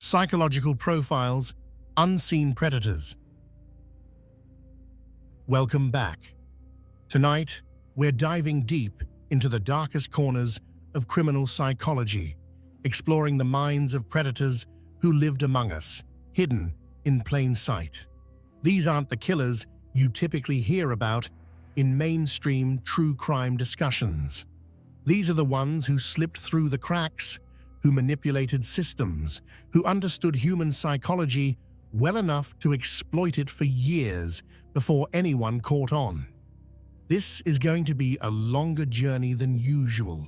Psychological Profiles, Unseen Predators. Welcome back. Tonight, we're diving deep into the darkest corners of criminal psychology, exploring the minds of predators who lived among us, hidden in plain sight. These aren't the killers you typically hear about in mainstream true crime discussions. These are the ones who slipped through the cracks, who manipulated systems, who understood human psychology well enough to exploit it for years before anyone caught on. This is going to be a longer journey than usual,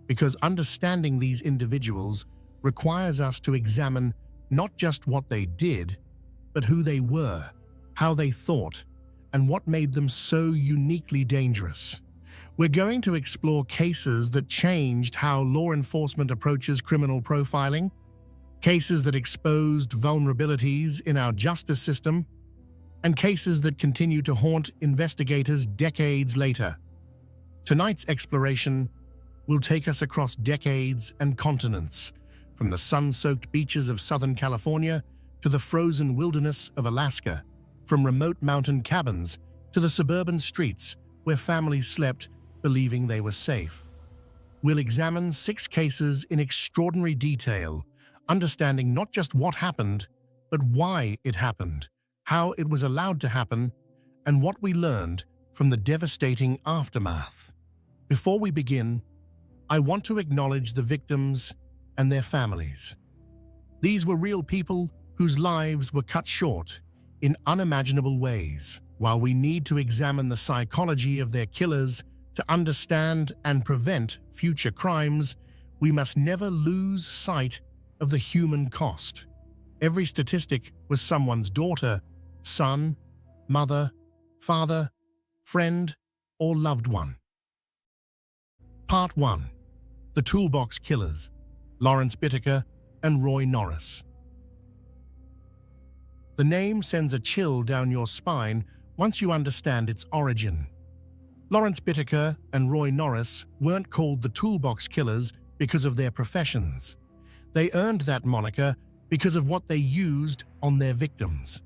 because understanding these individuals requires us to examine not just what they did, but who they were, how they thought, and what made them so uniquely dangerous. We're going to explore cases that changed how law enforcement approaches criminal profiling, cases that exposed vulnerabilities in our justice system, and cases that continue to haunt investigators decades later. Tonight's exploration will take us across decades and continents, from the sun-soaked beaches of Southern California to the frozen wilderness of Alaska, from remote mountain cabins to the suburban streets where families slept believing they were safe. We'll examine 6 cases in extraordinary detail, understanding not just what happened, but why it happened, how it was allowed to happen, and what we learned from the devastating aftermath. Before we begin, I want to acknowledge the victims and their families. These were real people whose lives were cut short in unimaginable ways. While we need to examine the psychology of their killers to understand and prevent future crimes, we must never lose sight of the human cost. Every statistic was someone's daughter, son, mother, father, friend, or loved one. Part 1. The Toolbox Killers, Lawrence Bittaker and Roy Norris. The name sends a chill down your spine once you understand its origin. Lawrence Bittaker and Roy Norris weren't called the Toolbox Killers because of their professions. They earned that moniker because of what they used on their victims.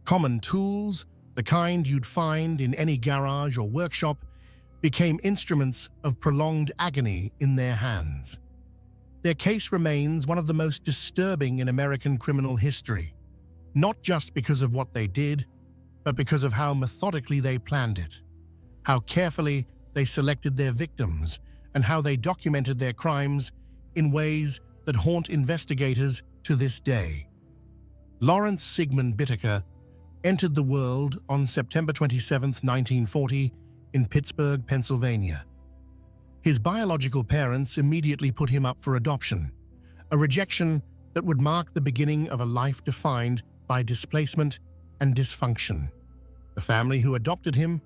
Common tools, the kind you'd find in any garage or workshop, became instruments of prolonged agony in their hands. Their case remains one of the most disturbing in American criminal history, not just because of what they did, but because of how methodically they planned it, how carefully they selected their victims, and how they documented their crimes in ways that haunt investigators to this day. Lawrence Sigmund Bittaker entered the world on September 27, 1940, in Pittsburgh, Pennsylvania. His biological parents immediately put him up for adoption, a rejection that would mark the beginning of a life defined by displacement and dysfunction. The family who adopted him,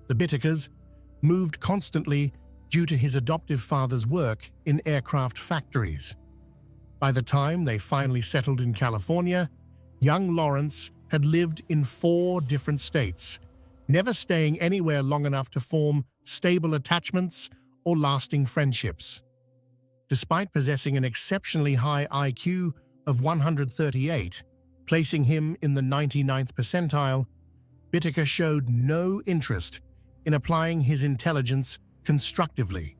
the Bittakers, moved constantly due to his adoptive father's work in aircraft factories. By the time they finally settled in California, young Lawrence had lived in 4 different states, never staying anywhere long enough to form stable attachments or lasting friendships. Despite possessing an exceptionally high IQ of 138, placing him in the 99th percentile, Bittaker showed no interest in applying his intelligence constructively.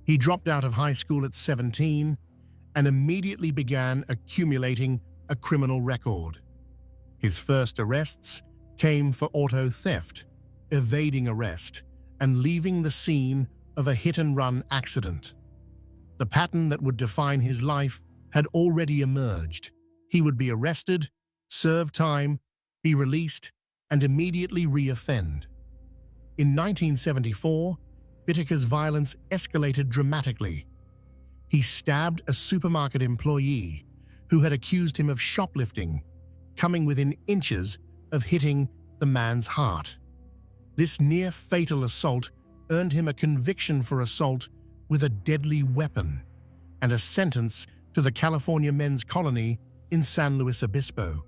He dropped out of high school at 17 and immediately began accumulating a criminal record. His first arrests came for auto theft, evading arrest, and leaving the scene of a hit-and-run accident. The pattern that would define his life had already emerged. He would be arrested, serve time, be released, and immediately re-offend. In 1974, Bittaker's violence escalated dramatically. He stabbed a supermarket employee who had accused him of shoplifting, coming within inches of hitting the man's heart. This near-fatal assault earned him a conviction for assault with a deadly weapon and a sentence to the California Men's Colony in San Luis Obispo.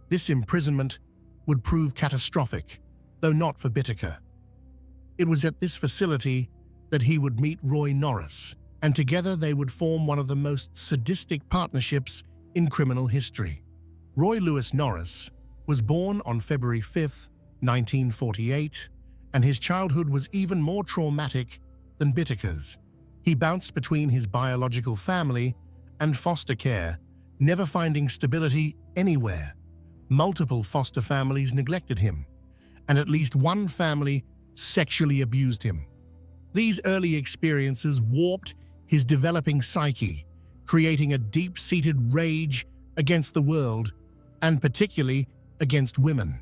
This imprisonment would prove catastrophic, though not for Bittaker. It was at this facility that he would meet Roy Norris, and together they would form one of the most sadistic partnerships in criminal history. Roy Lewis Norris was born on February 5, 1948, and his childhood was even more traumatic than Bittaker's. He bounced between his biological family and foster care, never finding stability anywhere. Multiple foster families neglected him, and at least one family sexually abused him. These early experiences warped his developing psyche, creating a deep-seated rage against the world, and particularly against women.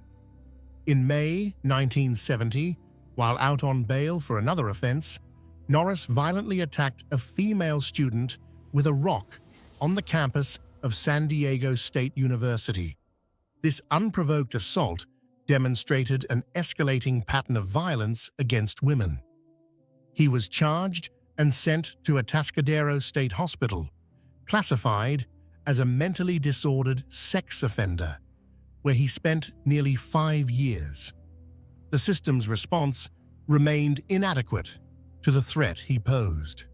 In May 1970, while out on bail for another offense, Norris violently attacked a female student with a rock on the campus of San Diego State University. This unprovoked assault demonstrated an escalating pattern of violence against women. He was charged and sent to Atascadero State Hospital, classified as a mentally disordered sex offender, where he spent nearly 5 years. The system's response remained inadequate to the threat he posed.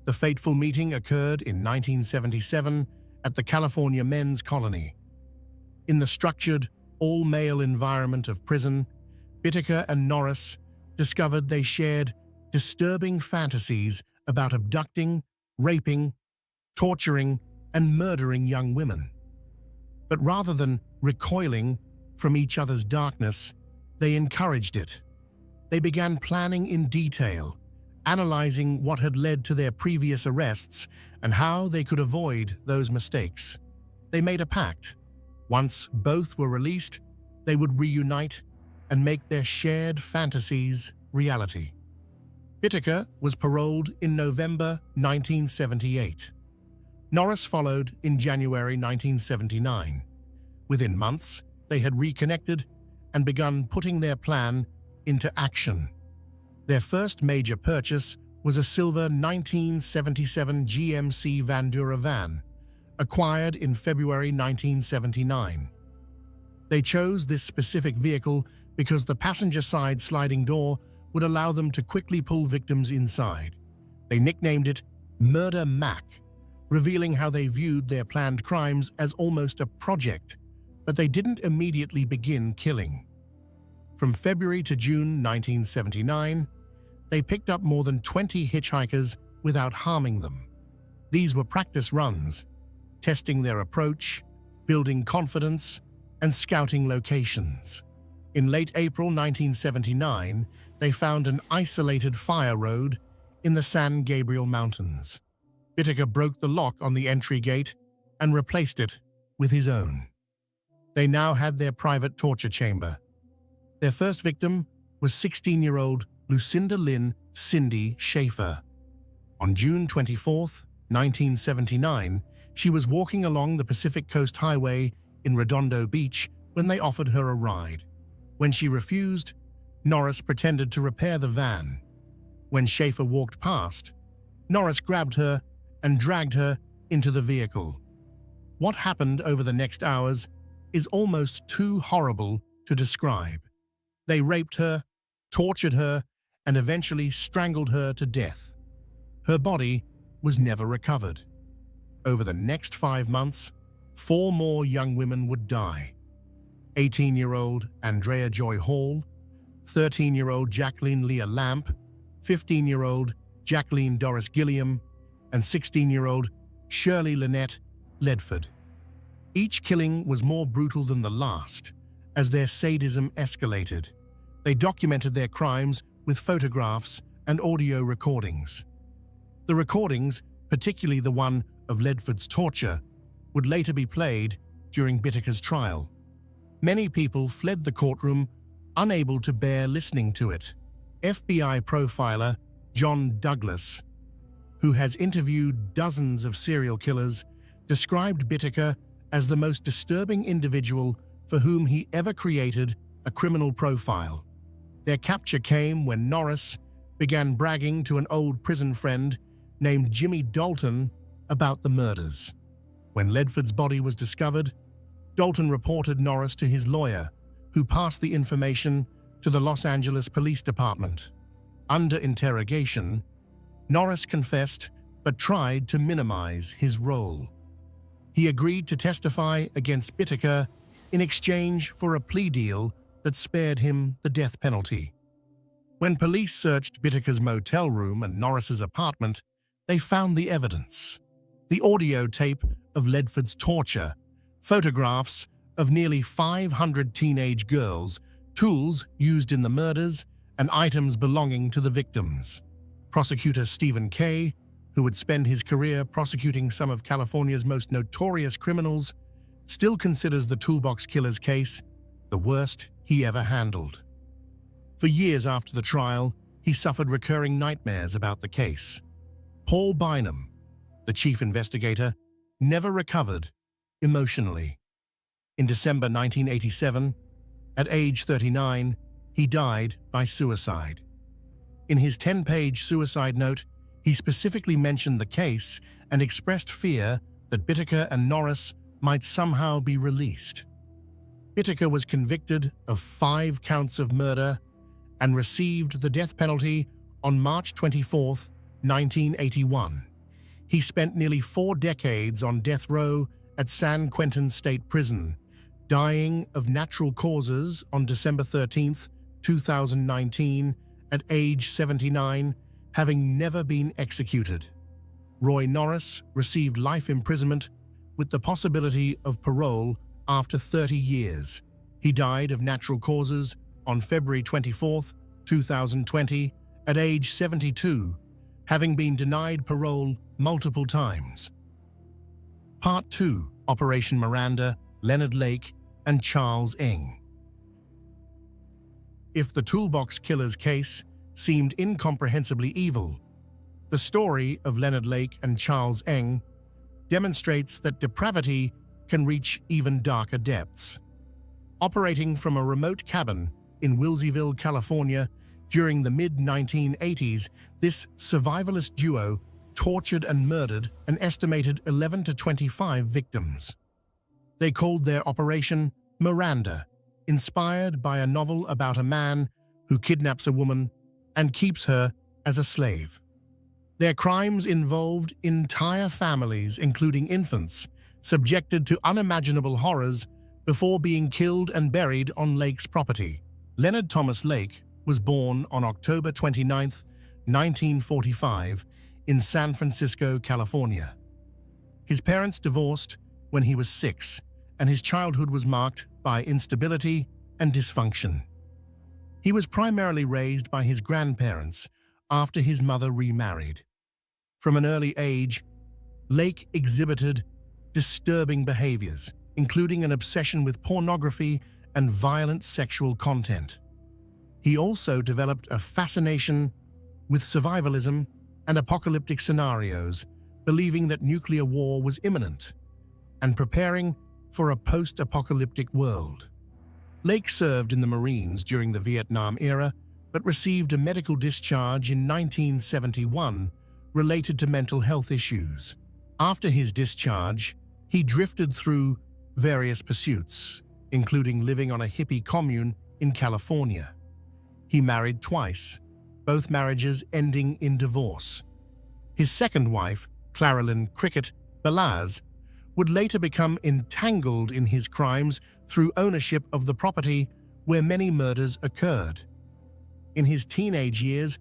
The fateful meeting occurred in 1977 at the California Men's Colony. In the structured, all-male environment of prison, Bittaker and Norris discovered they shared disturbing fantasies about abducting, raping, torturing, and murdering young women. But rather than recoiling from each other's darkness, they encouraged it. They began planning in detail, analyzing what had led to their previous arrests and how they could avoid those mistakes. They made a pact. Once both were released, they would reunite and make their shared fantasies reality. Bittaker was paroled in November 1978. Norris followed in January 1979. Within months, they had reconnected and begun putting their plan into action. Their first major purchase was a silver 1977 GMC Vandura van, acquired in February 1979. They chose this specific vehicle because the passenger-side sliding door would allow them to quickly pull victims inside. They nicknamed it Murder Mac, revealing how they viewed their planned crimes as almost a project, but they didn't immediately begin killing. From February to June 1979, they picked up more than 20 hitchhikers without harming them. These were practice runs, testing their approach, building confidence, and scouting locations. In late April 1979, they found an isolated fire road in the San Gabriel Mountains. Bittaker broke the lock on the entry gate and replaced it with his own. They now had their private torture chamber. Their first victim was 16-year-old Lucinda Lynn Cindy Schaefer. On June 24, 1979, she was walking along the Pacific Coast Highway in Redondo Beach when they offered her a ride. When she refused, Norris pretended to repair the van. When Schaefer walked past, Norris grabbed her and dragged her into the vehicle. What happened over the next hours is almost too horrible to describe. They raped her, tortured her, and eventually strangled her to death. Her body was never recovered. Over the next 5 months, 4 more young women would die. 18-year-old Andrea Joy Hall, 13-year-old Jacqueline Leah Lamp, 15-year-old Jacqueline Doris Gilliam, and 16-year-old Shirley Lynette Ledford. Each killing was more brutal than the last, as their sadism escalated. They documented their crimes with photographs and audio recordings. The recordings, particularly the one of Ledford's torture, would later be played during Bittaker's trial. Many people fled the courtroom, unable to bear listening to it. FBI profiler John Douglas, who has interviewed dozens of serial killers, described Bittaker as the most disturbing individual for whom he ever created a criminal profile. Their capture came when Norris began bragging to an old prison friend named Jimmy Dalton about the murders. When Ledford's body was discovered, Dalton reported Norris to his lawyer, who passed the information to the Los Angeles Police Department. Under interrogation, Norris confessed but tried to minimize his role. He agreed to testify against Bittaker in exchange for a plea deal that spared him the death penalty. When police searched Bittaker's motel room and Norris's apartment, they found the evidence: the audio tape of Ledford's torture, photographs of nearly 500 teenage girls, tools used in the murders, and items belonging to the victims. Prosecutor Stephen Kay, who would spend his career prosecuting some of California's most notorious criminals, still considers the Toolbox Killers case the worst he ever handled. For years after the trial, he suffered recurring nightmares about the case. Paul Bynum, the chief investigator, never recovered emotionally. In December 1987, at age 39, he died by suicide. In his 10-page suicide note, he specifically mentioned the case and expressed fear that Bittaker and Norris might somehow be released. Bittaker was convicted of 5 counts of murder and received the death penalty on March 24, 1981. He spent nearly 4 decades on death row at San Quentin State Prison, dying of natural causes on December 13, 2019, at age 79, having never been executed. Roy Norris received life imprisonment with the possibility of parole after 30 years. He died of natural causes on February 24, 2020, at age 72, having been denied parole multiple times. Part 2: Operation Miranda, Leonard Lake, and Charles Ng. If the Toolbox Killers case seemed incomprehensibly evil, the story of Leonard Lake and Charles Ng demonstrates that depravity can reach even darker depths. Operating from a remote cabin in Wilseyville, California, during the mid-1980s, this survivalist duo tortured and murdered an estimated 11 to 25 victims. They called their operation Miranda, inspired by a novel about a man who kidnaps a woman and keeps her as a slave. Their crimes involved entire families, including infants, subjected to unimaginable horrors before being killed and buried on Lake's property. Leonard Thomas Lake was born on October 29, 1945, in San Francisco, California. His parents divorced when he was 6, and his childhood was marked by instability and dysfunction. He was primarily raised by his grandparents after his mother remarried. From an early age, Lake exhibited disturbing behaviors, including an obsession with pornography and violent sexual content. He also developed a fascination with survivalism and apocalyptic scenarios, believing that nuclear war was imminent and preparing for a post-apocalyptic world. Lake served in the Marines during the Vietnam era, but received a medical discharge in 1971 related to mental health issues. After his discharge, he drifted through various pursuits, including living on a hippie commune in California. He married twice, both marriages ending in divorce. His second wife, Claralyn Cricket Balaz, would later become entangled in his crimes through ownership of the property where many murders occurred. In his teenage years,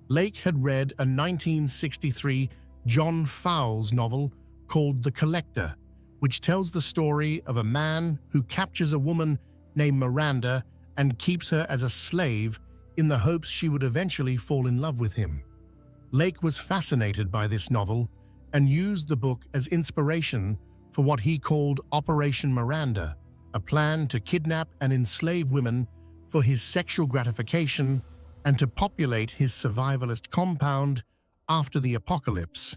Lake had read a 1963 John Fowles novel called The Collector, which tells the story of a man who captures a woman named Miranda and keeps her as a slave in the hopes she would eventually fall in love with him. Lake was fascinated by this novel and used the book as inspiration for what he called Operation Miranda, a plan to kidnap and enslave women for his sexual gratification and to populate his survivalist compound after the apocalypse.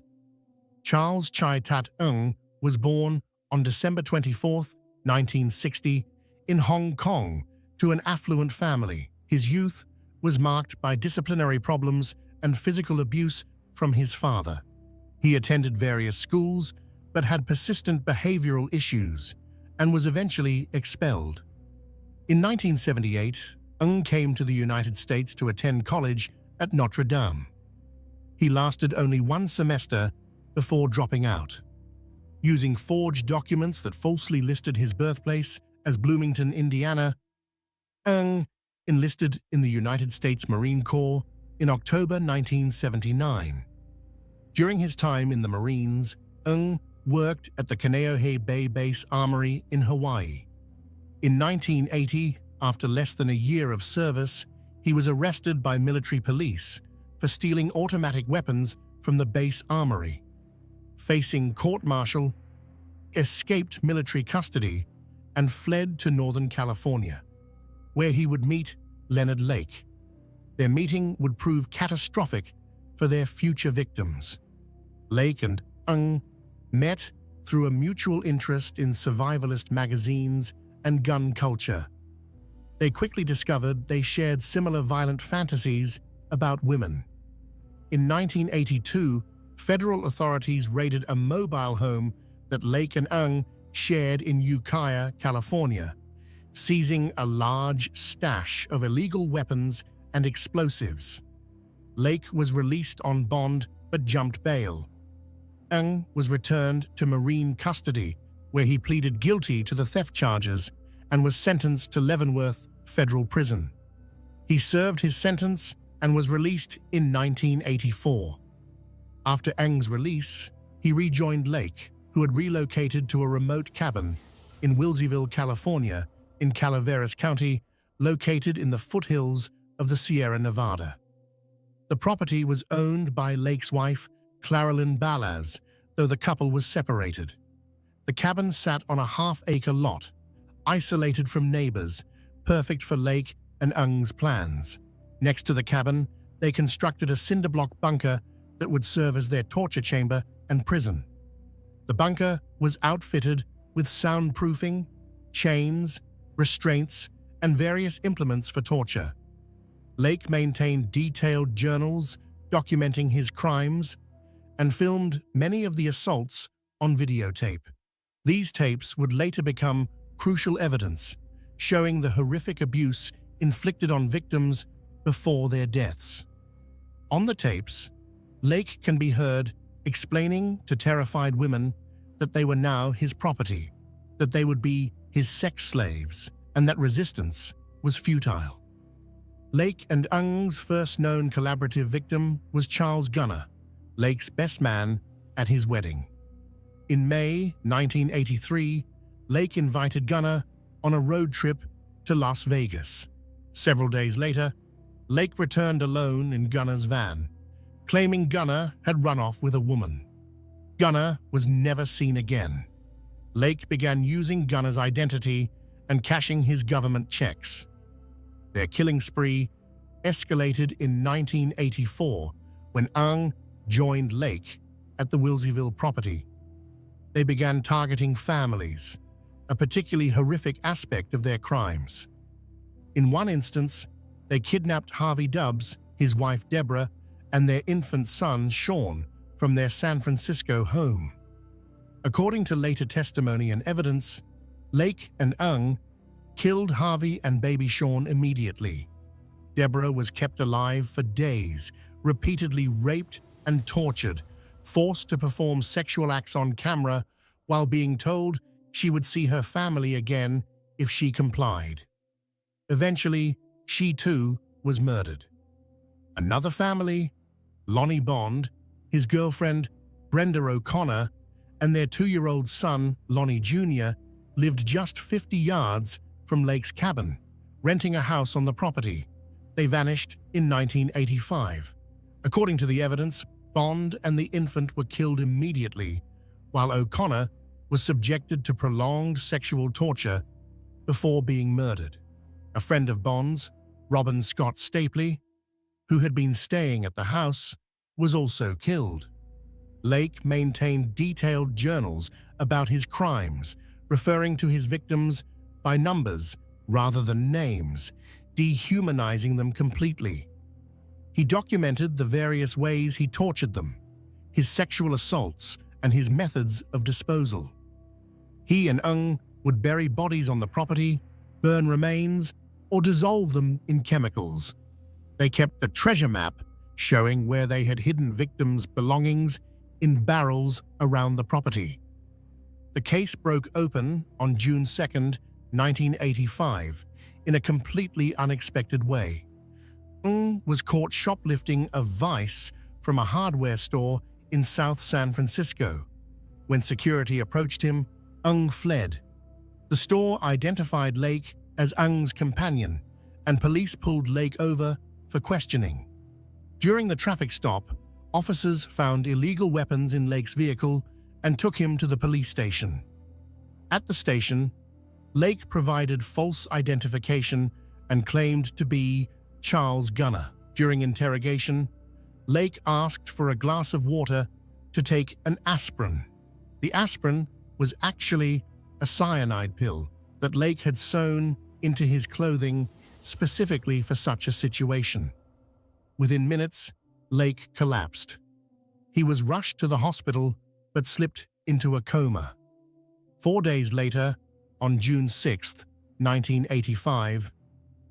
Charles Chai Tat Ng was born on December 24, 1960, in Hong Kong to an affluent family. His youth was marked by disciplinary problems and physical abuse from his father. He attended various schools but had persistent behavioral issues and was eventually expelled. In 1978, Ng came to the United States to attend college at Notre Dame. He lasted only 1 semester before dropping out. Using forged documents that falsely listed his birthplace as Bloomington, Indiana, Ng enlisted in the United States Marine Corps in October 1979. During his time in the Marines, Ng worked at the Kaneohe Bay Base Armory in Hawaii. In 1980, after less than a year of service, he was arrested by military police for stealing automatic weapons from the base armory. Facing court-martial, escaped military custody and fled to Northern California, where he would meet Leonard Lake. Their meeting would prove catastrophic for their future victims. Lake and Ng met through a mutual interest in survivalist magazines and gun culture. They quickly discovered they shared similar violent fantasies about women. In 1982, federal authorities raided a mobile home that Lake and Ng shared in Ukiah, California, seizing a large stash of illegal weapons and explosives. Lake was released on bond but jumped bail. Ng was returned to Marine custody, where he pleaded guilty to the theft charges and was sentenced to Leavenworth Federal Prison. He served his sentence and was released in 1984. After Ng's release, he rejoined Lake, who had relocated to a remote cabin in Wilseyville, California, in Calaveras County, located in the foothills of the Sierra Nevada. The property was owned by Lake's wife, Claralyn Balaz, though the couple was separated. The cabin sat on a half-acre lot, isolated from neighbors, perfect for Lake and Ng's plans. Next to the cabin, they constructed a cinder-block bunker that would serve as their torture chamber and prison. The bunker was outfitted with soundproofing, chains, restraints, and various implements for torture. Lake maintained detailed journals documenting his crimes and filmed many of the assaults on videotape. These tapes would later become crucial evidence, showing the horrific abuse inflicted on victims before their deaths. On the tapes, Lake can be heard explaining to terrified women that they were now his property, that they would be his sex slaves, and that resistance was futile. Lake and Ng's first known collaborative victim was Charles Gunner, Lake's best man at his wedding. In May 1983, Lake invited Gunner on a road trip to Las Vegas. Several days later, Lake returned alone in Gunner's van, claiming Gunner had run off with a woman. Gunner was never seen again. Lake began using Gunner's identity and cashing his government checks. Their killing spree escalated in 1984 when Ng joined Lake at the Wilseyville property. They began targeting families, a particularly horrific aspect of their crimes. In one instance, they kidnapped Harvey Dubbs, his wife Deborah, and their infant son Sean from their San Francisco home. According to later testimony and evidence, Lake and Ng killed Harvey and baby Sean immediately. Deborah was kept alive for days, repeatedly raped and tortured, forced to perform sexual acts on camera while being told she would see her family again if she complied. Eventually, she too was murdered. Another family, Lonnie Bond, his girlfriend Brenda O'Connor, and their 2-year-old son, Lonnie Jr., lived just 50 yards from Lake's cabin, renting a house on the property. They vanished in 1985. According to the evidence, Bond and the infant were killed immediately, while O'Connor was subjected to prolonged sexual torture before being murdered. A friend of Bond's, Robin Scott Stapley, who had been staying at the house, was also killed. Lake maintained detailed journals about his crimes, referring to his victims by numbers rather than names, dehumanizing them completely. He documented the various ways he tortured them, his sexual assaults, and his methods of disposal. He and Ng would bury bodies on the property, burn remains, or dissolve them in chemicals. They kept a treasure map showing where they had hidden victims' belongings in barrels around the property. The case broke open on June 2, 1985, in a completely unexpected way. Ng was caught shoplifting a vice from a hardware store in South San Francisco. When security approached him, Ng fled. The store identified Lake as Ng's companion, and police pulled Lake over for questioning. During the traffic stop, officers found illegal weapons in Lake's vehicle and took him to the police station. At the station, Lake provided false identification and claimed to be Charles Gunner. During interrogation, Lake asked for a glass of water to take an aspirin. The aspirin was actually a cyanide pill that Lake had sewn into his clothing specifically for such a situation. Within minutes, Lake collapsed. He was rushed to the hospital but slipped into a coma. 4 days later, on June 6, 1985,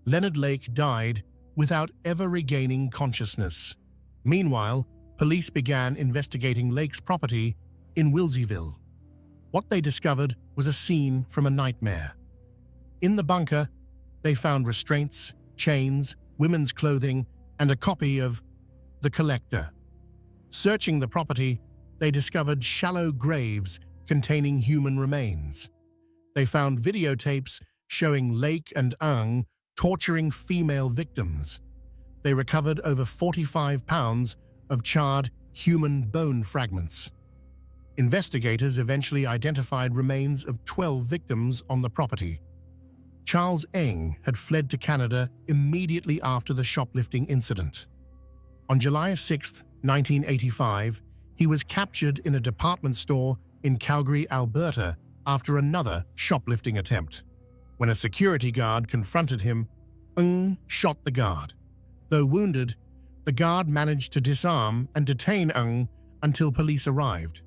Leonard Lake died without ever regaining consciousness. Meanwhile, police began investigating Lake's property in Wilseyville. What they discovered was a scene from a nightmare. In the bunker, they found restraints, chains, women's clothing, and a copy of The Collector. Searching the property, they discovered shallow graves containing human remains. They found videotapes showing Lake and Ng torturing female victims. They recovered over 45 pounds of charred human bone fragments. Investigators eventually identified remains of 12 victims on the property. Charles Ng had fled to Canada immediately after the shoplifting incident. On July 6, 1985, he was captured in a department store in Calgary, Alberta, after another shoplifting attempt. When a security guard confronted him, Ng shot the guard. Though wounded, the guard managed to disarm and detain Ng until police arrived.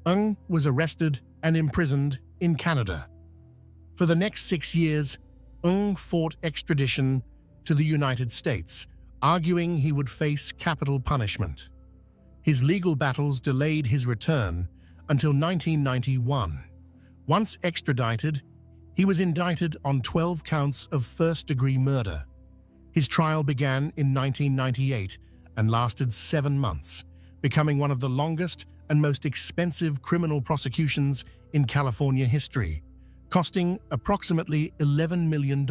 Ng was arrested and imprisoned in Canada. For the next 6 years, Ng fought extradition to the United States, arguing he would face capital punishment. His legal battles delayed his return until 1991. Once extradited, he was indicted on 12 counts of first-degree murder. His trial began in 1998 and lasted 7 months, becoming one of the longest and most expensive criminal prosecutions in California history, costing approximately $11 million.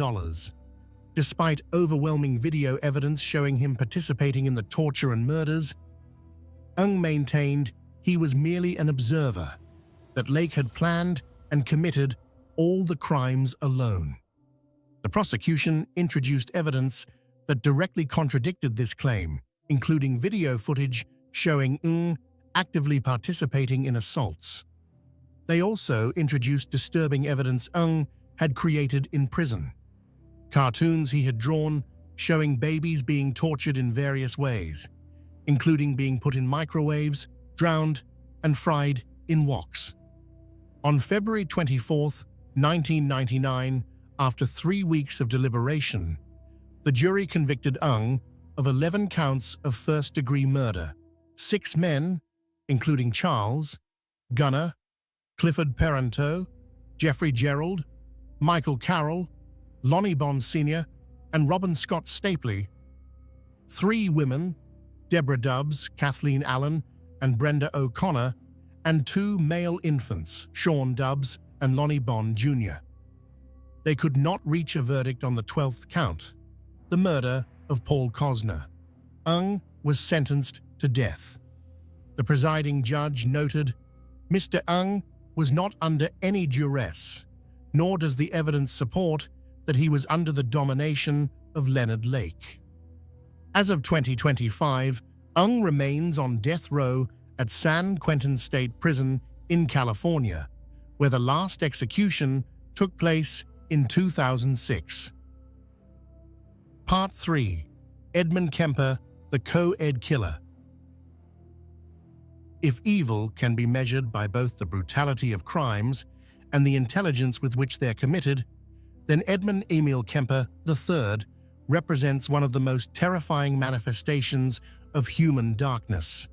Despite overwhelming video evidence showing him participating in the torture and murders, Ng maintained he was merely an observer, that Lake had planned and committed all the crimes alone. The prosecution introduced evidence that directly contradicted this claim, including video footage showing Ng actively participating in assaults. They also introduced disturbing evidence Ng had created in prison. Cartoons he had drawn showing babies being tortured in various ways, including being put in microwaves, drowned, and fried in woks. On February 24, 1999, after 3 weeks of deliberation, the jury convicted Ng of 11 counts of first-degree murder. 6 men, including Charles Gunner, Clifford Peranteau, Jeffrey Gerald, Michael Carroll, Lonnie Bond Sr., and Robin Scott Stapley. 3 women, Deborah Dubbs, Kathleen Allen, and Brenda O'Connor, and 2 male infants, Sean Dubbs and Lonnie Bond Jr. They could not reach a verdict on the 12th count, the murder of Paul Cosner. Ng was sentenced to death. The presiding judge noted, "Mr. Ng was not under any duress, nor does the evidence support that he was under the domination of Leonard Lake." As of 2025, Ng remains on death row at San Quentin State Prison in California, where the last execution took place in 2006. Part 3. Edmund Kemper, the Co-Ed Killer. If evil can be measured by both the brutality of crimes and the intelligence with which they're committed, then Edmund Emil Kemper III represents one of the most terrifying manifestations of human darkness.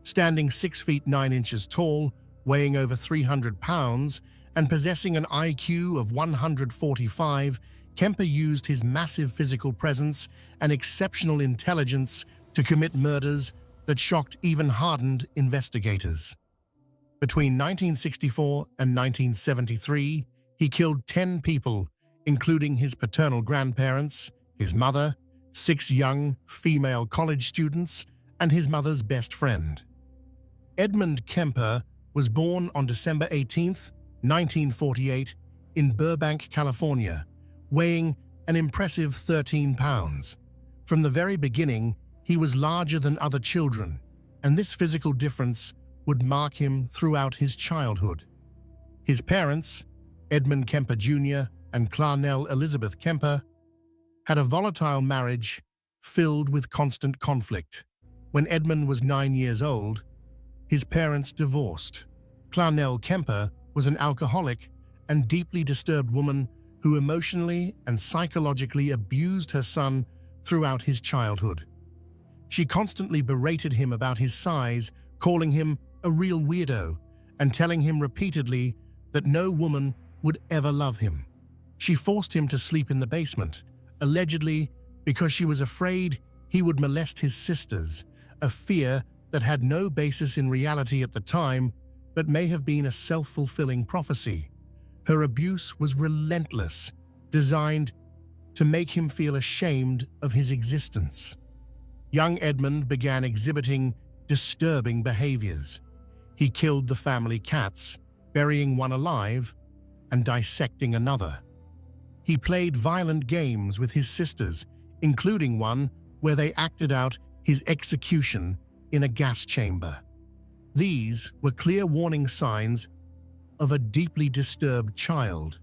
Standing 6 feet 9 inches tall, Weighing over 300 pounds and possessing an IQ of 145, Kemper used his massive physical presence and exceptional intelligence to commit murders that shocked even hardened investigators. Between 1964 and 1973, he killed 10 people, including his paternal grandparents, his mother, 6 young female college students, and his mother's best friend. Edmund Kemper was born on December 18, 1948, in Burbank, California, weighing an impressive 13 pounds. From the very beginning, he was larger than other children, and this physical difference would mark him throughout his childhood. His parents, Edmund Kemper Jr. and Clarnell Elizabeth Kemper, had a volatile marriage filled with constant conflict. When Edmund was 9 years old, his parents divorced. Clarnell Kemper was an alcoholic and deeply disturbed woman who emotionally and psychologically abused her son throughout his childhood. She constantly berated him about his size, calling him a real weirdo and telling him repeatedly that no woman would ever love him. She forced him to sleep in the basement, allegedly because she was afraid he would molest his sisters, a fear that had no basis in reality at the time, but may have been a self-fulfilling prophecy. Her abuse was relentless, designed to make him feel ashamed of his existence. Young Edmund began exhibiting disturbing behaviors. He killed the family cats, burying one alive and dissecting another. He played violent games with his sisters, including one where they acted out his execution in a gas chamber. These were clear warning signs of a deeply disturbed child.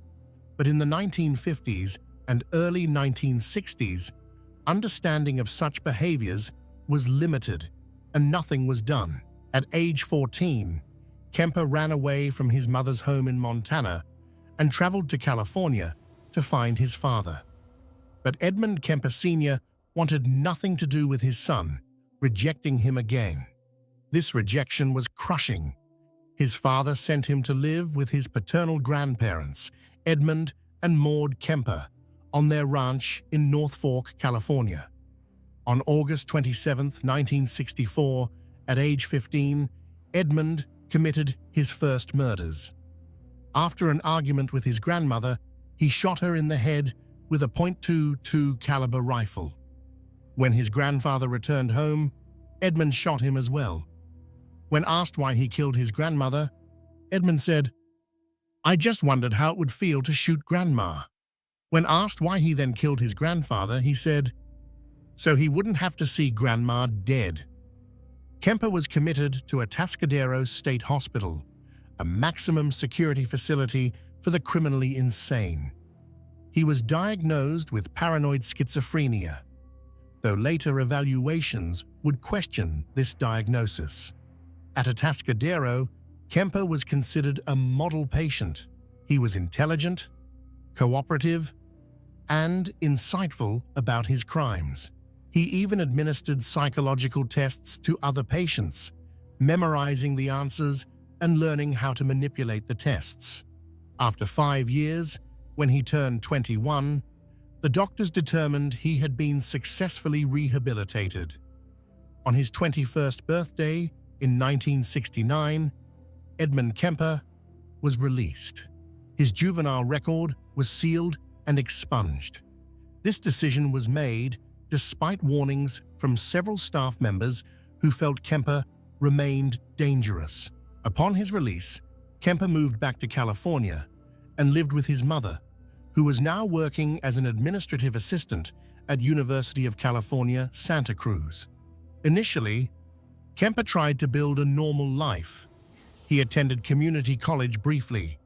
But in the 1950s and early 1960s, understanding of such behaviors was limited and nothing was done. At age 14, Kemper ran away from his mother's home in Montana and traveled to California to find his father. But Edmund Kemper Sr. wanted nothing to do with his son, rejecting him again. This rejection was crushing. His father sent him to live with his paternal grandparents, Edmund and Maud Kemper, on their ranch in North Fork, California. On August 27, 1964, at age 15, Edmund committed his first murders. After an argument with his grandmother, he shot her in the head with a .22 caliber rifle. When his grandfather returned home, Edmund shot him as well. When asked why he killed his grandmother, Edmund said, "I just wondered how it would feel to shoot Grandma." When asked why he then killed his grandfather, he said, "So he wouldn't have to see Grandma dead." Kemper was committed to Atascadero State Hospital, a maximum security facility for the criminally insane. He was diagnosed with paranoid schizophrenia, though later evaluations would question this diagnosis. At Atascadero, Kemper was considered a model patient. He was intelligent, cooperative, and insightful about his crimes. He even administered psychological tests to other patients, memorizing the answers and learning how to manipulate the tests. After 5 years, when he turned 21, the doctors determined he had been successfully rehabilitated. On his 21st birthday in 1969, Edmund Kemper was released. His juvenile record was sealed and expunged. This decision was made despite warnings from several staff members who felt Kemper remained dangerous. Upon his release, Kemper moved back to California and lived with his mother, who was now working as an administrative assistant at University of California, Santa Cruz. Initially, Kemper tried to build a normal life. He attended community college briefly.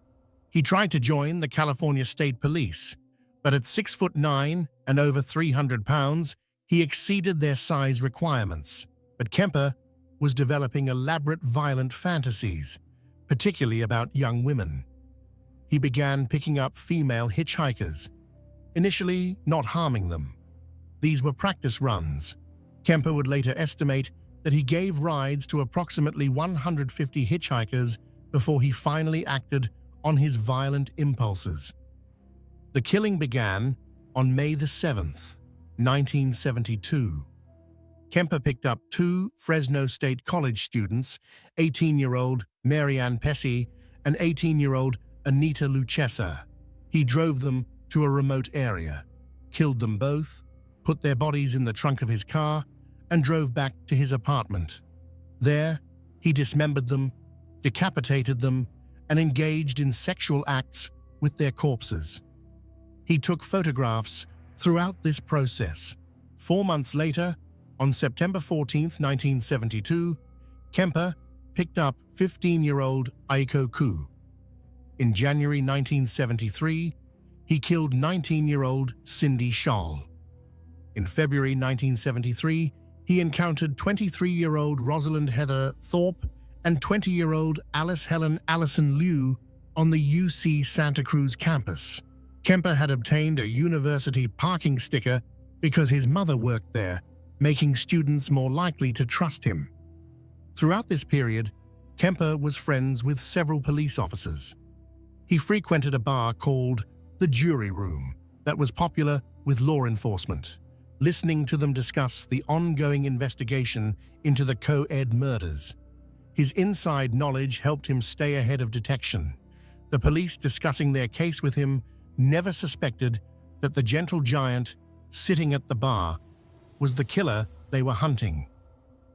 He tried to join the California State Police, but at 6'9" and over 300 pounds, he exceeded their size requirements. But Kemper was developing elaborate violent fantasies, particularly about young women. He began picking up female hitchhikers, initially not harming them. These were practice runs. Kemper would later estimate that he gave rides to approximately 150 hitchhikers before he finally acted on his violent impulses. The killing began on May the 7th, 1972. Kemper picked up two Fresno State College students, 18-year-old Marianne Pesce and 18-year-old Anita Luchessa. He drove them to a remote area, killed them both, put their bodies in the trunk of his car, and drove back to his apartment. There, he dismembered them, decapitated them, and engaged in sexual acts with their corpses. He took photographs throughout this process. 4 months later, on September 14, 1972, Kemper picked up 15-year-old Aiko Koo. In January 1973, he killed 19-year-old Cindy Scholl. In February 1973, he encountered 23-year-old Rosalind Heather Thorpe and 20-year-old Alice Helen Allison Liu on the UC Santa Cruz campus. Kemper had obtained a university parking sticker because his mother worked there, making students more likely to trust him. Throughout this period, Kemper was friends with several police officers. He frequented a bar called the Jury Room that was popular with law enforcement, listening to them discuss the ongoing investigation into the co-ed murders. His inside knowledge helped him stay ahead of detection. The police discussing their case with him never suspected that the gentle giant sitting at the bar was the killer they were hunting.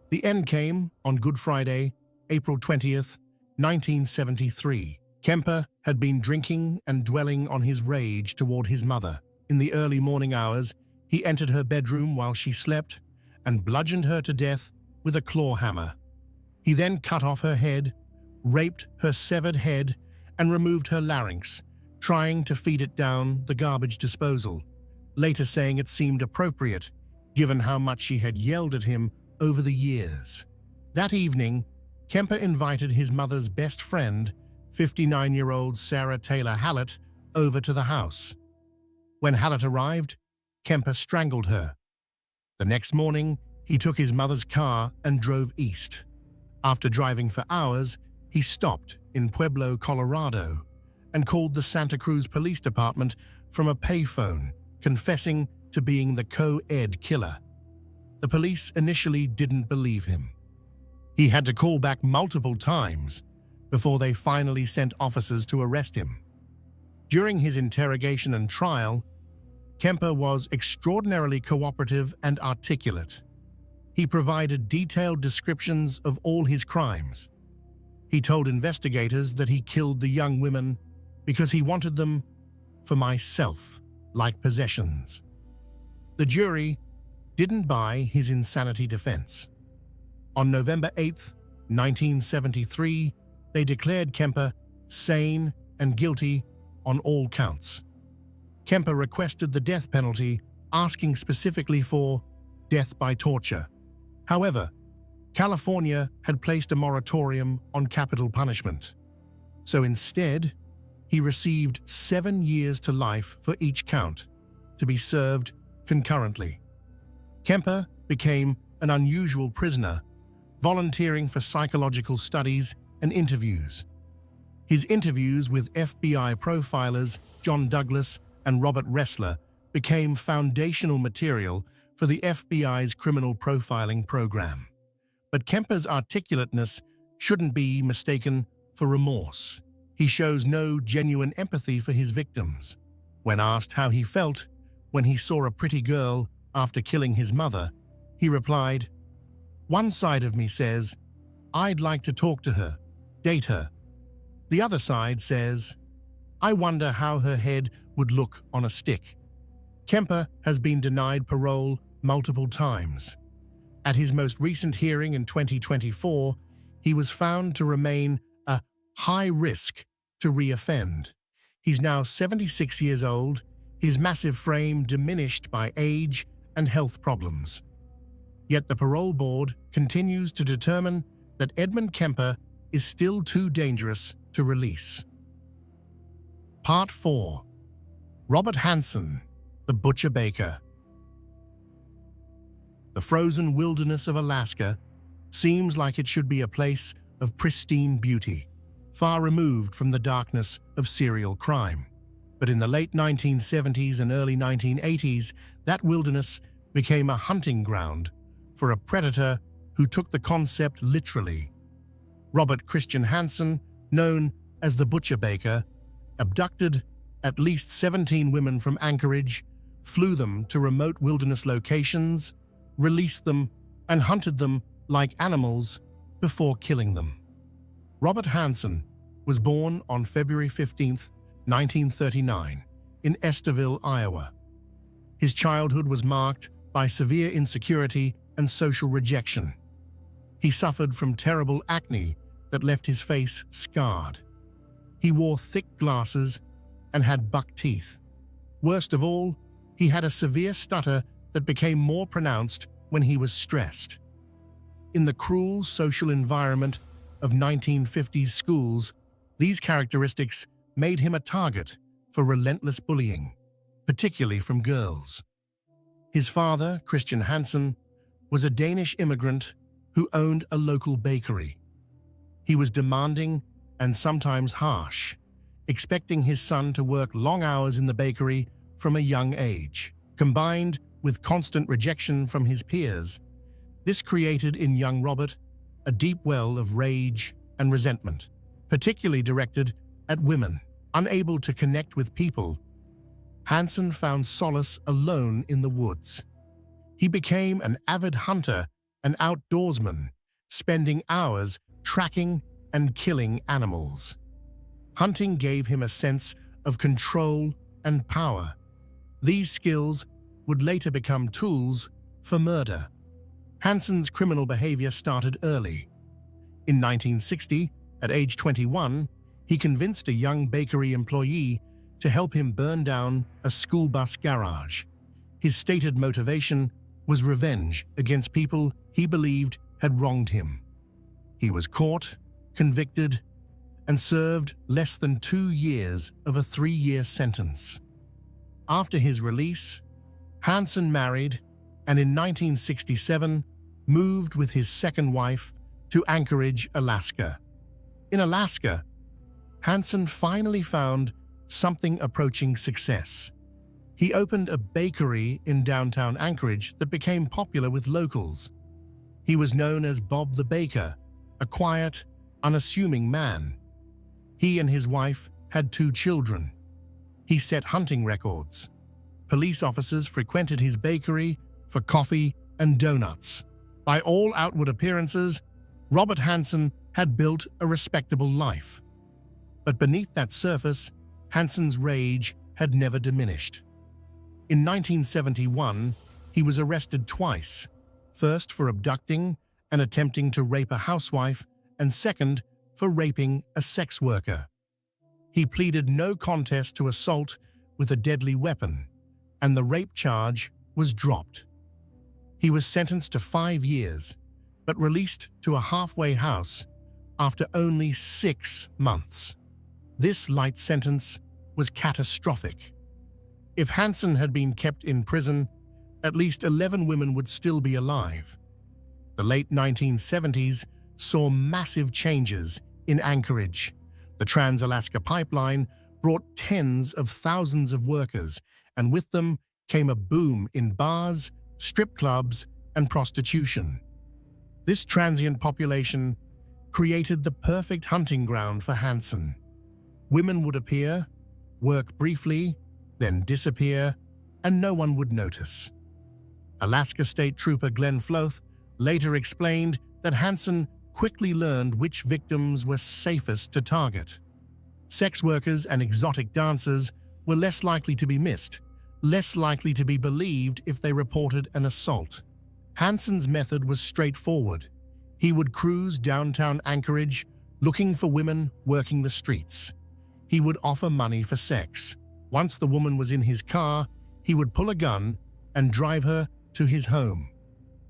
The end came on Good Friday, April 20th, 1973. Kemper had been drinking and dwelling on his rage toward his mother. In the early morning hours, he entered her bedroom while she slept and bludgeoned her to death with a claw hammer. He then cut off her head, raped her severed head, and removed her larynx, trying to feed it down the garbage disposal, later saying it seemed appropriate given how much she had yelled at him over the years. That evening, Kemper invited his mother's best friend, 59-year-old Sarah Taylor Hallett, over to the house. When Hallett arrived, Kemper strangled her. The next morning, he took his mother's car and drove east. After driving for hours, he stopped in Pueblo, Colorado, and called the Santa Cruz Police Department from a payphone, confessing to being the co-ed killer. The police initially didn't believe him. He had to call back multiple times before they finally sent officers to arrest him. During his interrogation and trial, Kemper was extraordinarily cooperative and articulate. He provided detailed descriptions of all his crimes. He told investigators that he killed the young women because he wanted them for myself, like possessions. The jury didn't buy his insanity defense. On November 8, 1973, they declared Kemper sane and guilty on all counts. Kemper requested the death penalty, asking specifically for death by torture. However, California had placed a moratorium on capital punishment. So instead, he received 7 years to life for each count, to be served concurrently. Kemper became an unusual prisoner, volunteering for psychological studies and interviews. His interviews with FBI profilers John Douglas and Robert Ressler became foundational material for the FBI's criminal profiling program. But Kemper's articulateness shouldn't be mistaken for remorse. He shows no genuine empathy for his victims. When asked how he felt when he saw a pretty girl after killing his mother, he replied, "One side of me says, I'd like to talk to her, date her. The other side says, I wonder how her head would look on a stick." Kemper has been denied parole multiple times. At his most recent hearing in 2024, he was found to remain a high risk to reoffend. He's now 76 years old, his massive frame diminished by age and health problems. Yet the parole board continues to determine that Edmund Kemper is still too dangerous to release. Part 4. Robert Hansen, the Butcher Baker. The frozen wilderness of Alaska seems like it should be a place of pristine beauty, far removed from the darkness of serial crime. But in the late 1970s and early 1980s, that wilderness became a hunting ground for a predator who took the concept literally. Robert Christian Hansen, known as the Butcher Baker, abducted at least 17 women from Anchorage, flew them to remote wilderness locations, released them, and hunted them like animals before killing them. Robert Hansen was born on February 15, 1939, in Estherville, Iowa. His childhood was marked by severe insecurity and social rejection. He suffered from terrible acne that left his face scarred. He wore thick glasses and had buck teeth. Worst of all, he had a severe stutter that became more pronounced when he was stressed. In the cruel social environment of 1950s schools, these characteristics made him a target for relentless bullying, particularly from girls. His father, Christian Hansen, was a Danish immigrant who owned a local bakery. He was demanding and sometimes harsh, expecting his son to work long hours in the bakery from a young age. Combined with constant rejection from his peers, this created in young Robert a deep well of rage and resentment, particularly directed at women. Unable to connect with people, Hansen found solace alone in the woods. He became an avid hunter and outdoorsman, spending hours tracking and killing animals. Hunting gave him a sense of control and power. These skills would later become tools for murder. Hansen's criminal behavior started early. In 1960, at age 21, he convinced a young bakery employee to help him burn down a school bus garage. His stated motivation was revenge against people he believed had wronged him. He was caught, convicted, and served less than 2 years of a 3-year sentence. After his release, Hansen married and in 1967 moved with his second wife to Anchorage, Alaska. In Alaska, Hansen finally found something approaching success. He opened a bakery in downtown Anchorage that became popular with locals. He was known as Bob the Baker, a quiet, unassuming man. He and his wife had 2 children. He set hunting records. Police officers frequented his bakery for coffee and donuts. By all outward appearances, Robert Hansen had built a respectable life. But beneath that surface, Hansen's rage had never diminished. In 1971, he was arrested twice, first for abducting and attempting to rape a housewife, and second for raping a sex worker. He pleaded no contest to assault with a deadly weapon, and the rape charge was dropped. He was sentenced to 5 years, but released to a halfway house after only 6 months. This light sentence was catastrophic. If Hansen had been kept in prison, at least 11 women would still be alive. The late 1970s saw massive changes in Anchorage. The Trans-Alaska Pipeline brought tens of thousands of workers, and with them came a boom in bars, strip clubs, and prostitution. This transient population created the perfect hunting ground for Hansen. Women would appear, work briefly, then disappear, and no one would notice. Alaska State Trooper Glenn Floth later explained that Hansen quickly learned which victims were safest to target. Sex workers and exotic dancers were less likely to be missed, less likely to be believed if they reported an assault. Hansen's method was straightforward. He would cruise downtown Anchorage looking for women working the streets. He would offer money for sex. Once the woman was in his car, he would pull a gun and drive her to his home.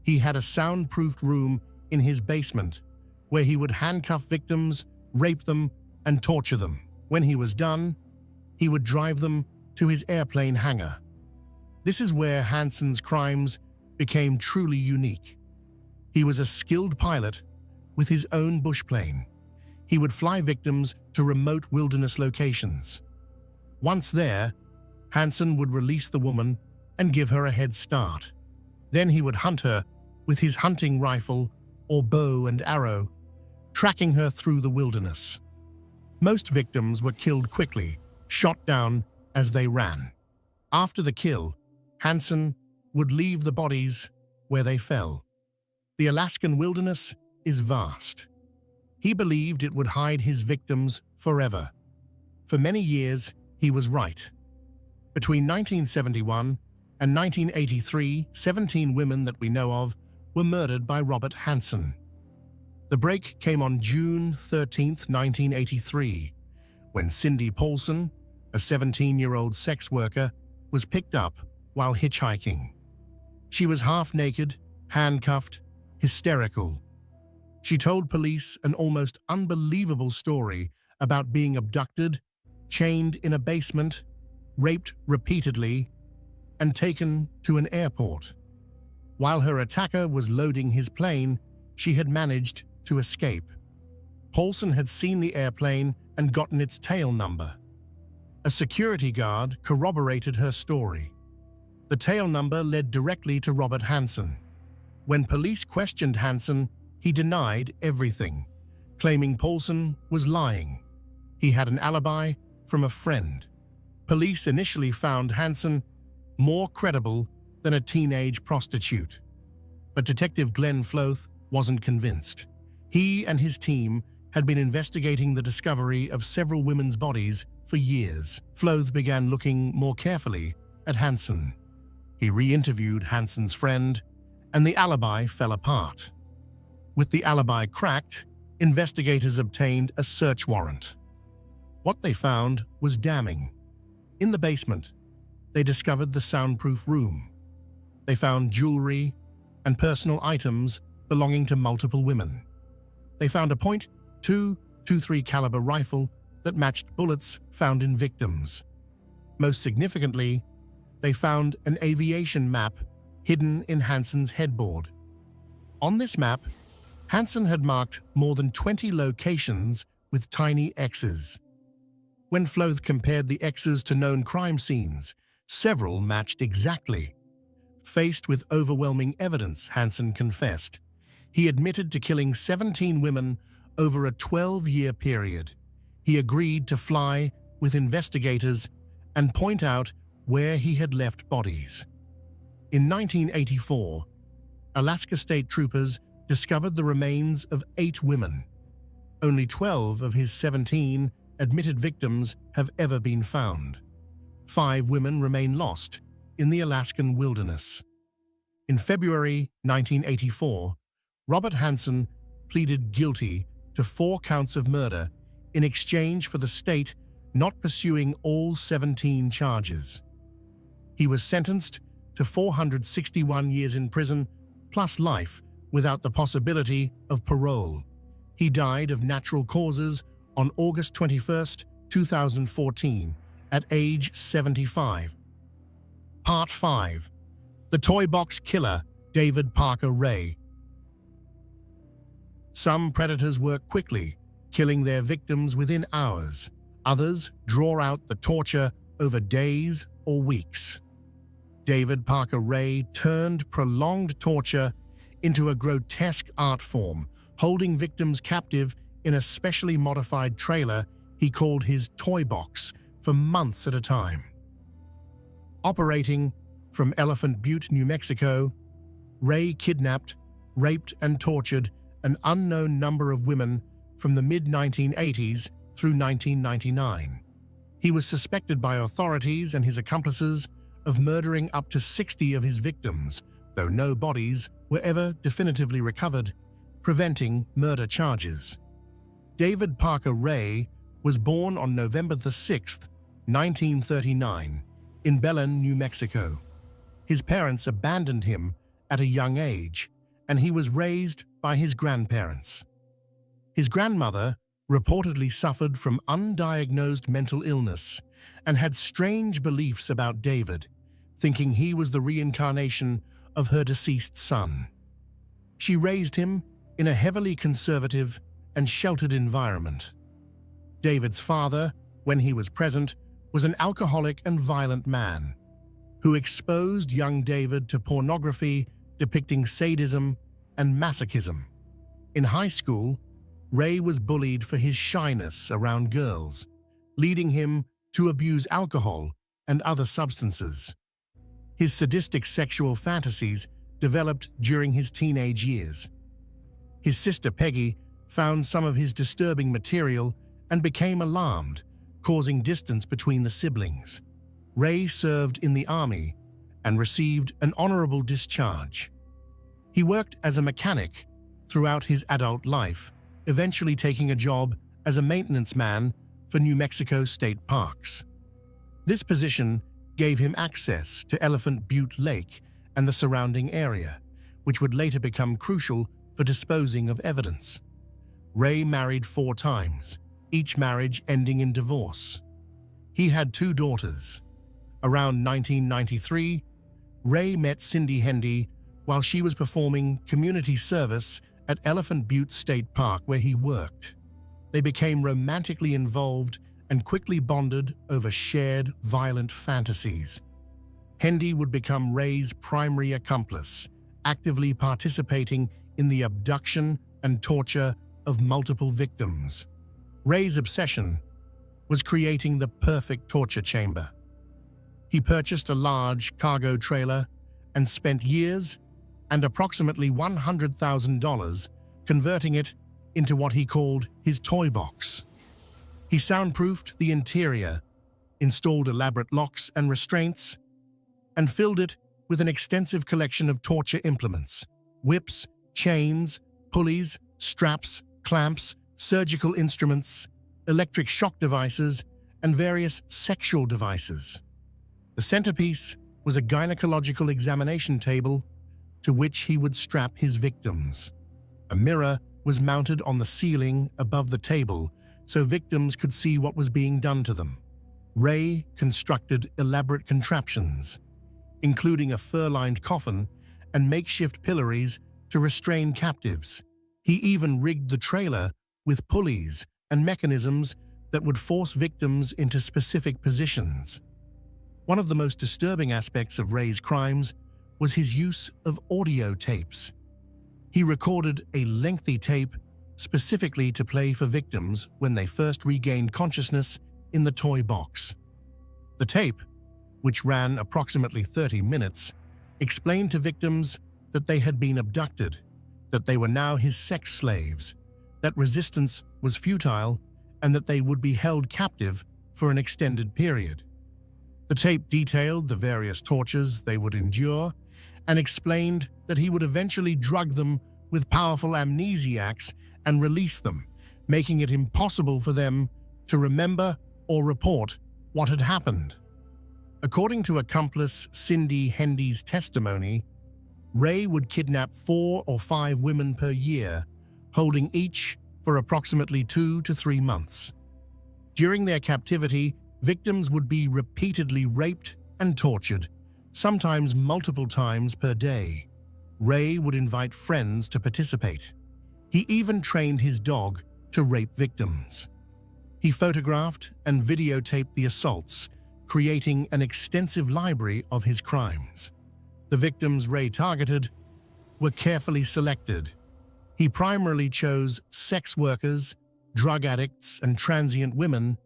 He had a soundproofed room in his basement where he would handcuff victims, rape them, and torture them. When he was done, he would drive them to his airplane hangar. This is where Hansen's crimes became truly unique. He was a skilled pilot with his own bushplane. He would fly victims to remote wilderness locations. Once there, Hansen would release the woman and give her a head start. Then he would hunt her with his hunting rifle or bow and arrow, tracking her through the wilderness. Most victims were killed quickly, shot down as they ran. After the kill, Hansen would leave the bodies where they fell. The Alaskan wilderness is vast. He believed it would hide his victims forever. For many years, he was right. Between 1971 and 1983, 17 women that we know of were murdered by Robert Hansen. The break came on June 13, 1983, when Cindy Paulson, a 17-year-old sex worker, was picked up while hitchhiking. She was half-naked, handcuffed, hysterical. She told police an almost unbelievable story about being abducted, chained in a basement, raped repeatedly, and taken to an airport. While her attacker was loading his plane, she had managed to escape. Paulson had seen the airplane and gotten its tail number. A security guard corroborated her story. The tail number led directly to Robert Hansen. When police questioned Hansen, he denied everything, claiming Paulson was lying. He had an alibi from a friend. Police initially found Hansen more credible than a teenage prostitute. But Detective Glenn Floth wasn't convinced. He and his team had been investigating the discovery of several women's bodies for years. Floth began looking more carefully at Hansen. He re-interviewed Hansen's friend, and the alibi fell apart. With the alibi cracked, investigators obtained a search warrant. What they found was damning. In the basement, they discovered the soundproof room. They found jewelry and personal items belonging to multiple women. They found a .223 caliber rifle that matched bullets found in victims. Most significantly, they found an aviation map hidden in Hansen's headboard. On this map, Hansen had marked more than 20 locations with tiny X's. When Floth compared the X's to known crime scenes, several matched exactly. Faced with overwhelming evidence, Hansen confessed. He admitted to killing 17 women over a 12-year period. He agreed to fly with investigators and point out where he had left bodies. In 1984, Alaska State Troopers discovered the remains of 8 women. Only 12 of his 17 admitted victims have ever been found. 5 women remain lost in the Alaskan wilderness. In February 1984, Robert Hansen pleaded guilty to 4 counts of murder in exchange for the state not pursuing all 17 charges. He was sentenced to 461 years in prison plus life without the possibility of parole. He died of natural causes on August 21, 2014, at age 75. Part 5. The Toy Box Killer, David Parker Ray. Some predators work quickly, killing their victims within hours. Others draw out the torture over days or weeks. David Parker Ray turned prolonged torture into a grotesque art form, holding victims captive in a specially modified trailer he called his toy box for months at a time. Operating from Elephant Butte, New Mexico, Ray kidnapped, raped, and tortured an unknown number of women from the mid-1980s through 1999. He was suspected by authorities and his accomplices of murdering up to 60 of his victims, though no bodies were ever definitively recovered, preventing murder charges. David Parker Ray was born on November 6, 1939, in Belen, New Mexico. His parents abandoned him at a young age, and he was raised by his grandparents. His grandmother reportedly suffered from undiagnosed mental illness and had strange beliefs about David, thinking he was the reincarnation of her deceased son. She raised him in a heavily conservative and sheltered environment. David's father, when he was present, was an alcoholic and violent man who exposed young David to pornography depicting sadism and masochism. In high school, Ray was bullied for his shyness around girls, leading him to abuse alcohol and other substances. His sadistic sexual fantasies developed during his teenage years. His sister Peggy found some of his disturbing material and became alarmed, causing distance between the siblings. Ray served in the Army and received an honorable discharge. He worked as a mechanic throughout his adult life, eventually taking a job as a maintenance man for New Mexico state parks. This position gave him access to Elephant Butte Lake and the surrounding area, which would later become crucial for disposing of evidence. Ray married 4 times, each marriage ending in divorce. He had 2 daughters. Around 1993, Ray met Cindy Hendy while she was performing community service at Elephant Butte State Park where he worked. They became romantically involved and quickly bonded over shared violent fantasies. Hendy would become Ray's primary accomplice, actively participating in the abduction and torture of multiple victims. Ray's obsession was creating the perfect torture chamber. He purchased a large cargo trailer and spent years and approximately $100,000 converting it into what he called his toy box. He soundproofed the interior, installed elaborate locks and restraints, and filled it with an extensive collection of torture implements: whips, chains, pulleys, straps, clamps, surgical instruments, electric shock devices, and various sexual devices. The centerpiece was a gynecological examination table to which he would strap his victims. A mirror was mounted on the ceiling above the table so victims could see what was being done to them. Ray constructed elaborate contraptions, including a fur-lined coffin and makeshift pillories to restrain captives. He even rigged the trailer with pulleys and mechanisms that would force victims into specific positions. One of the most disturbing aspects of Ray's crimes was his use of audio tapes. He recorded a lengthy tape specifically to play for victims when they first regained consciousness in the toy box. The tape, which ran approximately 30 minutes, explained to victims that they had been abducted, that they were now his sex slaves, that resistance was futile, and that they would be held captive for an extended period. The tape detailed the various tortures they would endure and explained that he would eventually drug them with powerful amnesiacs and release them, making it impossible for them to remember or report what had happened. According to accomplice Cindy Hendy's testimony, Ray would kidnap 4 or 5 women per year, holding each for approximately 2 to 3 months. During their captivity, victims would be repeatedly raped and tortured, sometimes multiple times per day. Ray would invite friends to participate. He even trained his dog to rape victims. He photographed and videotaped the assaults, creating an extensive library of his crimes. The victims Ray targeted were carefully selected. He primarily chose sex workers, drug addicts, and transient women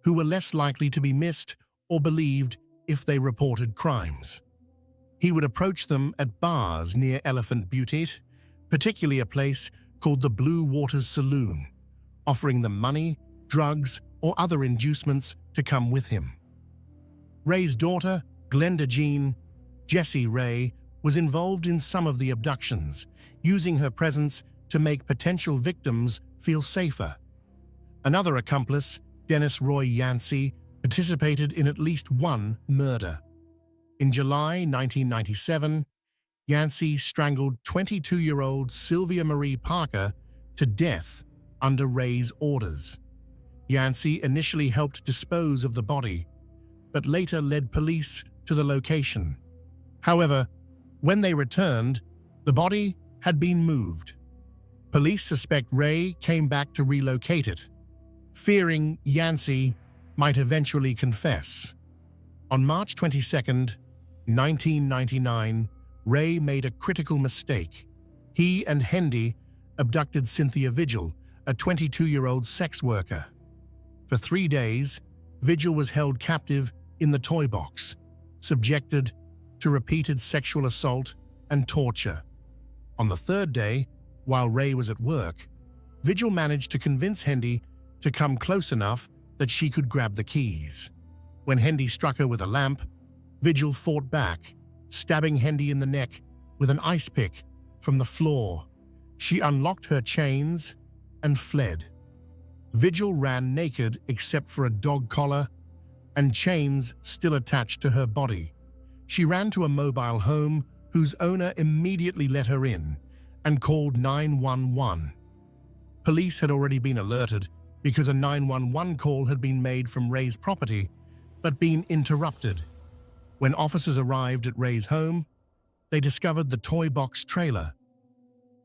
who were less likely to be missed or believed if they reported crimes. He would approach them at bars near Elephant Butte, particularly a place called the Blue Waters Saloon, offering them money, drugs, or other inducements to come with him. Ray's daughter, Glenda Jean, Jessie Ray, was involved in some of the abductions, using her presence to make potential victims feel safer. Another accomplice, Dennis Roy Yancey, participated in at least one murder. In July 1997, Yancey strangled 22-year-old Sylvia Marie Parker to death under Ray's orders. Yancey initially helped dispose of the body, but later led police to the location. However, when they returned, the body had been moved. Police suspect Ray came back to relocate it, fearing Yancey might eventually confess. On March 22, 1999, Ray made a critical mistake. He and Hendy abducted Cynthia Vigil, a 22-year-old sex worker. For 3 days, Vigil was held captive in the toy box, subjected to repeated sexual assault and torture. On the third day, while Ray was at work, Vigil managed to convince Hendy to come close enough that she could grab the keys. When Hendy struck her with a lamp, Vigil fought back, stabbing Hendy in the neck with an ice pick from the floor. She unlocked her chains and fled. Vigil ran naked except for a dog collar and chains still attached to her body. She ran to a mobile home whose owner immediately let her in and called 911. Police had already been alerted because a 911 call had been made from Ray's property but been interrupted. When officers arrived at Ray's home, they discovered the toy box trailer.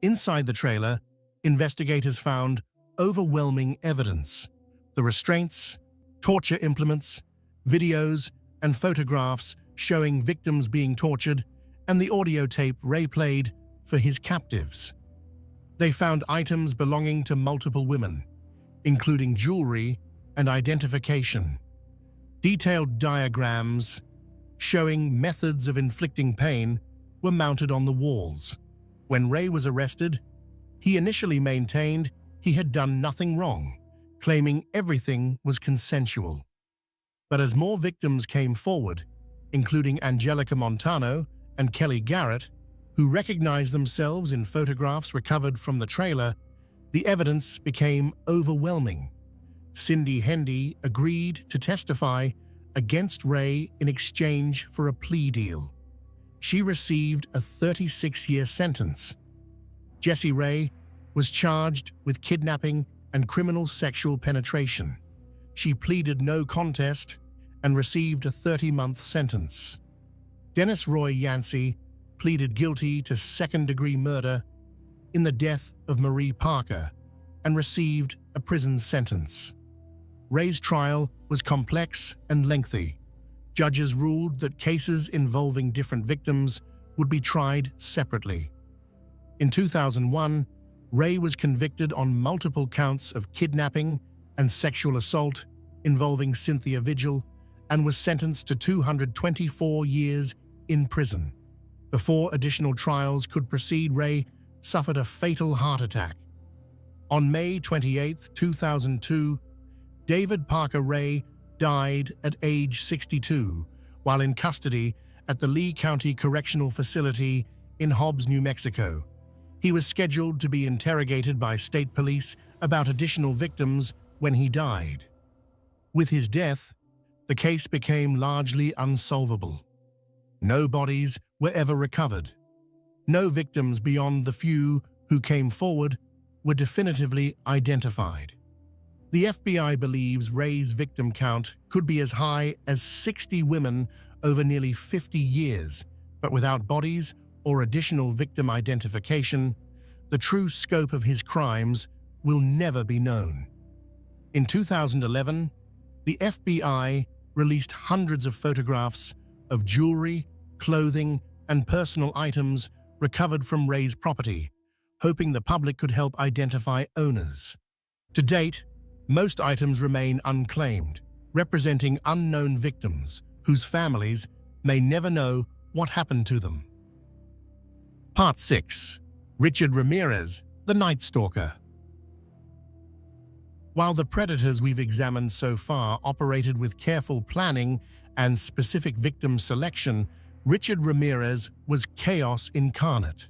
Inside the trailer, investigators found overwhelming evidence: the restraints, torture implements, videos, and photographs showing victims being tortured, and the audio tape Ray played for his captives. They found items belonging to multiple women, including jewelry and identification. Detailed diagrams showing methods of inflicting pain were mounted on the walls. When Ray was arrested, he initially maintained he had done nothing wrong, claiming everything was consensual. But as more victims came forward, including Angelica Montano and Kelly Garrett, who recognized themselves in photographs recovered from the trailer, the evidence became overwhelming. Cindy Hendy agreed to testify against Ray in exchange for a plea deal. She received a 36-year sentence. Jessie Ray was charged with kidnapping and criminal sexual penetration. She pleaded no contest and received a 30-month sentence. Dennis Roy Yancey pleaded guilty to second-degree murder in the death of Marie Parker and received a prison sentence. Ray's trial was complex and lengthy. Judges ruled that cases involving different victims would be tried separately. In 2001, Ray was convicted on multiple counts of kidnapping and sexual assault involving Cynthia Vigil and was sentenced to 224 years in prison. Before additional trials could proceed, Ray suffered a fatal heart attack. On May 28, 2002, David Parker Ray died at age 62 while in custody at the Lee County Correctional Facility in Hobbs, New Mexico. He was scheduled to be interrogated by state police about additional victims when he died. With his death, the case became largely unsolvable. No bodies were ever recovered. No victims beyond the few who came forward were definitively identified. The FBI believes Ray's victim count could be as high as 60 women over nearly 50 years, but without bodies or additional victim identification, the true scope of his crimes will never be known. In 2011, the FBI released hundreds of photographs of jewelry, clothing, and personal items recovered from Ray's property, hoping the public could help identify owners. To date, most items remain unclaimed, representing unknown victims whose families may never know what happened to them. Part 6. Richard Ramirez, the Night Stalker. While the predators we've examined so far operated with careful planning and specific victim selection, Richard Ramirez was chaos incarnate.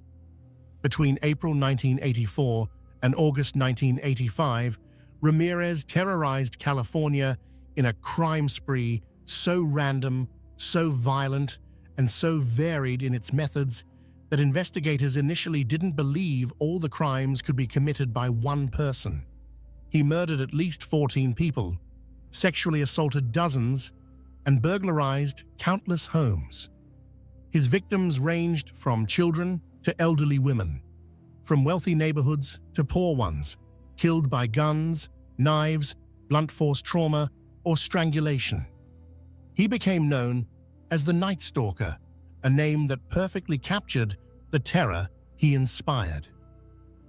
Between April 1984 and August 1985, Ramirez terrorized California in a crime spree so random, so violent, and so varied in its methods that investigators initially didn't believe all the crimes could be committed by one person. He murdered at least 14 people, sexually assaulted dozens, and burglarized countless homes. His victims ranged from children to elderly women. from wealthy neighborhoods to poor ones, killed by guns, knives, blunt force trauma, or strangulation. He became known as the Night Stalker, a name that perfectly captured the terror he inspired.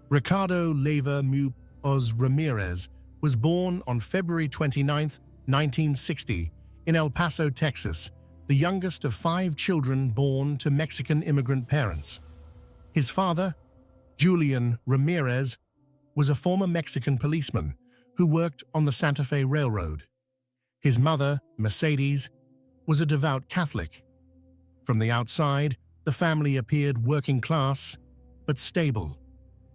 Ricardo Leyva Muñoz Ramirez was born on February 29, 1960, in El Paso, Texas, the youngest of 5 children born to Mexican immigrant parents. His father, Julian Ramirez, was a former Mexican policeman who worked on the Santa Fe Railroad. His mother, Mercedes, was a devout Catholic. From the outside, the family appeared working class, but stable.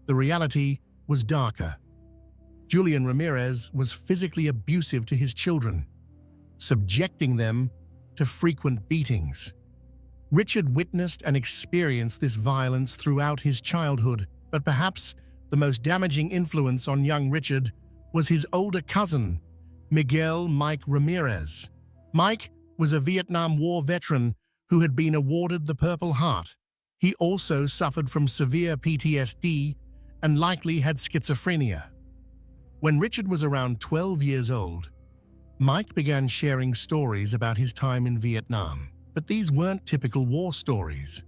The reality was darker. Julian Ramirez was physically abusive to his children, subjecting them to frequent beatings. Richard witnessed and experienced this violence throughout his childhood, but perhaps the most damaging influence on young Richard was his older cousin, Miguel Mike Ramirez. Mike was a Vietnam War veteran who had been awarded the Purple Heart. He also suffered from severe PTSD and likely had schizophrenia. When Richard was around 12 years old, Mike began sharing stories about his time in Vietnam. But these weren't typical war stories.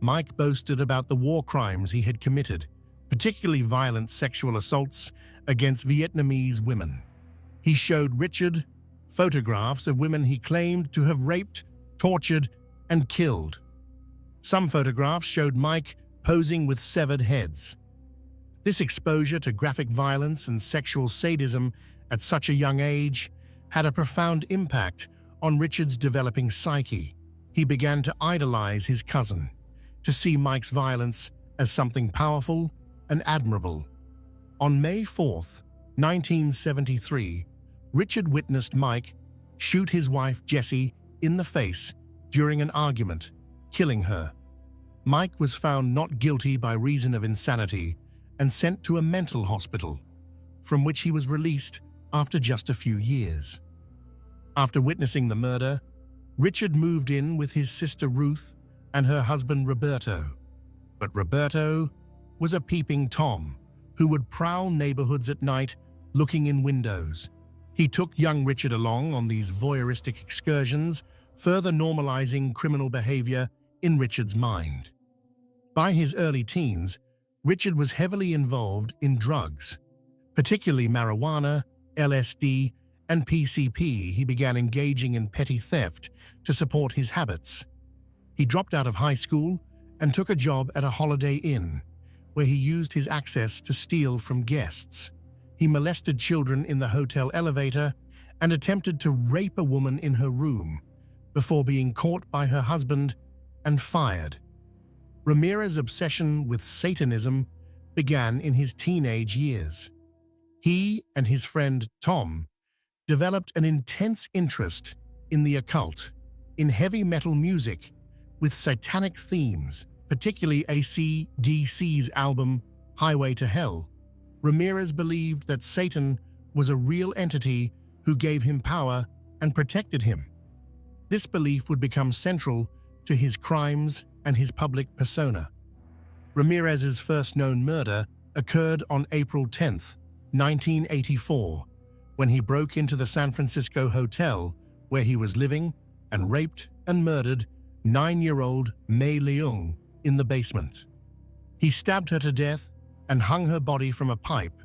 Mike boasted about the war crimes he had committed, particularly violent sexual assaults against Vietnamese women. He showed Richard photographs of women he claimed to have raped, tortured, and killed. Some photographs showed Mike posing with severed heads. This exposure to graphic violence and sexual sadism at such a young age had a profound impact on Richard's developing psyche. He began to idolize his cousin, to see Mike's violence as something powerful and admirable. On May 4, 1973, Richard witnessed Mike shoot his wife Jessie in the face during an argument, killing her. Mike was found not guilty by reason of insanity and sent to a mental hospital, from which he was released after just a few years. After witnessing the murder, Richard moved in with his sister Ruth and her husband Roberto. But Roberto was a peeping Tom who would prowl neighborhoods at night looking in windows. He took young Richard along on these voyeuristic excursions, further normalizing criminal behavior in Richard's mind. By his early teens, Richard was heavily involved in drugs, particularly marijuana, LSD, and PCP. He began engaging in petty theft to support his habits. He dropped out of high school and took a job at a Holiday Inn, where he used his access to steal from guests. He molested children in the hotel elevator and attempted to rape a woman in her room before being caught by her husband and fired. Ramirez's obsession with Satanism began in his teenage years. He and his friend Tom developed an intense interest in the occult, in heavy metal music with satanic themes, particularly AC/DC's album Highway to Hell. Ramirez believed that Satan was a real entity who gave him power and protected him. This belief would become central to his crimes and his public persona. Ramirez's first known murder occurred on April 10, 1984, when he broke into the San Francisco hotel where he was living and raped and murdered 9-year-old Mei Leung in the basement. He stabbed her to death and hung her body from a pipe.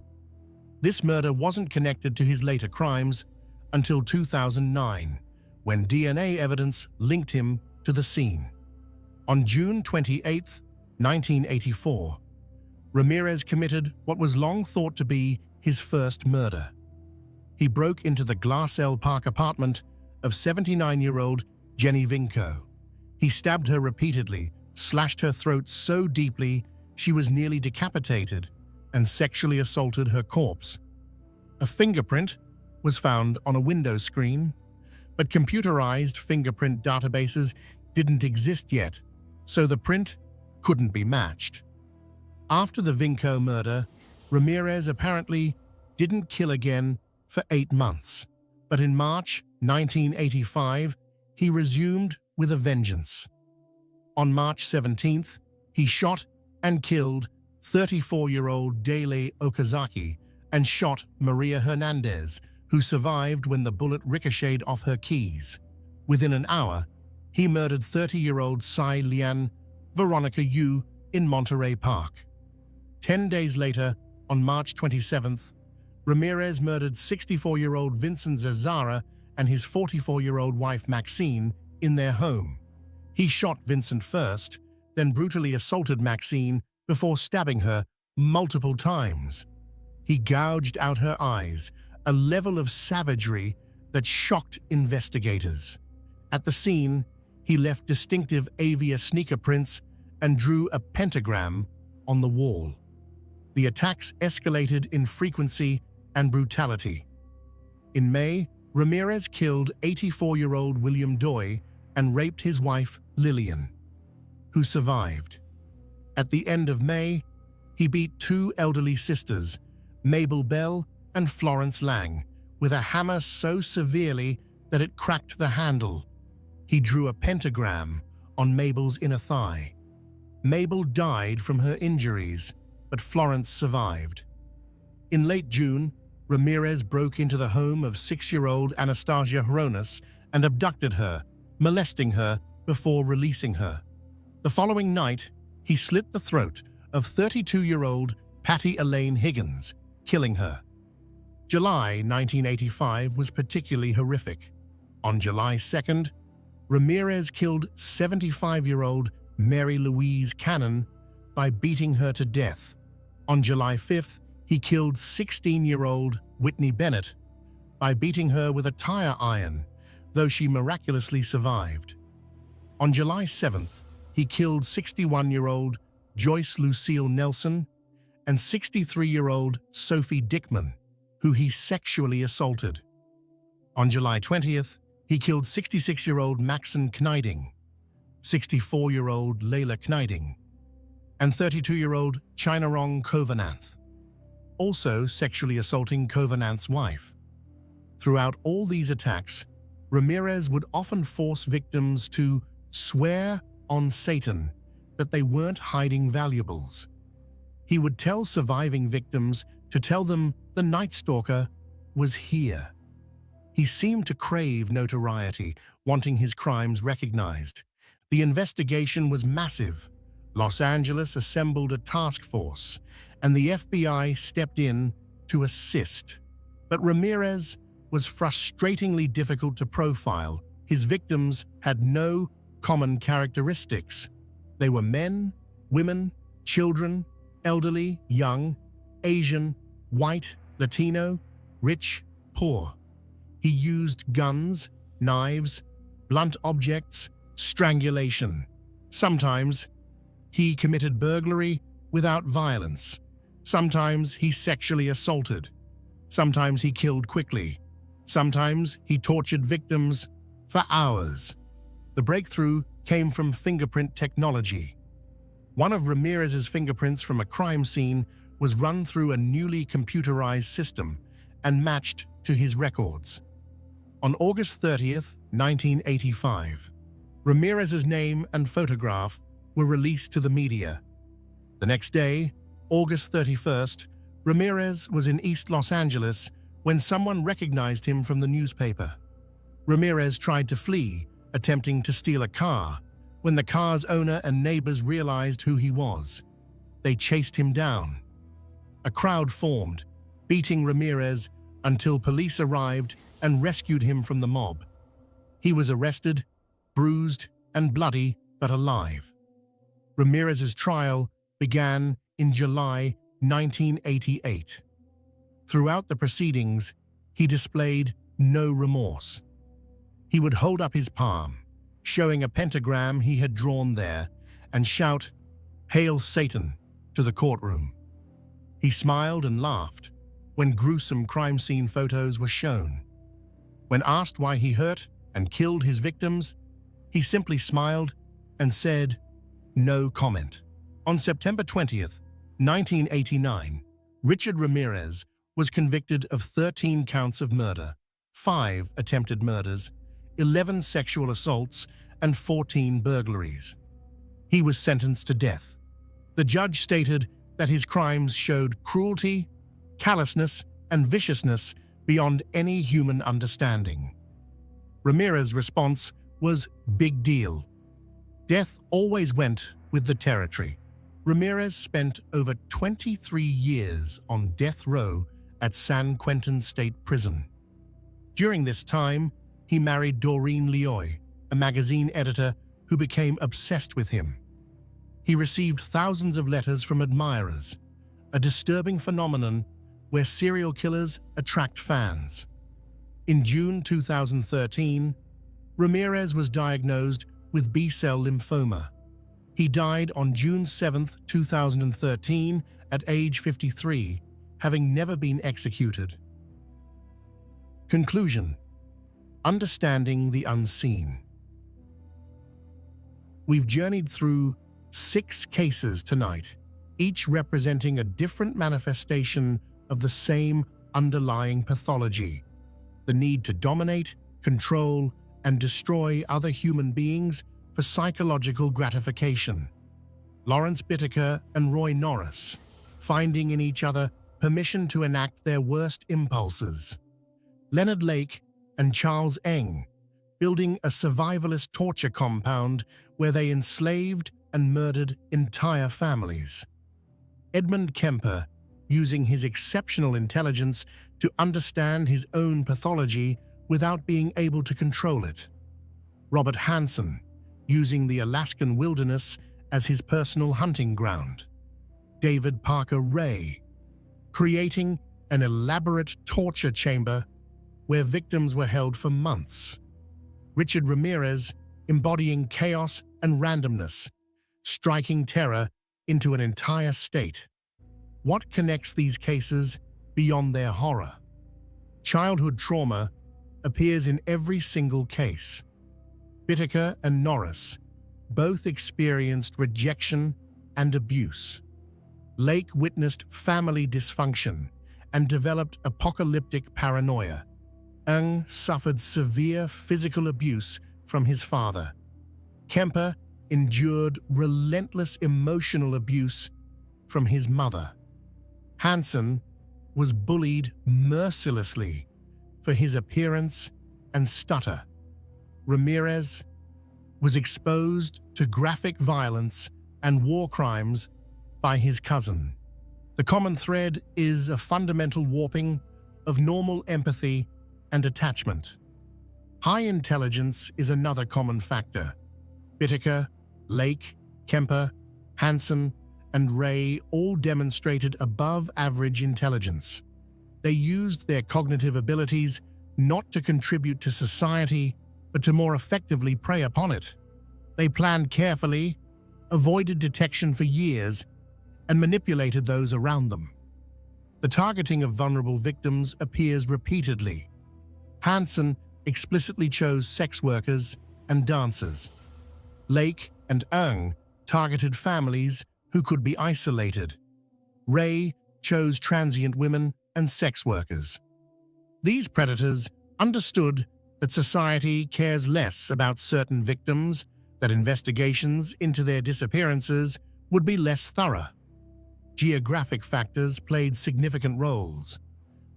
This murder wasn't connected to his later crimes until 2009, when DNA evidence linked him to the scene. On June 28, 1984, Ramirez committed what was long thought to be his first murder. He broke into the Glassell Park apartment of 79-year-old Jenny Vinco. He stabbed her repeatedly, slashed her throat so deeply she was nearly decapitated, and sexually assaulted her corpse. A fingerprint was found on a window screen, but computerized fingerprint databases didn't exist yet, so the print couldn't be matched. After the Vinco murder, Ramirez apparently didn't kill again for 8 months, but in March 1985, he resumed with a vengeance. On March 17th, he shot and killed 34-year-old Dele Okazaki, and shot Maria Hernandez, who survived when the bullet ricocheted off her keys. Within an hour, he murdered 30-year-old Tsai Lian Veronica Yu in Monterey Park. 10 days later, on March 27th, Ramirez murdered 64-year-old Vincent Zazara and his 44-year-old wife Maxine in their home. He shot Vincent first, then brutally assaulted Maxine before stabbing her multiple times. He gouged out her eyes, a level of savagery that shocked investigators. At the scene, he left distinctive Avia sneaker prints and drew a pentagram on the wall. The attacks escalated in frequency and brutality. In May, Ramirez killed 84-year-old William Doi and raped his wife, Lillian, who survived. At the end of May, he beat two elderly sisters, Mabel Bell and Florence Lang, with a hammer so severely that it cracked the handle. He drew a pentagram on Mabel's inner thigh. Mabel died from her injuries, but Florence survived. In late June, Ramirez broke into the home of 6-year-old Anastasia Hronis and abducted her, molesting her before releasing her. The following night, he slit the throat of 32-year-old Patty Elaine Higgins, killing her. July 1985 was particularly horrific. On July 2nd, Ramirez killed 75-year-old Mary Louise Cannon by beating her to death. On July 5th, he killed 16-year-old Whitney Bennett by beating her with a tire iron, though she miraculously survived. On July 7th, he killed 61-year-old Joyce Lucille Nelson and 63-year-old Sophie Dickman, who he sexually assaulted. On July 20th, he killed 66-year-old Maxine Kneiding, 64-year-old Layla Kneiding, and 32-year-old Chinarong Kovananth, also sexually assaulting Kovananth's wife. Throughout all these attacks, Ramirez would often force victims to swear on Satan that they weren't hiding valuables. He would tell surviving victims to tell them the Night Stalker was here. He seemed to crave notoriety, wanting his crimes recognized. The investigation was massive. Los Angeles assembled a task force, and the FBI stepped in to assist. But Ramirez was frustratingly difficult to profile. His victims had no common characteristics. They were men, women, children, elderly, young, Asian, white, Latino, rich, poor. He used guns, knives, blunt objects, strangulation. Sometimes he committed burglary without violence. Sometimes he sexually assaulted. Sometimes he killed quickly. Sometimes he tortured victims for hours. The breakthrough came from fingerprint technology. One of Ramirez's fingerprints from a crime scene was run through a newly computerized system and matched to his records. On August 30th, 1985, Ramirez's name and photograph were released to the media. The next day, August 31st, Ramirez was in East Los Angeles when someone recognized him from the newspaper. Ramirez tried to flee, attempting to steal a car, when the car's owner and neighbors realized who he was. They chased him down. A crowd formed, beating Ramirez until police arrived and rescued him from the mob. He was arrested, bruised and bloody, but alive. Ramirez's trial began in July 1988. Throughout the proceedings, he displayed no remorse. He would hold up his palm, showing a pentagram he had drawn there, and shout, "Hail Satan," to the courtroom. He smiled and laughed when gruesome crime scene photos were shown. When asked why he hurt and killed his victims, he simply smiled and said, "No comment." On September 20th, 1989, Richard Ramirez was convicted of 13 counts of murder, 5 attempted murders, 11 sexual assaults, and 14 burglaries. He was sentenced to death. The judge stated that his crimes showed cruelty, callousness, and viciousness beyond any human understanding. Ramirez's response was big deal. Death always went with the territory. Ramirez spent over 23 years on death row at San Quentin State Prison. During this time, he married Doreen Lioy, a magazine editor who became obsessed with him. He received thousands of letters from admirers, a disturbing phenomenon where serial killers attract fans. In June 2013, Ramirez was diagnosed with B-cell lymphoma. He died on June 7, 2013, at age 53, having never been executed. Conclusion: understanding the unseen. We've journeyed through 6 cases tonight, each representing a different manifestation of the same underlying pathology: the need to dominate, control, and destroy other human beings for psychological gratification. Lawrence Bittaker and Roy Norris, finding in each other permission to enact their worst impulses. Leonard Lake and Charles Ng, building a survivalist torture compound where they enslaved and murdered entire families. Edmund Kemper, using his exceptional intelligence to understand his own pathology without being able to control it. Robert Hansen, using the Alaskan wilderness as his personal hunting ground. David Parker Ray, creating an elaborate torture chamber where victims were held for months. Richard Ramirez, embodying chaos and randomness, striking terror into an entire state. What connects these cases beyond their horror? Childhood trauma appears in every single case. Bittaker and Norris both experienced rejection and abuse. Lake witnessed family dysfunction and developed apocalyptic paranoia. Ng suffered severe physical abuse from his father. Kemper endured relentless emotional abuse from his mother. Hansen was bullied mercilessly for his appearance and stutter. Ramirez was exposed to graphic violence and war crimes by his cousin. The common thread is a fundamental warping of normal empathy and attachment. High intelligence is another common factor. Bittaker, Lake, Kemper, Hansen, and Ray all demonstrated above-average intelligence. They used their cognitive abilities not to contribute to society, but to more effectively prey upon it. They planned carefully, avoided detection for years, and manipulated those around them. The targeting of vulnerable victims appears repeatedly. Hansen explicitly chose sex workers and dancers. Lake and Ng targeted families who could be isolated. Ray chose transient women and sex workers. These predators understood that society cares less about certain victims, that investigations into their disappearances would be less thorough. Geographic factors played significant roles.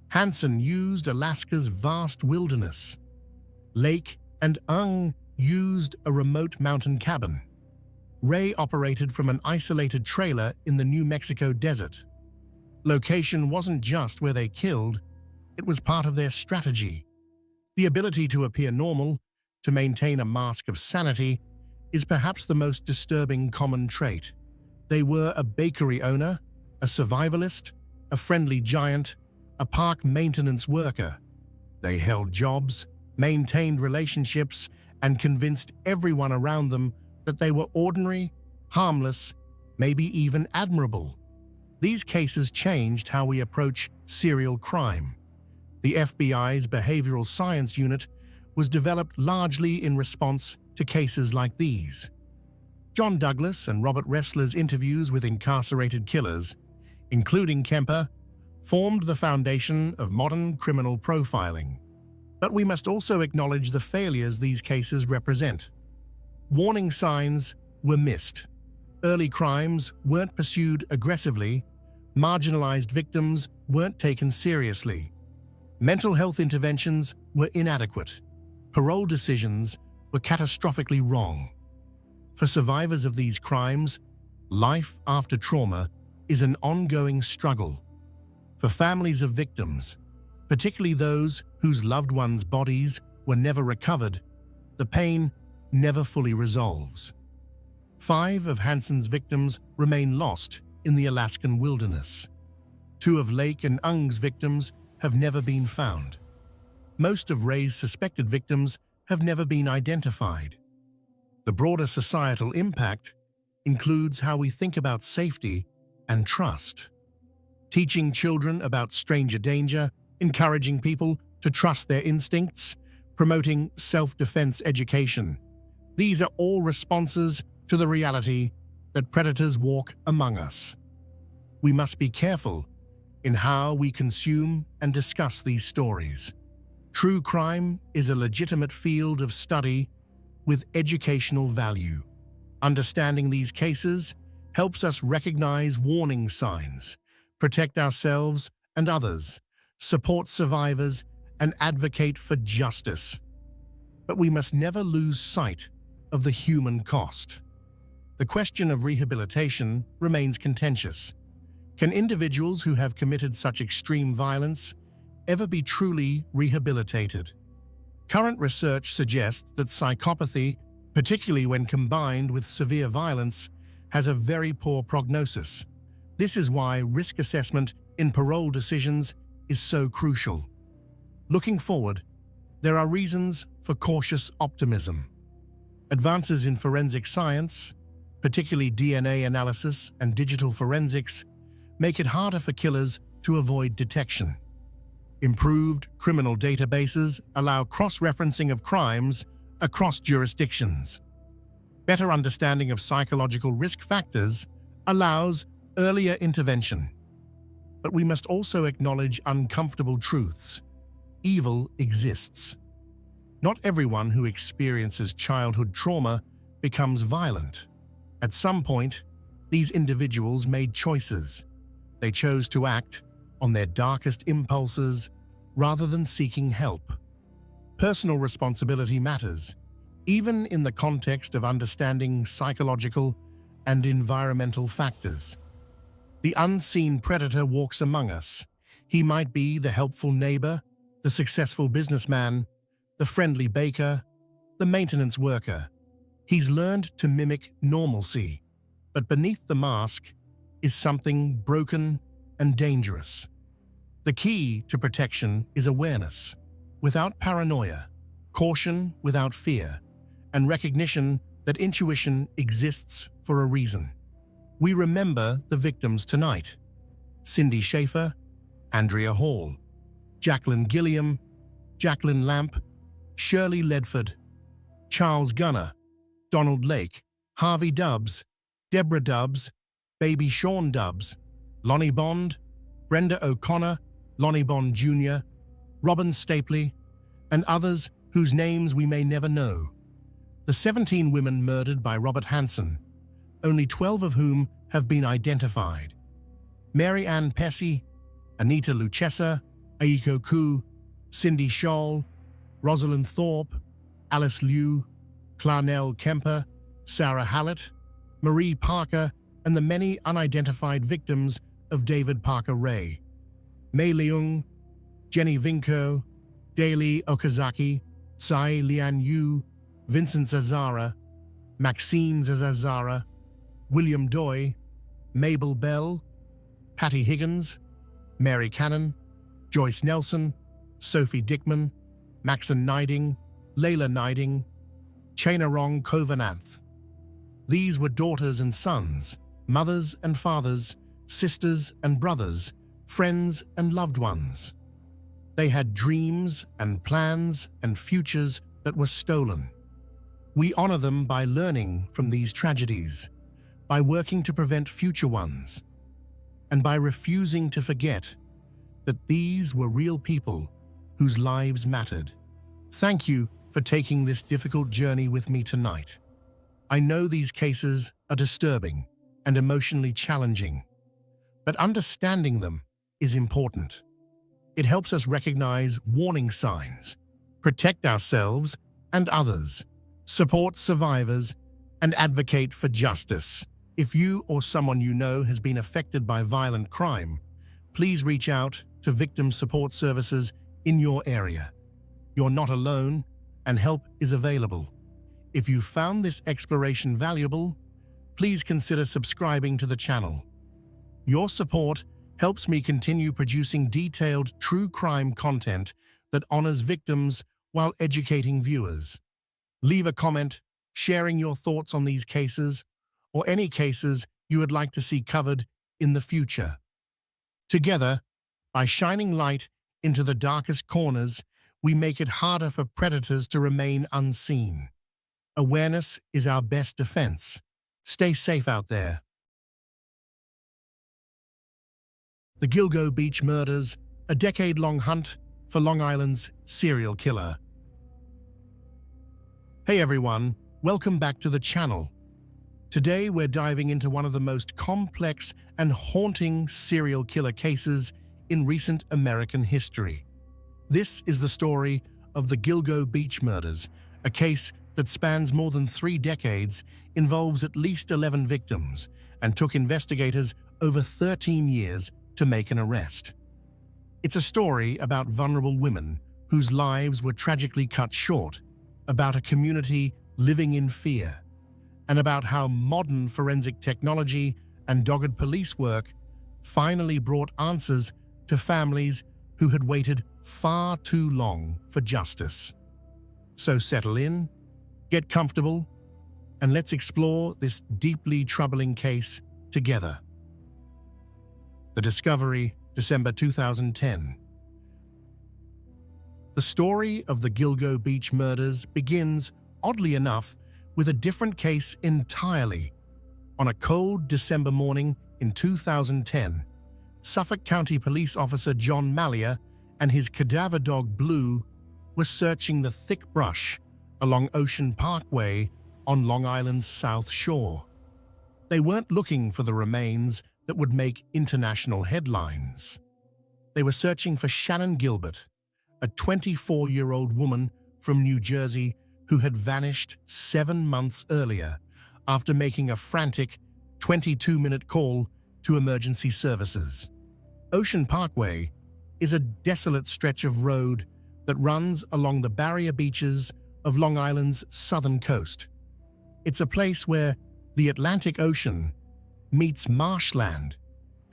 Hansen used Alaska's vast wilderness. Lake and Ng used a remote mountain cabin. Ray operated from an isolated trailer in the New Mexico desert. Location wasn't just where they killed, it was part of their strategy. The ability to appear normal, to maintain a mask of sanity, is perhaps the most disturbing common trait. They were a bakery owner, a survivalist, a friendly giant, a park maintenance worker. They held jobs, maintained relationships, and convinced everyone around them that they were ordinary, harmless, maybe even admirable. These cases changed how we approach serial crime. The FBI's Behavioral Science Unit was developed largely in response to cases like these. John Douglas and Robert Ressler's interviews with incarcerated killers, including Kemper, formed the foundation of modern criminal profiling. But we must also acknowledge the failures these cases represent. Warning signs were missed. Early crimes weren't pursued aggressively, marginalized victims weren't taken seriously. Mental health interventions were inadequate. Parole decisions were catastrophically wrong. For survivors of these crimes, life after trauma is an ongoing struggle. For families of victims, particularly those whose loved ones' bodies were never recovered, the pain never fully resolves. 5 of Hanson's victims remain lost in the Alaskan wilderness. 2 of Lake and Ung's victims have never been found. Most of Ray's suspected victims have never been identified. The broader societal impact includes how we think about safety and trust. Teaching children about stranger danger, encouraging people to trust their instincts, promoting self-defense education. These are all responses to the reality that predators walk among us. We must be careful in how we consume and discuss these stories. True crime is a legitimate field of study with educational value. Understanding these cases helps us recognize warning signs, protect ourselves and others, support survivors, and advocate for justice. But we must never lose sight of the human cost. The question of rehabilitation remains contentious. Can individuals who have committed such extreme violence ever be truly rehabilitated? Current research suggests that psychopathy, particularly when combined with severe violence, has a very poor prognosis. This is why risk assessment in parole decisions is so crucial. Looking forward, there are reasons for cautious optimism. Advances in forensic science, particularly DNA analysis and digital forensics, make it harder for killers to avoid detection. Improved criminal databases allow cross-referencing of crimes across jurisdictions. Better understanding of psychological risk factors allows earlier intervention. But we must also acknowledge uncomfortable truths. Evil exists. Not everyone who experiences childhood trauma becomes violent. At some point, these individuals made choices. They chose to act on their darkest impulses rather than seeking help. Personal responsibility matters, even in the context of understanding psychological and environmental factors. The unseen predator walks among us. He might be the helpful neighbor, the successful businessman, the friendly baker, the maintenance worker. He's learned to mimic normalcy, but beneath the mask is something broken and dangerous. The key to protection is awareness, without paranoia, caution without fear, and recognition that intuition exists for a reason. We remember the victims tonight: Cindy Schaefer, Andrea Hall, Jacqueline Gilliam, Jacqueline Lamp, Shirley Ledford, Charles Gunner, Donald Lake, Harvey Dubbs, Deborah Dubbs, Baby Sean Dubbs, Lonnie Bond, Brenda O'Connor, Lonnie Bond Jr., Robin Stapley, and others whose names we may never know. The 17 women murdered by Robert Hanson, only 12 of whom have been identified. Mary Ann Pesce, Anita Luchessa, Aiko Koo, Cindy Scholl, Rosalind Thorpe, Alice Liu, Clarnell Kemper, Sarah Hallett, Marie Parker, and the many unidentified victims of David Parker Ray. Mei Leung, Jenny Vinko, Daly Okazaki, Tsai Lian Yu, Vincent Zazara, Maxine Zazara, William Doi, Mabel Bell, Patty Higgins, Mary Cannon, Joyce Nelson, Sophie Dickman, Maxon Niding, Layla Niding, Chainarong Kovananth. These were daughters and sons, mothers and fathers, sisters and brothers, friends and loved ones. They had dreams and plans and futures that were stolen. We honor them by learning from these tragedies, by working to prevent future ones, and by refusing to forget that these were real people whose lives mattered. Thank you for taking this difficult journey with me tonight. I know these cases are disturbing, and emotionally challenging. But understanding them is important. It helps us recognize warning signs, protect ourselves and others, support survivors, and advocate for justice. If you or someone you know has been affected by violent crime, please reach out to victim support services in your area. You're not alone, and help is available. If you found this exploration valuable, please consider subscribing to the channel. Your support helps me continue producing detailed true crime content that honors victims while educating viewers. Leave a comment sharing your thoughts on these cases or any cases you would like to see covered in the future. Together, by shining light into the darkest corners, we make it harder for predators to remain unseen. Awareness is our best defense. Stay safe out there. The Gilgo Beach Murders, a decade-long hunt for Long Island's serial killer. Hey everyone, welcome back to the channel. Today we're diving into one of the most complex and haunting serial killer cases in recent American history. This is the story of the Gilgo Beach Murders, a case that spans more than 3 decades, involves at least 11 victims, and took investigators over 13 years to make an arrest. It's a story about vulnerable women whose lives were tragically cut short, about a community living in fear, and about how modern forensic technology and dogged police work finally brought answers to families who had waited far too long for justice. So settle in, get comfortable, and let's explore this deeply troubling case together. The discovery, December 2010. The story of the Gilgo Beach Murders begins, oddly enough, with a different case entirely. On a cold December morning in 2010, Suffolk County Police Officer John Mallia and his cadaver dog Blue were searching the thick brush along Ocean Parkway on Long Island's South Shore. They weren't looking for the remains that would make international headlines. They were searching for Shannon Gilbert, a 24-year-old woman from New Jersey who had vanished 7 months earlier after making a frantic 22-minute call to emergency services. Ocean Parkway is a desolate stretch of road that runs along the barrier beaches of Long Island's southern coast. It's a place where the Atlantic Ocean meets marshland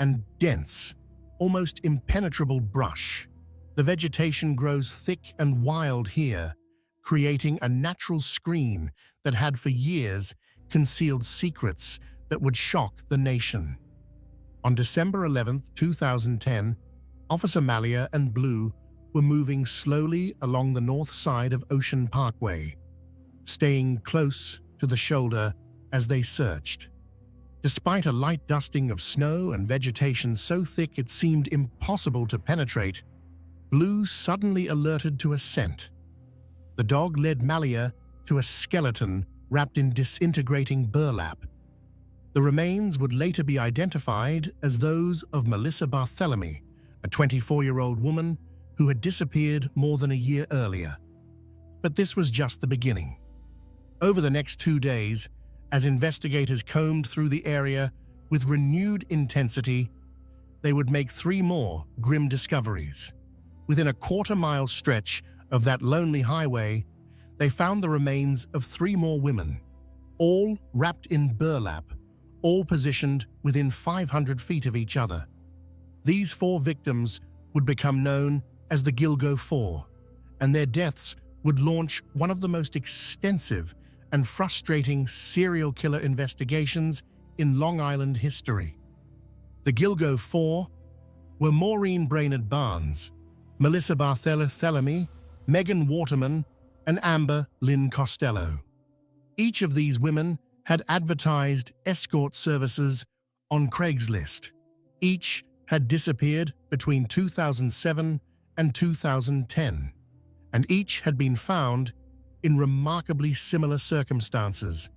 and dense, almost impenetrable brush. The vegetation grows thick and wild here, creating a natural screen that had for years concealed secrets that would shock the nation. On December 11, 2010, Officer Mallia and Blue were moving slowly along the north side of Ocean Parkway, staying close to the shoulder as they searched. Despite a light dusting of snow and vegetation so thick it seemed impossible to penetrate, Blue suddenly alerted to a scent. The dog led Mallia to a skeleton wrapped in disintegrating burlap. The remains would later be identified as those of Melissa Barthelemy, a 24-year-old woman who had disappeared more than a year earlier. But this was just the beginning. Over the next 2 days, as investigators combed through the area with renewed intensity, they would make 3 more grim discoveries. Within a quarter-mile stretch of that lonely highway, they found the remains of 3 more women, all wrapped in burlap, all positioned within 500 feet of each other. These 4 victims would become known as the Gilgo Four, and their deaths would launch one of the most extensive and frustrating serial killer investigations in Long Island history. The Gilgo Four were Maureen Brainerd Barnes, Melissa Barthelemy, Megan Waterman, and Amber Lynn Costello. Each of these women had advertised escort services on Craigslist. Each had disappeared between 2007 and 2010, and each had been found in remarkably similar circumstances,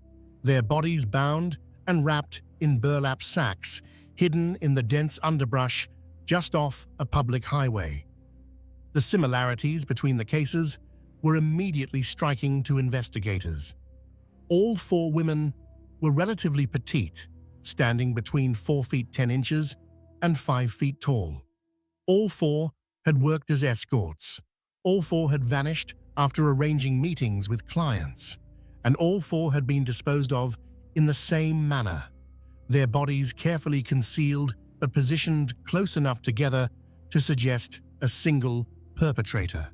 their bodies bound and wrapped in burlap sacks hidden in the dense underbrush just off a public highway. The similarities between the cases were immediately striking to investigators. All four women were relatively petite, standing between 4 feet 10 inches and 5 feet tall. All four had worked as escorts. All four had vanished after arranging meetings with clients. And all four had been disposed of in the same manner, their bodies carefully concealed but positioned close enough together to suggest a single perpetrator.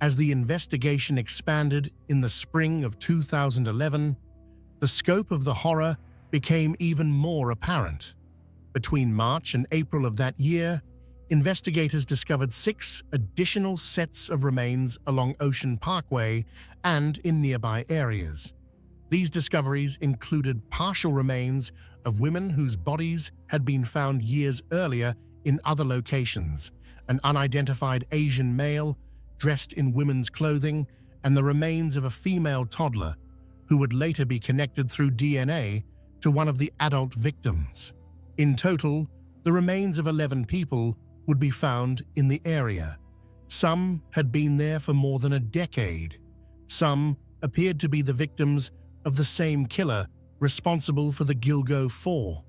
As the investigation expanded in the spring of 2011, the scope of the horror became even more apparent. Between March and April of that year, investigators discovered 6 additional sets of remains along Ocean Parkway and in nearby areas. These discoveries included partial remains of women whose bodies had been found years earlier in other locations, an unidentified Asian male dressed in women's clothing, and the remains of a female toddler who would later be connected through DNA to one of the adult victims. In total, the remains of 11 people would be found in the area. Some had been there for more than a decade. Some appeared to be the victims of the same killer responsible for the Gilgo Four.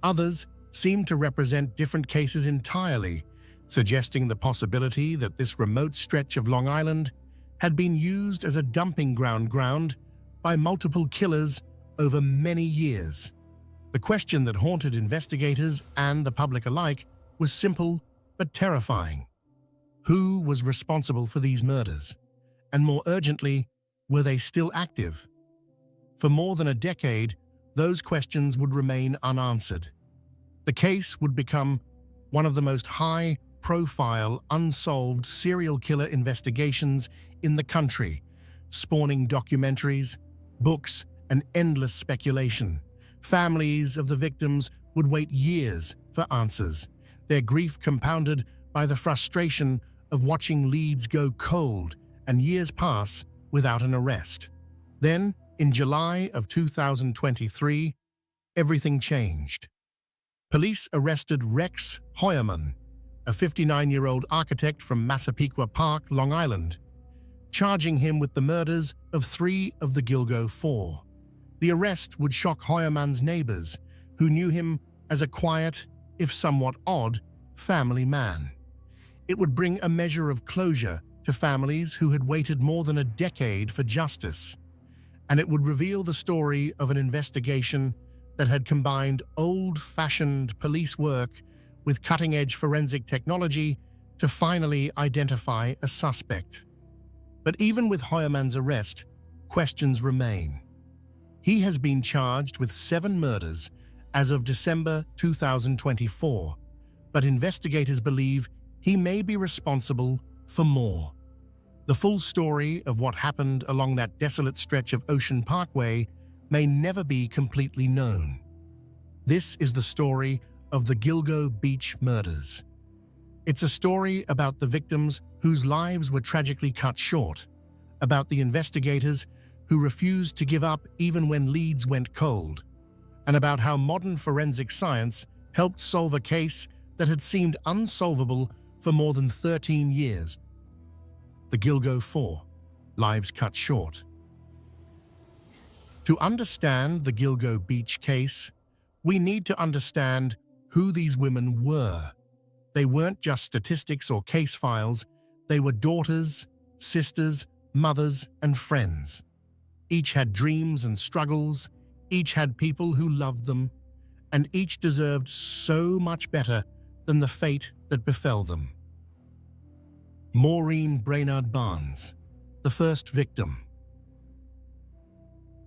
Others seemed to represent different cases entirely, suggesting the possibility that this remote stretch of Long Island had been used as a dumping ground by multiple killers over many years. The question that haunted investigators and the public alike was simple but terrifying. Who was responsible for these murders? And more urgently, were they still active? For more than a decade, those questions would remain unanswered. The case would become one of the most high-profile, unsolved serial killer investigations in the country, spawning documentaries, books, and endless speculation. Families of the victims would wait years for answers, their grief compounded by the frustration of watching leads go cold and years pass without an arrest. Then, in July of 2023, everything changed. Police arrested Rex Heuermann, a 59-year-old architect from Massapequa Park, Long Island, charging him with the murders of 3 of the Gilgo Four. The arrest would shock Heuermann's neighbors, who knew him as a quiet, if somewhat odd, family man. It would bring a measure of closure to families who had waited more than a decade for justice, and it would reveal the story of an investigation that had combined old-fashioned police work with cutting-edge forensic technology to finally identify a suspect. But even with Heuermann's arrest, questions remain. He has been charged with 7 murders as of December 2024, but investigators believe he may be responsible for more. The full story of what happened along that desolate stretch of Ocean Parkway may never be completely known. This is the story of the Gilgo Beach murders. It's a story about the victims whose lives were tragically cut short, about the investigators who refused to give up even when leads went cold, and about how modern forensic science helped solve a case that had seemed unsolvable for more than 13 years. The Gilgo Four, lives cut short. To understand the Gilgo Beach case, we need to understand who these women were. They weren't just statistics or case files, they were daughters, sisters, mothers, and friends. Each had dreams and struggles, each had people who loved them, and each deserved so much better than the fate that befell them. Maureen Brainard Barnes, the first victim.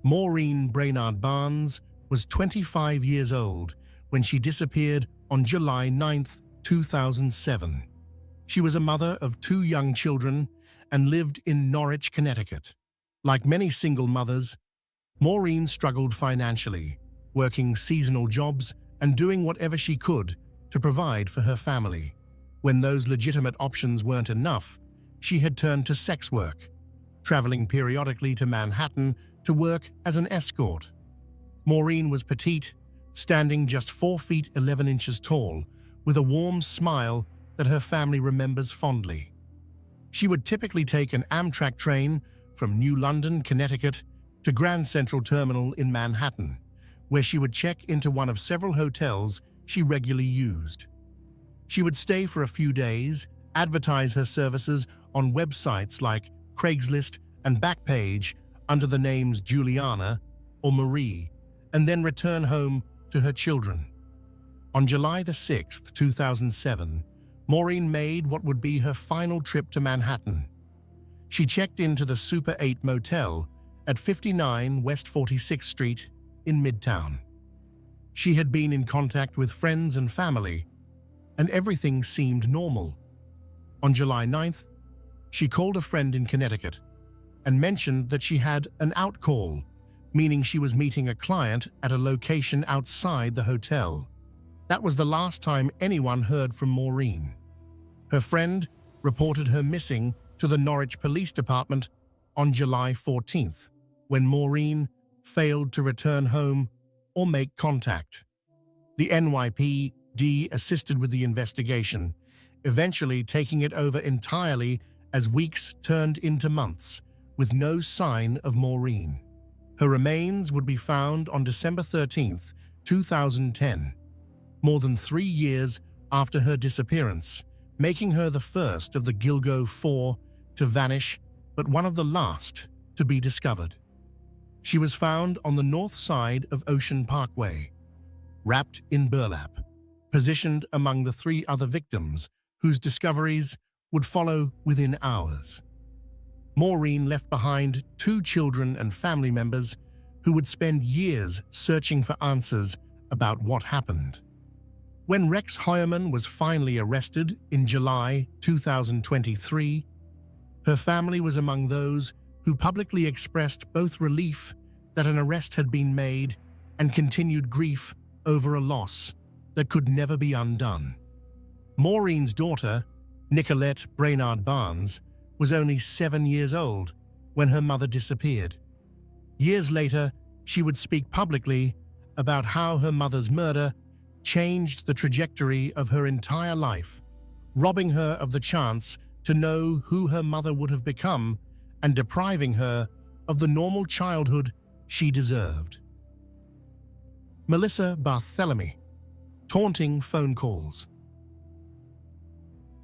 Maureen Brainard Barnes was 25 years old when she disappeared on July 9, 2007. She was a mother of 2 young children and lived in Norwich, Connecticut. Like many single mothers, Maureen struggled financially, working seasonal jobs and doing whatever she could to provide for her family. When those legitimate options weren't enough, she had turned to sex work, traveling periodically to Manhattan to work as an escort. Maureen was petite, standing just 4 feet 11 inches tall, with a warm smile that her family remembers fondly. She would typically take an Amtrak train from New London, Connecticut, to Grand Central Terminal in Manhattan, where she would check into one of several hotels she regularly used. She would stay for a few days, advertise her services on websites like Craigslist and Backpage under the names Juliana or Marie, and then return home to her children. On July 6, 2007, Maureen made what would be her final trip to Manhattan. She checked into the Super 8 Motel at 59 West 46th Street in Midtown. She had been in contact with friends and family, and everything seemed normal. On July 9th, she called a friend in Connecticut and mentioned that she had an out call, meaning she was meeting a client at a location outside the hotel. That was the last time anyone heard from Maureen. Her friend reported her missing to the Norwich Police Department on July 14th, when Maureen failed to return home or make contact. The NYPD assisted with the investigation, eventually taking it over entirely as weeks turned into months, with no sign of Maureen. Her remains would be found on December 13th, 2010, more than 3 years after her disappearance, making her the first of the Gilgo Four to vanish, but one of the last to be discovered. She was found on the north side of Ocean Parkway, wrapped in burlap, positioned among the 3 other victims, whose discoveries would follow within hours. Maureen left behind 2 children and family members who would spend years searching for answers about what happened. When Rex Heuermann was finally arrested in July 2023, her family was among those who publicly expressed both relief that an arrest had been made and continued grief over a loss that could never be undone. Maureen's daughter, Nicolette Brainard Barnes, was only 7 years old when her mother disappeared. Years later, she would speak publicly about how her mother's murder changed the trajectory of her entire life, robbing her of the chance to know who her mother would have become and depriving her of the normal childhood she deserved. Melissa Barthelemy, taunting phone calls.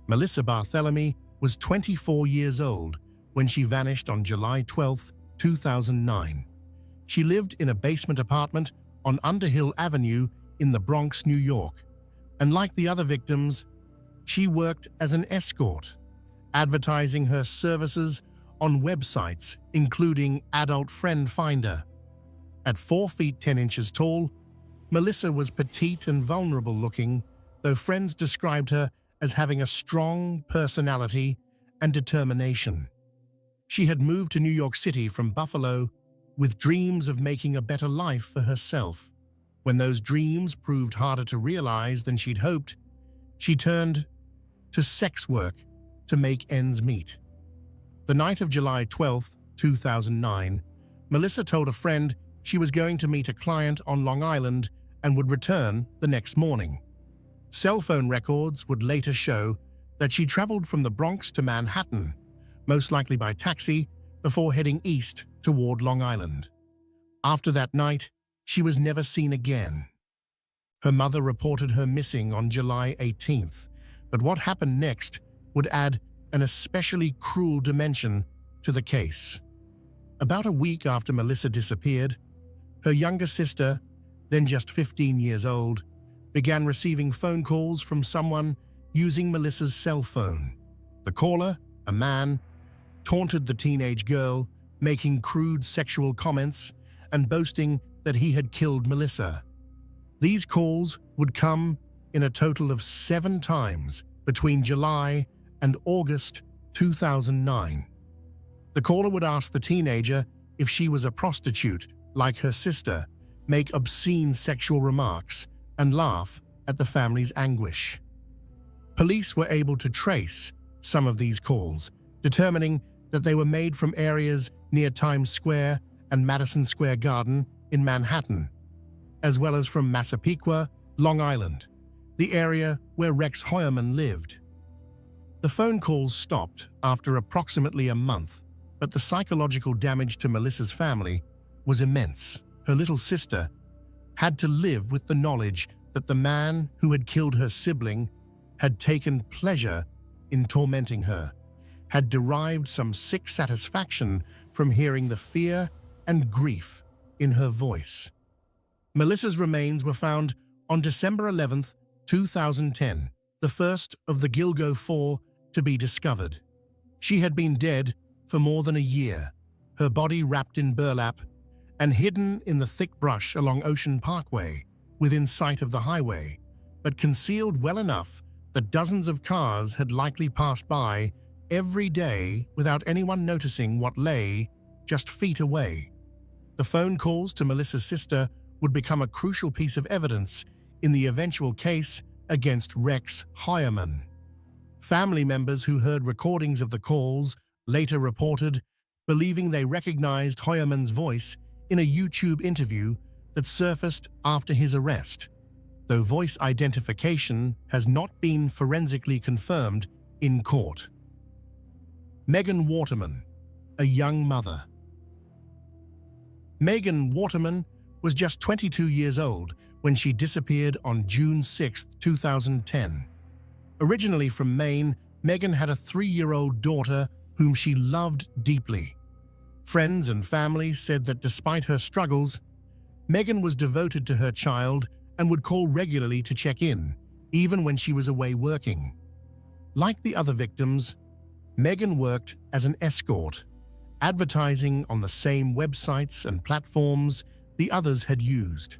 Melissa Barthelemy was 24 years old when she vanished on July 12, 2009. She lived in a basement apartment on Underhill Avenue in the Bronx, New York, and like the other victims, she worked as an escort, advertising her services on websites including Adult Friend Finder. At 4 feet 10 inches tall, Melissa was petite and vulnerable looking, though friends described her as having a strong personality and determination. She had moved to New York City from Buffalo with dreams of making a better life for herself. When those dreams proved harder to realize than she'd hoped, she turned to sex work to make ends meet. The night of July 12, 2009, Melissa told a friend she was going to meet a client on Long Island and would return the next morning. Cell phone records would later show that she traveled from the Bronx to Manhattan, most likely by taxi, before heading east toward Long Island. After that night, she was never seen again. Her mother reported her missing on July 18th, but what happened next would add an especially cruel dimension to the case. About a week after Melissa disappeared, her younger sister, then just 15 years old, began receiving phone calls from someone using Melissa's cell phone. The caller, a man, taunted the teenage girl, making crude sexual comments and boasting that he had killed Melissa. These calls would come in a total of 7 times between July and August 2009. The caller would ask the teenager if she was a prostitute, like her sister, make obscene sexual remarks, and laugh at the family's anguish. Police were able to trace some of these calls, determining that they were made from areas near Times Square and Madison Square Garden in Manhattan. as well as from Massapequa, Long Island, the area where Rex Heuermann lived. The phone calls stopped after approximately a month, but the psychological damage to Melissa's family was immense. Her little sister had to live with the knowledge that the man who had killed her sibling had taken pleasure in tormenting her, had derived some sick satisfaction from hearing the fear and grief in her voice. Melissa's remains were found on December 11, 2010, the first of the Gilgo Four to be discovered. She had been dead for more than a year, her body wrapped in burlap and hidden in the thick brush along Ocean Parkway, within sight of the highway, but concealed well enough that dozens of cars had likely passed by every day without anyone noticing what lay just feet away. The phone calls to Melissa's sister would become a crucial piece of evidence in the eventual case against Rex Heuermann. Family members who heard recordings of the calls later reported believing they recognized Heuermann's voice in a YouTube interview that surfaced after his arrest, though voice identification has not been forensically confirmed in court. Megan Waterman, a young mother. Megan Waterman was just 22 years old when she disappeared on June 6, 2010. Originally from Maine, Megan had a 3-year-old daughter whom she loved deeply. Friends and family said that despite her struggles, Megan was devoted to her child and would call regularly to check in, even when she was away working. Like the other victims, Megan worked as an escort, advertising on the same websites and platforms the others had used.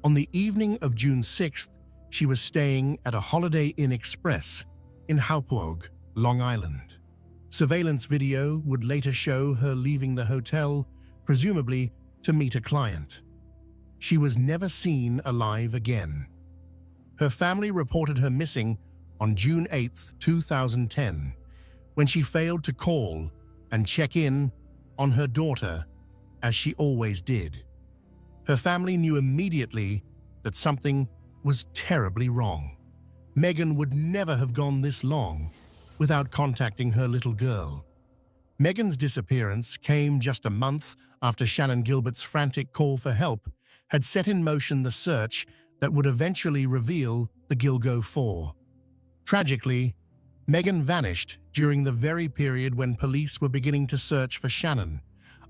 On the evening of June 6th, she was staying at a Holiday Inn Express in Hauppauge, Long Island. Surveillance video would later show her leaving the hotel, presumably to meet a client. She was never seen alive again. Her family reported her missing on June 8, 2010, when she failed to call and check in on her daughter, as she always did. Her family knew immediately that something was terribly wrong. Megan would never have gone this long without contacting her little girl. Megan's disappearance came just a month after Shannan Gilbert's frantic call for help had set in motion the search that would eventually reveal the Gilgo Four. Tragically, Megan vanished during the very period when police were beginning to search for Shannan,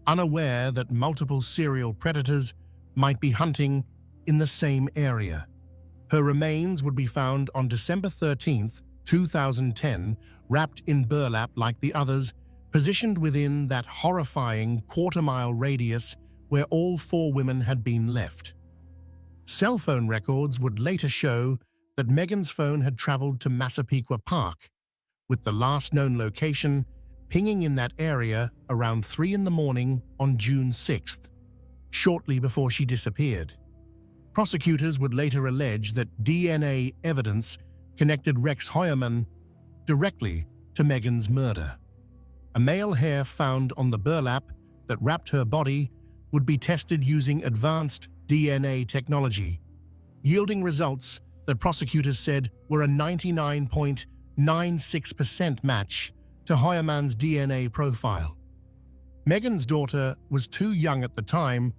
unaware that multiple serial predators might be hunting in the same area. Her remains would be found on December 13, 2010, wrapped in burlap like the others, positioned within that horrifying quarter-mile radius where all 4 women had been left. Cell phone records would later show that Megan's phone had traveled to Massapequa Park, with the last known location pinging in that area around 3 in the morning on June 6th, shortly before she disappeared. Prosecutors would later allege that DNA evidence connected Rex Heuermann directly to Megan's murder. A male hair found on the burlap that wrapped her body would be tested using advanced DNA technology, yielding results that prosecutors said were a 99.96% match to Heuermann's DNA profile. Megan's daughter was too young at the time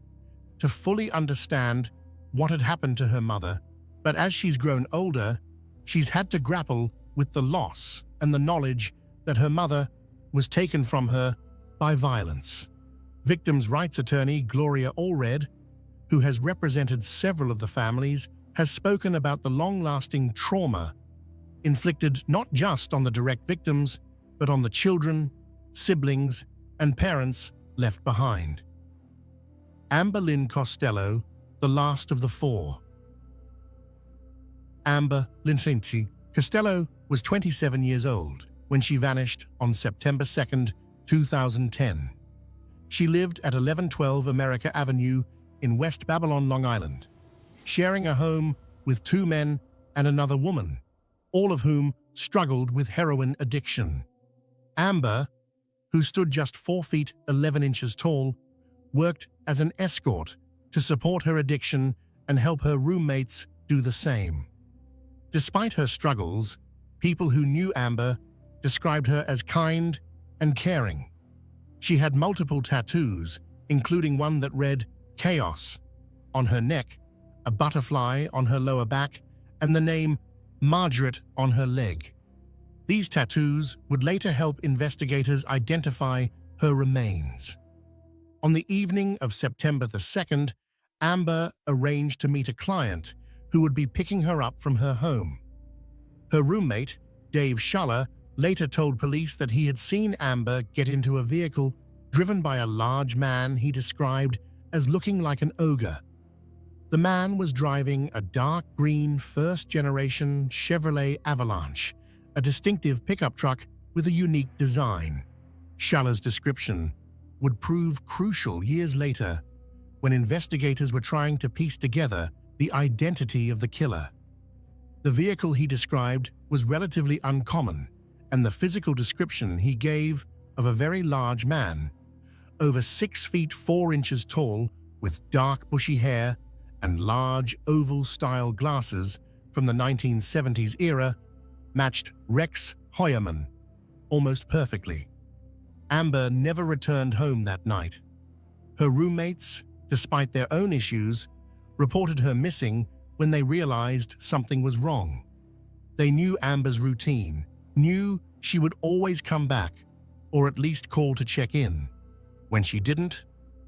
to fully understand what had happened to her mother, but as she's grown older, she's had to grapple with the loss and the knowledge that her mother was taken from her by violence. Victims' rights attorney Gloria Allred, who has represented several of the families, has spoken about the long-lasting trauma inflicted not just on the direct victims, but on the children, siblings, and parents left behind. Amber Lynn Costello, the last of the 4. Amber Lynn Costello was 27 years old when she vanished on September 2, 2010. She lived at 1112 America Avenue in West Babylon, Long Island, sharing a home with 2 men and another woman, all of whom struggled with heroin addiction. Amber, who stood just 4 feet 11 inches tall, worked as an escort to support her addiction and help her roommates do the same. Despite her struggles, people who knew Amber described her as kind and caring. She had multiple tattoos, including one that read "Chaos" on her neck, a butterfly on her lower back, and the name Margaret on her leg. These tattoos would later help investigators identify her remains. On the evening of September the 2nd, Amber arranged to meet a client who would be picking her up from her home. Her roommate, Dave Schuller, later told police that he had seen Amber get into a vehicle driven by a large man he described as looking like an ogre. The man was driving a dark green first-generation Chevrolet Avalanche, a distinctive pickup truck with a unique design. Schuller's description would prove crucial years later when investigators were trying to piece together the identity of the killer. The vehicle he described was relatively uncommon, and the physical description he gave of a very large man, over 6 feet 4 inches tall, with dark bushy hair and large oval-style glasses from the 1970s era, matched Rex Heuermann almost perfectly. Amber never returned home that night. Her roommates, despite their own issues, reported her missing when they realized something was wrong. They knew Amber's routine, knew she would always come back, or at least call to check in. When she didn't,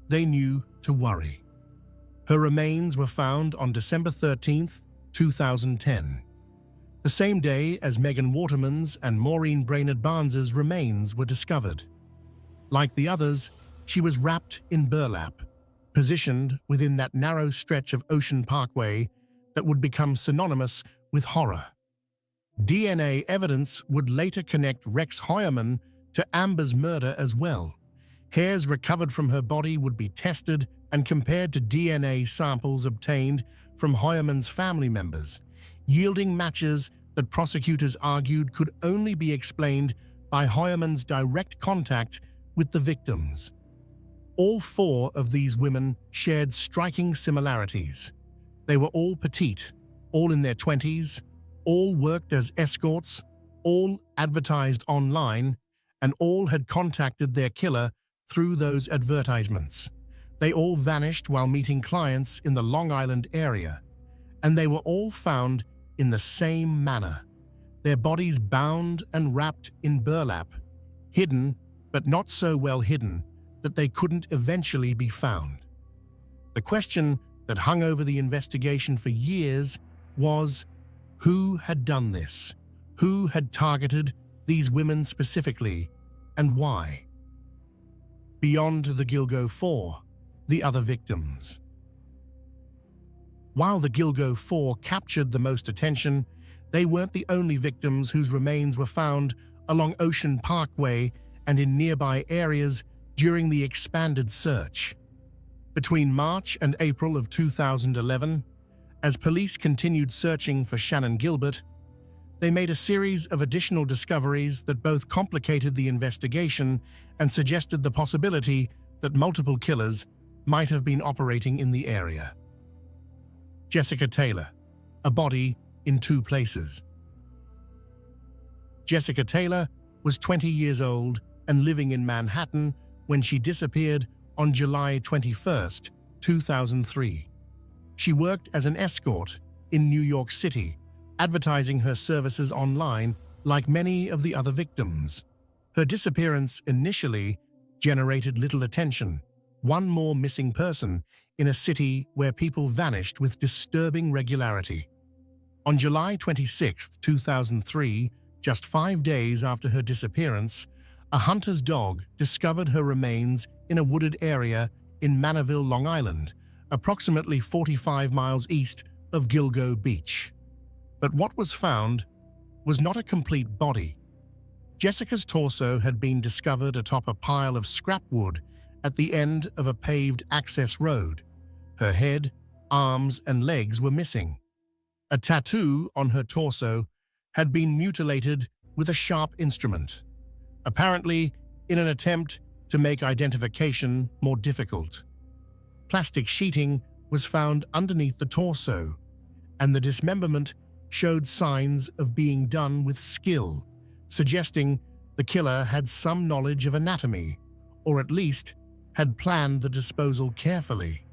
they knew to worry. Her remains were found on December 13, 2010, the same day as Megan Waterman's and Maureen Brainerd Barnes's remains were discovered. Like the others, she was wrapped in burlap, positioned within that narrow stretch of Ocean Parkway that would become synonymous with horror. DNA evidence would later connect Rex Heuermann to Amber's murder as well. Hairs recovered from her body would be tested and compared to DNA samples obtained from Heuermann's family members, yielding matches that prosecutors argued could only be explained by Heuermann's direct contact with the victims. All 4 of these women shared striking similarities. They were all petite, all in their 20s, all worked as escorts, all advertised online, and all had contacted their killer through those advertisements. They all vanished while meeting clients in the Long Island area, and they were all found in the same manner, their bodies bound and wrapped in burlap, hidden but not so well hidden that they couldn't eventually be found. The question that hung over the investigation for years was, who had done this? Who had targeted these women specifically, and why? Beyond the Gilgo 4, the other victims. While the Gilgo 4 captured the most attention, they weren't the only victims whose remains were found along Ocean Parkway and in nearby areas during the expanded search. Between March and April of 2011, as police continued searching for Shannan Gilbert, they made a series of additional discoveries that both complicated the investigation and suggested the possibility that multiple killers might have been operating in the area. Jessica Taylor, a body in 2 places. Jessica Taylor was 20 years old and living in Manhattan when she disappeared on July 21, 2003. She worked as an escort in New York City, advertising her services online like many of the other victims. Her disappearance initially generated little attention, one more missing person in a city where people vanished with disturbing regularity. On July 26, 2003, just 5 days after her disappearance, a hunter's dog discovered her remains in a wooded area in Manorville, Long Island, approximately 45 miles east of Gilgo Beach. But what was found was not a complete body. Jessica's torso had been discovered atop a pile of scrap wood at the end of a paved access road. Her head, arms, and legs were missing. A tattoo on her torso had been mutilated with a sharp instrument, apparently in an attempt to make identification more difficult. Plastic sheeting was found underneath the torso, and the dismemberment showed signs of being done with skill, suggesting the killer had some knowledge of anatomy, or at least had planned the disposal carefully.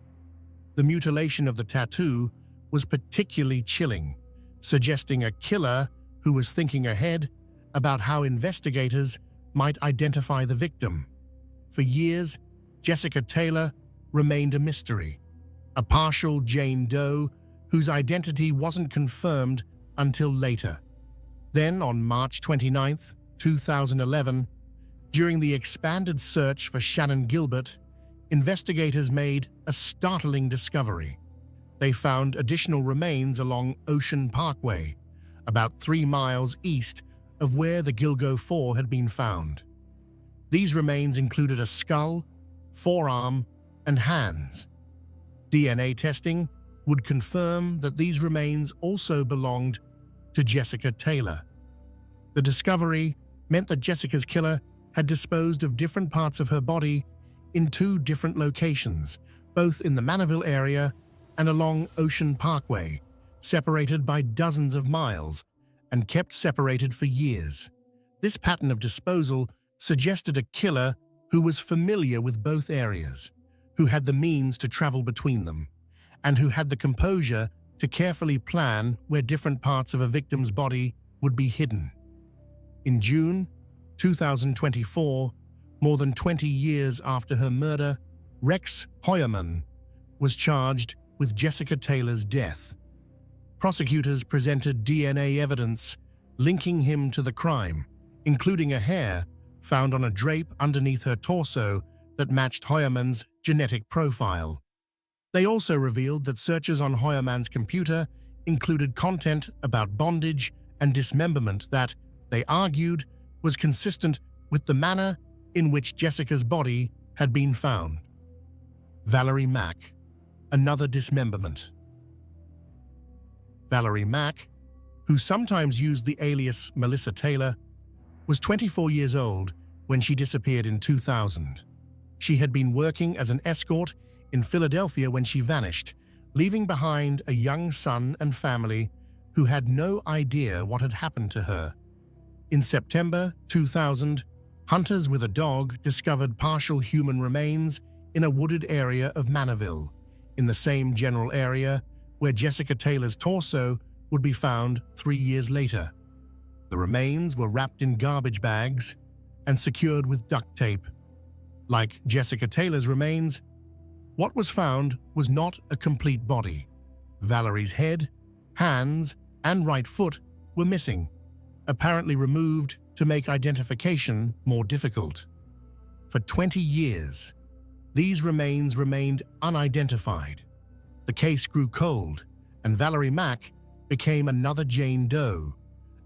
The mutilation of the tattoo was particularly chilling, suggesting a killer who was thinking ahead about how investigators might identify the victim. For years, Jessica Taylor remained a mystery, a partial Jane Doe whose identity wasn't confirmed until later. Then, on March 29, 2011, during the expanded search for Shannan Gilbert, investigators made a startling discovery. They found additional remains along Ocean Parkway, about 3 miles east of where the Gilgo 4 had been found. These remains included a skull, forearm, and hands. DNA testing would confirm that these remains also belonged to Jessica Taylor. The discovery meant that Jessica's killer had disposed of different parts of her body in 2 different locations, both in the Manaville area and along Ocean Parkway, separated by dozens of miles and kept separated for years. This pattern of disposal suggested a killer who was familiar with both areas, who had the means to travel between them, and who had the composure to carefully plan where different parts of a victim's body would be hidden. In June 2024, more than 20 years after her murder, Rex Heuermann was charged with Jessica Taylor's death. Prosecutors presented DNA evidence linking him to the crime, including a hair found on a drape underneath her torso that matched Heuermann's genetic profile. They also revealed that searches on Heuermann's computer included content about bondage and dismemberment that, they argued, was consistent with the manner in which Jessica's body had been found. Valerie Mack, another dismemberment. Valerie Mack, who sometimes used the alias Melissa Taylor, was 24 years old when she disappeared in 2000. She had been working as an escort in Philadelphia when she vanished, leaving behind a young son and family who had no idea what had happened to her. In September 2000, hunters with a dog discovered partial human remains in a wooded area of Manaville, in the same general area where Jessica Taylor's torso would be found 3 years later. The remains were wrapped in garbage bags and secured with duct tape. Like Jessica Taylor's remains, what was found was not a complete body. Valerie's head, hands, and right foot were missing, apparently removed to make identification more difficult. For 20 years, these remains remained unidentified. The case grew cold, and Valerie Mack became another Jane Doe,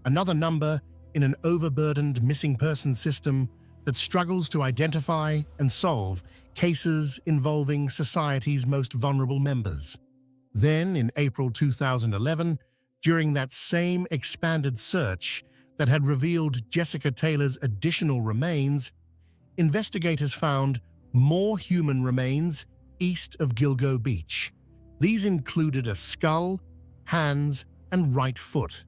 another number in an overburdened missing persons system that struggles to identify and solve cases involving society's most vulnerable members. Then, in April 2011, during that same expanded search that had revealed Jessica Taylor's additional remains, investigators found more human remains east of Gilgo Beach. These included a skull, hands, and right foot.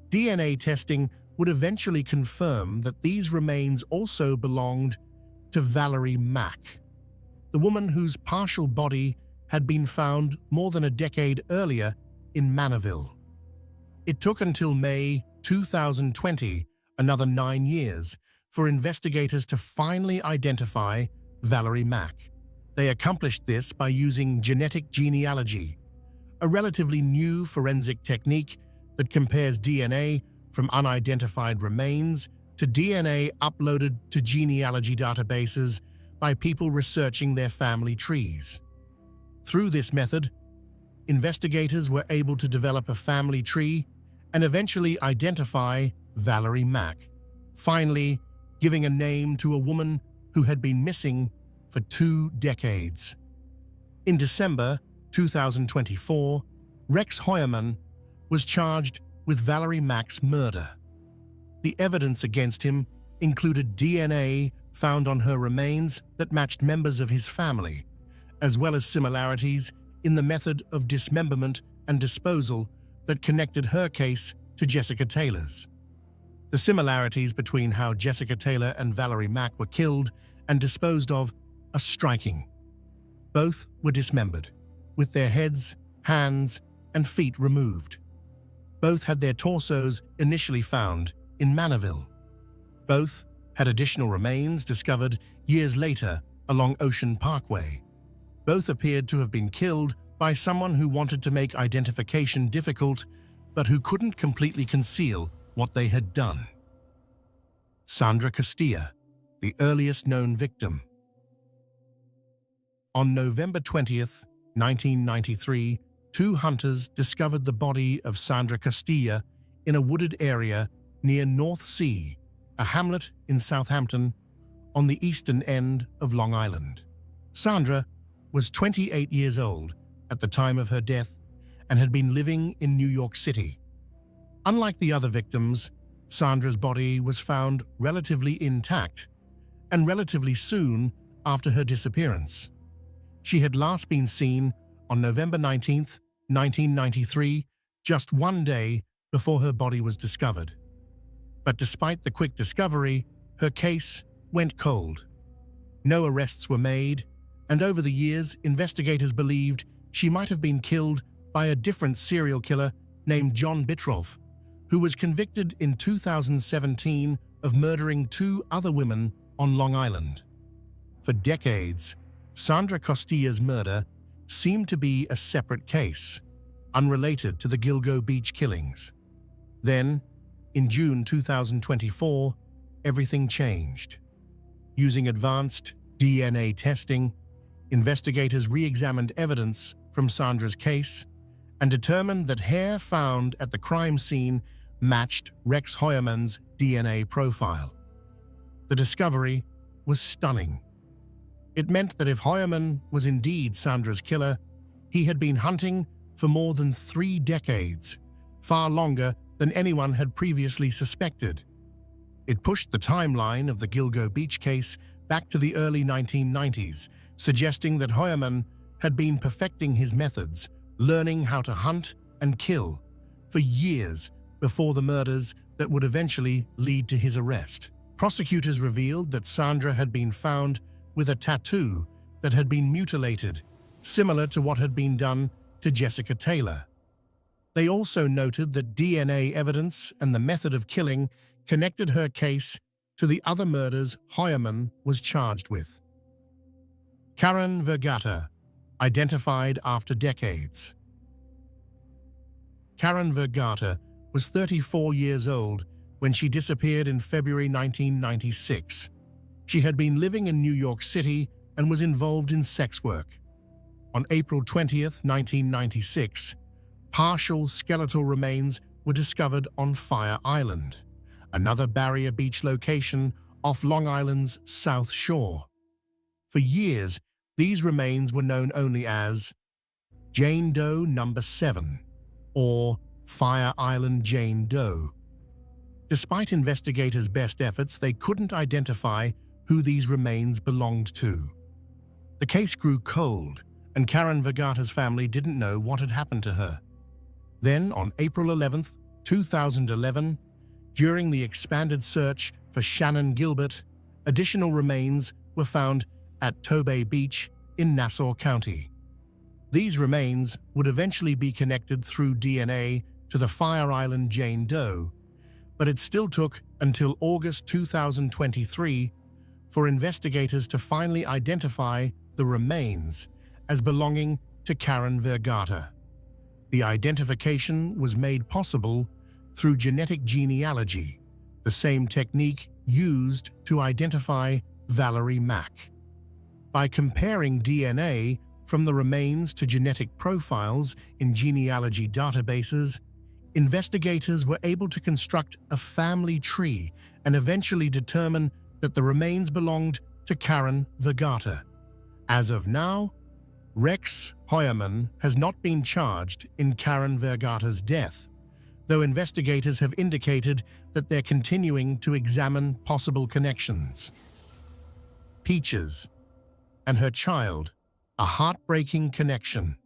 DNA testing would eventually confirm that these remains also belonged to Valerie Mack, the woman whose partial body had been found more than a decade earlier in Manaville. It took until May 2020, another 9 years, for investigators to finally identify Valerie Mack. They accomplished this by using genetic genealogy, a relatively new forensic technique that compares DNA from unidentified remains to DNA uploaded to genealogy databases by people researching their family trees. Through this method, investigators were able to develop a family tree and eventually identify Valerie Mack, finally giving a name to a woman who had been missing for 2 decades. In December 2024, Rex Heuermann was charged with Valerie Mack's murder. The evidence against him included DNA found on her remains that matched members of his family, as well as similarities in the method of dismemberment and disposal that connected her case to Jessica Taylor's. The similarities between how Jessica Taylor and Valerie Mack were killed and disposed of are striking. Both were dismembered, with their heads, hands, and feet removed. Both had their torsos initially found in Manorville. Both had additional remains discovered years later along Ocean Parkway. Both appeared to have been killed by someone who wanted to make identification difficult, but who couldn't completely conceal what they had done. Sandra Castilla, the earliest known victim. On November 20th, 1993, two hunters discovered the body of Sandra Castilla in a wooded area near North Sea, a hamlet in Southampton, on the eastern end of Long Island. Sandra was 28 years old at the time of her death and had been living in New York City. Unlike the other victims, Sandra's body was found relatively intact and relatively soon after her disappearance. She had last been seen on November 19, 1993, just one day before her body was discovered. But despite the quick discovery, her case went cold. No arrests were made, and over the years, investigators believed she might have been killed by a different serial killer named John Bittrolff, who was convicted in 2017 of murdering two other women on Long Island. For decades, Sandra Castilla's murder seemed to be a separate case, unrelated to the Gilgo Beach killings. Then, in June 2024, everything changed. Using advanced DNA testing, investigators re-examined evidence from Sandra's case and determined that hair found at the crime scene matched Rex Heuermann's DNA profile. The discovery was stunning. It meant that if Heuermann was indeed Sandra's killer, he had been hunting for more than 3 decades, far longer than anyone had previously suspected. It pushed the timeline of the Gilgo Beach case back to the early 1990s, suggesting that Heuermann had been perfecting his methods, learning how to hunt and kill, for years before the murders that would eventually lead to his arrest. Prosecutors revealed that Sandra had been found with a tattoo that had been mutilated, similar to what had been done to Jessica Taylor. They also noted that DNA evidence and the method of killing connected her case to the other murders Heuermann was charged with. Karen Vergata, identified after decades. Karen Vergata was 34 years old when she disappeared in February 1996. She had been living in New York City and was involved in sex work. On April 20th, 1996, partial skeletal remains were discovered on Fire Island, another Barrier Beach location off Long Island's South Shore. For years, these remains were known only as Jane Doe Number 7 or Fire Island Jane Doe. Despite investigators' best efforts, they couldn't identify who these remains belonged to. The case grew cold, and Karen Vergata's family didn't know what had happened to her. Then, on April 11, 2011, during the expanded search for Shannon Gilbert, additional remains were found at Tobay Beach in Nassau County. These remains would eventually be connected through DNA to the Fire Island Jane Doe, but it still took until August 2023 for investigators to finally identify the remains as belonging to Karen Vergata. The identification was made possible through genetic genealogy, the same technique used to identify Valerie Mack. By comparing DNA from the remains to genetic profiles in genealogy databases, investigators were able to construct a family tree and eventually determine that the remains belonged to Karen Vergata. As of now, Rex Heuermann has not been charged in Karen Vergata's death, though investigators have indicated that they're continuing to examine possible connections. Peaches and her child, a heartbreaking connection.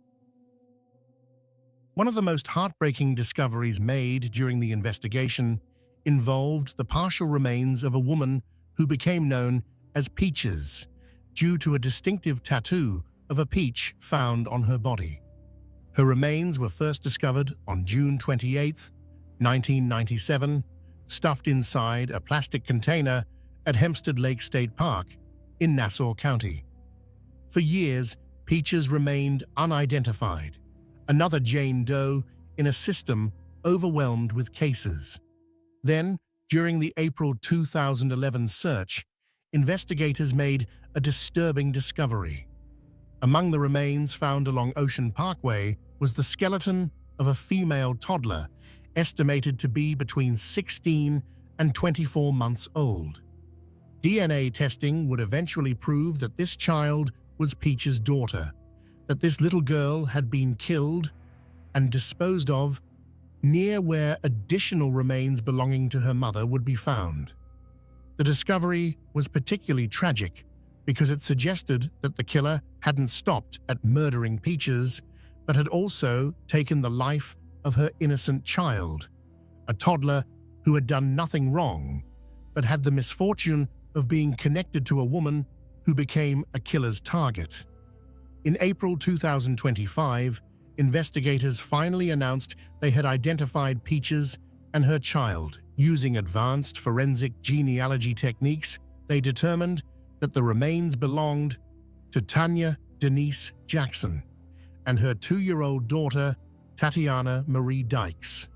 One of the most heartbreaking discoveries made during the investigation involved the partial remains of a woman who became known as Peaches, due to a distinctive tattoo of a peach found on her body. Her remains were first discovered on June 28, 1997, stuffed inside a plastic container at Hempstead Lake State Park in Nassau County. For years, Peaches remained unidentified, another Jane Doe in a system overwhelmed with cases. Then, during the April 2011 search, investigators made a disturbing discovery. Among the remains found along Ocean Parkway was the skeleton of a female toddler, estimated to be between 16 and 24 months old. DNA testing would eventually prove that this child was Peach's daughter, that this little girl had been killed and disposed of near where additional remains belonging to her mother would be found. The discovery was particularly tragic because it suggested that the killer hadn't stopped at murdering Peaches, but had also taken the life of her innocent child, a toddler who had done nothing wrong, but had the misfortune of being connected to a woman who became a killer's target. In April 2025, investigators finally announced they had identified Peaches and her child. Using advanced forensic genealogy techniques, they determined that the remains belonged to Tanya Denise Jackson and her 2-year-old daughter, Tatiana Marie Dykes.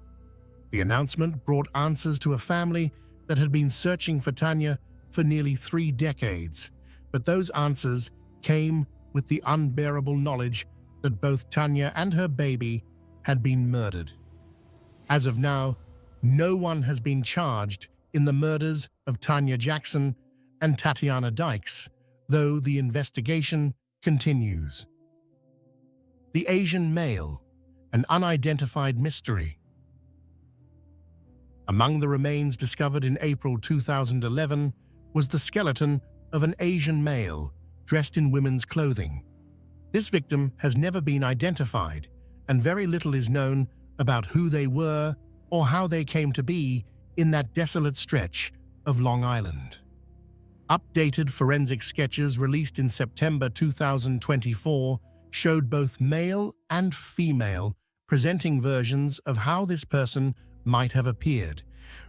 The announcement brought answers to a family that had been searching for Tanya for nearly 3 decades, but those answers came with the unbearable knowledge that both Tanya and her baby had been murdered. As of now, no one has been charged in the murders of Tanya Jackson and Tatiana Dykes, though the investigation continues. The Asian male, an unidentified mystery. Among the remains discovered in April 2011 was the skeleton of an Asian male dressed in women's clothing. This victim has never been identified, and very little is known about who they were or how they came to be in that desolate stretch of Long Island. Updated forensic sketches released in September 2024 showed both male and female presenting versions of how this person might have appeared,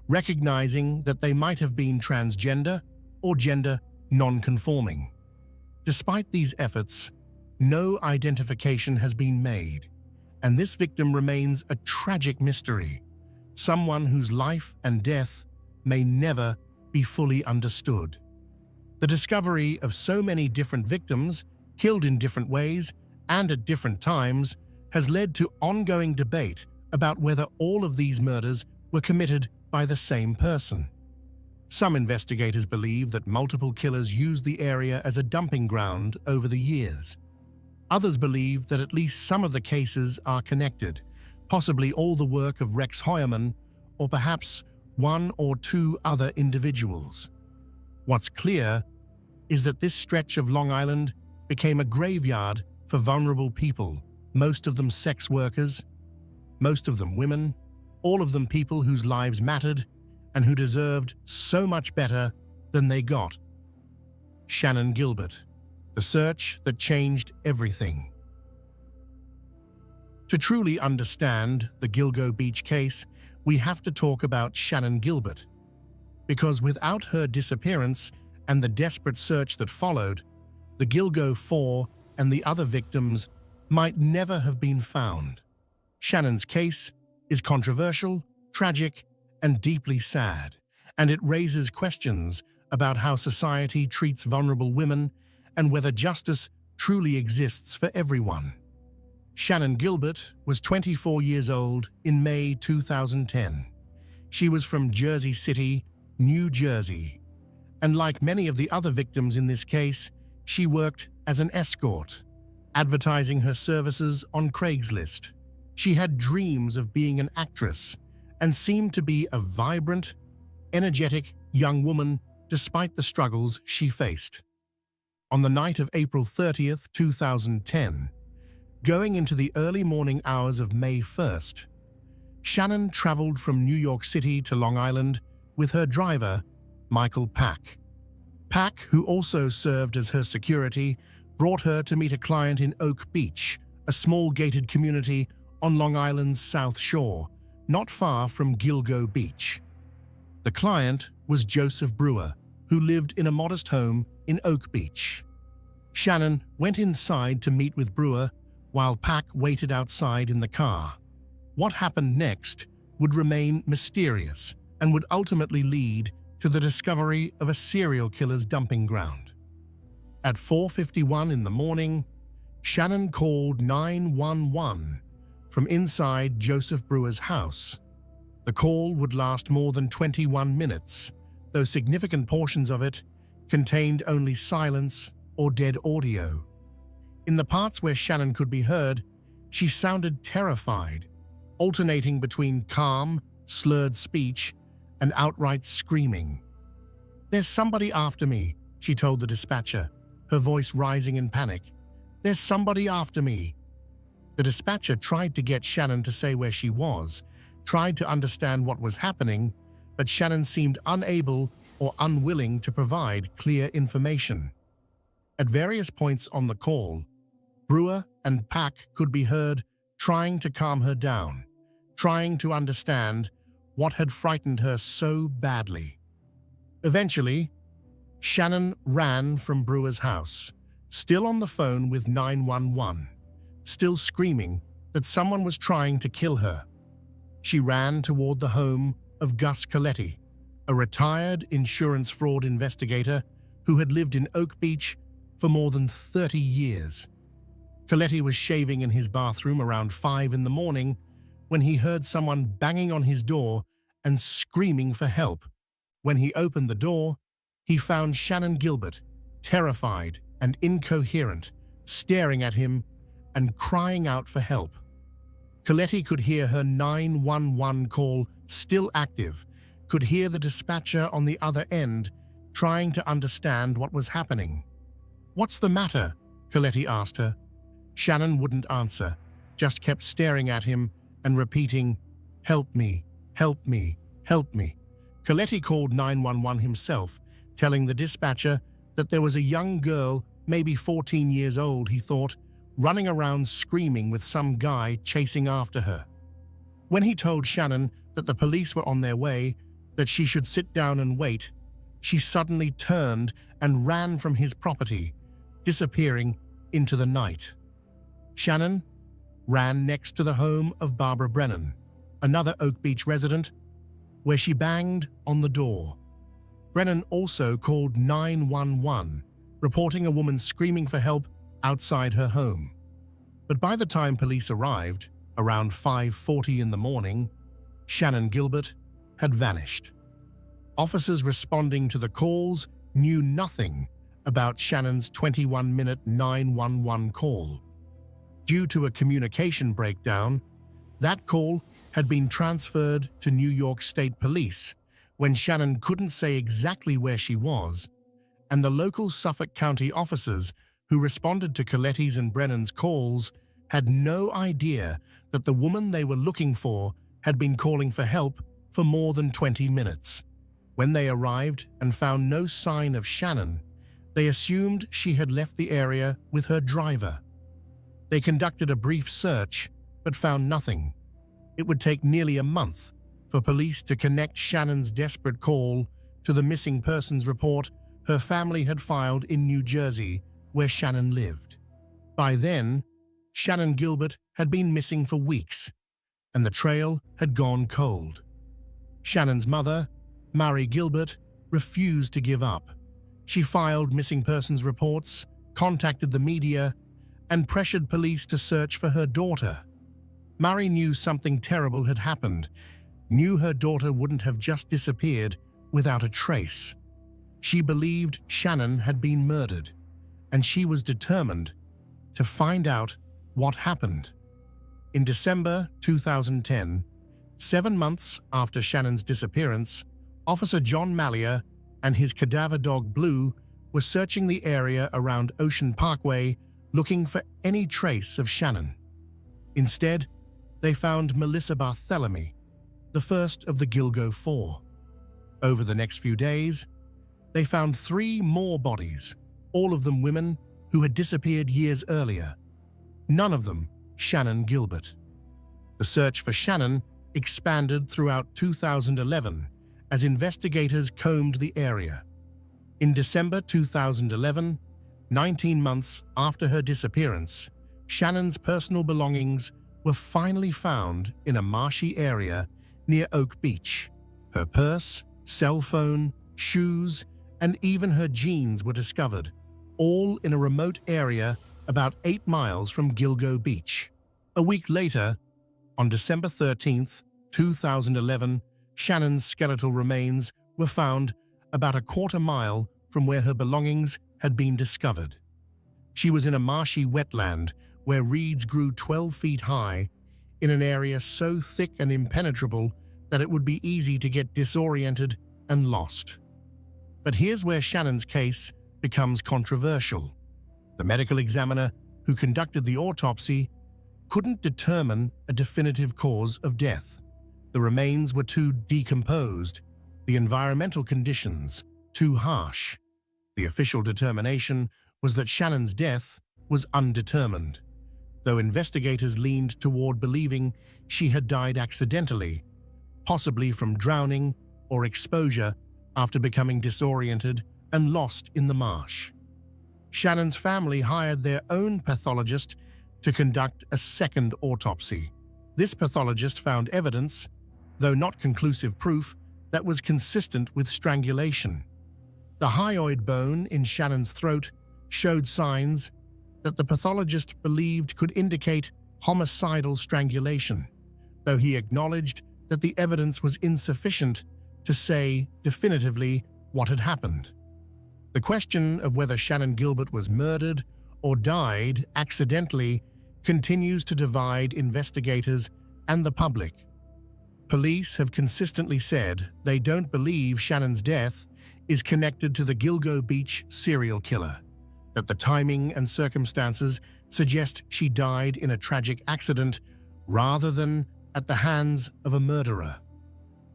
recognizing that they might have been transgender or gender non-conforming. Despite these efforts, no identification has been made, and this victim remains a tragic mystery, someone whose life and death may never be fully understood. The discovery of so many different victims, killed in different ways and at different times, has led to ongoing debate about whether all of these murders were committed by the same person. Some investigators believe that multiple killers used the area as a dumping ground over the years. Others believe that at least some of the cases are connected, possibly all the work of Rex Heuermann, or perhaps 1 or 2 other individuals. What's clear is that this stretch of Long Island became a graveyard for vulnerable people, most of them sex workers, most of them women, all of them people whose lives mattered and who deserved so much better than they got. Shannan Gilbert, the search that changed everything. To truly understand the Gilgo Beach case, we have to talk about Shannan Gilbert, because without her disappearance and the desperate search that followed, the Gilgo 4 and the other victims might never have been found. Shannan's case is controversial, tragic, and deeply sad, and it raises questions about how society treats vulnerable women and whether justice truly exists for everyone. Shannan Gilbert was 24 years old in May 2010. She was from Jersey City, New Jersey, and like many of the other victims in this case, she worked as an escort, advertising her services on Craigslist. She had dreams of being an actress and seemed to be a vibrant, energetic young woman despite the struggles she faced. On the night of April 30th, 2010, Going into the early morning hours of May 1st, Shannon traveled from New York City to Long Island with her driver, Michael Pack. Pack, who also served as her security, brought her to meet a client in Oak Beach, a small gated community on Long Island's South Shore, not far from Gilgo Beach. The client was Joseph Brewer, who lived in a modest home in Oak Beach. Shannon went inside to meet with Brewer while Pack waited outside in the car. What happened next would remain mysterious and would ultimately lead to the discovery of a serial killer's dumping ground. At 4:51 in the morning, Shannon called 911 from inside Joseph Brewer's house. The call would last more than 21 minutes, though significant portions of it contained only silence or dead audio. In the parts where Shannon could be heard, she sounded terrified, alternating between calm, slurred speech and outright screaming. "There's somebody after me," she told the dispatcher, her voice rising in panic. "There's somebody after me." The dispatcher tried to get Shannon to say where she was, tried to understand what was happening, but Shannon seemed unable or unwilling to provide clear information. At various points on the call, Brewer and Pack could be heard trying to calm her down, trying to understand what had frightened her so badly. Eventually, Shannon ran from Brewer's house, still on the phone with 911, still screaming that someone was trying to kill her. She ran toward the home of Gus Coletti, a retired insurance fraud investigator who had lived in Oak Beach for more than 30 years. Coletti was shaving in his bathroom around 5 in the morning when he heard someone banging on his door and screaming for help. When he opened the door, he found Shannon Gilbert, terrified and incoherent, staring at him and crying out for help. Coletti could hear her 911 call still active, could hear the dispatcher on the other end trying to understand what was happening. "What's the matter?" Coletti asked her. Shannon wouldn't answer, just kept staring at him and repeating, "Help me, help me, help me." Coletti called 911 himself, telling the dispatcher that there was a young girl, maybe 14 years old, he thought, running around screaming with some guy chasing after her. When he told Shannon that the police were on their way, that she should sit down and wait, she suddenly turned and ran from his property, disappearing into the night. Shannon ran next to the home of Barbara Brennan, another Oak Beach resident, where she banged on the door. Brennan also called 911, reporting a woman screaming for help outside her home. But by the time police arrived, around 5:40 in the morning, Shannon Gilbert had vanished. Officers responding to the calls knew nothing about Shannon's 21-minute 911 call. Due to a communication breakdown, that call had been transferred to New York State Police when Shannon couldn't say exactly where she was, and the local Suffolk County officers who responded to Coletti's and Brennan's calls had no idea that the woman they were looking for had been calling for help for more than 20 minutes. When they arrived and found no sign of Shannon, they assumed she had left the area with her driver. They conducted a brief search, but found nothing. It would take nearly a month for police to connect Shannon's desperate call to the missing persons report her family had filed in New Jersey, where Shannon lived. By then, Shannon Gilbert had been missing for weeks, and the trail had gone cold. Shannon's mother, Mary Gilbert, refused to give up. She filed missing persons reports, contacted the media, and pressured police to search for her daughter. Mary knew something terrible had happened, knew her daughter wouldn't have just disappeared without a trace. She believed Shannon had been murdered, and she was determined to find out what happened. In December 2010, 7 months after Shannon's disappearance, Officer John Mallier and his cadaver dog Blue were searching the area around Ocean Parkway looking for any trace of Shannon. Instead, they found Melissa Barthelemy, the first of the Gilgo Four. Over the next few days, they found 3 more bodies, all of them women who had disappeared years earlier. None of them Shannan Gilbert. The search for Shannan expanded throughout 2011 as investigators combed the area. In December 2011, 19 months after her disappearance, Shannan's personal belongings were finally found in a marshy area near Oak Beach. Her purse, cell phone, shoes, and even her jeans were discovered, all in a remote area about 8 miles from Gilgo Beach. A week later, on December 13, 2011, Shannan's skeletal remains were found about a quarter mile from where her belongings had been discovered. She was in a marshy wetland where reeds grew 12 feet high, in an area so thick and impenetrable that it would be easy to get disoriented and lost. But here's where Shannan's case becomes controversial. The medical examiner who conducted the autopsy couldn't determine a definitive cause of death. The remains were too decomposed, the environmental conditions too harsh. The official determination was that Shannan's death was undetermined, though investigators leaned toward believing she had died accidentally, possibly from drowning or exposure after becoming disoriented and lost in the marsh. Shannan's family hired their own pathologist to conduct a second autopsy. This pathologist found evidence, though not conclusive proof, that was consistent with strangulation. The hyoid bone in Shannan's throat showed signs that the pathologist believed could indicate homicidal strangulation, though he acknowledged that the evidence was insufficient to say definitively what had happened. The question of whether Shannan Gilbert was murdered or died accidentally continues to divide investigators and the public. Police have consistently said they don't believe Shannan's death is connected to the Gilgo Beach serial killer, that the timing and circumstances suggest she died in a tragic accident rather than at the hands of a murderer.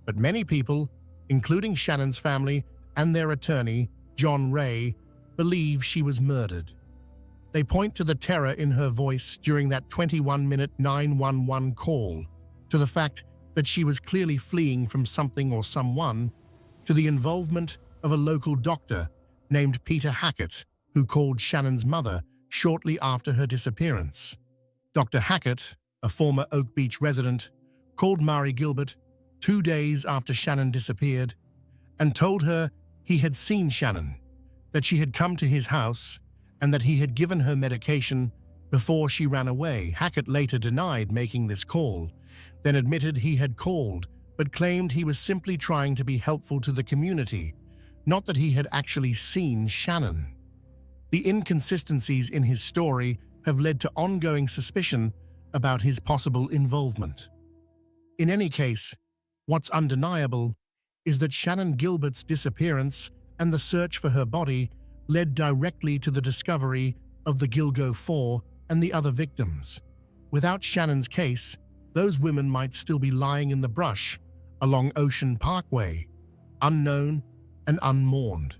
But many people, including Shannan's family and their attorney, John Ray, believe she was murdered. They point to the terror in her voice during that 21-minute 911 call, to the fact that she was clearly fleeing from something or someone, to the involvement of a local doctor named Peter Hackett, who called Shannan's mother shortly after her disappearance. Dr. Hackett, a former Oak Beach resident, called Mari Gilbert 2 days after Shannan disappeared and told her he had seen Shannan, that she had come to his house, and that he had given her medication before she ran away. Hackett later denied making this call, then admitted he had called, but claimed he was simply trying to be helpful to the community, not that he had actually seen Shannan. The inconsistencies in his story have led to ongoing suspicion about his possible involvement. In any case, what's undeniable is that Shannan Gilbert's disappearance and the search for her body led directly to the discovery of the Gilgo Four and the other victims. Without Shannan's case, those women might still be lying in the brush along Ocean Parkway, unknown and unmourned.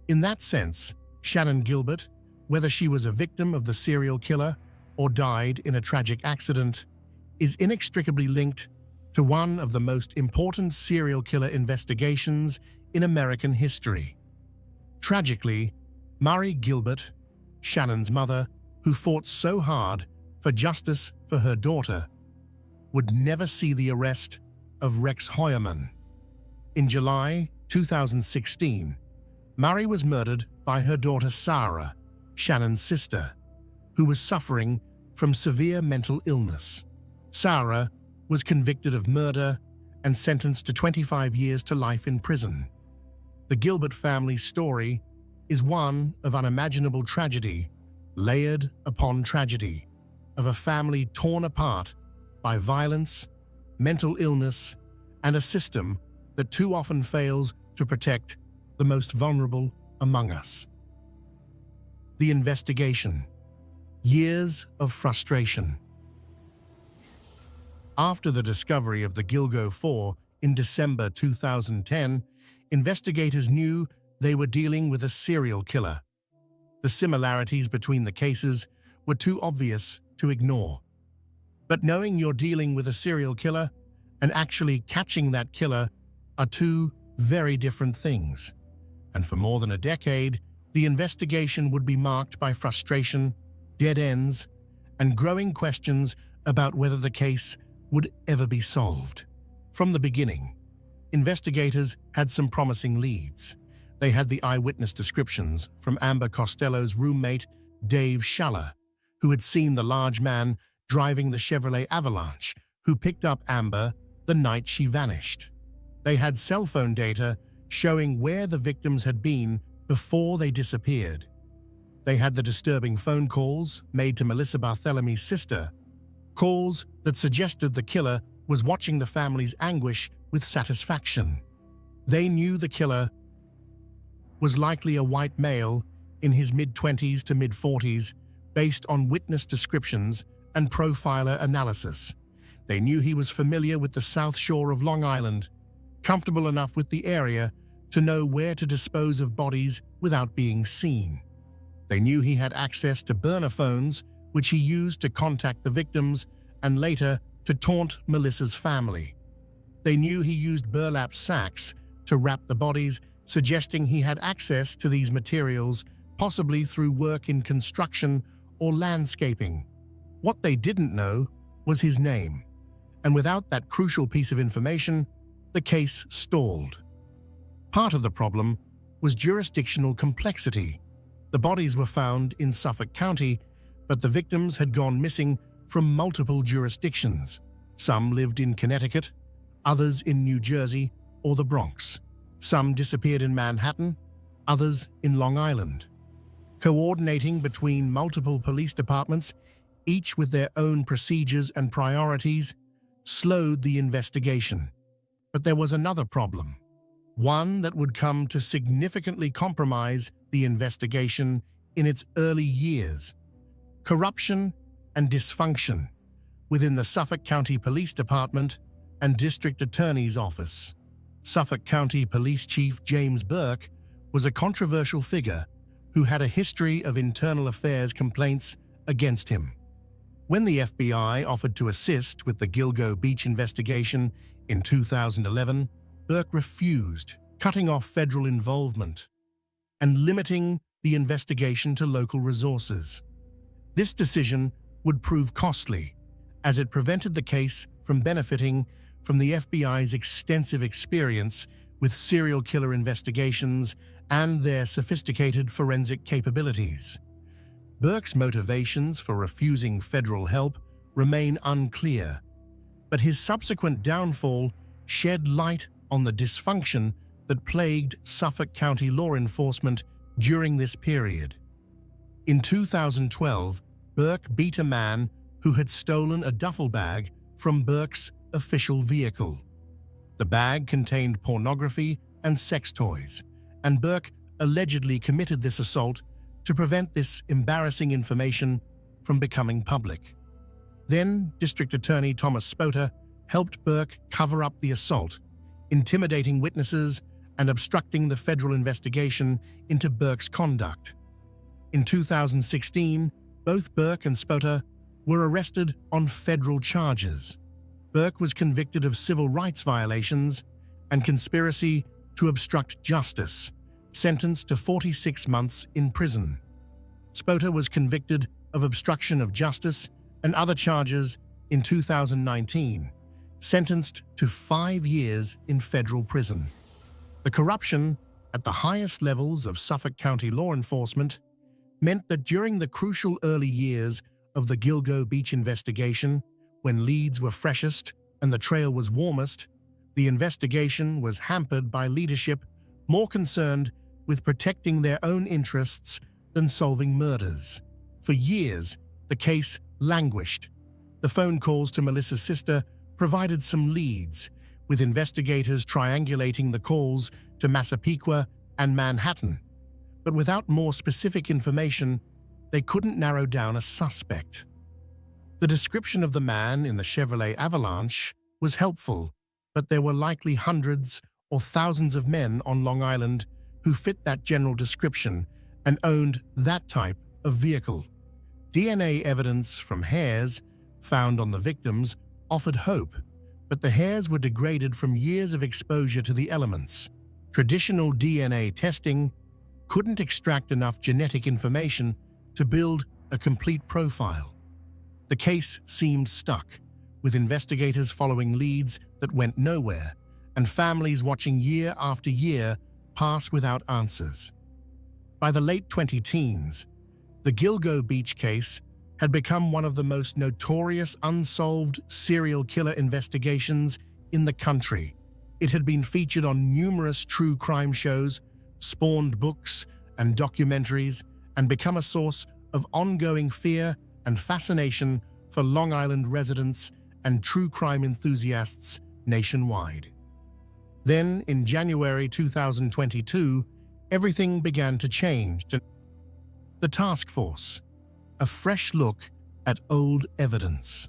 In that sense, Shannan Gilbert, whether she was a victim of the serial killer or died in a tragic accident, is inextricably linked to one of the most important serial killer investigations in American history. Tragically, Mari Gilbert, Shannan's mother, who fought so hard for justice for her daughter, would never see the arrest of Rex Heuermann. In July 2016, Mari was murdered by her daughter Sarah, Shannan's sister, who was suffering from severe mental illness. Sarah was convicted of murder and sentenced to 25 years to life in prison. The Gilbert family's story is one of unimaginable tragedy, layered upon tragedy, of a family torn apart by violence, mental illness, and a system that too often fails to protect the most vulnerable among us. The investigation. Years of frustration. After the discovery of the Gilgo 4 in December 2010, investigators knew they were dealing with a serial killer. The similarities between the cases were too obvious to ignore. But knowing you're dealing with a serial killer and actually catching that killer are two very different things. And for more than a decade, the investigation would be marked by frustration, dead ends, and growing questions about whether the case would ever be solved. From the beginning, investigators had some promising leads. They had the eyewitness descriptions from Amber Costello's roommate, Dave Schaller, who had seen the large man driving the Chevrolet Avalanche, who picked up Amber the night she vanished. They had cell phone data showing where the victims had been before they disappeared. They had the disturbing phone calls made to Melissa Barthelomy's sister, calls that suggested the killer was watching the family's anguish with satisfaction. They knew the killer was likely a white male in his mid-20s to mid-40s based on witness descriptions and profiler analysis. They knew he was familiar with the South Shore of Long Island, comfortable enough with the area to know where to dispose of bodies without being seen. They knew he had access to burner phones, which he used to contact the victims and later to taunt Melissa's family. They knew he used burlap sacks to wrap the bodies, suggesting he had access to these materials, possibly through work in construction or landscaping. What they didn't know was his name, and without that crucial piece of information, the case stalled. Part of the problem was jurisdictional complexity. The bodies were found in Suffolk County, but the victims had gone missing from multiple jurisdictions. Some lived in Connecticut, others in New Jersey or the Bronx. Some disappeared in Manhattan, others in Long Island. Coordinating between multiple police departments, each with their own procedures and priorities, slowed the investigation. But there was another problem, one that would come to significantly compromise the investigation in its early years: corruption and dysfunction within the Suffolk County Police Department and District Attorney's Office. Suffolk County Police Chief James Burke was a controversial figure who had a history of internal affairs complaints against him. When the FBI offered to assist with the Gilgo Beach investigation in 2011, Burke refused, cutting off federal involvement and limiting the investigation to local resources. This decision would prove costly, as it prevented the case from benefiting from the FBI's extensive experience with serial killer investigations and their sophisticated forensic capabilities. Burke's motivations for refusing federal help remain unclear, but his subsequent downfall shed light on the dysfunction that plagued Suffolk County law enforcement during this period. In 2012, Burke beat a man who had stolen a duffel bag from Burke's official vehicle. The bag contained pornography and sex toys, and Burke allegedly committed this assault to prevent this embarrassing information from becoming public. Then, District Attorney Thomas Spota helped Burke cover up the assault, intimidating witnesses and obstructing the federal investigation into Burke's conduct. In 2016, both Burke and Spota were arrested on federal charges. Burke was convicted of civil rights violations and conspiracy to obstruct justice, sentenced to 46 months in prison. Spota was convicted of obstruction of justice and other charges in 2019, sentenced to 5 years in federal prison. The corruption at the highest levels of Suffolk County law enforcement meant that during the crucial early years of the Gilgo Beach investigation, when leads were freshest and the trail was warmest, the investigation was hampered by leadership more concerned with protecting their own interests than solving murders. For years, the case languished. The phone calls to Melissa's sister provided some leads, with investigators triangulating the calls to Massapequa and Manhattan. But without more specific information, they couldn't narrow down a suspect. The description of the man in the Chevrolet Avalanche was helpful, but there were likely hundreds or thousands of men on Long Island who fit that general description and owned that type of vehicle. DNA evidence from hairs found on the victims offered hope, but the hairs were degraded from years of exposure to the elements. Traditional DNA testing couldn't extract enough genetic information to build a complete profile. The case seemed stuck, with investigators following leads that went nowhere and families watching year after year pass without answers. By the late 2010s, the Gilgo Beach case had become one of the most notorious unsolved serial killer investigations in the country. It had been featured on numerous true crime shows, spawned books and documentaries, and become a source of ongoing fear and fascination for Long Island residents and true crime enthusiasts nationwide. Then, in January 2022, everything began to change. The task force, a fresh look at old evidence.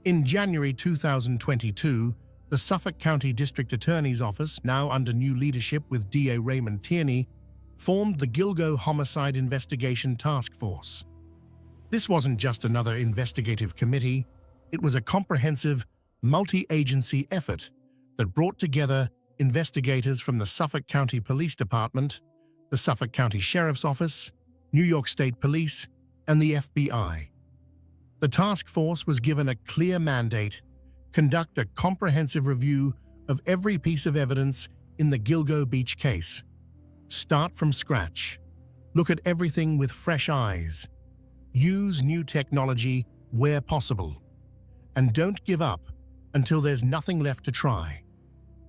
In January 2022, the Suffolk County District Attorney's Office, now under new leadership with DA Raymond Tierney, formed the Gilgo Homicide Investigation Task Force. This wasn't just another investigative committee, it was a comprehensive, multi-agency effort that brought together investigators from the Suffolk County Police Department, the Suffolk County Sheriff's Office, New York State Police, and the FBI. The task force was given a clear mandate: conduct a comprehensive review of every piece of evidence in the Gilgo Beach case. Start from scratch. Look at everything with fresh eyes. Use new technology where possible. And don't give up until there's nothing left to try.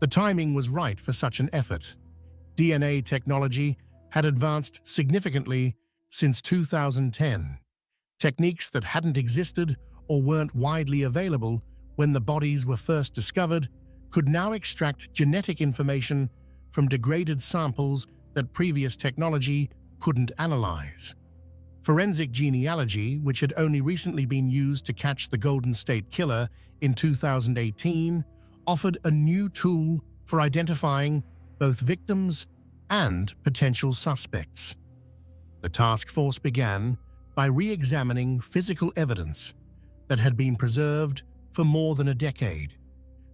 The timing was right for such an effort. DNA technology had advanced significantly since 2010. Techniques that hadn't existed or weren't widely available when the bodies were first discovered could now extract genetic information from degraded samples that previous technology couldn't analyze. Forensic genealogy, which had only recently been used to catch the Golden State Killer in 2018, offered a new tool for identifying both victims and potential suspects. The task force began by re-examining physical evidence that had been preserved for more than a decade.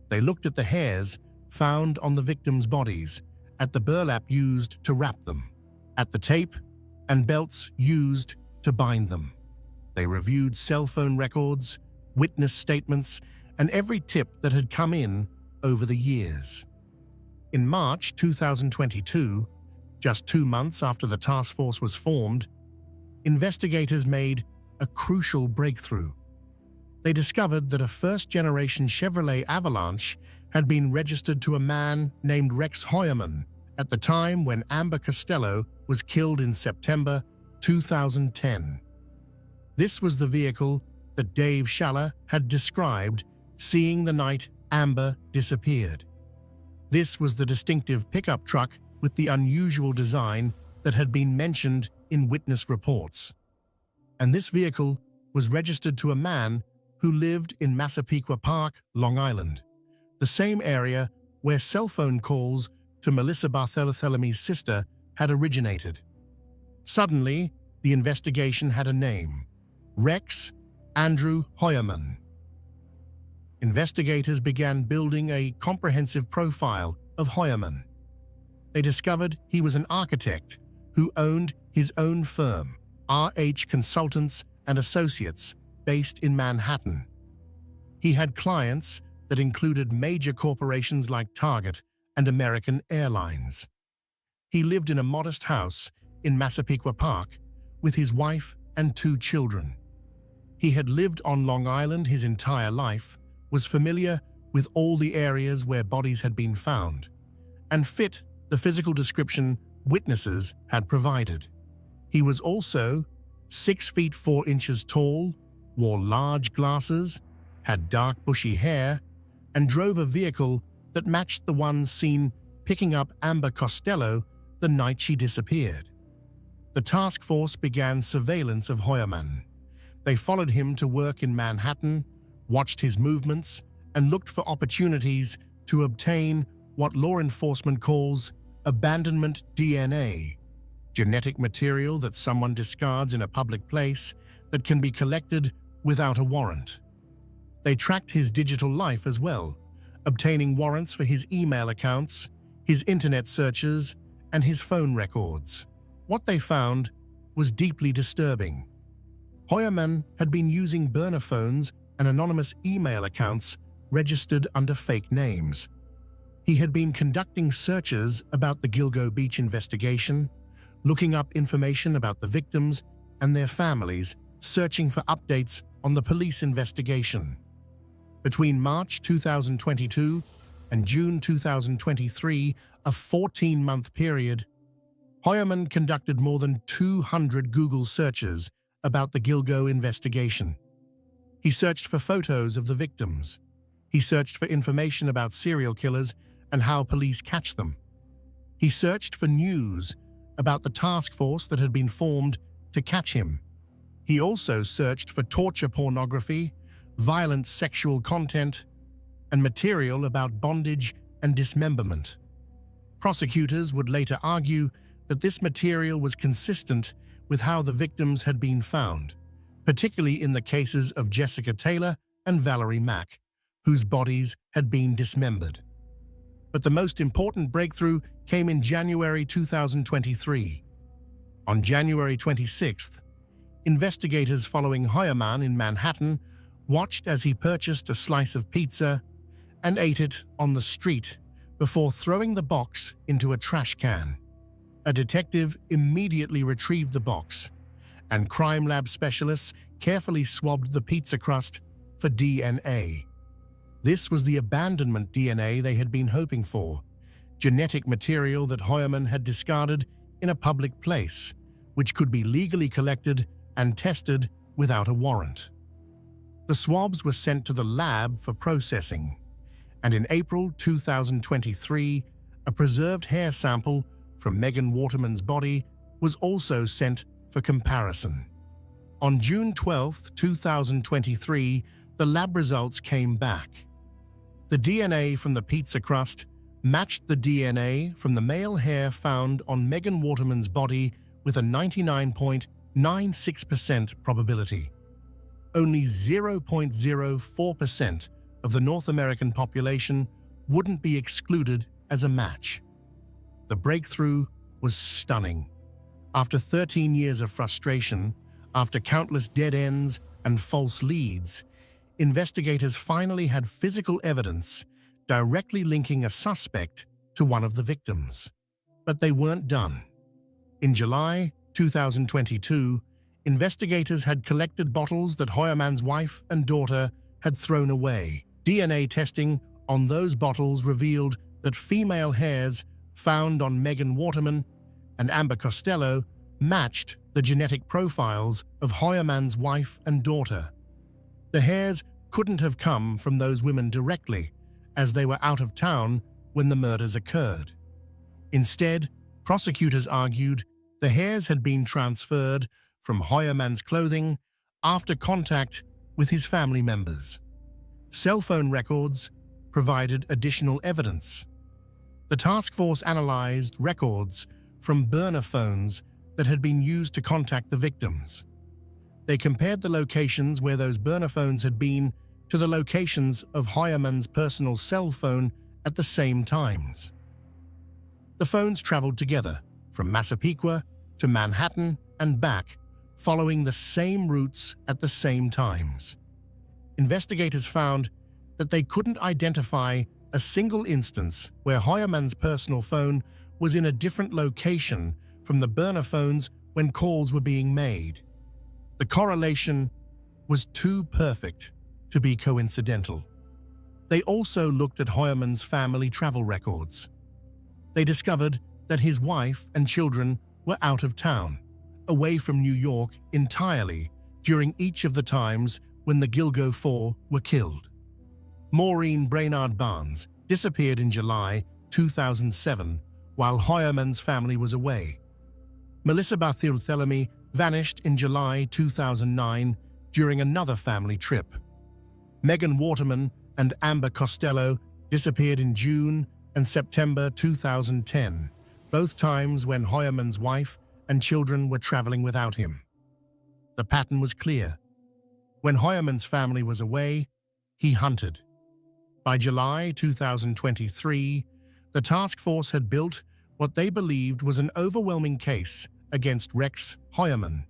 They looked at the hairs found on the victims' bodies, at the burlap used to wrap them, at the tape and belts used to bind them. They reviewed cell phone records, witness statements, and every tip that had come in over the years. In March 2022, just 2 months after the task force was formed, investigators made a crucial breakthrough. They discovered that a first-generation Chevrolet Avalanche had been registered to a man named Rex Heuermann at the time when Amber Costello was killed in September 2010. This was the vehicle that Dave Schaller had described seeing the night Amber disappeared. This was the distinctive pickup truck with the unusual design that had been mentioned in witness reports. And this vehicle was registered to a man who lived in Massapequa Park, Long Island, the same area where cell phone calls to Melissa Barthelomew's sister had originated. Suddenly, the investigation had a name: Rex Andrew Heuermann. Investigators began building a comprehensive profile of Heuermann. They discovered he was an architect who owned his own firm, RH Consultants and Associates, based in Manhattan. He had clients that included major corporations like Target and American Airlines. He lived in a modest house in Massapequa Park with his wife and 2 children. He had lived on Long Island his entire life, was familiar with all the areas where bodies had been found, and fit the physical description witnesses had provided. He was also 6 feet 4 inches tall, wore large glasses, had dark bushy hair, and drove a vehicle that matched the one seen picking up Amber Costello the night she disappeared. The task force began surveillance of Heuermann. They followed him to work in Manhattan, watched his movements, and looked for opportunities to obtain what law enforcement calls abandonment DNA, genetic material that someone discards in a public place that can be collected without a warrant. They tracked his digital life as well, obtaining warrants for his email accounts, his internet searches, and his phone records. What they found was deeply disturbing. Heuermann had been using burner phones and anonymous email accounts registered under fake names. He had been conducting searches about the Gilgo Beach investigation, looking up information about the victims and their families, searching for updates on the police investigation. Between March 2022 and June 2023, a 14-month period, Heuermann conducted more than 200 Google searches about the Gilgo investigation. He searched for photos of the victims. He searched for information about serial killers and how police catch them. He searched for news about the task force that had been formed to catch him. He also searched for torture pornography, violent sexual content, and material about bondage and dismemberment. Prosecutors would later argue that this material was consistent with how the victims had been found, particularly in the cases of Jessica Taylor and Valerie Mack, whose bodies had been dismembered. But the most important breakthrough came in January 2023. On January 26th, investigators following Heuermann in Manhattan watched as he purchased a slice of pizza and ate it on the street before throwing the box into a trash can. A detective immediately retrieved the box, and crime lab specialists carefully swabbed the pizza crust for DNA. This was the abandonment DNA they had been hoping for, genetic material that Heuermann had discarded in a public place, which could be legally collected and tested without a warrant. The swabs were sent to the lab for processing, and in April 2023, a preserved hair sample from Megan Waterman's body was also sent for comparison. On June 12, 2023, the lab results came back. The DNA from the pizza crust matched the DNA from the male hair found on Megan Waterman's body with a 99.96% probability. Only 0.04% of the North American population wouldn't be excluded as a match. The breakthrough was stunning. After 13 years of frustration, after countless dead ends and false leads, investigators finally had physical evidence directly linking a suspect to one of the victims. But they weren't done. In July 2022, investigators had collected bottles that Heuermann's wife and daughter had thrown away. DNA testing on those bottles revealed that female hairs found on Megan Waterman and Amber Costello matched the genetic profiles of Heuermann's wife and daughter. The hairs couldn't have come from those women directly, as they were out of town when the murders occurred. Instead, prosecutors argued the hairs had been transferred from Heuermann's clothing after contact with his family members. Cell phone records provided additional evidence. The task force analyzed records from burner phones that had been used to contact the victims. They compared the locations where those burner phones had been to the locations of Heuermann's personal cell phone at the same times. The phones traveled together from Massapequa to Manhattan and back, following the same routes at the same times. Investigators found that they couldn't identify a single instance where Heuermann's personal phone was in a different location from the burner phones when calls were being made. The correlation was too perfect to be coincidental. They also looked at Heuermann's family travel records. They discovered that his wife and children were out of town, away from New York entirely during each of the times when the Gilgo Four were killed. Maureen Brainard Barnes disappeared in July 2007 while Heuermann's family was away. Melissa Bartholomew vanished in July 2009 during another family trip. Megan Waterman and Amber Costello disappeared in June and September 2010, both times when Hoyerman's wife and children were traveling without him. The pattern was clear. When Hoyerman's family was away, he hunted. By July 2023, the task force had built what they believed was an overwhelming case against Rex Hoyerman.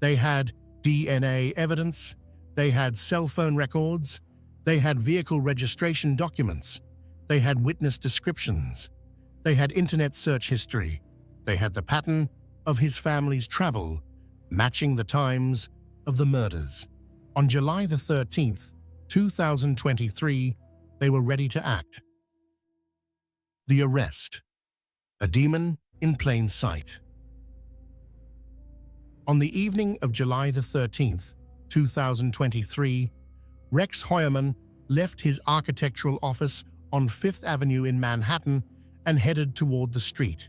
They had DNA evidence, they had cell phone records, they had vehicle registration documents, they had witness descriptions, they had internet search history, they had the pattern of his family's travel, matching the times of the murders. On July the 13th, 2023, they were ready to act. The arrest. A demon in plain sight. On the evening of July the 13th, 2023, Rex Hoyerman left his architectural office on Fifth Avenue in Manhattan and headed toward the street.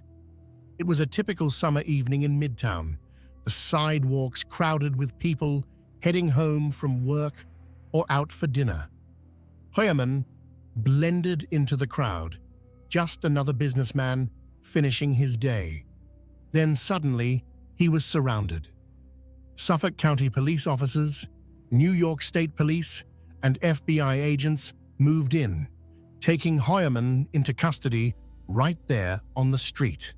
It was a typical summer evening in Midtown, the sidewalks crowded with people heading home from work or out for dinner. Hoyerman blended into the crowd, just another businessman finishing his day. Then suddenly, he was surrounded. Suffolk County police officers, New York State Police, and FBI agents moved in, taking Hoyerman into custody right there on the street.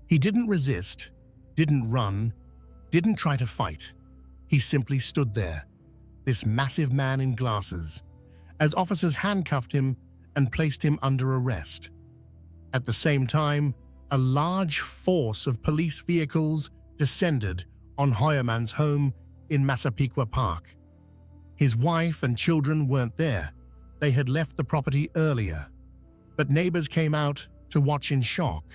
He didn't resist, didn't run, didn't try to fight. He simply stood there, this massive man in glasses, as officers handcuffed him and placed him under arrest. At the same time, a large force of police vehicles descended on Hoyerman's home in Massapequa Park. His wife and children weren't there. They had left the property earlier. But neighbors came out to watch in shock,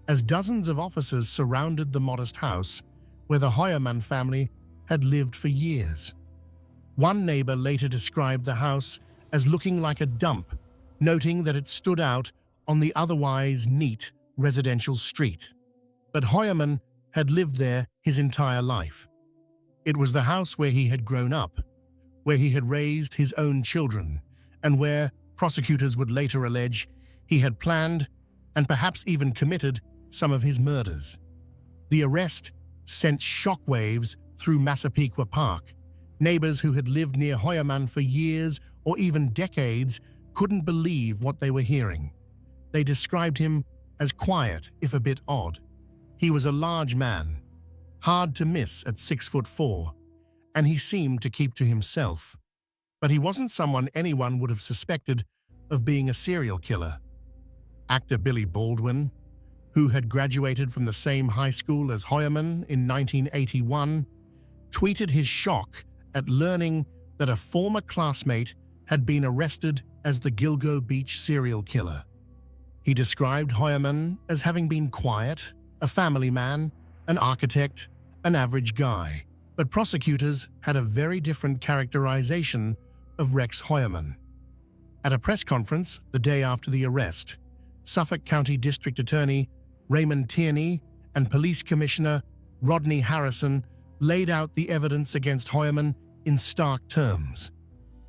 as dozens of officers surrounded the modest house where the Hoyerman family had lived for years. One neighbor later described the house as looking like a dump, noting that it stood out on the otherwise neat residential street. But Hoyerman had lived there his entire life. It was the house where he had grown up, where he had raised his own children, and where, prosecutors would later allege, he had planned and perhaps even committed some of his murders. The arrest sent shockwaves through Massapequa Park. Neighbors who had lived near Hoyerman for years or even decades couldn't believe what they were hearing. They described him as quiet, if a bit odd. He was a large man, hard to miss at 6'4", and he seemed to keep to himself. But he wasn't someone anyone would have suspected of being a serial killer. Actor Billy Baldwin, who had graduated from the same high school as Hoyerman in 1981, tweeted his shock at learning that a former classmate had been arrested as the Gilgo Beach serial killer. He described Hoyerman as having been quiet, a family man, an architect, an average guy. But prosecutors had a very different characterization of Rex Hoyerman. At a press conference the day after the arrest, Suffolk County District Attorney Raymond Tierney and Police Commissioner Rodney Harrison laid out the evidence against Hoyerman in stark terms.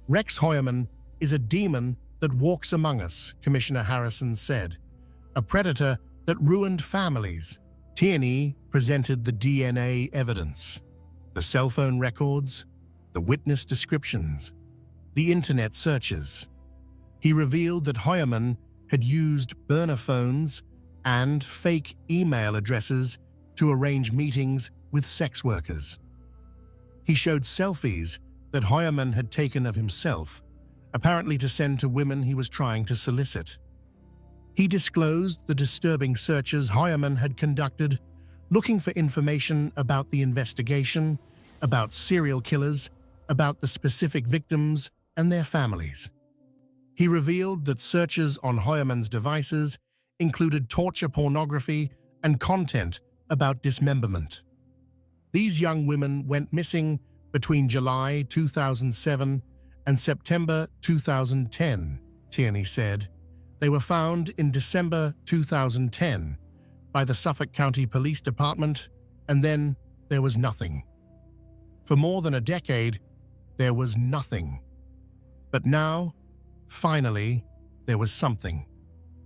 Rex Hoyerman is a demon that walks among us, Commissioner Harrison said, a predator that ruined families. Tierney presented the DNA evidence, the cell phone records, the witness descriptions, the internet searches. He revealed that Hoyerman had used burner phones and fake email addresses to arrange meetings with sex workers. He showed selfies that Hoyerman had taken of himself, apparently to send to women he was trying to solicit. He disclosed the disturbing searches Hoyerman had conducted, looking for information about the investigation, about serial killers, about the specific victims and their families. He revealed that searches on Hoyerman's devices included torture pornography and content about dismemberment. These young women went missing between July 2007 and September 2010, Tierney said. They were found in December 2010 by the Suffolk County Police Department And then there was nothing. For more than a decade, there was nothing. But now, finally, there was something.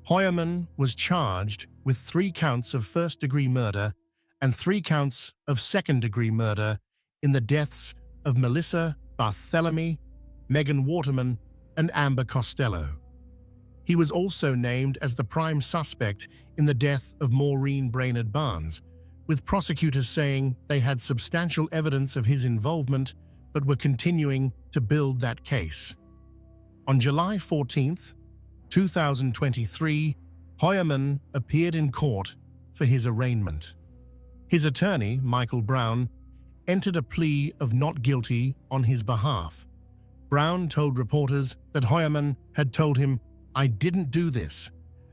Hoyerman was charged with 3 counts of first-degree murder and 3 counts of second-degree murder in the deaths of Melissa Barthelemy, Megan Waterman, and Amber Costello. He was also named as the prime suspect in the death of Maureen Brainerd Barnes, with prosecutors saying they had substantial evidence of his involvement but were continuing to build that case. On July 14, 2023, Hoyerman appeared in court for his arraignment. His attorney, Michael Brown, entered a plea of not guilty on his behalf. Brown told reporters that Hoyerman had told him, "I didn't do this,"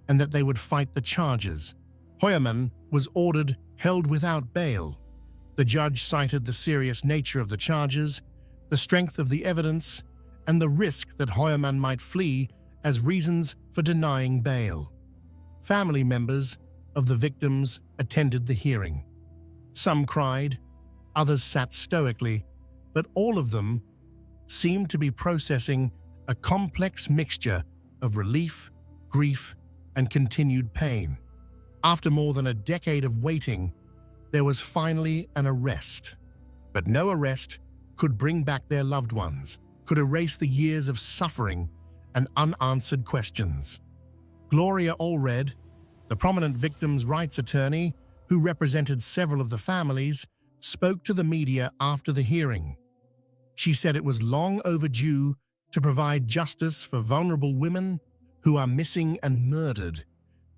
and that they would fight the charges. Hoyerman was ordered held without bail. The judge cited the serious nature of the charges, the strength of the evidence, and the risk that Hoyerman might flee as reasons for denying bail. Family members of the victims attended the hearing. Some cried, others sat stoically, but all of them seemed to be processing a complex mixture of relief, grief, and continued pain. After more than a decade of waiting, there was finally an arrest. But no arrest could bring back their loved ones, could erase the years of suffering and unanswered questions. Gloria Allred, the prominent victims' rights attorney who represented several of the families, spoke to the media after the hearing. She said it was long overdue to provide justice for vulnerable women who are missing and murdered,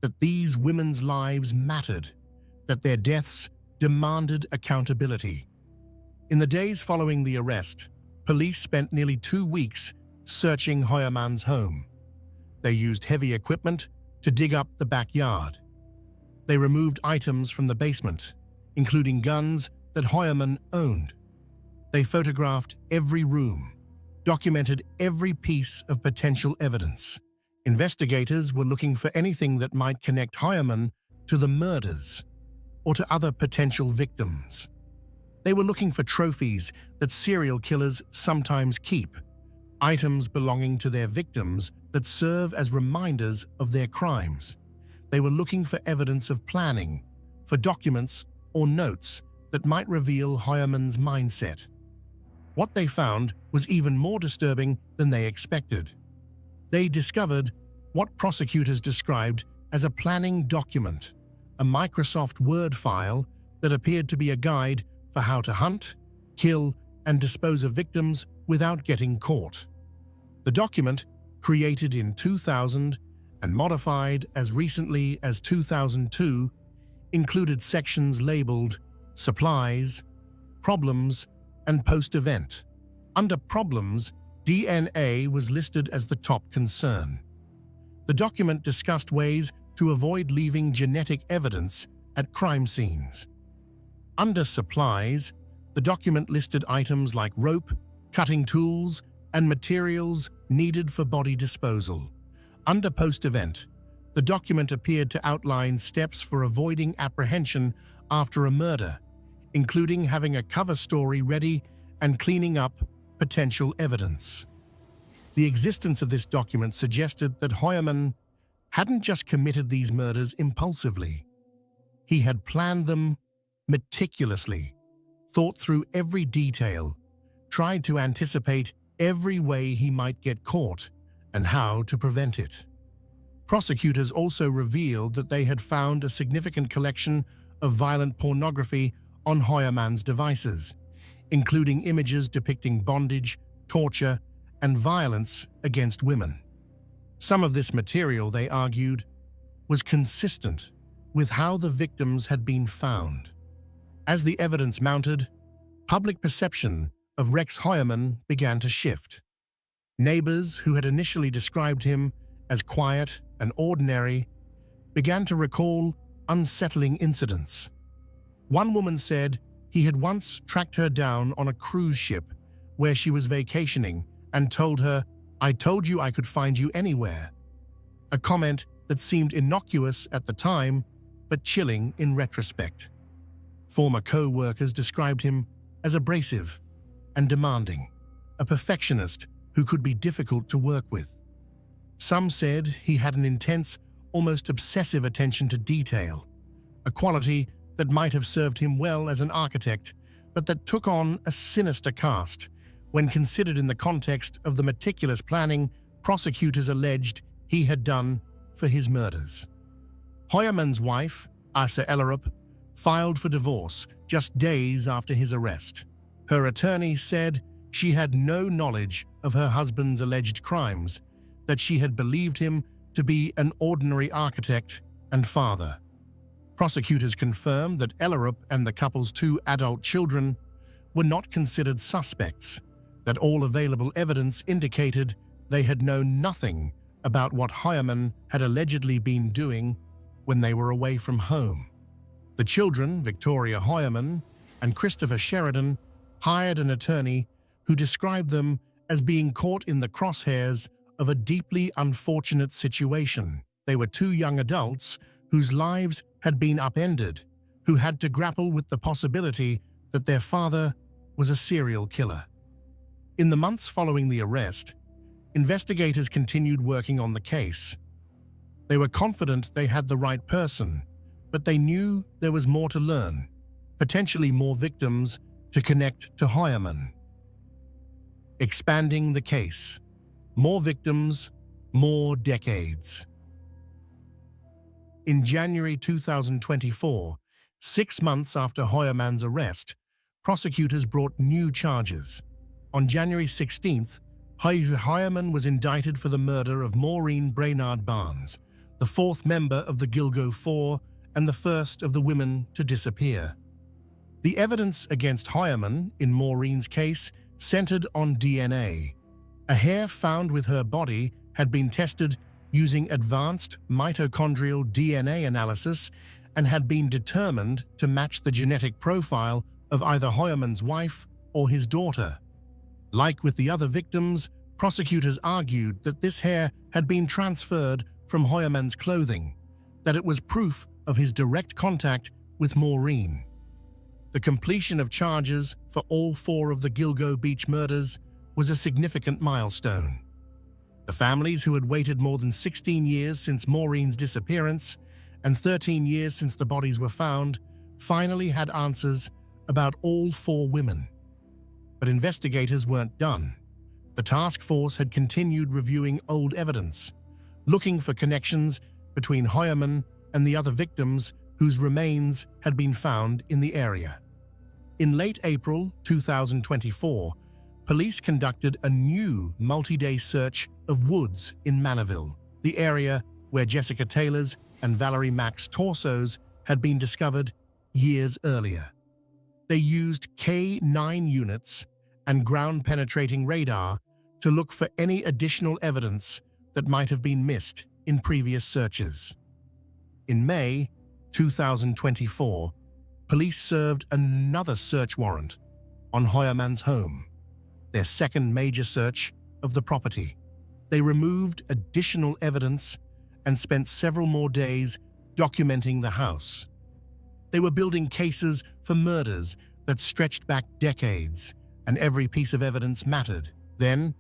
that these women's lives mattered, that their deaths demanded accountability. In the days following the arrest, police spent nearly 2 weeks searching Hoyerman's home. They used heavy equipment to dig up the backyard. They removed items from the basement, including guns that Hoyerman owned. They photographed every room, documented every piece of potential evidence. Investigators were looking for anything that might connect Hoyerman to the murders or to other potential victims. They were looking for trophies that serial killers sometimes keep, items belonging to their victims that serve as reminders of their crimes. They were looking for evidence of planning, for documents or notes that might reveal Hoyerman's mindset. What they found was even more disturbing than they expected. They discovered what prosecutors described as a planning document, a Microsoft Word file that appeared to be a guide for how to hunt, kill, and dispose of victims without getting caught. The document, created in 2000 and modified as recently as 2002, included sections labeled Supplies, Problems, and Post-Event. Under Problems, DNA was listed as the top concern. The document discussed ways to avoid leaving genetic evidence at crime scenes. Under Supplies, the document listed items like rope, cutting tools, and materials needed for body disposal. Under Post-Event, the document appeared to outline steps for avoiding apprehension after a murder, including having a cover story ready and cleaning up potential evidence. The existence of this document suggested that Hoyerman hadn't just committed these murders impulsively. He had planned them meticulously, thought through every detail, tried to anticipate every way he might get caught and how to prevent it. Prosecutors also revealed that they had found a significant collection of violent pornography on Hoyerman's devices, including images depicting bondage, torture, and violence against women. Some of this material, they argued, was consistent with how the victims had been found. As the evidence mounted, public perception of Rex Hoyerman began to shift. Neighbors who had initially described him as quiet and ordinary began to recall unsettling incidents. One woman said he had once tracked her down on a cruise ship where she was vacationing and told her, "I told you I could find you anywhere," a comment that seemed innocuous at the time but chilling in retrospect. Former co-workers described him as abrasive and demanding, a perfectionist who could be difficult to work with. Some said he had an intense, almost obsessive attention to detail, a quality that might have served him well as an architect, but that took on a sinister cast when considered in the context of the meticulous planning prosecutors alleged he had done for his murders. Hoyerman's wife, Asa Ellerup, filed for divorce just days after his arrest. Her attorney said she had no knowledge of her husband's alleged crimes, that she had believed him to be an ordinary architect and father. Prosecutors confirmed that Ellerup and the couple's 2 adult children were not considered suspects, that all available evidence indicated they had known nothing about what Hoyerman had allegedly been doing when they were away from home. The children, Victoria Hoyerman and Christopher Sheridan, hired an attorney who described them as being caught in the crosshairs of a deeply unfortunate situation. They were 2 young adults whose lives had been upended, who had to grapple with the possibility that their father was a serial killer. In the months following the arrest, investigators continued working on the case. They were confident they had the right person, but they knew there was more to learn, potentially more victims to connect to Hoyerman. Expanding the case. More victims, more decades. In January 2024, 6 months after Hoyerman's arrest, prosecutors brought new charges. On January 16th, Hoyerman was indicted for the murder of Maureen Brainard Barnes, the 4th member of the Gilgo Four and the first of the women to disappear. The evidence against Hoyerman in Maureen's case centered on DNA. A hair found with her body had been tested using advanced mitochondrial DNA analysis and had been determined to match the genetic profile of either Hoyerman's wife or his daughter. Like with the other victims, prosecutors argued that this hair had been transferred from Hoyerman's clothing, that it was proof of his direct contact with Maureen. The completion of charges for all 4 of the Gilgo Beach murders was a significant milestone. The families who had waited more than 16 years since Maureen's disappearance and 13 years since the bodies were found finally had answers about all 4 women. But investigators weren't done. The task force had continued reviewing old evidence, looking for connections between Hoyerman and the other victims whose remains had been found in the area. In late April 2024, police conducted a new multi-day search of woods in Manorville, the area where Jessica Taylor's and Valerie Mack's torsos had been discovered years earlier. They used K9 units and ground-penetrating radar to look for any additional evidence that might have been missed in previous searches. In May 2024, police served another search warrant on Hoyerman's home, their second major search of the property. They removed additional evidence and spent several more days documenting the house. They were building cases for murders that stretched back decades, and every piece of evidence mattered. Then,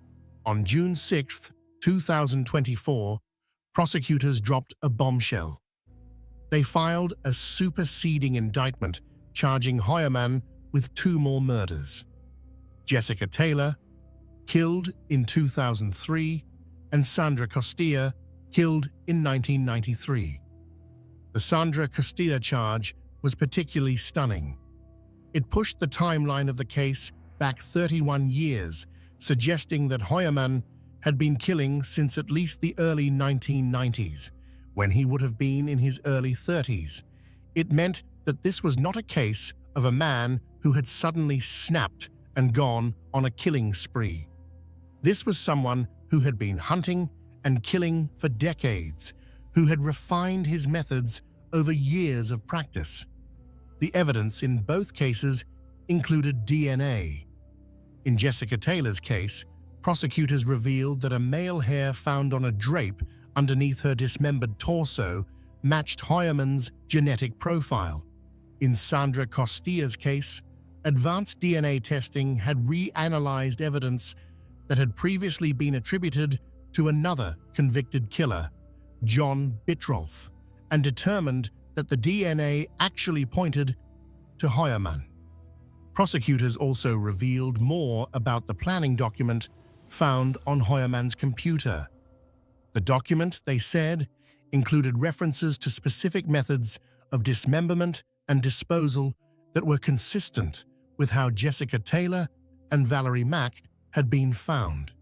on June 6, 2024, prosecutors dropped a bombshell. They filed a superseding indictment charging Hoyerman with 2 more murders. Jessica Taylor, killed in 2003, and Sandra Costilla, killed in 1993. The Sandra Costilla charge was particularly stunning. It pushed the timeline of the case back 31 years, suggesting that Hoyerman had been killing since at least the early 1990s, when he would have been in his early 30s. It meant that this was not a case of a man who had suddenly snapped and gone on a killing spree. This was someone who had been hunting and killing for decades, who had refined his methods over years of practice. The evidence in both cases included DNA. In Jessica Taylor's case, prosecutors revealed that a male hair found on a drape underneath her dismembered torso matched Hoyerman's genetic profile. In Sandra Costilla's case, advanced DNA testing had reanalyzed evidence that had previously been attributed to another convicted killer, John Bitrolf, and determined that the DNA actually pointed to Heuermann. Prosecutors also revealed more about the planning document found on Heuermann's computer. The document, they said, included references to specific methods of dismemberment and disposal that were consistent with how Jessica Taylor and Valerie Mack had been found.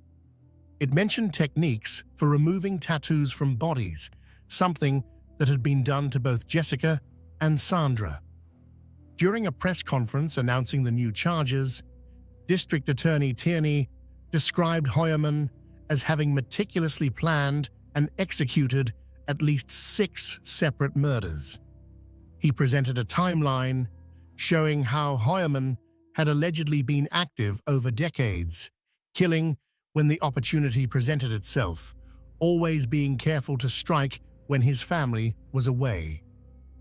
It mentioned techniques for removing tattoos from bodies, something that had been done to both Jessica and Sandra. During a press conference announcing the new charges, District Attorney Tierney described Heuermann as having meticulously planned and executed at least 6 separate murders. He presented a timeline showing how Heuermann had allegedly been active over decades, killing when the opportunity presented itself, always being careful to strike when his family was away.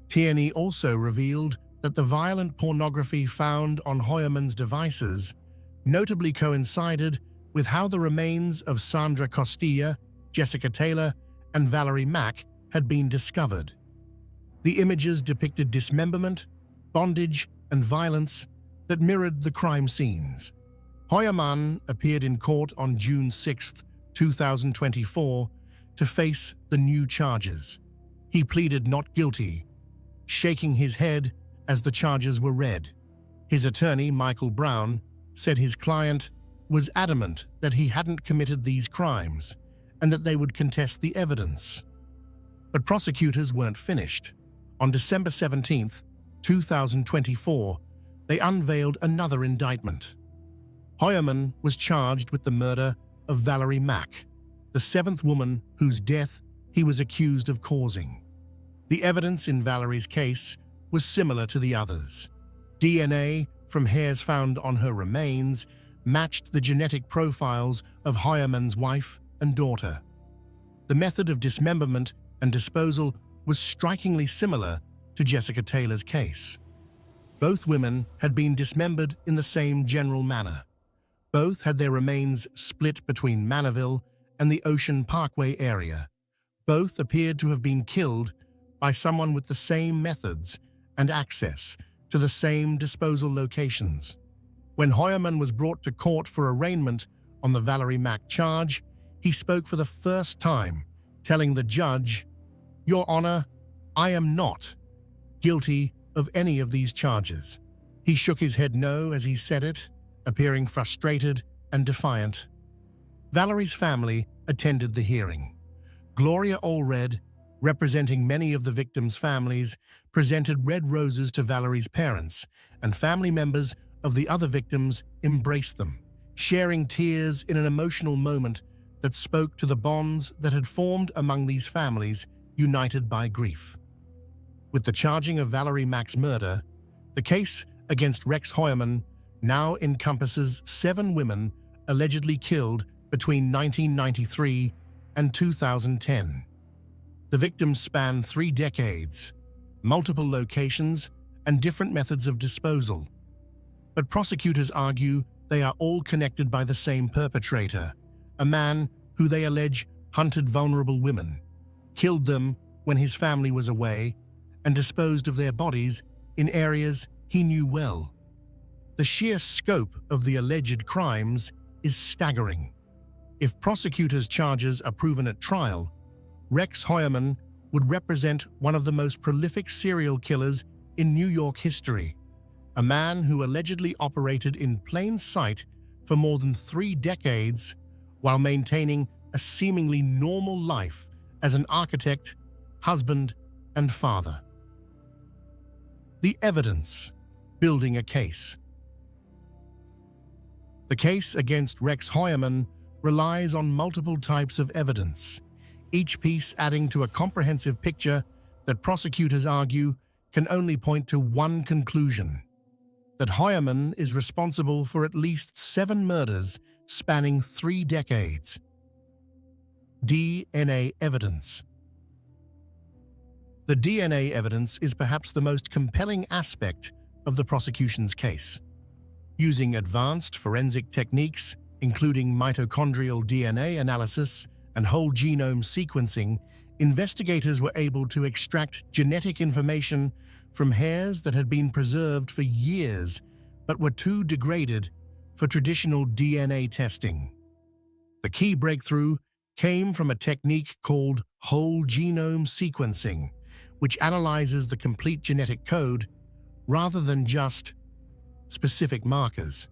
Tierney also revealed that the violent pornography found on Heuermann's devices notably coincided with how the remains of Sandra Costilla, Jessica Taylor, and Valerie Mack had been discovered. The images depicted dismemberment, bondage, and violence that mirrored the crime scenes. Heuermann appeared in court on June 6, 2024, to face the new charges. He pleaded not guilty, shaking his head as the charges were read. His attorney, Michael Brown, said his client was adamant that he hadn't committed these crimes and that they would contest the evidence. But prosecutors weren't finished. On December 17, 2024, they unveiled another indictment. Heuermann was charged with the murder of Valerie Mack, the 7th woman whose death he was accused of causing. The evidence in Valerie's case was similar to the others. DNA from hairs found on her remains matched the genetic profiles of Heuermann's wife and daughter. The method of dismemberment and disposal was strikingly similar to Jessica Taylor's case. Both women had been dismembered in the same general manner. Both had their remains split between Manorville and the Ocean Parkway area. Both appeared to have been killed by someone with the same methods and access to the same disposal locations. When Heuermann was brought to court for arraignment on the Valerie Mack charge, he spoke for the first time, telling the judge, "Your Honor, I am not guilty of any of these charges." He shook his head no as he said it, appearing frustrated and defiant. Valerie's family attended the hearing. Gloria Allred, representing many of the victims' families, presented red roses to Valerie's parents, and family members of the other victims embraced them, sharing tears in an emotional moment that spoke to the bonds that had formed among these families united by grief. With the charging of Valerie Mack's murder, the case against Rex Heuermann now encompasses 7 women allegedly killed between 1993 and 2010. The victims span 3 decades, multiple locations, and different methods of disposal. But prosecutors argue they are all connected by the same perpetrator, a man who they allege hunted vulnerable women, killed them when his family was away, and disposed of their bodies in areas he knew well. The sheer scope of the alleged crimes is staggering. If prosecutors' charges are proven at trial, Rex Heuermann would represent one of the most prolific serial killers in New York history, a man who allegedly operated in plain sight for more than 3 decades while maintaining a seemingly normal life as an architect, husband, and father. The evidence: building a case. The case against Rex Heuermann relies on multiple types of evidence, each piece adding to a comprehensive picture that prosecutors argue can only point to one conclusion: that Heuermann is responsible for at least 7 murders spanning 3 decades. DNA evidence. The DNA evidence is perhaps the most compelling aspect of the prosecution's case. Using advanced forensic techniques, including mitochondrial DNA analysis and whole genome sequencing, investigators were able to extract genetic information from hairs that had been preserved for years but were too degraded for traditional DNA testing. The key breakthrough came from a technique called whole genome sequencing, which analyzes the complete genetic code rather than just specific markers.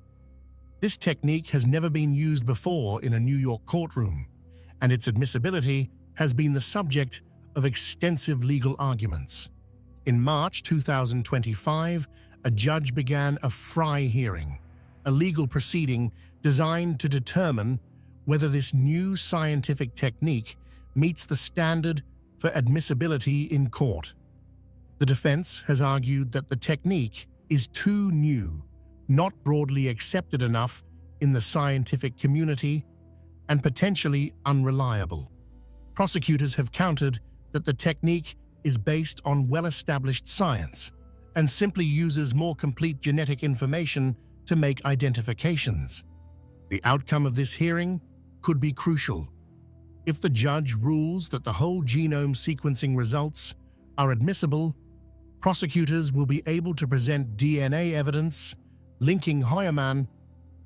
This technique has never been used before in a New York courtroom, and its admissibility has been the subject of extensive legal arguments. In March 2025, a judge began a Fry hearing, a legal proceeding designed to determine whether this new scientific technique meets the standard for admissibility in court. The defense has argued that the technique is too new, not broadly accepted enough in the scientific community, and potentially unreliable. Prosecutors have countered that the technique is based on well-established science and simply uses more complete genetic information to make identifications. The outcome of this hearing could be crucial. If the judge rules that the whole genome sequencing results are admissible, prosecutors will be able to present DNA evidence linking Heuermann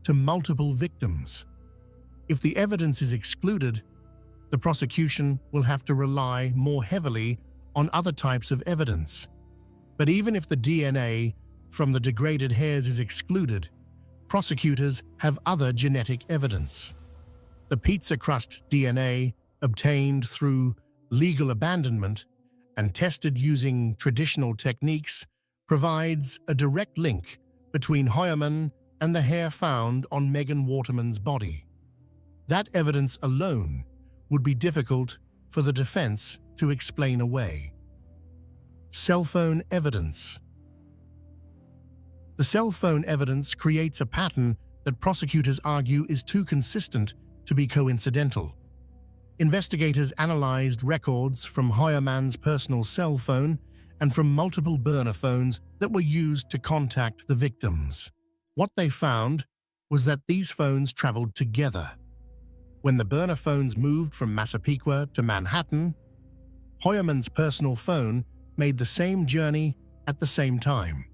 to multiple victims. If the evidence is excluded, the prosecution will have to rely more heavily on other types of evidence. But even if the DNA from the degraded hairs is excluded, prosecutors have other genetic evidence. The pizza crust DNA, obtained through legal abandonment and tested using traditional techniques, provides a direct link between Heuermann and the hair found on Megan Waterman's body. That evidence alone would be difficult for the defense to explain away. Cell phone evidence. The cell phone evidence creates a pattern that prosecutors argue is too consistent to be coincidental. Investigators analyzed records from Heuermann's personal cell phone and from multiple burner phones that were used to contact the victims. What they found was that these phones traveled together. When the burner phones moved from Massapequa to Manhattan, Heuermann's personal phone made the same journey at the same time.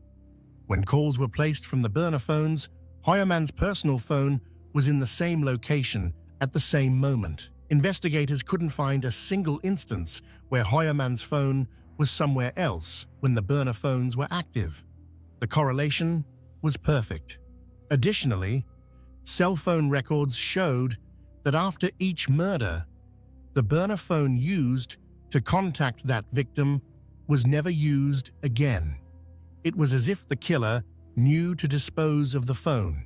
When calls were placed from the burner phones, Heuermann's personal phone was in the same location at the same moment. Investigators couldn't find a single instance where Heuermann's phone was somewhere else when the burner phones were active. The correlation was perfect. Additionally, cell phone records showed that after each murder, the burner phone used to contact that victim was never used again. It was as if the killer knew to dispose of the phone,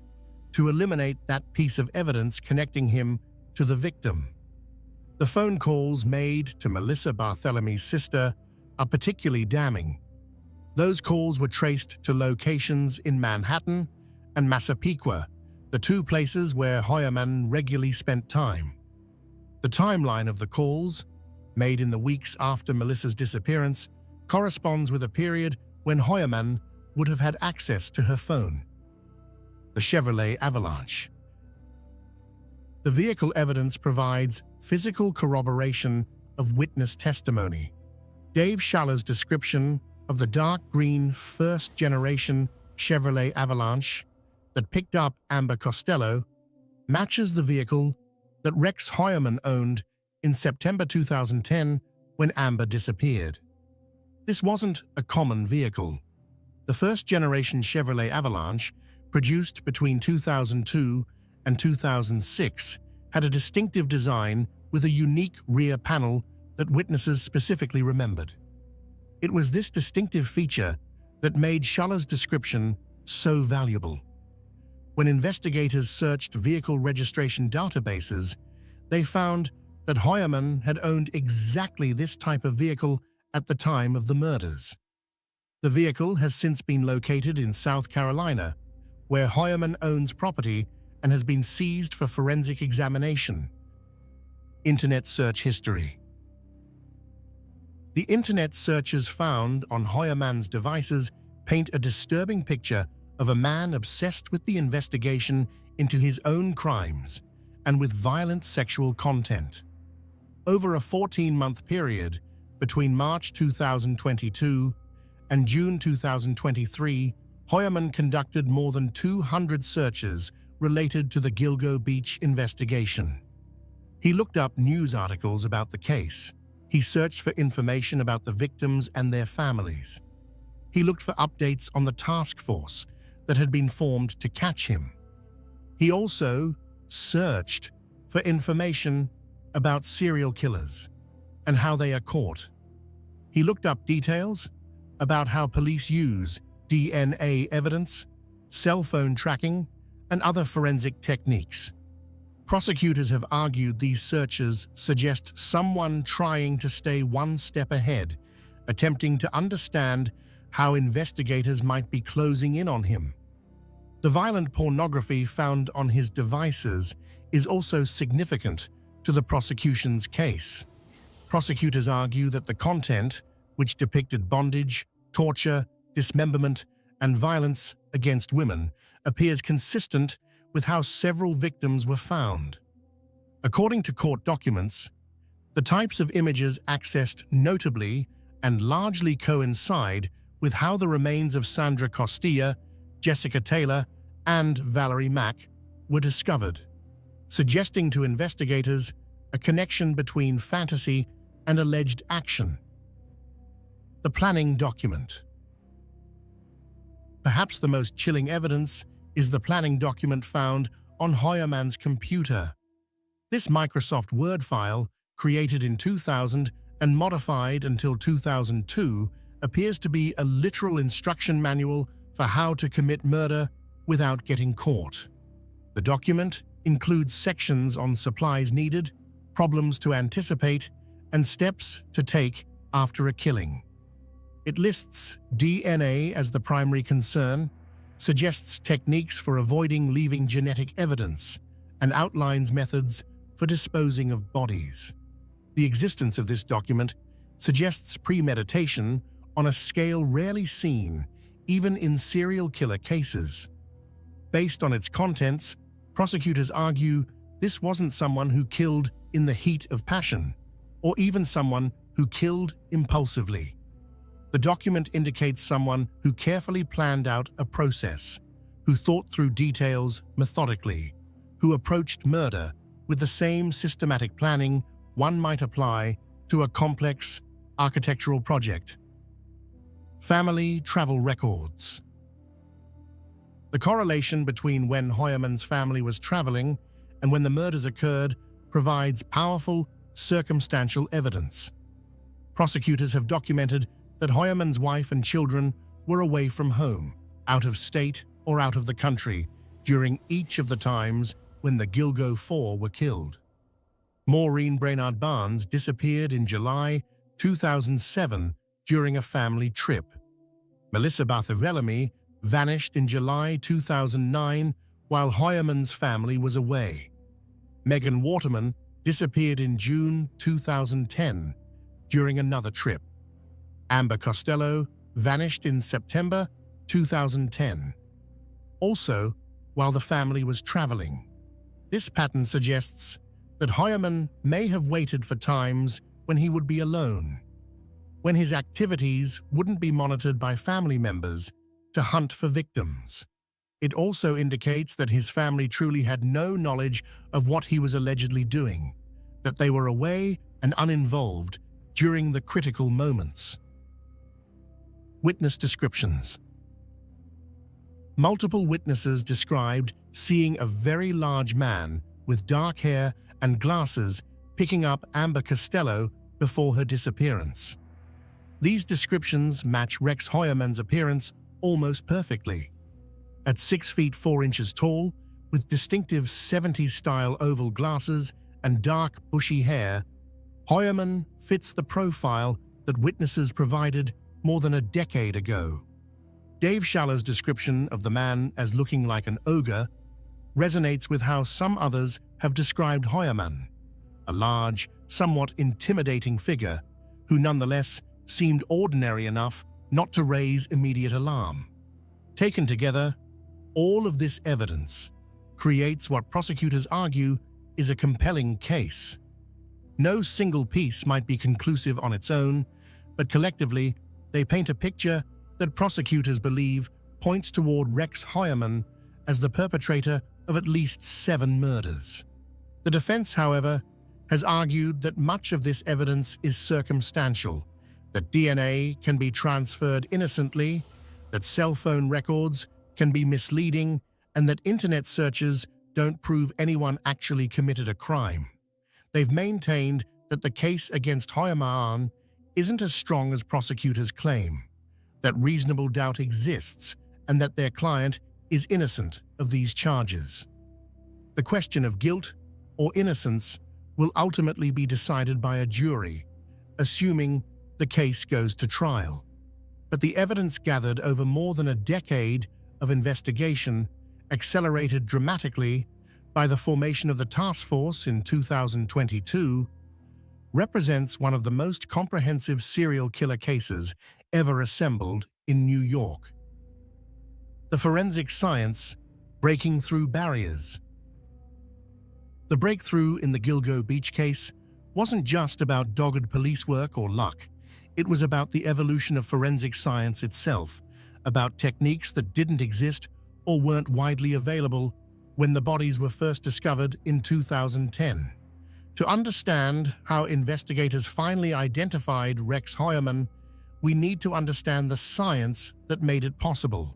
to eliminate that piece of evidence connecting him to the victim. The phone calls made to Melissa Barthelемy's sister are particularly damning. Those calls were traced to locations in Manhattan and Massapequa, the two places where Heuermann regularly spent time. The timeline of the calls, made in the weeks after Melissa's disappearance, corresponds with a period when Heuermann would have had access to her phone. The Chevrolet Avalanche. The vehicle evidence provides physical corroboration of witness testimony. Dave Schaller's description of the dark green first-generation Chevrolet Avalanche that picked up Amber Costello matches the vehicle that Rex Heuermann owned in September 2010 when Amber disappeared. This wasn't a common vehicle. The first-generation Chevrolet Avalanche, produced between 2002 and 2006, had a distinctive design with a unique rear panel that witnesses specifically remembered. It was this distinctive feature that made Schaller's description so valuable. When investigators searched vehicle registration databases, they found that Heuermann had owned exactly this type of vehicle at the time of the murders. The vehicle has since been located in South Carolina, where Heuermann owns property and has been seized for forensic examination. Internet search history. The internet searches found on Heuermann's devices paint a disturbing picture of a man obsessed with the investigation into his own crimes and with violent sexual content. Over a 14-month period between March 2022 and June 2023, Heuermann conducted more than 200 searches related to the Gilgo Beach investigation. He looked up news articles about the case. He searched for information about the victims and their families. He looked for updates on the task force that had been formed to catch him. He also searched for information about serial killers and how they are caught. He looked up details about how police use DNA evidence, cell phone tracking, and other forensic techniques. Prosecutors have argued these searches suggest someone trying to stay one step ahead, attempting to understand how investigators might be closing in on him. The violent pornography found on his devices is also significant to the prosecution's case. Prosecutors argue that the content, which depicted bondage, torture, dismemberment, and violence against women, appears consistent with how several victims were found. According to court documents, the types of images accessed notably and largely coincide with how the remains of Sandra Costilla, Jessica Taylor, and Valerie Mack were discovered, suggesting to investigators a connection between fantasy and alleged action. The planning document. Perhaps the most chilling evidence is the planning document found on Heuermann's computer. This Microsoft Word file, created in 2000 and modified until 2002, appears to be a literal instruction manual for how to commit murder without getting caught. The document includes sections on supplies needed, problems to anticipate, and steps to take after a killing. It lists DNA as the primary concern, suggests techniques for avoiding leaving genetic evidence, and outlines methods for disposing of bodies. The existence of this document suggests premeditation on a scale rarely seen, even in serial killer cases. Based on its contents, prosecutors argue this wasn't someone who killed in the heat of passion, or even someone who killed impulsively. The document indicates someone who carefully planned out a process, who thought through details methodically, who approached murder with the same systematic planning one might apply to a complex architectural project. Family travel records. The correlation between when Heuermann's family was traveling and when the murders occurred provides powerful circumstantial evidence. Prosecutors have documented that Heuermann's wife and children were away from home, out of state or out of the country, during each of the times when the Gilgo Four were killed. Maureen Brainard Barnes disappeared in July 2007 during a family trip. Melissa Bartholomew vanished in July 2009 while Heuermann's family was away. Megan Waterman disappeared in June 2010 during another trip. Amber Costello vanished in September 2010, also while the family was traveling. This pattern suggests that Heuermann may have waited for times when he would be alone, when his activities wouldn't be monitored by family members to hunt for victims. It also indicates that his family truly had no knowledge of what he was allegedly doing, that they were away and uninvolved during the critical moments. Witness descriptions. Multiple witnesses described seeing a very large man with dark hair and glasses picking up Amber Costello before her disappearance. These descriptions match Rex Heuermann's appearance almost perfectly. At 6 feet 4 inches tall, with distinctive 70s-style oval glasses and dark, bushy hair, Heuermann fits the profile that witnesses provided more than a decade ago. Dave Schaller's description of the man as looking like an ogre resonates with how some others have described Heuermann, a large, somewhat intimidating figure who nonetheless seemed ordinary enough not to raise immediate alarm. Taken together, all of this evidence creates what prosecutors argue is a compelling case. No single piece might be conclusive on its own, but collectively, they paint a picture that prosecutors believe points toward Rex Heuermann as the perpetrator of at least 7 murders. The defense, however, has argued that much of this evidence is circumstantial, that DNA can be transferred innocently, that cell phone records can be misleading, and that internet searches don't prove anyone actually committed a crime. They've maintained that the case against Heuermann isn't as strong as prosecutors claim, that reasonable doubt exists, and that their client is innocent of these charges. The question of guilt or innocence will ultimately be decided by a jury, assuming the case goes to trial. But the evidence gathered over more than a decade of investigation, accelerated dramatically by the formation of the task force in 2022, represents one of the most comprehensive serial killer cases ever assembled in New York. The forensic science breaking through barriers. The breakthrough in the Gilgo Beach case wasn't just about dogged police work or luck. It was about the evolution of forensic science itself, about techniques that didn't exist or weren't widely available when the bodies were first discovered in 2010. To understand how investigators finally identified Rex Heuermann, we need to understand the science that made it possible.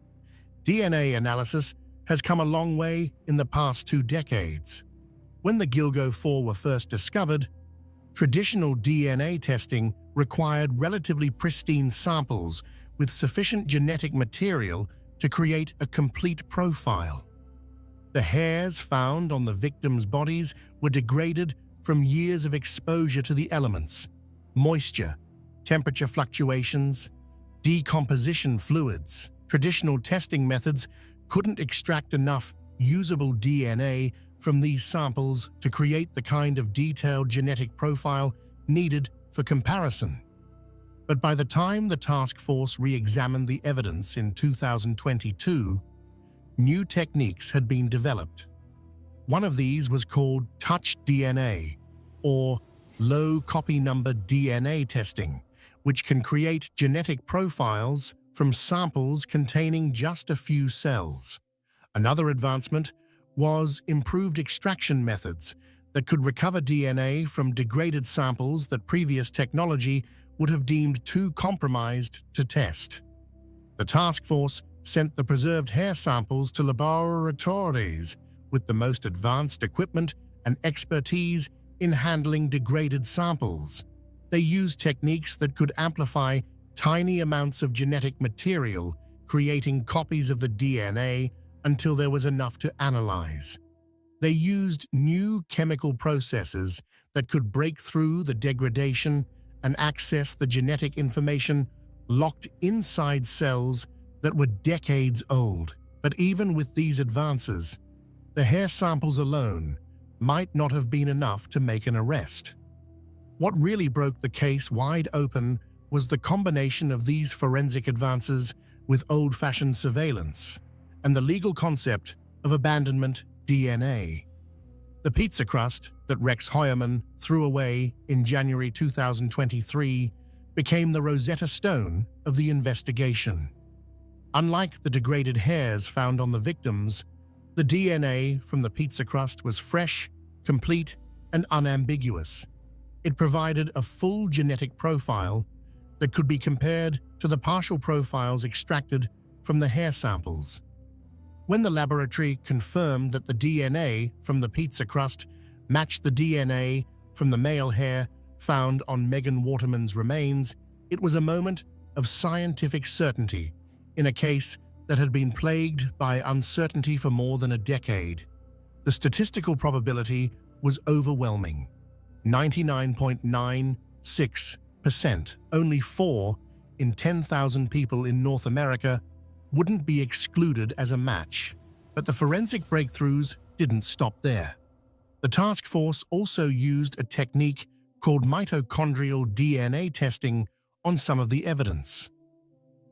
DNA analysis has come a long way in the past 2 decades. When the Gilgo 4 were first discovered, traditional DNA testing required relatively pristine samples with sufficient genetic material to create a complete profile. The hairs found on the victims' bodies were degraded from years of exposure to the elements, moisture, temperature fluctuations, decomposition fluids. Traditional testing methods couldn't extract enough usable DNA from these samples to create the kind of detailed genetic profile needed for comparison. But by the time the task force re-examined the evidence in 2022, new techniques had been developed. One of these was called touch DNA, or low copy number DNA testing, which can create genetic profiles from samples containing just a few cells. Another advancement was improved extraction methods that could recover DNA from degraded samples that previous technology would have deemed too compromised to test. The task force sent the preserved hair samples to laboratories with the most advanced equipment and expertise in handling degraded samples. They used techniques that could amplify tiny amounts of genetic material, creating copies of the DNA until there was enough to analyze. They used new chemical processes that could break through the degradation and access the genetic information locked inside cells that were decades old. But even with these advances, the hair samples alone might not have been enough to make an arrest. What really broke the case wide open was the combination of these forensic advances with old-fashioned surveillance and the legal concept of abandonment DNA. The pizza crust that Rex Heuermann threw away in January 2023 became the Rosetta Stone of the investigation. Unlike the degraded hairs found on the victims, the DNA from the pizza crust was fresh, complete, and unambiguous. It provided a full genetic profile that could be compared to the partial profiles extracted from the hair samples. When the laboratory confirmed that the DNA from the pizza crust matched the DNA from the male hair found on Megan Waterman's remains, it was a moment of scientific certainty in a case that had been plagued by uncertainty for more than a decade. The statistical probability was overwhelming. 99.96%, only 4 in 10,000 people in North America wouldn't be excluded as a match. But the forensic breakthroughs didn't stop there. The task force also used a technique called mitochondrial DNA testing on some of the evidence.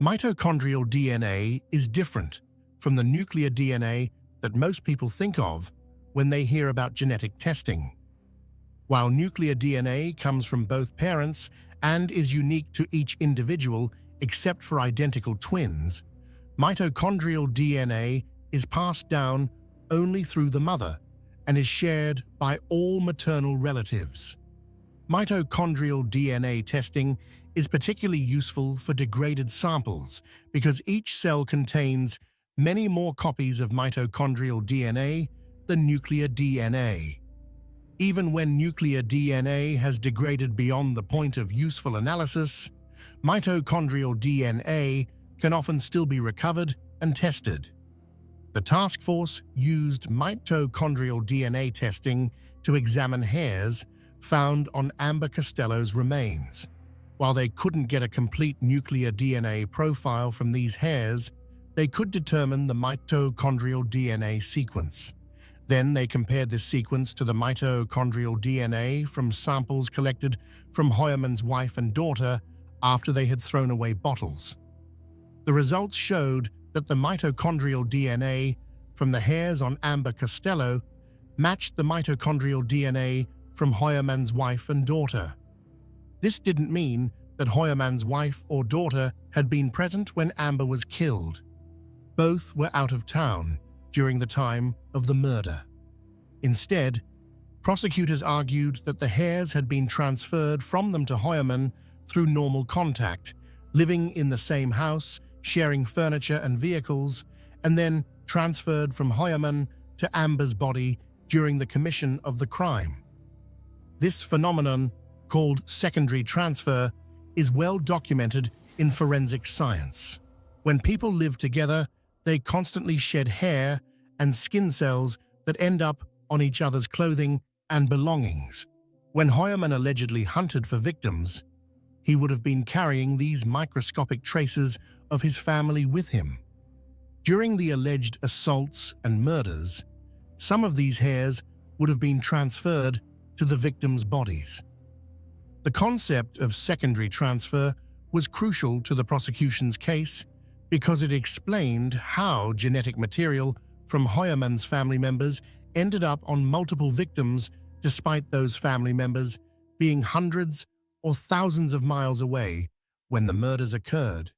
Mitochondrial DNA is different from the nuclear DNA that most people think of when they hear about genetic testing. While nuclear DNA comes from both parents and is unique to each individual except for identical twins, mitochondrial DNA is passed down only through the mother and is shared by all maternal relatives. Mitochondrial DNA testing is particularly useful for degraded samples because each cell contains many more copies of mitochondrial DNA than nuclear DNA. Even when nuclear DNA has degraded beyond the point of useful analysis, mitochondrial DNA can often still be recovered and tested. The task force used mitochondrial DNA testing to examine hairs found on Amber Costello's remains. While they couldn't get a complete nuclear DNA profile from these hairs, they could determine the mitochondrial DNA sequence. Then they compared this sequence to the mitochondrial DNA from samples collected from Hoyerman's wife and daughter after they had thrown away bottles. The results showed that the mitochondrial DNA from the hairs on Amber Costello matched the mitochondrial DNA from Hoyerman's wife and daughter. This didn't mean that Hoyerman's wife or daughter had been present when Amber was killed. Both were out of town during the time of the murder. Instead, prosecutors argued that the hairs had been transferred from them to Hoyerman through normal contact, living in the same house, sharing furniture and vehicles, and then transferred from Hoyerman to Amber's body during the commission of the crime. This phenomenon, called secondary transfer, is well documented in forensic science. When people live together, they constantly shed hair and skin cells that end up on each other's clothing and belongings. When Hoyerman allegedly hunted for victims, he would have been carrying these microscopic traces of his family with him. During the alleged assaults and murders, some of these hairs would have been transferred to the victims' bodies. The concept of secondary transfer was crucial to the prosecution's case because it explained how genetic material from Hoyerman's family members ended up on multiple victims despite those family members being hundreds or thousands of miles away when the murders occurred.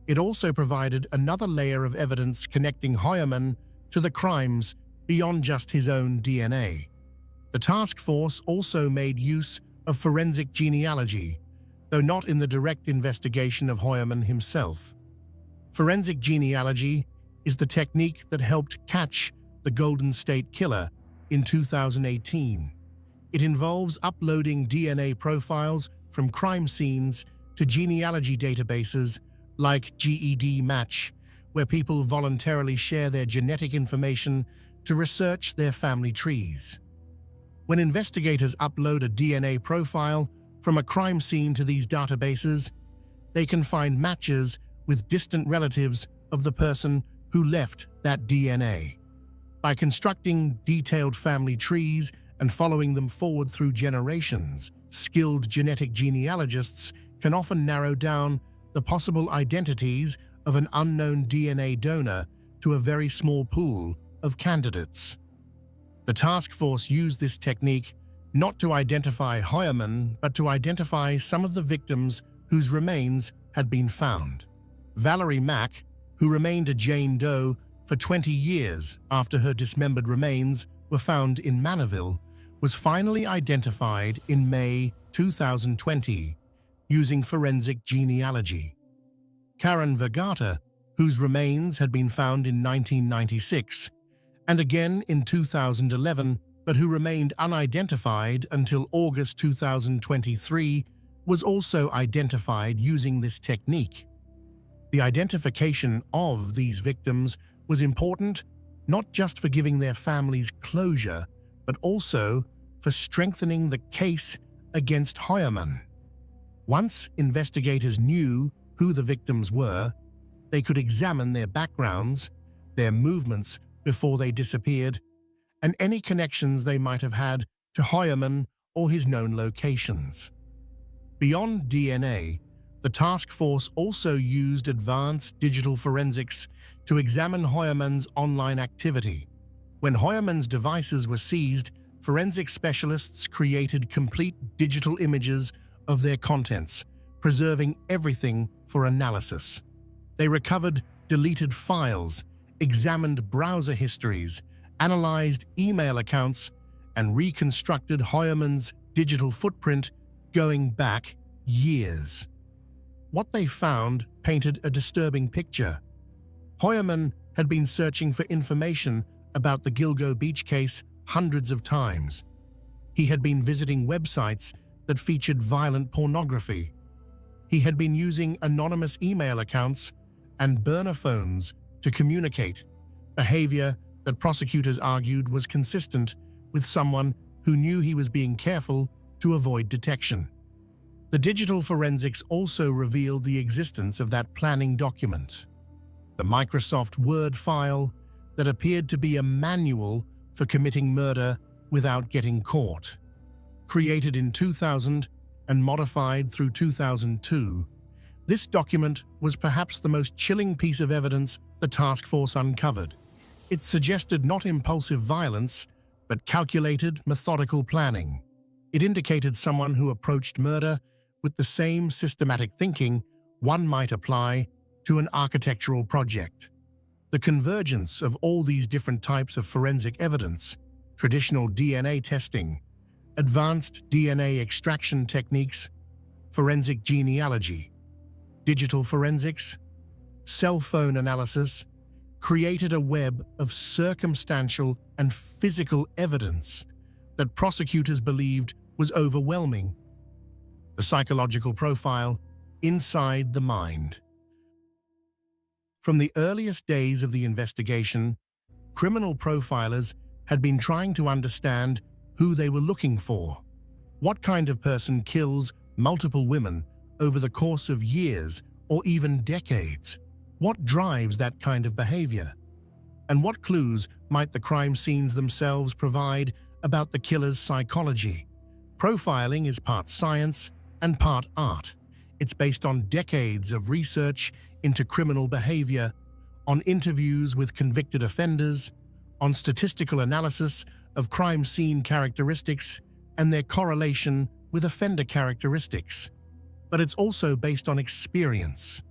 It also provided another layer of evidence connecting Hoyerman to the crimes beyond just his own DNA. The task force also made use of forensic genealogy, though not in the direct investigation of Hoyerman himself. Forensic genealogy is the technique that helped catch the Golden State Killer in 2018. It involves uploading DNA profiles from crime scenes to genealogy databases like GEDmatch, where people voluntarily share their genetic information to research their family trees. When investigators upload a DNA profile from a crime scene to these databases, they can find matches with distant relatives of the person who left that DNA. By constructing detailed family trees and following them forward through generations, skilled genetic genealogists can often narrow down the possible identities of an unknown DNA donor to a very small pool of candidates. The task force used this technique not to identify Hoyerman, but to identify some of the victims whose remains had been found. Valerie Mack, who remained a Jane Doe for 20 years after her dismembered remains were found in Manorville, was finally identified in May 2020 using forensic genealogy. Karen Vergata, whose remains had been found in 1996 and again in 2011, but who remained unidentified until August 2023, was also identified using this technique. The identification of these victims was important not just for giving their families closure, but also for strengthening the case against Hoyerman. Once investigators knew who the victims were, they could examine their backgrounds, their movements before they disappeared, and any connections they might have had to Hoyerman or his known locations. Beyond DNA, the task force also used advanced digital forensics to examine Heuermann's online activity. When Heuermann's devices were seized, forensic specialists created complete digital images of their contents, preserving everything for analysis. They recovered deleted files, examined browser histories, analyzed email accounts, and reconstructed Heuermann's digital footprint going back years. What they found painted a disturbing picture. Heuermann had been searching for information about the Gilgo Beach case hundreds of times. He had been visiting websites that featured violent pornography. He had been using anonymous email accounts and burner phones to communicate, behavior that prosecutors argued was consistent with someone who knew he was being careful to avoid detection. The digital forensics also revealed the existence of that planning document, the Microsoft Word file that appeared to be a manual for committing murder without getting caught. Created in 2000 and modified through 2002, this document was perhaps the most chilling piece of evidence the task force uncovered. It suggested not impulsive violence, but calculated, methodical planning. It indicated someone who approached murder with the same systematic thinking one might apply to an architectural project. The convergence of all these different types of forensic evidence, traditional DNA testing, advanced DNA extraction techniques, forensic genealogy, digital forensics, cell phone analysis, created a web of circumstantial and physical evidence that prosecutors believed was overwhelming. The psychological profile inside the mind. From the earliest days of the investigation, criminal profilers had been trying to understand who they were looking for. What kind of person kills multiple women over the course of years or even decades? What drives that kind of behavior? And what clues might the crime scenes themselves provide about the killer's psychology? Profiling is part science and part art. It's based on decades of research into criminal behavior, on interviews with convicted offenders, on statistical analysis of crime scene characteristics and their correlation with offender characteristics. But it's also based on experience,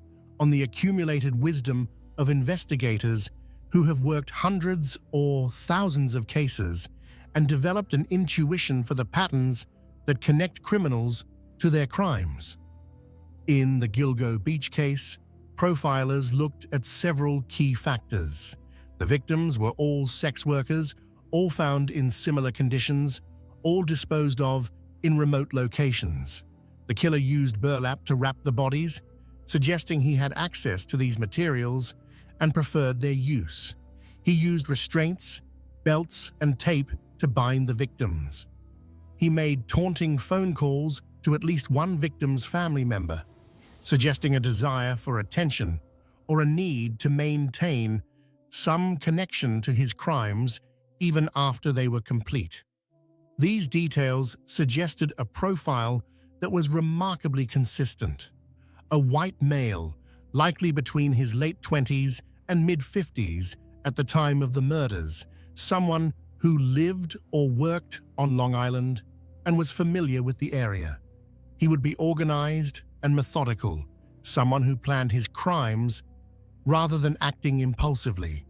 on the accumulated wisdom of investigators who have worked hundreds or thousands of cases and developed an intuition for the patterns that connect criminals to their crimes. In the Gilgo Beach case, profilers looked at several key factors. The victims were all sex workers, all found in similar conditions, all disposed of in remote locations. The killer used burlap to wrap the bodies, suggesting he had access to these materials and preferred their use. He used restraints, belts, and tape to bind the victims. He made taunting phone calls to at least one victim's family member, suggesting a desire for attention or a need to maintain some connection to his crimes even after they were complete. These details suggested a profile that was remarkably consistent. A white male, likely between his late 20s and mid-50s at the time of the murders, someone who lived or worked on Long Island and was familiar with the area. He would be organized and methodical, someone who planned his crimes rather than acting impulsively.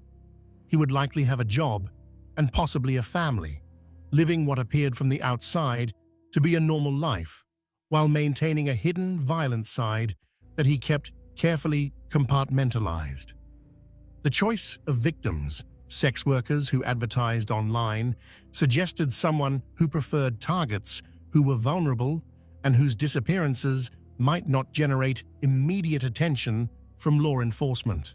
He would likely have a job and possibly a family, living what appeared from the outside to be a normal life, while maintaining a hidden violent side that he kept carefully compartmentalized. The choice of victims, sex workers who advertised online, suggested someone who preferred targets who were vulnerable and whose disappearances might not generate immediate attention from law enforcement.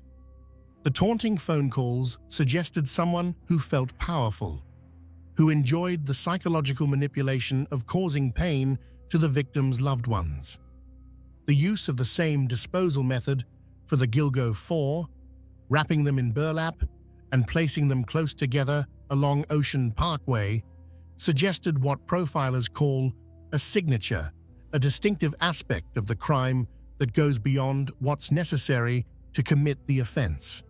The taunting phone calls suggested someone who felt powerful, who enjoyed the psychological manipulation of causing pain to the victim's loved ones. The use of the same disposal method for the Gilgo 4, wrapping them in burlap and placing them close together along Ocean Parkway, suggested what profilers call a signature, a distinctive aspect of the crime that goes beyond what's necessary to commit the offense.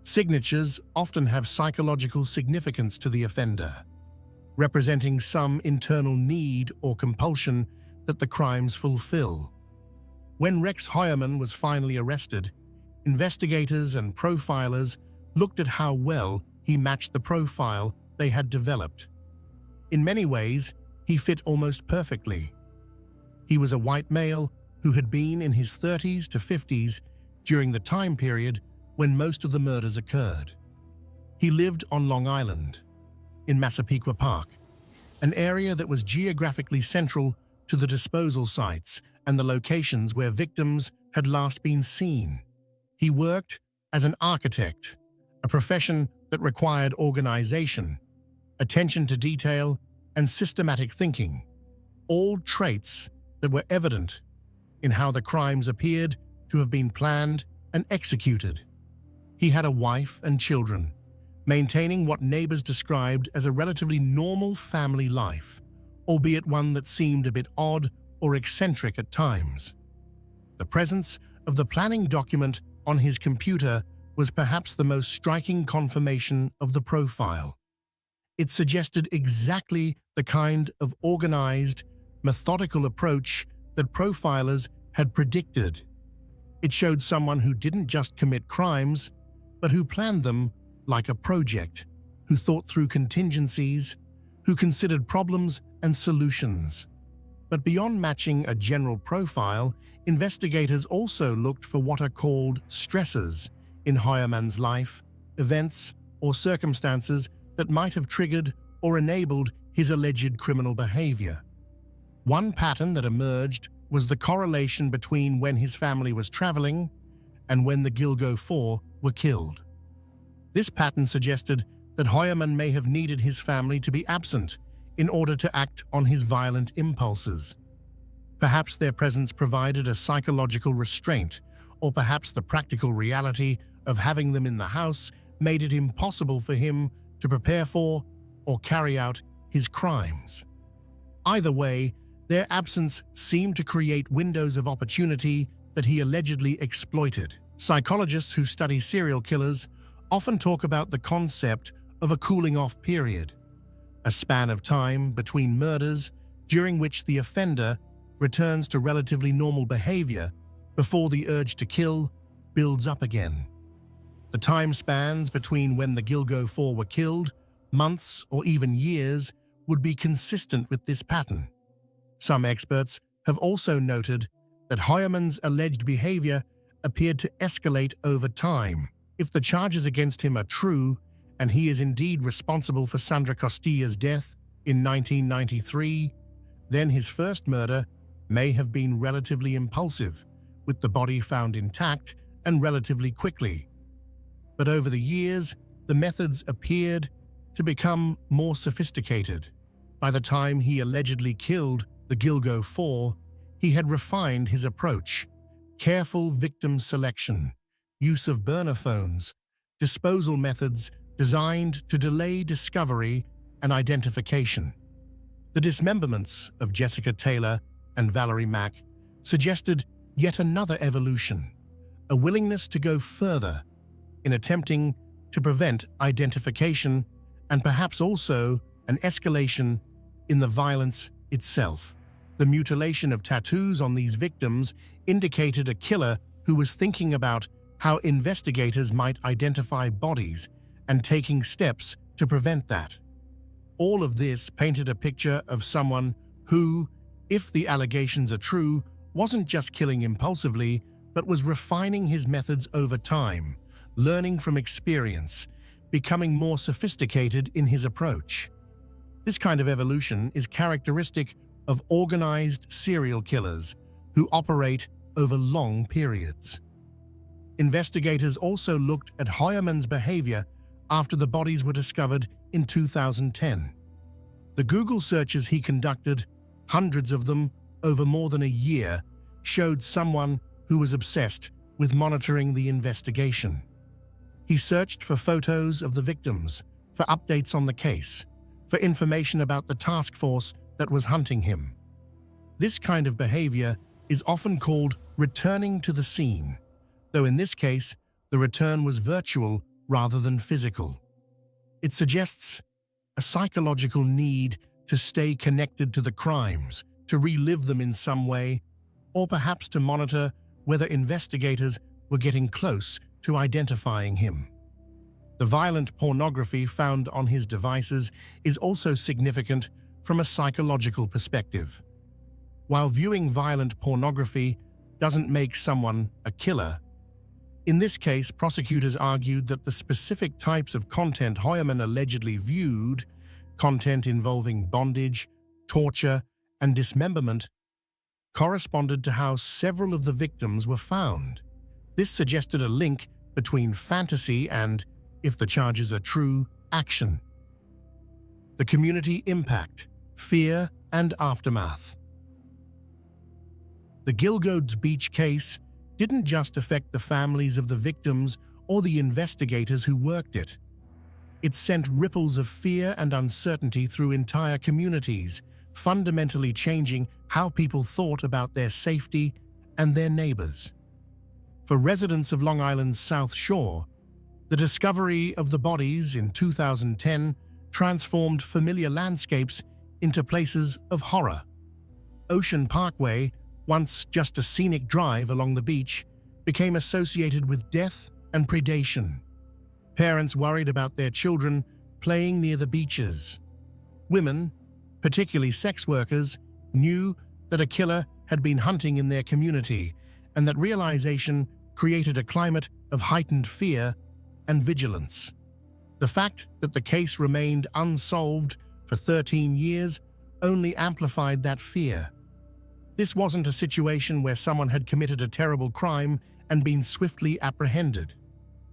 Signatures often have psychological significance to the offender, representing some internal need or compulsion that the crimes fulfill. When Rex Heuermann was finally arrested, investigators and profilers looked at how well he matched the profile they had developed. In many ways, he fit almost perfectly. He was a white male who had been in his 30s to 50s during the time period when most of the murders occurred. He lived on Long Island, in Massapequa Park, an area that was geographically central to the disposal sites and the locations where victims had last been seen. He worked as an architect, a profession that required organization, attention to detail, and systematic thinking, all traits that were evident in how the crimes appeared to have been planned and executed. He had a wife and children, maintaining what neighbors described as a relatively normal family life, albeit one that seemed a bit odd or eccentric at times. The presence of the planning document on his computer was perhaps the most striking confirmation of the profile. It suggested exactly the kind of organized, methodical approach that profilers had predicted. It showed someone who didn't just commit crimes, but who planned them like a project, who thought through contingencies, who considered problems and solutions. But beyond matching a general profile, investigators also looked for what are called stressors in Heuermann's life, events or circumstances that might have triggered or enabled his alleged criminal behavior. One pattern that emerged was the correlation between when his family was traveling and when the Gilgo Four were killed. This pattern suggested that Heuermann may have needed his family to be absent in order to act on his violent impulses. Perhaps their presence provided a psychological restraint, or perhaps the practical reality of having them in the house made it impossible for him to prepare for or carry out his crimes. Either way, their absence seemed to create windows of opportunity that he allegedly exploited. Psychologists who study serial killers often talk about the concept of a cooling-off period, a span of time between murders during which the offender returns to relatively normal behavior before the urge to kill builds up again. The time spans between when the Gilgo Four were killed, months or even years, would be consistent with this pattern. Some experts have also noted that Heuermann's alleged behavior appeared to escalate over time. If the charges against him are true, and he is indeed responsible for Sandra Costilla's death in 1993, then his first murder may have been relatively impulsive, with the body found intact and relatively quickly. But over the years, the methods appeared to become more sophisticated. By the time he allegedly killed the Gilgo Four, he had refined his approach: careful victim selection, use of burner phones, disposal methods designed to delay discovery and identification. The dismemberments of Jessica Taylor and Valerie Mack suggested yet another evolution, a willingness to go further in attempting to prevent identification and perhaps also an escalation in the violence itself. The mutilation of tattoos on these victims indicated a killer who was thinking about how investigators might identify bodies and taking steps to prevent that. All of this painted a picture of someone who, if the allegations are true, wasn't just killing impulsively, but was refining his methods over time, learning from experience, becoming more sophisticated in his approach. This kind of evolution is characteristic of organized serial killers who operate over long periods. Investigators also looked at Heuermann's behavior after the bodies were discovered in 2010. The Google searches he conducted, hundreds of them over more than a year, showed someone who was obsessed with monitoring the investigation. He searched for photos of the victims, for updates on the case, for information about the task force that was hunting him. This kind of behavior is often called returning to the scene, though in this case, the return was virtual rather than physical. It suggests a psychological need to stay connected to the crimes, to relive them in some way, or perhaps to monitor whether investigators were getting close to identifying him. The violent pornography found on his devices is also significant from a psychological perspective. While viewing violent pornography doesn't make someone a killer, in this case, prosecutors argued that the specific types of content Hoyerman allegedly viewed, content involving bondage, torture, and dismemberment, corresponded to how several of the victims were found. This suggested a link between fantasy and, if the charges are true, action. The community impact, fear, and aftermath. The Gilgodes Beach case didn't just affect the families of the victims or the investigators who worked it. It sent ripples of fear and uncertainty through entire communities, fundamentally changing how people thought about their safety and their neighbors. For residents of Long Island's South Shore, the discovery of the bodies in 2010 transformed familiar landscapes into places of horror. Ocean Parkway, once just a scenic drive along the beach, became associated with death and predation. Parents worried about their children playing near the beaches. Women, particularly sex workers, knew that a killer had been hunting in their community, and that realization created a climate of heightened fear and vigilance. The fact that the case remained unsolved for 13 years only amplified that fear. This wasn't a situation where someone had committed a terrible crime and been swiftly apprehended.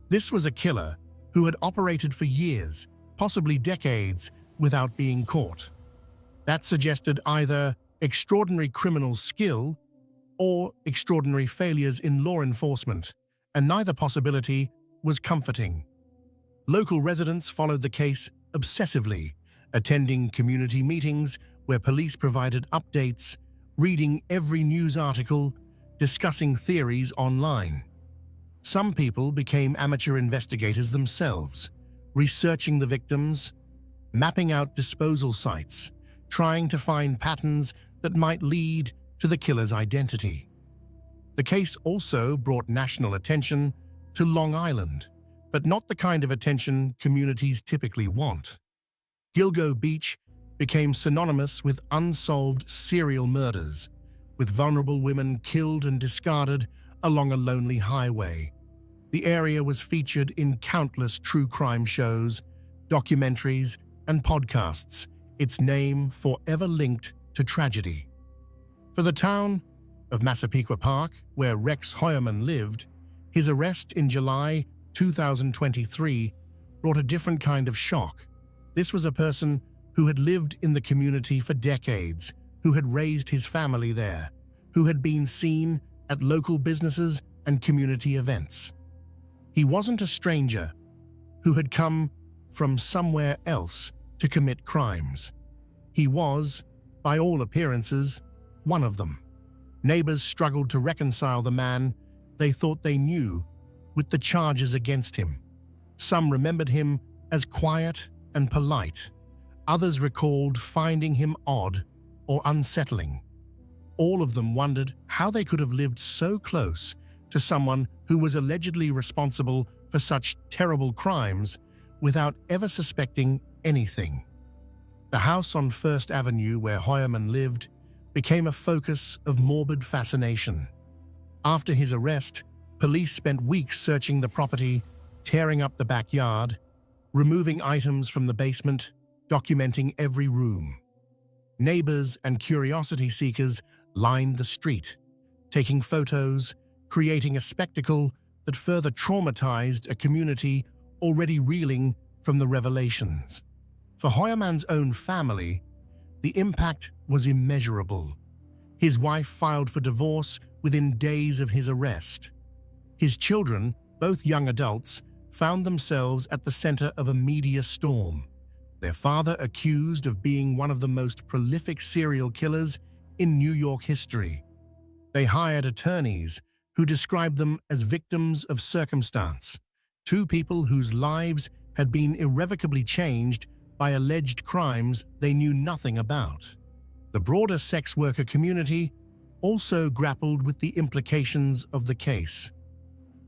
This was a killer who had operated for years, possibly decades, without being caught. That suggested either extraordinary criminal skill or extraordinary failures in law enforcement, and neither possibility was comforting. Local residents followed the case obsessively, attending community meetings where police provided updates, reading every news article, discussing theories online. Some people became amateur investigators themselves, researching the victims, mapping out disposal sites, trying to find patterns that might lead to the killer's identity. The case also brought national attention to Long Island, but not the kind of attention communities typically want. Gilgo Beach became synonymous with unsolved serial murders, with vulnerable women killed and discarded along a lonely highway. The area was featured in countless true crime shows, documentaries, and podcasts, its name forever linked to tragedy. For the town of Massapequa Park, where Rex Hoyerman lived, his arrest in July 2023 brought a different kind of shock. This was a person who had lived in the community for decades, who had raised his family there, who had been seen at local businesses and community events. He wasn't a stranger who had come from somewhere else to commit crimes. He was, by all appearances, one of them. Neighbors struggled to reconcile the man they thought they knew with the charges against him. Some remembered him as quiet and polite. Others recalled finding him odd or unsettling. All of them wondered how they could have lived so close to someone who was allegedly responsible for such terrible crimes without ever suspecting anything. The house on First Avenue where Hoyerman lived became a focus of morbid fascination. After his arrest, police spent weeks searching the property, tearing up the backyard, removing items from the basement, documenting every room. Neighbors and curiosity seekers lined the street, taking photos, creating a spectacle that further traumatized a community already reeling from the revelations. For Hoyerman's own family, the impact was immeasurable. His wife filed for divorce within days of his arrest. His children, both young adults, found themselves at the center of a media storm. their father accused of being one of the most prolific serial killers in New York history. They hired attorneys who described them as victims of circumstance, two people whose lives had been irrevocably changed by alleged crimes they knew nothing about. The broader sex worker community also grappled with the implications of the case.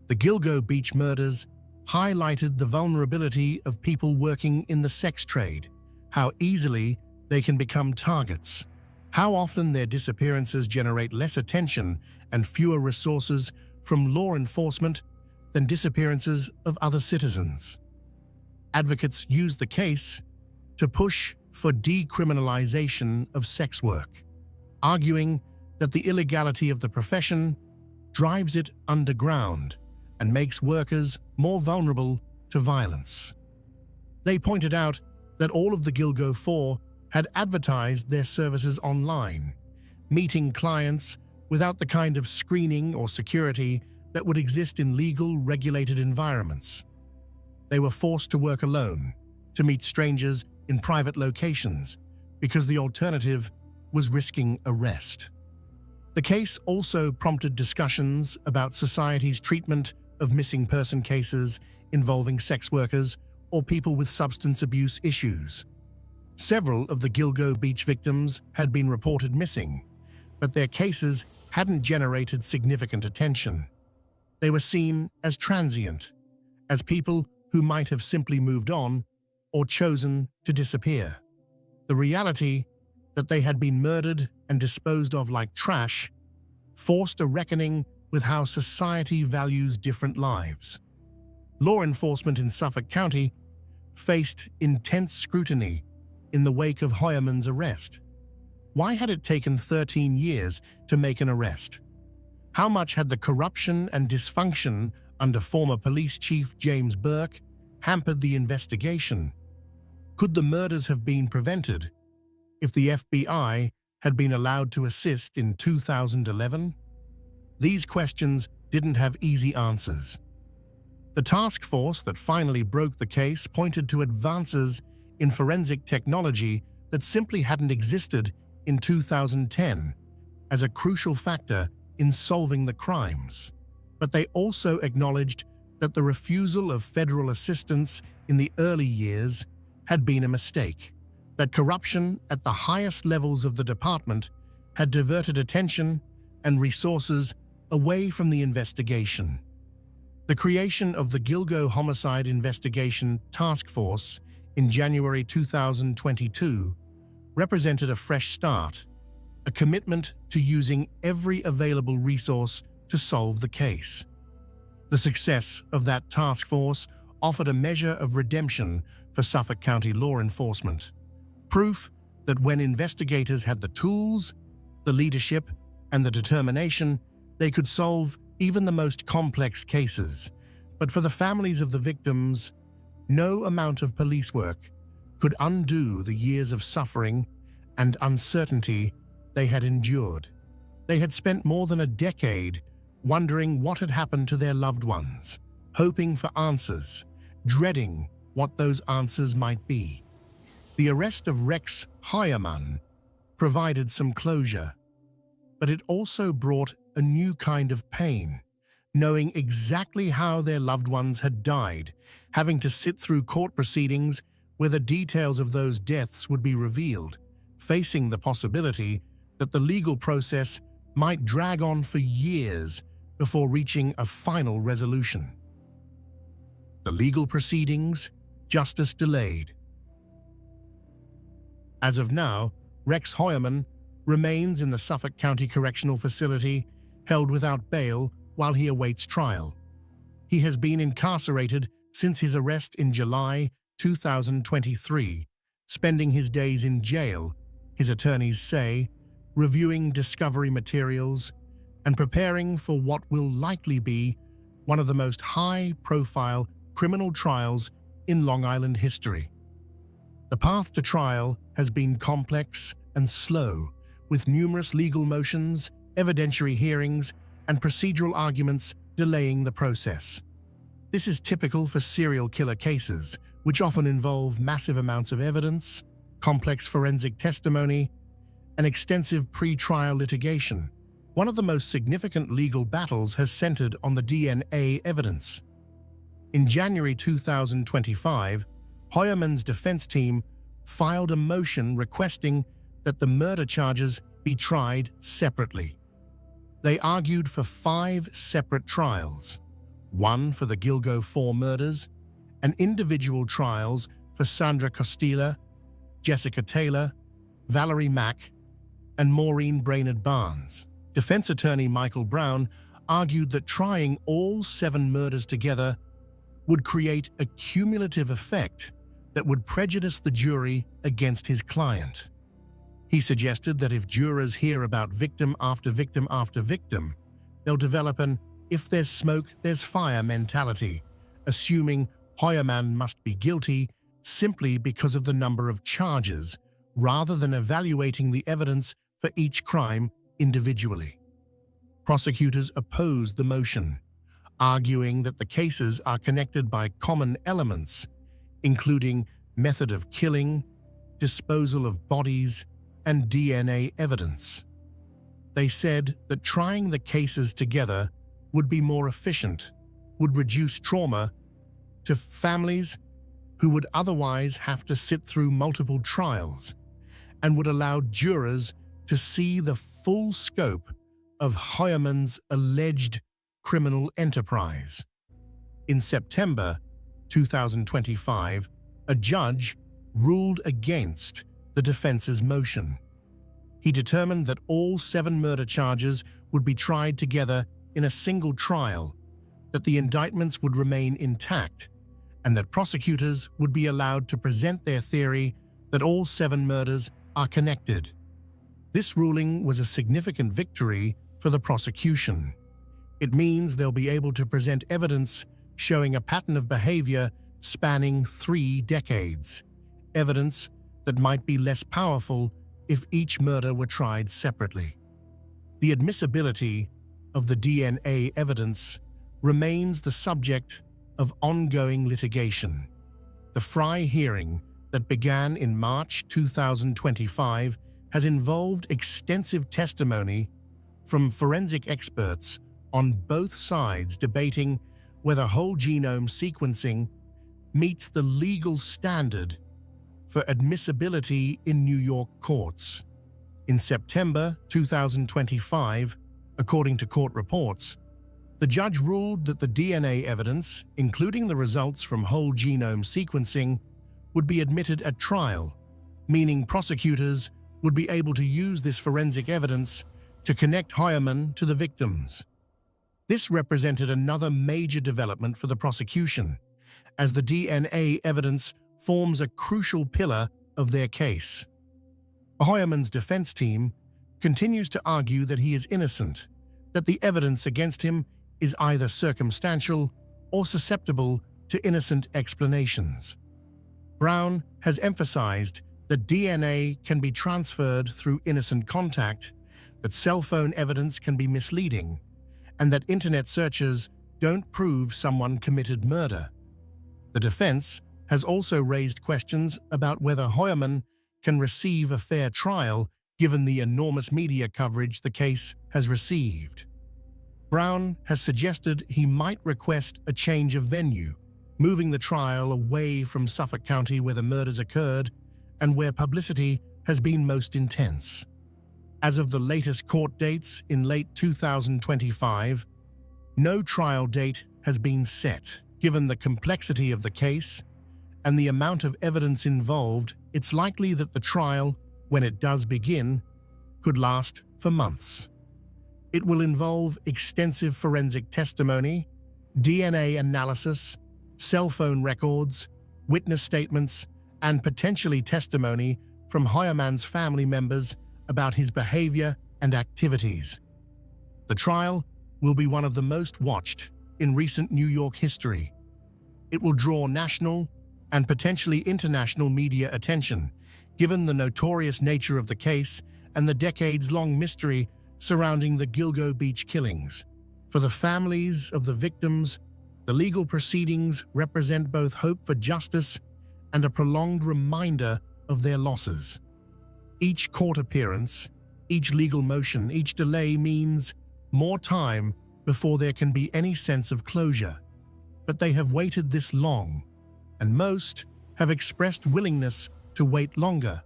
The Gilgo Beach murders highlighted the vulnerability of people working in the sex trade, how easily they can become targets, how often their disappearances generate less attention and fewer resources from law enforcement than disappearances of other citizens. Advocates used the case to push for decriminalization of sex work, arguing that the illegality of the profession drives it underground and makes workers more vulnerable to violence. They pointed out that all of the Gilgo Four had advertised their services online, meeting clients without the kind of screening or security that would exist in legal, regulated environments. They were forced to work alone, to meet strangers in private locations, because the alternative was risking arrest. The case also prompted discussions about society's treatment of missing person cases involving sex workers or people with substance abuse issues. Several of the Gilgo Beach victims had been reported missing, but their cases hadn't generated significant attention. They were seen as transient, as people who might have simply moved on or chosen to disappear. The reality that they had been murdered and disposed of like trash forced a reckoning with how society values different lives. Law enforcement in Suffolk County faced intense scrutiny in the wake of Hoyerman's arrest. Why had it taken 13 years to make an arrest? How much had the corruption and dysfunction under former police chief James Burke hampered the investigation? Could the murders have been prevented if the FBI had been allowed to assist in 2011? These questions didn't have easy answers. The task force that finally broke the case pointed to advances in forensic technology that simply hadn't existed in 2010 as a crucial factor in solving the crimes. But they also acknowledged that the refusal of federal assistance in the early years had been a mistake, that corruption at the highest levels of the department had diverted attention and resources away from the investigation. The creation of the Gilgo Homicide Investigation Task Force in January 2022 represented a fresh start, a commitment to using every available resource to solve the case. The success of that task force offered a measure of redemption for Suffolk County law enforcement, proof that when investigators had the tools, the leadership, and the determination, they could solve even the most complex cases. But for the families of the victims, no amount of police work could undo the years of suffering and uncertainty they had endured. They had spent more than a decade wondering what had happened to their loved ones, hoping for answers, dreading what those answers might be. The arrest of Rex Heuermann provided some closure, but it also brought a new kind of pain, knowing exactly how their loved ones had died, having to sit through court proceedings where the details of those deaths would be revealed, facing the possibility that the legal process might drag on for years before reaching a final resolution. The legal proceedings, justice delayed. As of now, Rex Heuermann remains in the Suffolk County Correctional Facility, held without bail while he awaits trial. He has been incarcerated since his arrest in July 2023, spending his days in jail, his attorneys say, reviewing discovery materials and preparing for what will likely be one of the most high-profile criminal trials in Long Island history. The path to trial has been complex and slow, with numerous legal motions, evidentiary hearings, and procedural arguments delaying the process. This is typical for serial killer cases, which often involve massive amounts of evidence, complex forensic testimony, and extensive pre-trial litigation. One of the most significant legal battles has centered on the DNA evidence. In January 2025, Hoyerman's defense team filed a motion requesting that the murder charges be tried separately. They argued for 5 separate trials, one for the Gilgo 4 murders, and individual trials for Sandra Costilla, Jessica Taylor, Valerie Mack, and Maureen Brainerd Barnes. Defense attorney Michael Brown argued that trying all 7 murders together would create a cumulative effect that would prejudice the jury against his client. He suggested that if jurors hear about victim after victim after victim, they'll develop an "if there's smoke, there's fire" mentality, assuming Hoyerman must be guilty simply because of the number of charges, rather than evaluating the evidence for each crime individually. Prosecutors opposed the motion, arguing that the cases are connected by common elements, including method of killing, disposal of bodies, and DNA evidence. They said that trying the cases together would be more efficient, would reduce trauma to families who would otherwise have to sit through multiple trials, and would allow jurors to see the full scope of Hoyerman's alleged criminal enterprise. In September 2025, a judge ruled against the defense's motion. He determined that all 7 murder charges would be tried together in a single trial, that the indictments would remain intact, and that prosecutors would be allowed to present their theory that all 7 murders are connected. This ruling was a significant victory for the prosecution. It means they'll be able to present evidence showing a pattern of behavior spanning 3 decades, evidence that might be less powerful if each murder were tried separately. The admissibility of the DNA evidence remains the subject of ongoing litigation. The Frye hearing that began in March 2025 has involved extensive testimony from forensic experts on both sides debating whether whole genome sequencing meets the legal standard for admissibility in New York courts. In September 2025, according to court reports, the judge ruled that the DNA evidence, including the results from whole genome sequencing, would be admitted at trial, meaning prosecutors would be able to use this forensic evidence to connect Hoyerman to the victims. This represented another major development for the prosecution, as the DNA evidence forms a crucial pillar of their case. Hoyerman's defense team continues to argue that he is innocent, that the evidence against him is either circumstantial or susceptible to innocent explanations. Brown has emphasized that DNA can be transferred through innocent contact, that cell phone evidence can be misleading, and that internet searches don't prove someone committed murder. The defense has also raised questions about whether Hoyerman can receive a fair trial given the enormous media coverage the case has received. Brown has suggested he might request a change of venue, moving the trial away from Suffolk County where the murders occurred and where publicity has been most intense. As of the latest court dates in late 2025, no trial date has been set. Given the complexity of the case and the amount of evidence involved, it's likely that the trial, when it does begin, could last for months. It will involve extensive forensic testimony, DNA analysis, cell phone records, witness statements, and potentially testimony from Hoyerman's family members about his behavior and activities. The trial will be one of the most watched in recent New York history. It will draw national and potentially international media attention, given the notorious nature of the case and the decades-long mystery surrounding the Gilgo Beach killings. For the families of the victims, the legal proceedings represent both hope for justice and a prolonged reminder of their losses. Each court appearance, each legal motion, each delay means more time before there can be any sense of closure. But they have waited this long, and most have expressed willingness to wait longer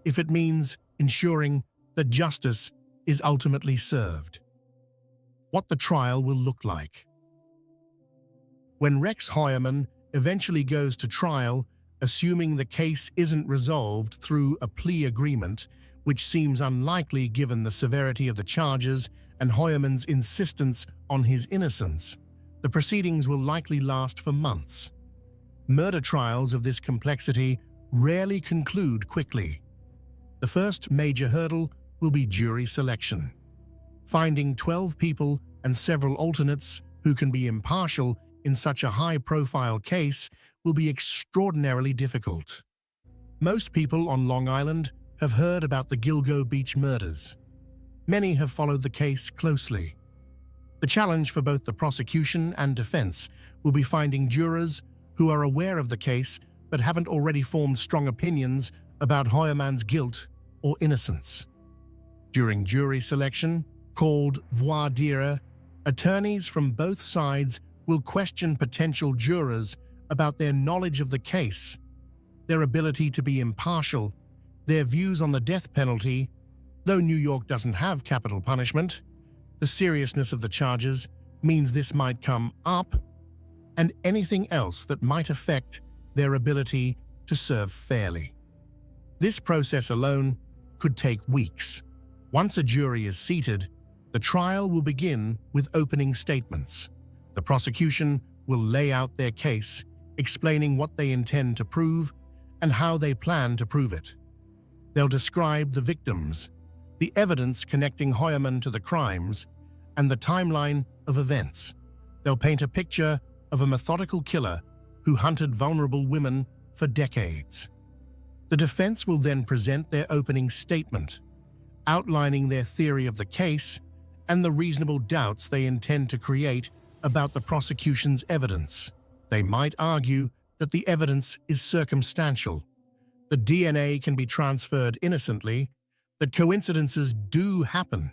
if it means ensuring that justice is ultimately served. What the trial will look like. When Rex Heuermann eventually goes to trial, assuming the case isn't resolved through a plea agreement, which seems unlikely given the severity of the charges and Heuermann's insistence on his innocence, the proceedings will likely last for months. Murder trials of this complexity rarely conclude quickly. The first major hurdle will be jury selection. Finding 12 people and several alternates who can be impartial in such a high-profile case will be extraordinarily difficult. Most people on Long Island have heard about the Gilgo Beach murders. Many have followed the case closely. The challenge for both the prosecution and defense will be finding jurors who are aware of the case but haven't already formed strong opinions about Heuermann's guilt or innocence. During jury selection, called voir dire, attorneys from both sides will question potential jurors about their knowledge of the case, their ability to be impartial, their views on the death penalty. Though New York doesn't have capital punishment, the seriousness of the charges means this might come up, and anything else that might affect their ability to serve fairly. This process alone could take weeks. Once a jury is seated, the trial will begin with opening statements. The prosecution will lay out their case, explaining what they intend to prove and how they plan to prove it. They'll describe the victims, the evidence connecting Heuermann to the crimes, and the timeline of events. They'll paint a picture of a methodical killer who hunted vulnerable women for decades. The defense will then present their opening statement, outlining their theory of the case and the reasonable doubts they intend to create about the prosecution's evidence. They might argue that the evidence is circumstantial, that DNA can be transferred innocently, that coincidences do happen,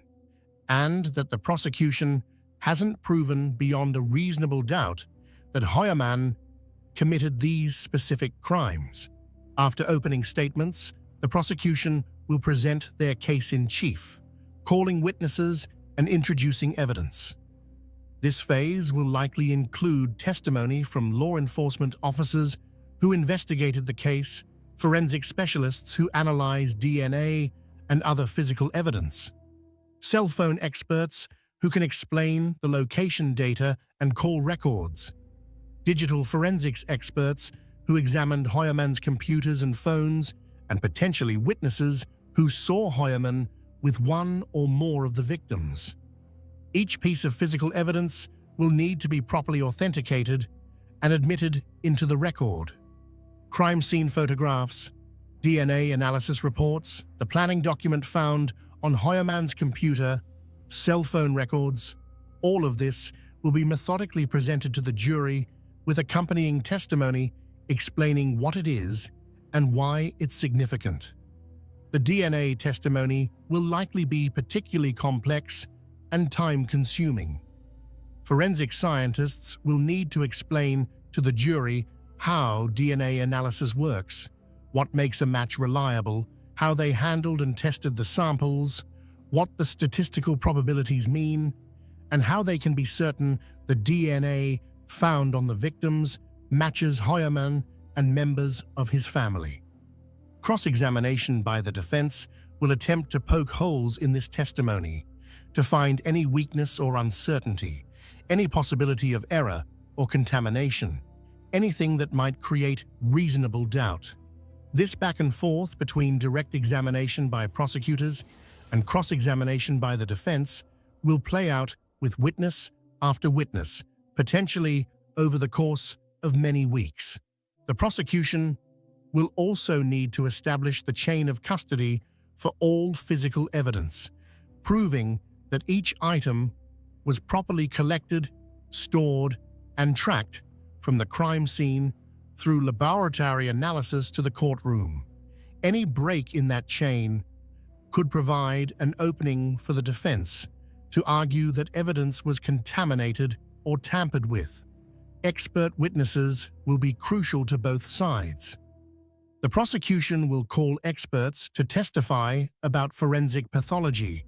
and that the prosecution hasn't proven beyond a reasonable doubt that Heuermann committed these specific crimes. After opening statements, the prosecution will present their case in chief, calling witnesses and introducing evidence. This phase will likely include testimony from law enforcement officers who investigated the case, forensic specialists who analyze DNA and other physical evidence, cell phone experts who can explain the location data and call records, digital forensics experts who examined Heuermann's computers and phones, and potentially witnesses who saw Heuermann with one or more of the victims. Each piece of physical evidence will need to be properly authenticated and admitted into the record. Crime scene photographs, DNA analysis reports, the planning document found on Heuermann's computer, cell phone records, all of this will be methodically presented to the jury with accompanying testimony explaining what it is and why it's significant. The DNA testimony will likely be particularly complex and time-consuming. Forensic scientists will need to explain to the jury how DNA analysis works, what makes a match reliable, how they handled and tested the samples, what the statistical probabilities mean, and how they can be certain the DNA found on the victims matches Heuermann and members of his family. Cross-examination by the defense will attempt to poke holes in this testimony, to find any weakness or uncertainty, any possibility of error or contamination, anything that might create reasonable doubt. This back and forth between direct examination by prosecutors and cross-examination by the defense will play out with witness after witness, potentially over the course of many weeks. The prosecution will also need to establish the chain of custody for all physical evidence, proving that each item was properly collected, stored, and tracked from the crime scene through laboratory analysis to the courtroom. Any break in that chain could provide an opening for the defense to argue that evidence was contaminated or tampered with. Expert witnesses will be crucial to both sides. The prosecution will call experts to testify about forensic pathology,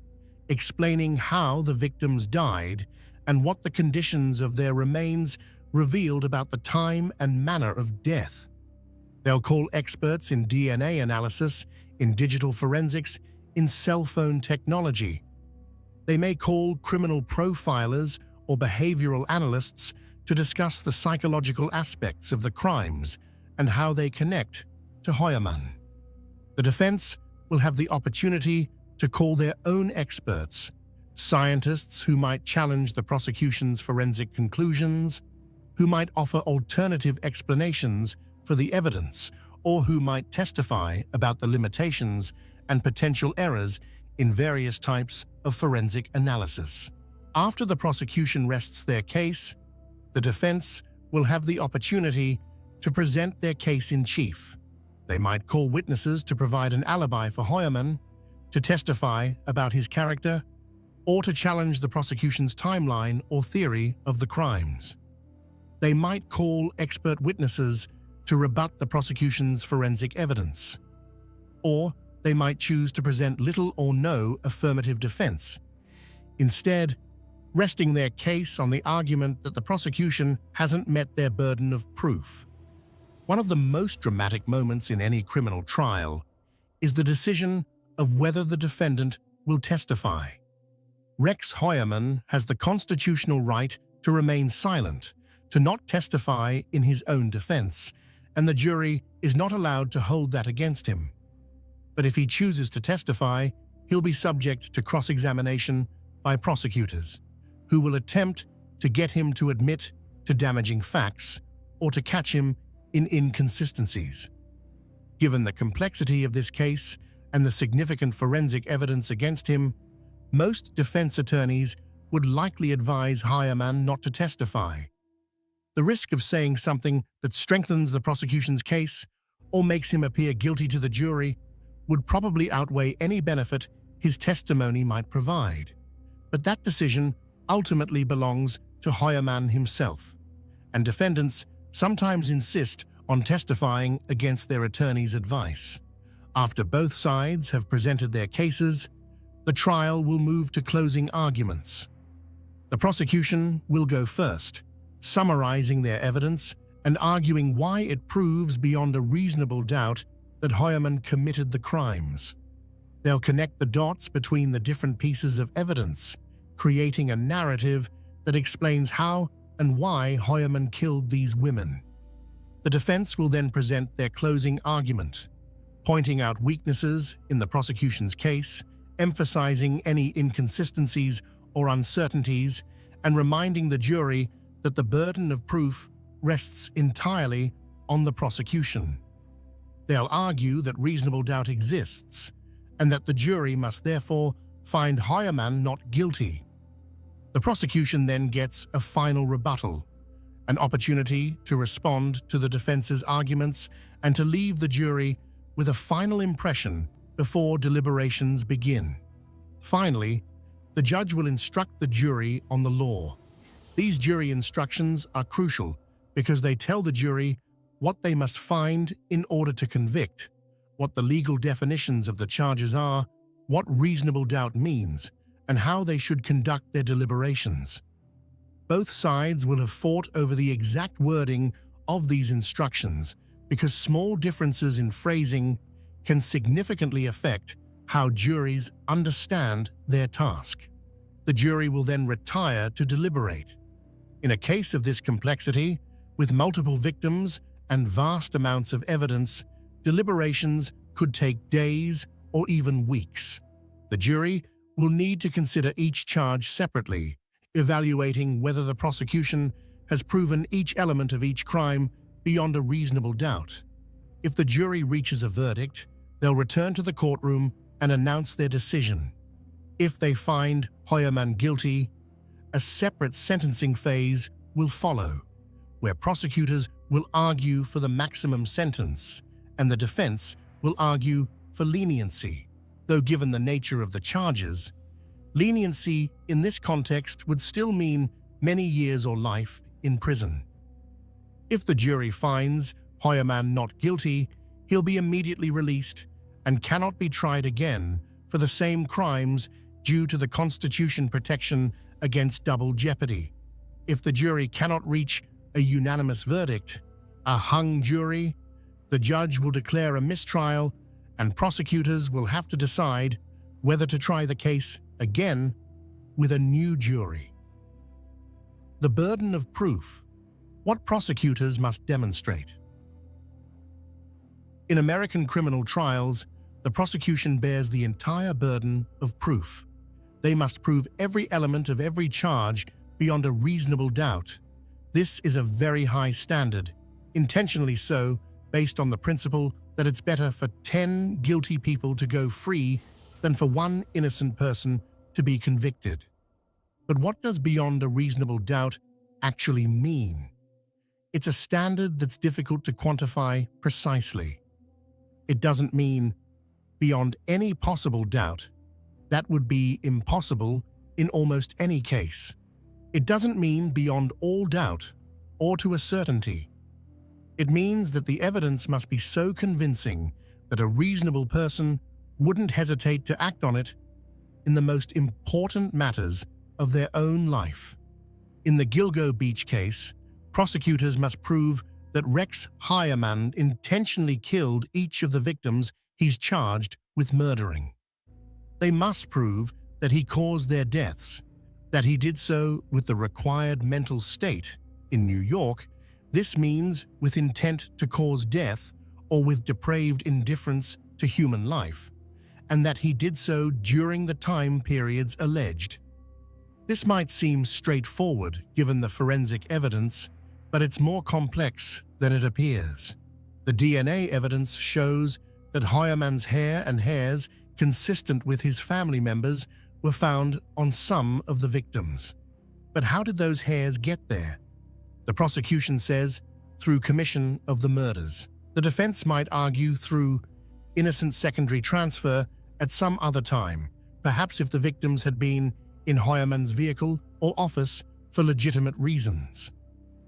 explaining how the victims died and what the conditions of their remains revealed about the time and manner of death. They'll call experts in DNA analysis, in digital forensics, in cell phone technology. They may call criminal profilers or behavioral analysts to discuss the psychological aspects of the crimes and how they connect to Heuermann. The defense will have the opportunity to call their own experts, scientists who might challenge the prosecution's forensic conclusions, who might offer alternative explanations for the evidence, or who might testify about the limitations and potential errors in various types of forensic analysis. After the prosecution rests their case, the defense will have the opportunity to present their case in chief. They might call witnesses to provide an alibi for Heuermann, to testify about his character, or to challenge the prosecution's timeline or theory of the crimes. They might call expert witnesses to rebut the prosecution's forensic evidence. Or they might choose to present little or no affirmative defense, instead resting their case on the argument that the prosecution hasn't met their burden of proof. One of the most dramatic moments in any criminal trial is the decision of whether the defendant will testify. Rex Heuermann has the constitutional right to remain silent, to not testify in his own defense, and the jury is not allowed to hold that against him. But if he chooses to testify, he'll be subject to cross-examination by prosecutors, who will attempt to get him to admit to damaging facts or to catch him in inconsistencies. Given the complexity of this case and the significant forensic evidence against him, most defense attorneys would likely advise Heuermann not to testify. The risk of saying something that strengthens the prosecution's case or makes him appear guilty to the jury would probably outweigh any benefit his testimony might provide. But that decision ultimately belongs to Heuermann himself, and defendants sometimes insist on testifying against their attorney's advice. After both sides have presented their cases, the trial will move to closing arguments. The prosecution will go first, summarizing their evidence and arguing why it proves beyond a reasonable doubt that Heuermann committed the crimes. They'll connect the dots between the different pieces of evidence, creating a narrative that explains how and why Heuermann killed these women. The defense will then present their closing argument, pointing out weaknesses in the prosecution's case, emphasizing any inconsistencies or uncertainties, and reminding the jury that the burden of proof rests entirely on the prosecution. They'll argue that reasonable doubt exists, and that the jury must therefore find Heuermann not guilty. The prosecution then gets a final rebuttal, an opportunity to respond to the defense's arguments and to leave the jury with a final impression before deliberations begin. Finally, the judge will instruct the jury on the law. These jury instructions are crucial because they tell the jury what they must find in order to convict, what the legal definitions of the charges are, what reasonable doubt means, and how they should conduct their deliberations. Both sides will have fought over the exact wording of these instructions because small differences in phrasing can significantly affect how juries understand their task. The jury will then retire to deliberate. In a case of this complexity, with multiple victims and vast amounts of evidence, deliberations could take days or even weeks. The jury will need to consider each charge separately, evaluating whether the prosecution has proven each element of each crime beyond a reasonable doubt. If the jury reaches a verdict, they'll return to the courtroom and announce their decision. If they find Heuermann guilty, a separate sentencing phase will follow, where prosecutors will argue for the maximum sentence, and the defense will argue for leniency. Though given the nature of the charges, leniency in this context would still mean many years or life in prison. If the jury finds Hoyerman not guilty, he'll be immediately released and cannot be tried again for the same crimes due to the Constitution protection against double jeopardy. If the jury cannot reach a unanimous verdict, a hung jury, the judge will declare a mistrial and prosecutors will have to decide whether to try the case again with a new jury. The burden of proof. What prosecutors must demonstrate. In American criminal trials, the prosecution bears the entire burden of proof. They must prove every element of every charge beyond a reasonable doubt. This is a very high standard, intentionally so, based on the principle that it's better for 10 guilty people to go free than for one innocent person to be convicted. But what does beyond a reasonable doubt actually mean? It's a standard that's difficult to quantify precisely. It doesn't mean beyond any possible doubt. That would be impossible in almost any case. It doesn't mean beyond all doubt or to a certainty. It means that the evidence must be so convincing that a reasonable person wouldn't hesitate to act on it in the most important matters of their own life. In the Gilgo Beach case, prosecutors must prove that Rex Hoyerman intentionally killed each of the victims he's charged with murdering. They must prove that he caused their deaths, that he did so with the required mental state. In New York, this means with intent to cause death or with depraved indifference to human life, and that he did so during the time periods alleged. This might seem straightforward given the forensic evidence, but it's more complex than it appears. The DNA evidence shows that Hoyerman's hair and hairs consistent with his family members were found on some of the victims. But how did those hairs get there? The prosecution says through commission of the murders. The defense might argue through innocent secondary transfer at some other time, perhaps if the victims had been in Hoyerman's vehicle or office for legitimate reasons.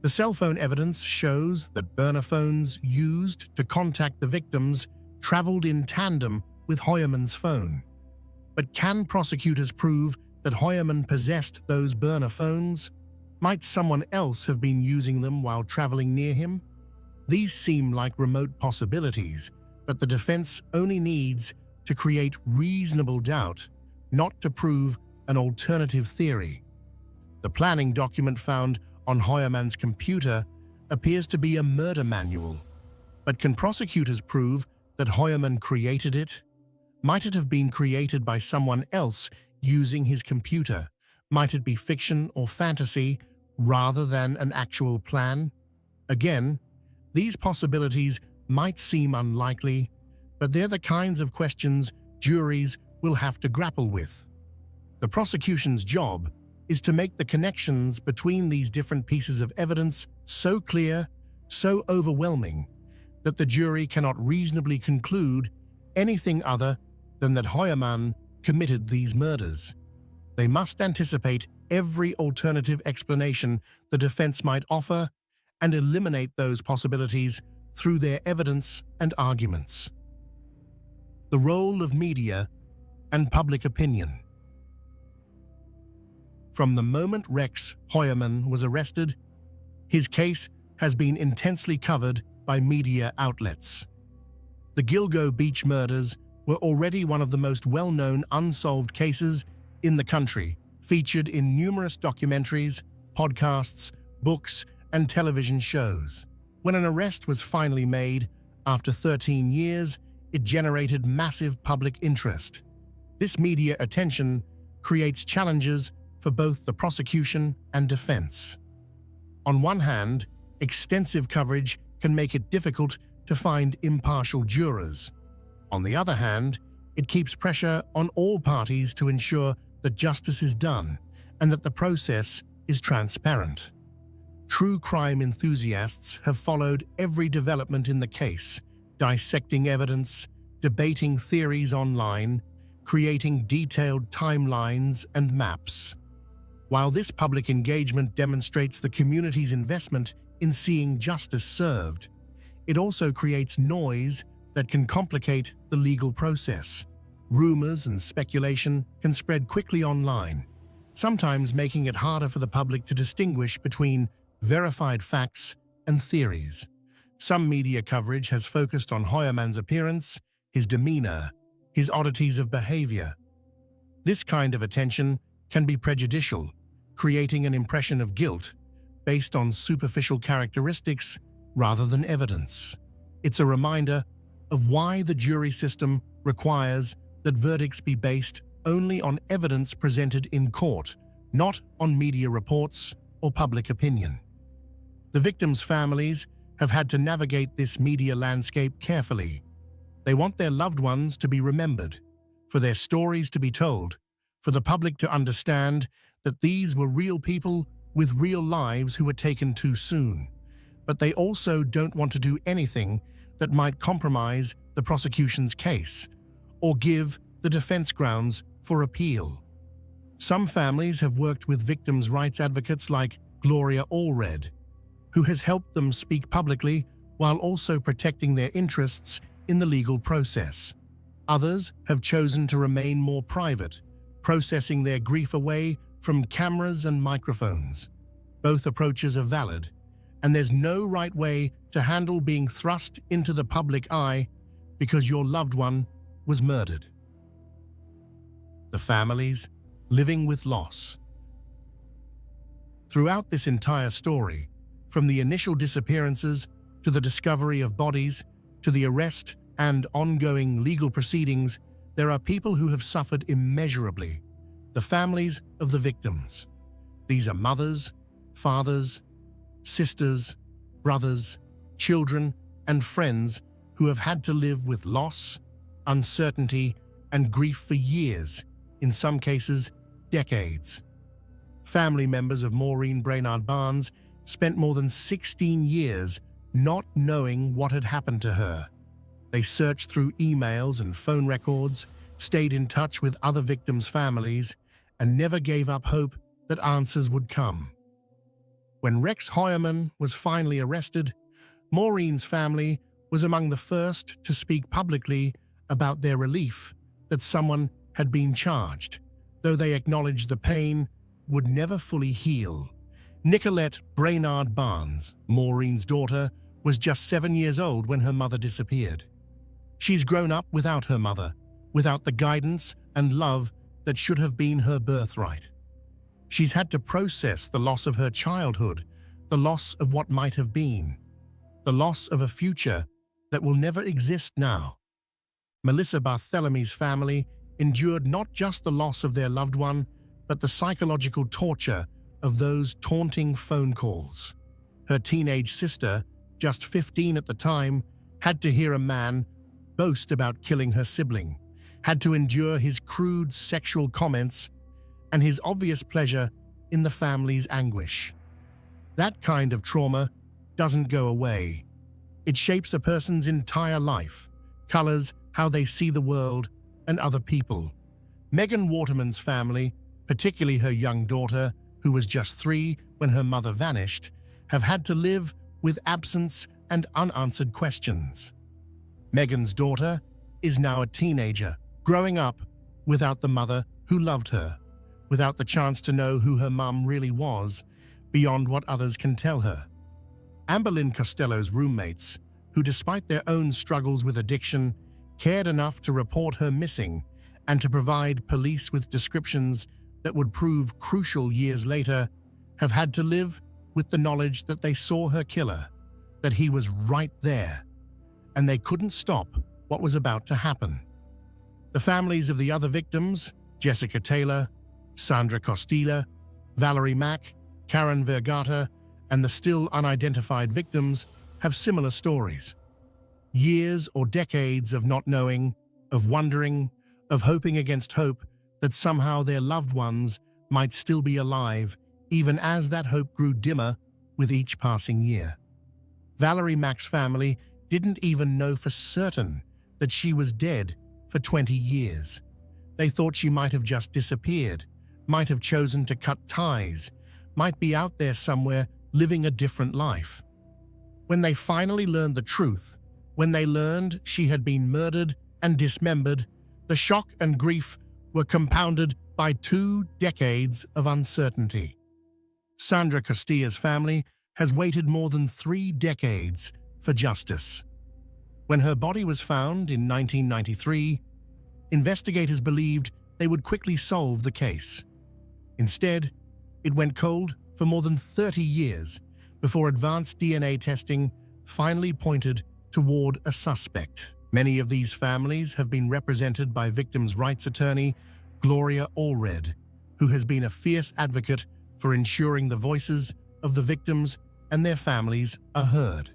The cell phone evidence shows that burner phones used to contact the victims traveled in tandem with Hoyerman's phone. But can prosecutors prove that Hoyerman possessed those burner phones? Might someone else have been using them while traveling near him? These seem like remote possibilities, but the defense only needs to create reasonable doubt, not to prove an alternative theory. The planning document found on Hoyerman's computer appears to be a murder manual. But can prosecutors prove that Hoyerman created it? Might it have been created by someone else using his computer? Might it be fiction or fantasy rather than an actual plan? Again, these possibilities might seem unlikely, but they're the kinds of questions juries will have to grapple with. The prosecution's job is to make the connections between these different pieces of evidence so clear, so overwhelming, that the jury cannot reasonably conclude anything other than that Hoyerman committed these murders. They must anticipate every alternative explanation the defense might offer and eliminate those possibilities through their evidence and arguments. The role of media and public opinion. From the moment Rex Hoyerman was arrested, his case has been intensely covered by media outlets. The Gilgo Beach murders were already one of the most well-known unsolved cases in the country, featured in numerous documentaries, podcasts, books, and television shows. When an arrest was finally made, after 13 years, it generated massive public interest. This media attention creates challenges for both the prosecution and defense. On one hand, extensive coverage can make it difficult to find impartial jurors. On the other hand, it keeps pressure on all parties to ensure that justice is done and that the process is transparent. True crime enthusiasts have followed every development in the case, dissecting evidence, debating theories online, creating detailed timelines and maps. While this public engagement demonstrates the community's investment in seeing justice served, it also creates noise that can complicate the legal process. Rumors and speculation can spread quickly online, sometimes making it harder for the public to distinguish between verified facts and theories. Some media coverage has focused on Heuermann's appearance, his demeanor, his oddities of behavior. This kind of attention can be prejudicial, creating an impression of guilt based on superficial characteristics rather than evidence. It's a reminder of why the jury system requires that verdicts be based only on evidence presented in court, not on media reports or public opinion. The victims' families have had to navigate this media landscape carefully. They want their loved ones to be remembered, for their stories to be told, for the public to understand that these were real people with real lives who were taken too soon. But they also don't want to do anything that might compromise the prosecution's case or give the defense grounds for appeal. Some families have worked with victims' rights advocates like Gloria Allred, who has helped them speak publicly while also protecting their interests in the legal process. Others have chosen to remain more private, processing their grief away from cameras and microphones. Both approaches are valid, and there's no right way to handle being thrust into the public eye because your loved one was murdered. The families living with loss. Throughout this entire story, from the initial disappearances to the discovery of bodies to the arrest and ongoing legal proceedings, there are people who have suffered immeasurably. The families of the victims. These are mothers, fathers, sisters, brothers, children, and friends who have had to live with loss, uncertainty, and grief for years, in some cases, decades. Family members of Maureen Brainard Barnes spent more than 16 years not knowing what had happened to her. They searched through emails and phone records, stayed in touch with other victims' families, and never gave up hope that answers would come. When Rex Heuermann was finally arrested, Maureen's family was among the first to speak publicly about their relief that someone had been charged, though they acknowledged the pain would never fully heal. Nicolette Brainard Barnes, Maureen's daughter, was just 7 years old when her mother disappeared. She's grown up without her mother, without the guidance and love that should have been her birthright. She's had to process the loss of her childhood, the loss of what might have been, the loss of a future that will never exist now. Melissa Barthelomy's family endured not just the loss of their loved one, but the psychological torture of those taunting phone calls. Her teenage sister, just 15 at the time, had to hear a man boast about killing her sibling, had to endure his crude sexual comments and his obvious pleasure in the family's anguish. That kind of trauma doesn't go away. It shapes a person's entire life, colors how they see the world and other people. Megan Waterman's family, particularly her young daughter, who was just 3 when her mother vanished, have had to live with absence and unanswered questions. Megan's daughter is now a teenager, growing up without the mother who loved her, without the chance to know who her mum really was, beyond what others can tell her. Amberlynn Costello's roommates, who despite their own struggles with addiction, cared enough to report her missing and to provide police with descriptions that would prove crucial years later, have had to live with the knowledge that they saw her killer, that he was right there, and they couldn't stop what was about to happen. The families of the other victims, Jessica Taylor, Sandra Costilla, Valerie Mack, Karen Vergata, and the still unidentified victims, have similar stories. Years or decades of not knowing, of wondering, of hoping against hope that somehow their loved ones might still be alive, even as that hope grew dimmer with each passing year. Valerie Mack's family didn't even know for certain that she was dead for 20 years. They thought she might have just disappeared, might have chosen to cut ties, might be out there somewhere living a different life. When they finally learned the truth, when they learned she had been murdered and dismembered, the shock and grief were compounded by 2 decades of uncertainty. Sandra Castilla's family has waited more than 3 decades for justice. When her body was found in 1993, investigators believed they would quickly solve the case. Instead, it went cold for more than 30 years before advanced DNA testing finally pointed toward a suspect. Many of these families have been represented by victims' rights attorney Gloria Allred, who has been a fierce advocate for ensuring the voices of the victims and their families are heard.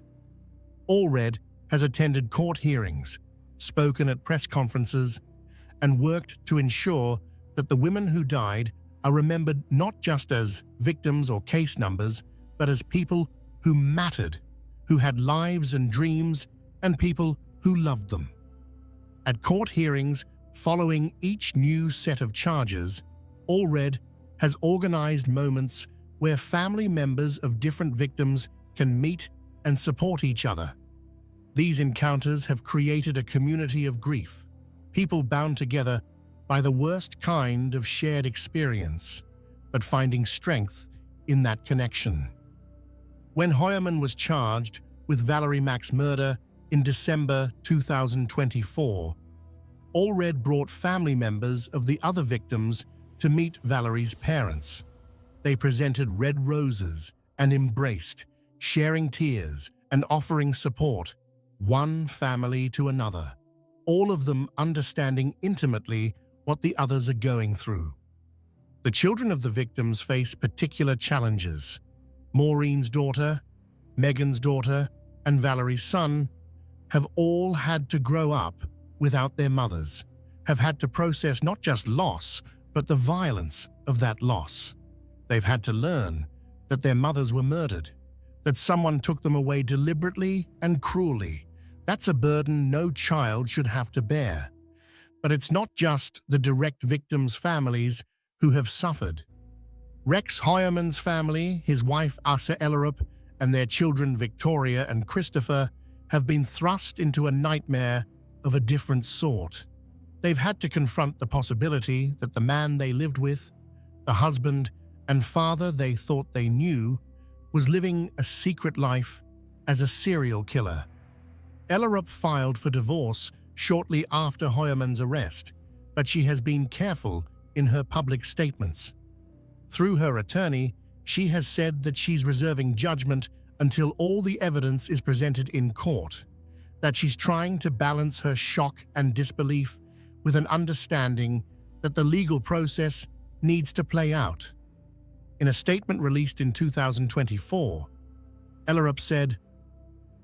Allred has attended court hearings, spoken at press conferences, and worked to ensure that the women who died are remembered not just as victims or case numbers, but as people who mattered, who had lives and dreams, and people who loved them. At court hearings following each new set of charges, Allred has organized moments where family members of different victims can meet and support each other. These encounters have created a community of grief, people bound together by the worst kind of shared experience, but finding strength in that connection. When Hoyerman was charged with Valerie Mack's murder in December 2024, Allred brought family members of the other victims to meet Valerie's parents. They presented red roses and embraced, sharing tears and offering support, one family to another, all of them understanding intimately what the others are going through. The children of the victims face particular challenges. Maureen's daughter, Megan's daughter, and Valerie's son have all had to grow up without their mothers, have had to process not just loss, but the violence of that loss. They've had to learn that their mothers were murdered, that someone took them away deliberately and cruelly. That's a burden no child should have to bear. But it's not just the direct victims' families who have suffered. Rex Hoyerman's family, his wife Asa Ellerup, and their children Victoria and Christopher have been thrust into a nightmare of a different sort. They've had to confront the possibility that the man they lived with, the husband and father they thought they knew, was living a secret life as a serial killer. Ellerup filed for divorce shortly after Hoyerman's arrest, but she has been careful in her public statements. Through her attorney, she has said that she's reserving judgment until all the evidence is presented in court, that she's trying to balance her shock and disbelief with an understanding that the legal process needs to play out. In a statement released in 2024, Ellerup said,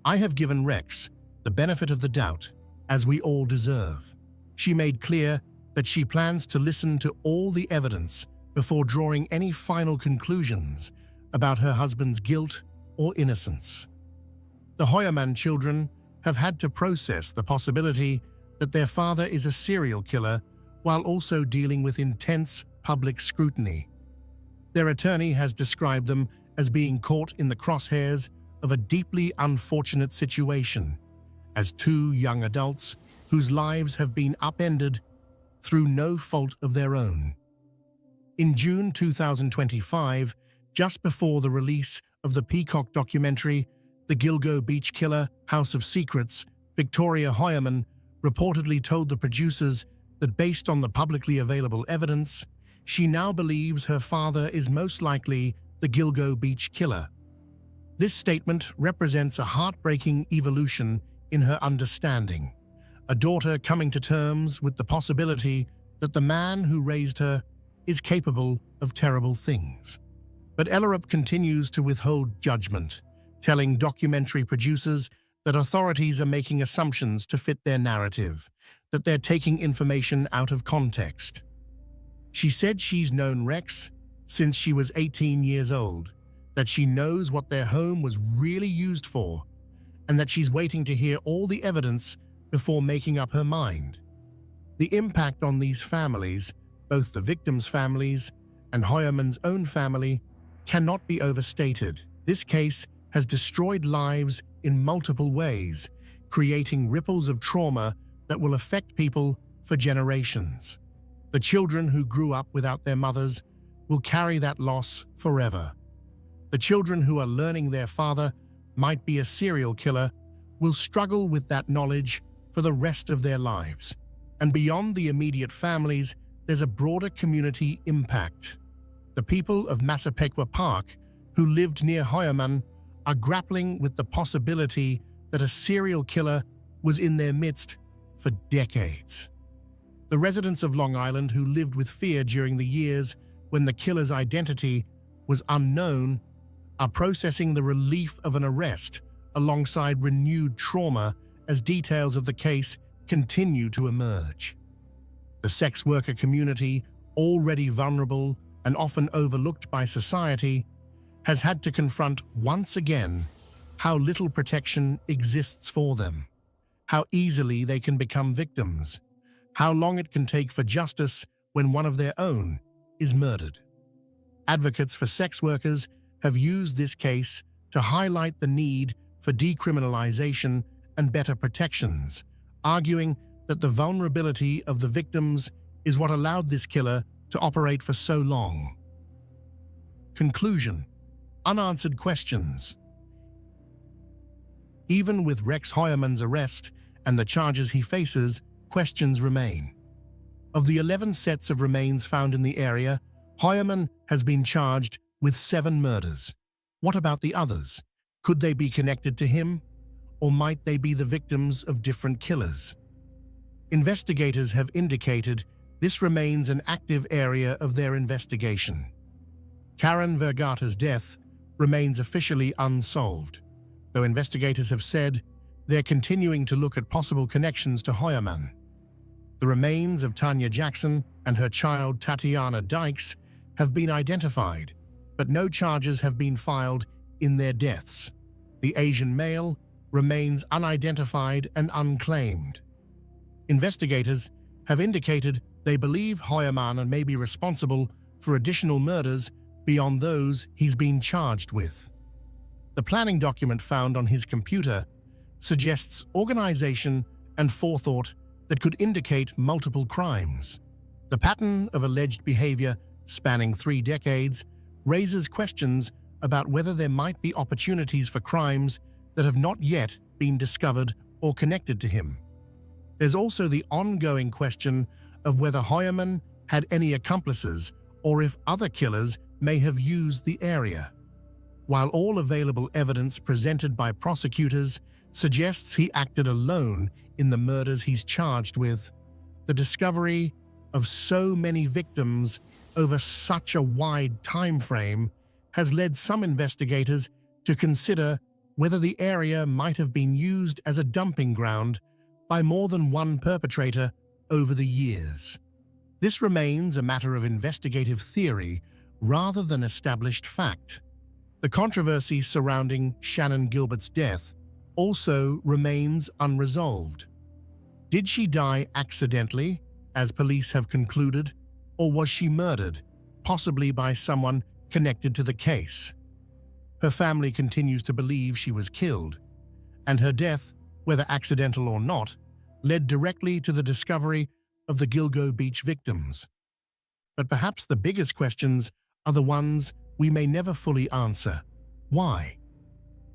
"I have given Rex the benefit of the doubt, as we all deserve." She made clear that she plans to listen to all the evidence before drawing any final conclusions about her husband's guilt or innocence. The Hoyerman children have had to process the possibility that their father is a serial killer while also dealing with intense public scrutiny. Their attorney has described them as being caught in the crosshairs of a deeply unfortunate situation, as 2 young adults whose lives have been upended through no fault of their own. In June 2025, just before the release of the Peacock documentary, The Gilgo Beach Killer: House of Secrets, Victoria Hoyerman reportedly told the producers that based on the publicly available evidence, she now believes her father is most likely the Gilgo Beach Killer. This statement represents a heartbreaking evolution in her understanding, a daughter coming to terms with the possibility that the man who raised her is capable of terrible things. But Ellerup continues to withhold judgment, telling documentary producers that authorities are making assumptions to fit their narrative, that they're taking information out of context. She said she's known Rex since she was 18 years old, that she knows what their home was really used for, and that she's waiting to hear all the evidence before making up her mind. The impact on these families, both the victims' families and Hoyerman's own family, cannot be overstated. This case has destroyed lives in multiple ways, creating ripples of trauma that will affect people for generations. The children who grew up without their mothers will carry that loss forever. The children who are learning their father might be a serial killer will struggle with that knowledge for the rest of their lives. And beyond the immediate families, there's a broader community impact. The people of Massapequa Park, who lived near Hoyerman, are grappling with the possibility that a serial killer was in their midst for decades. The residents of Long Island who lived with fear during the years when the killer's identity was unknown are processing the relief of an arrest alongside renewed trauma as details of the case continue to emerge. The sex worker community, already vulnerable and often overlooked by society, has had to confront once again how little protection exists for them, how easily they can become victims, how long it can take for justice when one of their own is murdered. Advocates for sex workers have used this case to highlight the need for decriminalization and better protections, arguing that the vulnerability of the victims is what allowed this killer to operate for so long. Conclusion: unanswered questions. Even with Rex Hoyerman's arrest and the charges he faces, questions remain. Of the 11 sets of remains found in the area, Hoyerman has been charged with 7 murders. What about the others? Could they be connected to him? Or might they be the victims of different killers? Investigators have indicated this remains an active area of their investigation. Karen Vergata's death remains officially unsolved, though investigators have said they're continuing to look at possible connections to Hoyerman. The remains of Tanya Jackson and her child Tatiana Dykes have been identified, but no charges have been filed in their deaths. The Asian male remains unidentified and unclaimed. Investigators have indicated they believe Hoyerman may be responsible for additional murders beyond those he's been charged with. The planning document found on his computer suggests organization and forethought that could indicate multiple crimes. The pattern of alleged behavior spanning 3 decades raises questions about whether there might be opportunities for crimes that have not yet been discovered or connected to him. There's also the ongoing question of whether Hoyerman had any accomplices or if other killers may have used the area. While all available evidence presented by prosecutors suggests he acted alone in the murders he's charged with, the discovery of so many victims over such a wide time frame has led some investigators to consider whether the area might have been used as a dumping ground by more than one perpetrator over the years. This remains a matter of investigative theory rather than established fact. The controversy surrounding Shannan Gilbert's death also remains unresolved. Did she die accidentally, as police have concluded, or was she murdered, possibly by someone connected to the case? Her family continues to believe she was killed, and her death, whether accidental or not, led directly to the discovery of the Gilgo Beach victims. But perhaps the biggest questions are the ones we may never fully answer. Why?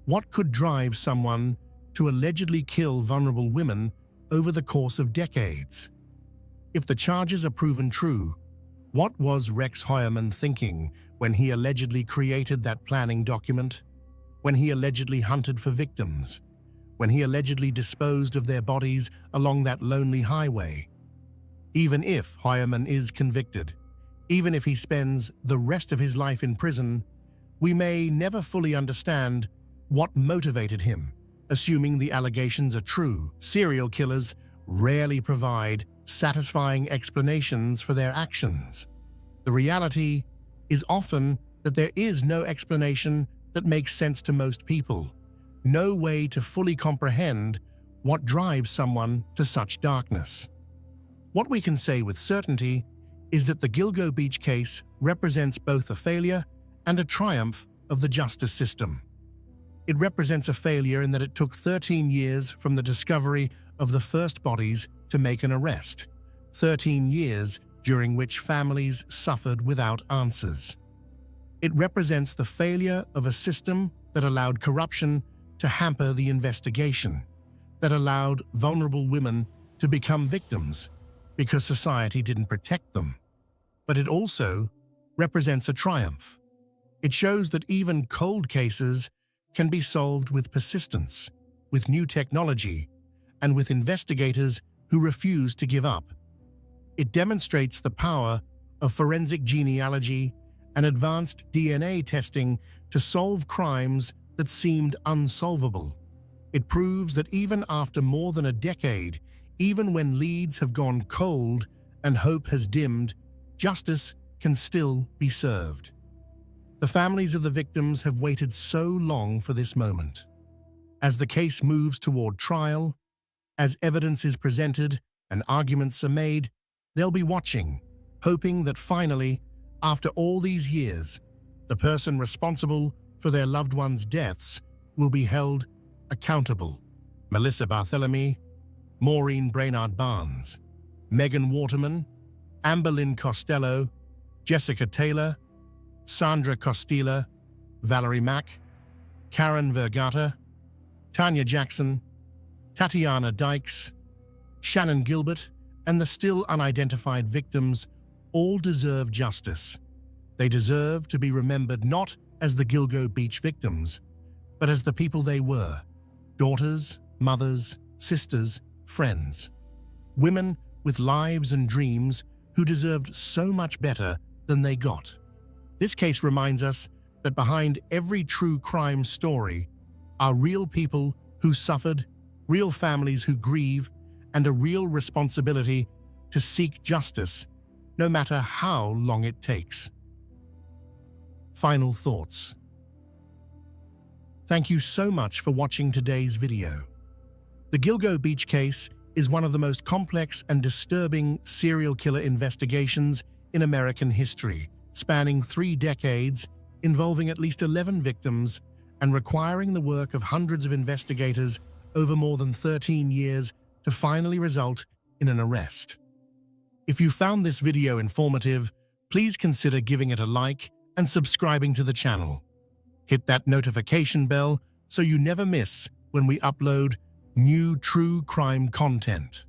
What could drive someone to allegedly kill vulnerable women over the course of decades? If the charges are proven true, what was Rex Hoyerman thinking when he allegedly created that planning document? When he allegedly hunted for victims? When he allegedly disposed of their bodies along that lonely highway? Even if Hoyerman is convicted, even if he spends the rest of his life in prison, we may never fully understand what motivated him. Assuming the allegations are true, serial killers rarely provide satisfying explanations for their actions. The reality is often that there is no explanation that makes sense to most people, no way to fully comprehend what drives someone to such darkness. What we can say with certainty is that the Gilgo Beach case represents both a failure and a triumph of the justice system. It represents a failure in that it took 13 years from the discovery of the first bodies to make an arrest, 13 years during which families suffered without answers. It represents the failure of a system that allowed corruption to hamper the investigation, that allowed vulnerable women to become victims because society didn't protect them. But it also represents a triumph. It shows that even cold cases can be solved with persistence, with new technology, and with investigators who refuse to give up. It demonstrates the power of forensic genealogy and advanced DNA testing to solve crimes that seemed unsolvable. It proves that even after more than a decade, even when leads have gone cold and hope has dimmed, justice can still be served. The families of the victims have waited so long for this moment. As the case moves toward trial, as evidence is presented and arguments are made, they'll be watching, hoping that finally, after all these years, the person responsible for their loved ones' deaths will be held accountable. Melissa Barthelemy, Maureen Brainard Barnes, Megan Waterman, Amber Lynn Costello, Jessica Taylor, Sandra Costilla, Valerie Mack, Karen Vergata, Tanya Jackson, Tatiana Dykes, Shannon Gilbert, and the still unidentified victims all deserve justice. They deserve to be remembered not as the Gilgo Beach victims, but as the people they were: daughters, mothers, sisters, friends. Women with lives and dreams who deserved so much better than they got. This case reminds us that behind every true crime story are real people who suffered, real families who grieve, and a real responsibility to seek justice, no matter how long it takes. Final thoughts. Thank you so much for watching today's video. The Gilgo Beach case is one of the most complex and disturbing serial killer investigations in American history, spanning 3 decades, involving at least 11 victims, and requiring the work of hundreds of investigators over more than 13 years to finally result in an arrest. If you found this video informative, please consider giving it a like and subscribing to the channel. Hit that notification bell so you never miss when we upload new true crime content.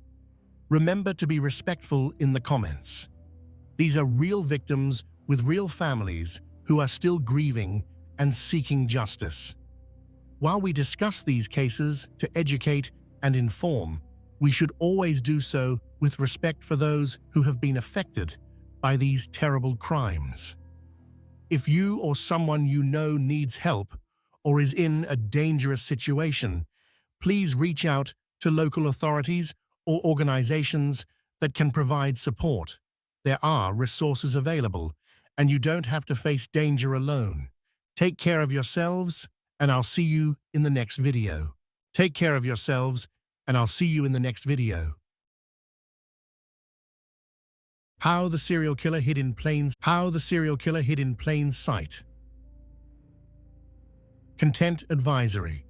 Remember to be respectful in the comments. These are real victims with real families who are still grieving and seeking justice. While we discuss these cases to educate and inform, we should always do so with respect for those who have been affected by these terrible crimes. If you or someone you know needs help or is in a dangerous situation, please reach out to local authorities or organizations that can provide support. There are resources available, and you don't have to face danger alone. Take care of yourselves, and I'll see you in the next video. Take care of yourselves, and I'll see you in the next video. How the serial killer hid in plain sight. Content advisory.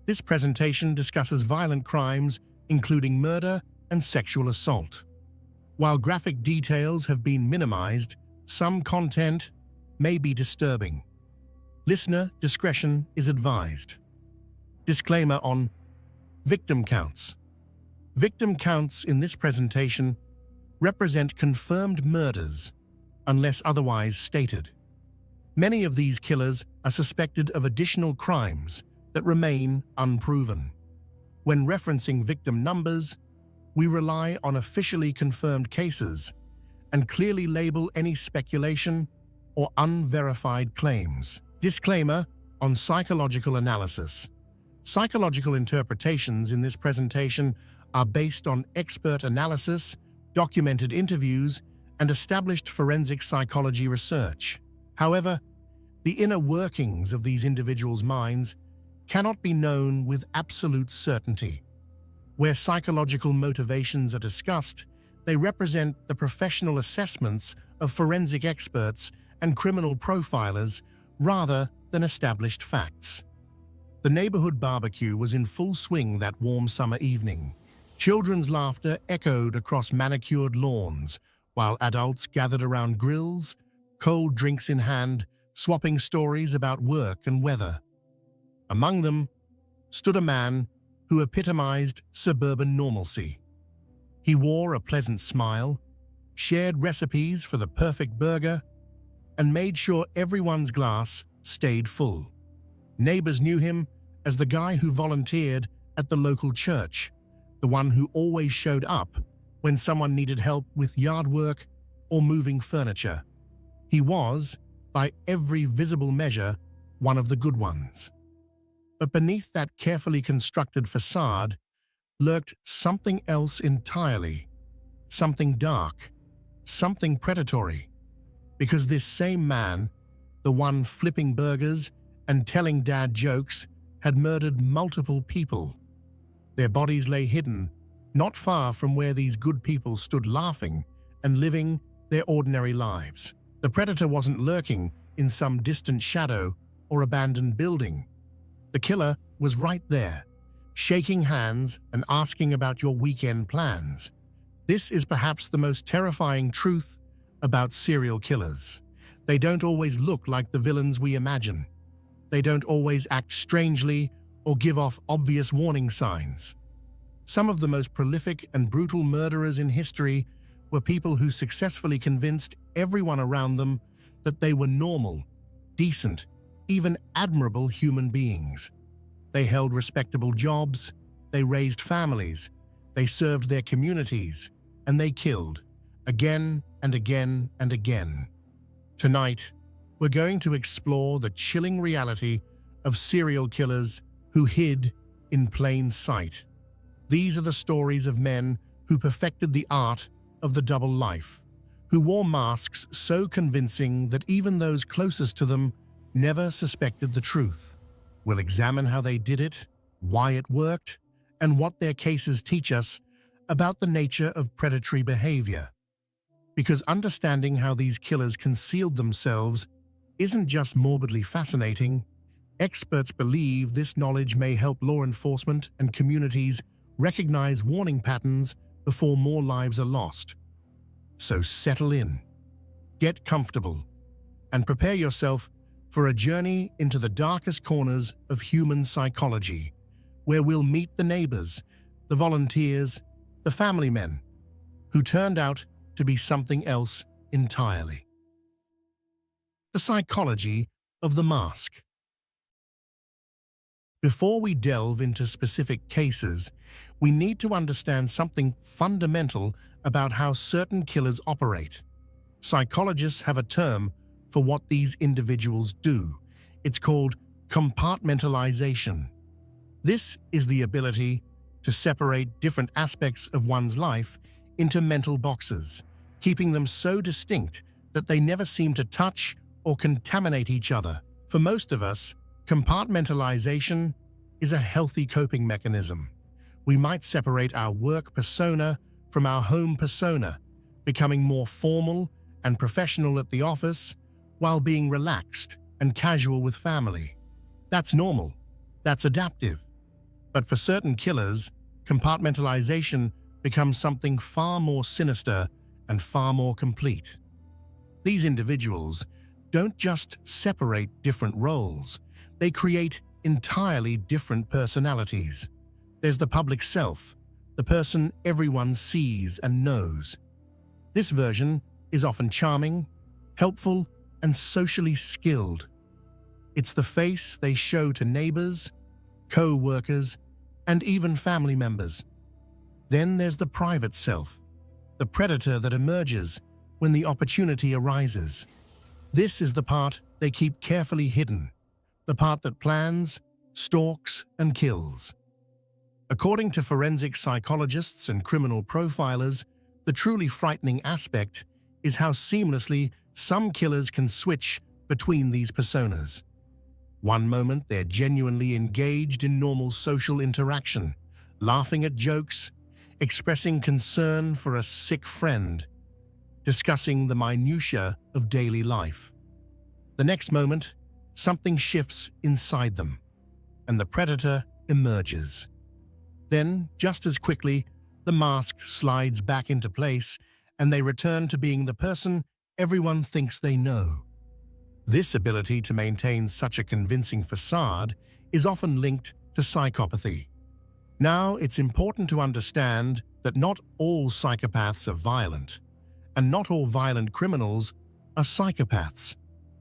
This presentation discusses violent crimes, including murder and sexual assault. While graphic details have been minimized, some content may be disturbing. Listener discretion is advised. Disclaimer on victim counts. Victim counts in this presentation represent confirmed murders, unless otherwise stated. Many of these killers are suspected of additional crimes that remain unproven. When referencing victim numbers, we rely on officially confirmed cases and clearly label any speculation or unverified claims. Disclaimer on psychological analysis. Psychological interpretations in this presentation are based on expert analysis, documented interviews, and established forensic psychology research. However, The inner workings of these individuals' minds cannot be known with absolute certainty. Where psychological motivations are discussed, they represent the professional assessments of forensic experts and criminal profilers rather than established facts. The neighborhood barbecue was in full swing that warm summer evening. Children's laughter echoed across manicured lawns, while adults gathered around grills, cold drinks in hand, swapping stories about work and weather. Among them stood a man who epitomized suburban normalcy. He wore a pleasant smile, shared recipes for the perfect burger, and made sure everyone's glass stayed full. Neighbors knew him as the guy who volunteered at the local church, the one who always showed up when someone needed help with yard work or moving furniture. He was, by every visible measure, one of the good ones. But beneath that carefully constructed facade lurked something else entirely, something dark, something predatory. Because this same man, the one flipping burgers and telling dad jokes, had murdered multiple people. Their bodies lay hidden, not far from where these good people stood laughing and living their ordinary lives. The predator wasn't lurking in some distant shadow or abandoned building. The killer was right there, shaking hands and asking about your weekend plans. This is perhaps the most terrifying truth about serial killers. They don't always look like the villains we imagine. They don't always act strangely or give off obvious warning signs. Some of the most prolific and brutal murderers in history were people who successfully convinced everyone around them that they were normal, decent, even admirable human beings. They held respectable jobs, they raised families, they served their communities, and they killed, again and again and again. Tonight, we're going to explore the chilling reality of serial killers who hid in plain sight. These are the stories of men who perfected the art of the double life, who wore masks so convincing that even those closest to them never suspected the truth. We'll examine how they did it, why it worked, and what their cases teach us about the nature of predatory behavior. Because understanding how these killers concealed themselves isn't just morbidly fascinating, experts believe this knowledge may help law enforcement and communities recognize warning patterns before more lives are lost. So settle in, get comfortable, and prepare yourself for a journey into the darkest corners of human psychology, where we'll meet the neighbors, the volunteers, the family men, who turned out to be something else entirely. The psychology of the mask. Before we delve into specific cases, we need to understand something fundamental about how certain killers operate. Psychologists have a term for what these individuals do. It's called compartmentalization. This is the ability to separate different aspects of one's life into mental boxes, keeping them so distinct that they never seem to touch or contaminate each other. For most of us, compartmentalization is a healthy coping mechanism. We might separate our work persona from our home persona, becoming more formal and professional at the office while being relaxed and casual with family. That's normal. That's adaptive. But for certain killers, compartmentalization becomes something far more sinister and far more complete. These individuals don't just separate different roles, they create entirely different personalities. There's the public self, the person everyone sees and knows. This version is often charming, helpful, and socially skilled. It's the face they show to neighbors, co-workers, and even family members. Then there's the private self, the predator that emerges when the opportunity arises. This is the part they keep carefully hidden, the part that plans, stalks, and kills. According to forensic psychologists and criminal profilers, the truly frightening aspect is how seamlessly some killers can switch between these personas. One moment they're genuinely engaged in normal social interaction, laughing at jokes, expressing concern for a sick friend, discussing the minutiae of daily life. The next moment, something shifts inside them, and the predator emerges. Then, just as quickly, the mask slides back into place, and they return to being the person everyone thinks they know. This ability to maintain such a convincing facade is often linked to psychopathy. Now, it's important to understand that not all psychopaths are violent, and not all violent criminals are psychopaths.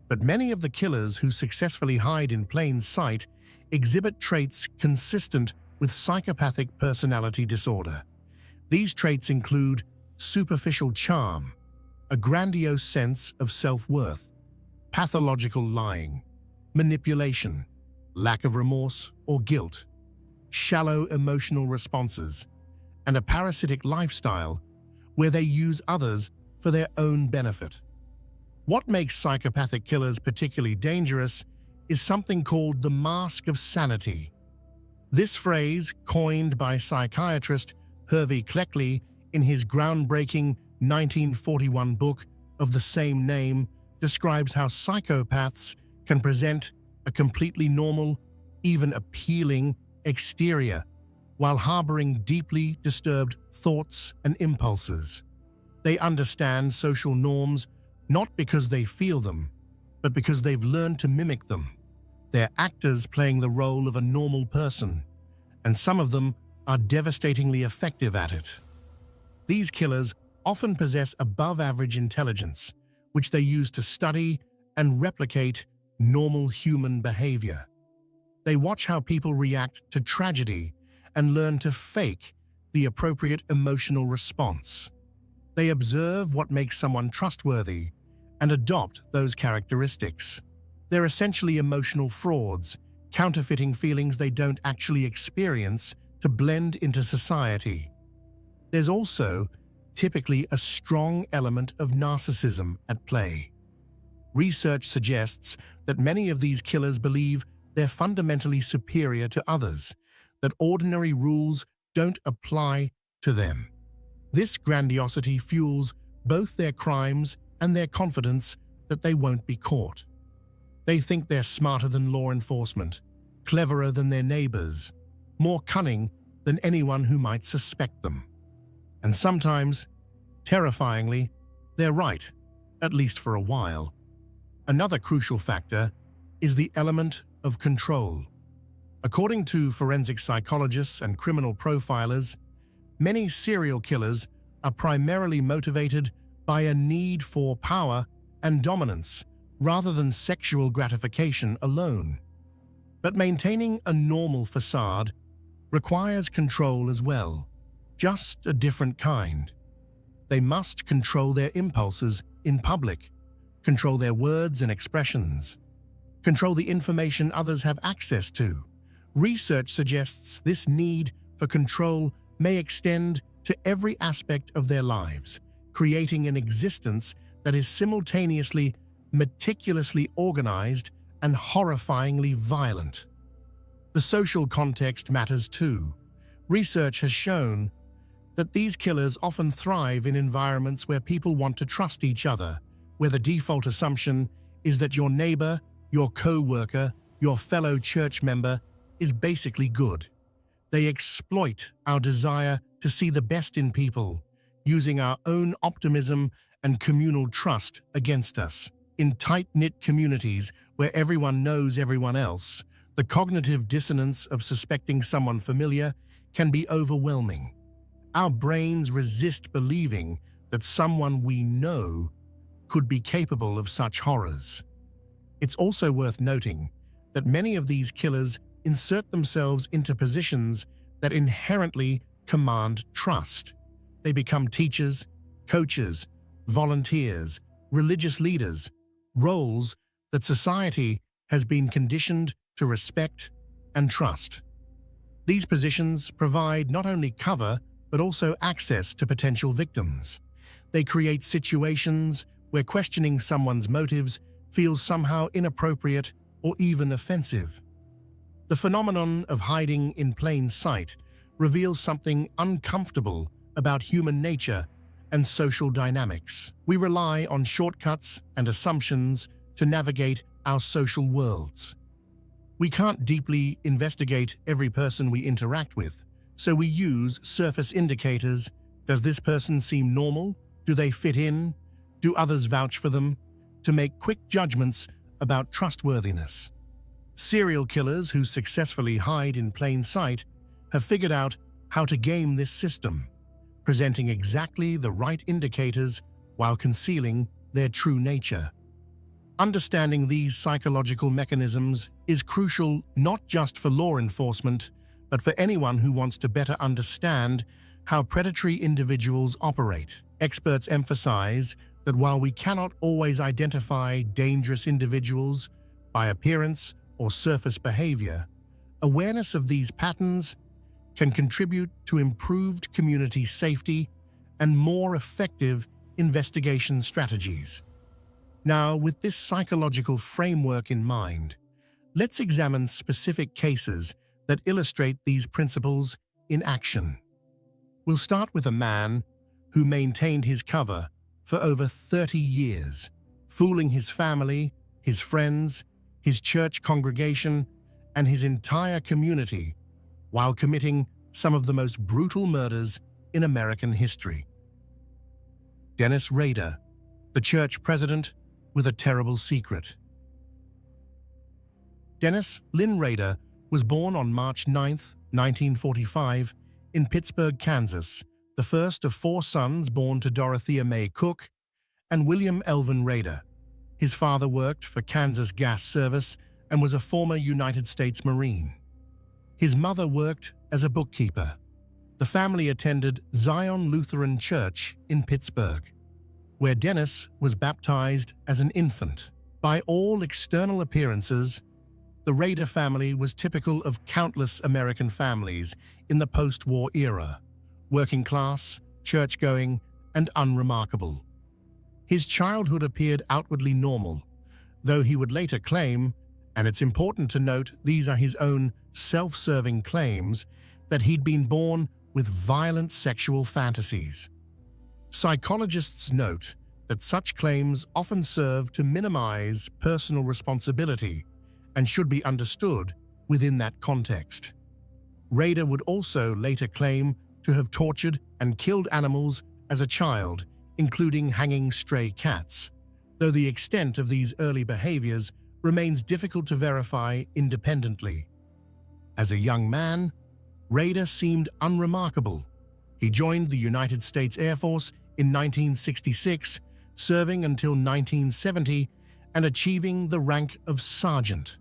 But many of the killers who successfully hide in plain sight exhibit traits consistent with psychopathic personality disorder. These traits include superficial charm, a grandiose sense of self-worth, pathological lying, manipulation, lack of remorse or guilt, shallow emotional responses, and a parasitic lifestyle where they use others for their own benefit. What makes psychopathic killers particularly dangerous is something called the mask of sanity. This phrase, coined by psychiatrist Hervey Cleckley in his groundbreaking 1941 book of the same name, describes how psychopaths can present a completely normal, even appealing exterior, while harboring deeply disturbed thoughts and impulses. They understand social norms not because they feel them, but because they've learned to mimic them. They're actors playing the role of a normal person, and some of them are devastatingly effective at it. These killers often possess above-average intelligence, which they use to study and replicate normal human behavior. They watch how people react to tragedy and learn to fake the appropriate emotional response. They observe what makes someone trustworthy and adopt those characteristics. They're essentially emotional frauds, counterfeiting feelings they don't actually experience to blend into society. There's also typically a strong element of narcissism at play. Research suggests that many of these killers believe they're fundamentally superior to others, that ordinary rules don't apply to them. This grandiosity fuels both their crimes and their confidence that they won't be caught. They think they're smarter than law enforcement, cleverer than their neighbors, more cunning than anyone who might suspect them. And sometimes, terrifyingly, they're right, at least for a while. Another crucial factor is the element of control. According to forensic psychologists and criminal profilers, many serial killers are primarily motivated by a need for power and dominance rather than sexual gratification alone. But maintaining a normal facade requires control as well, just a different kind. They must control their impulses in public, control their words and expressions, control the information others have access to. Research suggests this need for control may extend to every aspect of their lives, creating an existence that is simultaneously meticulously organized and horrifyingly violent. The social context matters too. Research has shown that these killers often thrive in environments where people want to trust each other, where the default assumption is that your neighbor, your co-worker, your fellow church member is basically good. They exploit our desire to see the best in people, using our own optimism and communal trust against us. In tight-knit communities where everyone knows everyone else, the cognitive dissonance of suspecting someone familiar can be overwhelming. Our brains resist believing that someone we know could be capable of such horrors. It's also worth noting that many of these killers insert themselves into positions that inherently command trust. They become teachers, coaches, volunteers, religious leaders, roles that society has been conditioned to respect and trust. These positions provide not only cover but also access to potential victims. They create situations where questioning someone's motives feels somehow inappropriate or even offensive. The phenomenon of hiding in plain sight reveals something uncomfortable about human nature and social dynamics. We rely on shortcuts and assumptions to navigate our social worlds. We can't deeply investigate every person we interact with, so we use surface indicators. Does this person seem normal? Do they fit in? Do others vouch for them? To make quick judgments about trustworthiness. Serial killers who successfully hide in plain sight have figured out how to game this system, presenting exactly the right indicators while concealing their true nature. Understanding these psychological mechanisms is crucial not just for law enforcement, but for anyone who wants to better understand how predatory individuals operate. Experts emphasize that while we cannot always identify dangerous individuals by appearance or surface behavior, awareness of these patterns can contribute to improved community safety and more effective investigation strategies. Now, with this psychological framework in mind, let's examine specific cases that illustrate these principles in action. We'll start with a man who maintained his cover for over 30 years, fooling his family, his friends, his church congregation, and his entire community while committing some of the most brutal murders in American history. Dennis Rader, the church president with a terrible secret. Dennis Lynn Rader was born on March 9, 1945, in Pittsburgh, Kansas, the first of 4 sons born to Dorothea May Cook and William Elvin Rader. His father worked for Kansas Gas Service and was a former United States Marine. His mother worked as a bookkeeper. The family attended Zion Lutheran Church in Pittsburgh, where Dennis was baptized as an infant. By all external appearances, the Rader family was typical of countless American families in the post-war era, working class, church-going, and unremarkable. His childhood appeared outwardly normal, though he would later claim, and it's important to note these are his own self-serving claims, that he'd been born with violent sexual fantasies. Psychologists note that such claims often serve to minimize personal responsibility and should be understood within that context. Rader would also later claim to have tortured and killed animals as a child, including hanging stray cats, though the extent of these early behaviors remains difficult to verify independently. As a young man, Rader seemed unremarkable. He joined the United States Air Force in 1966, serving until 1970 and achieving the rank of sergeant.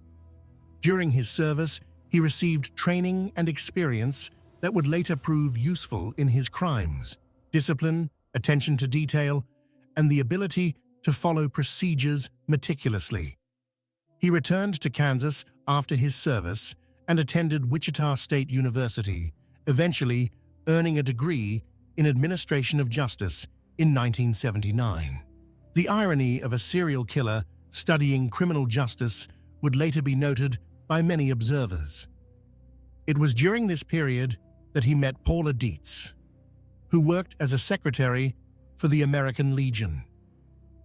During his service, he received training and experience that would later prove useful in his crimes: discipline, attention to detail, and the ability to follow procedures meticulously. He returned to Kansas after his service and attended Wichita State University, eventually earning a degree in administration of justice in 1979. The irony of a serial killer studying criminal justice would later be noted by many observers. It was during this period that he met Paula Dietz, who worked as a secretary for the American Legion.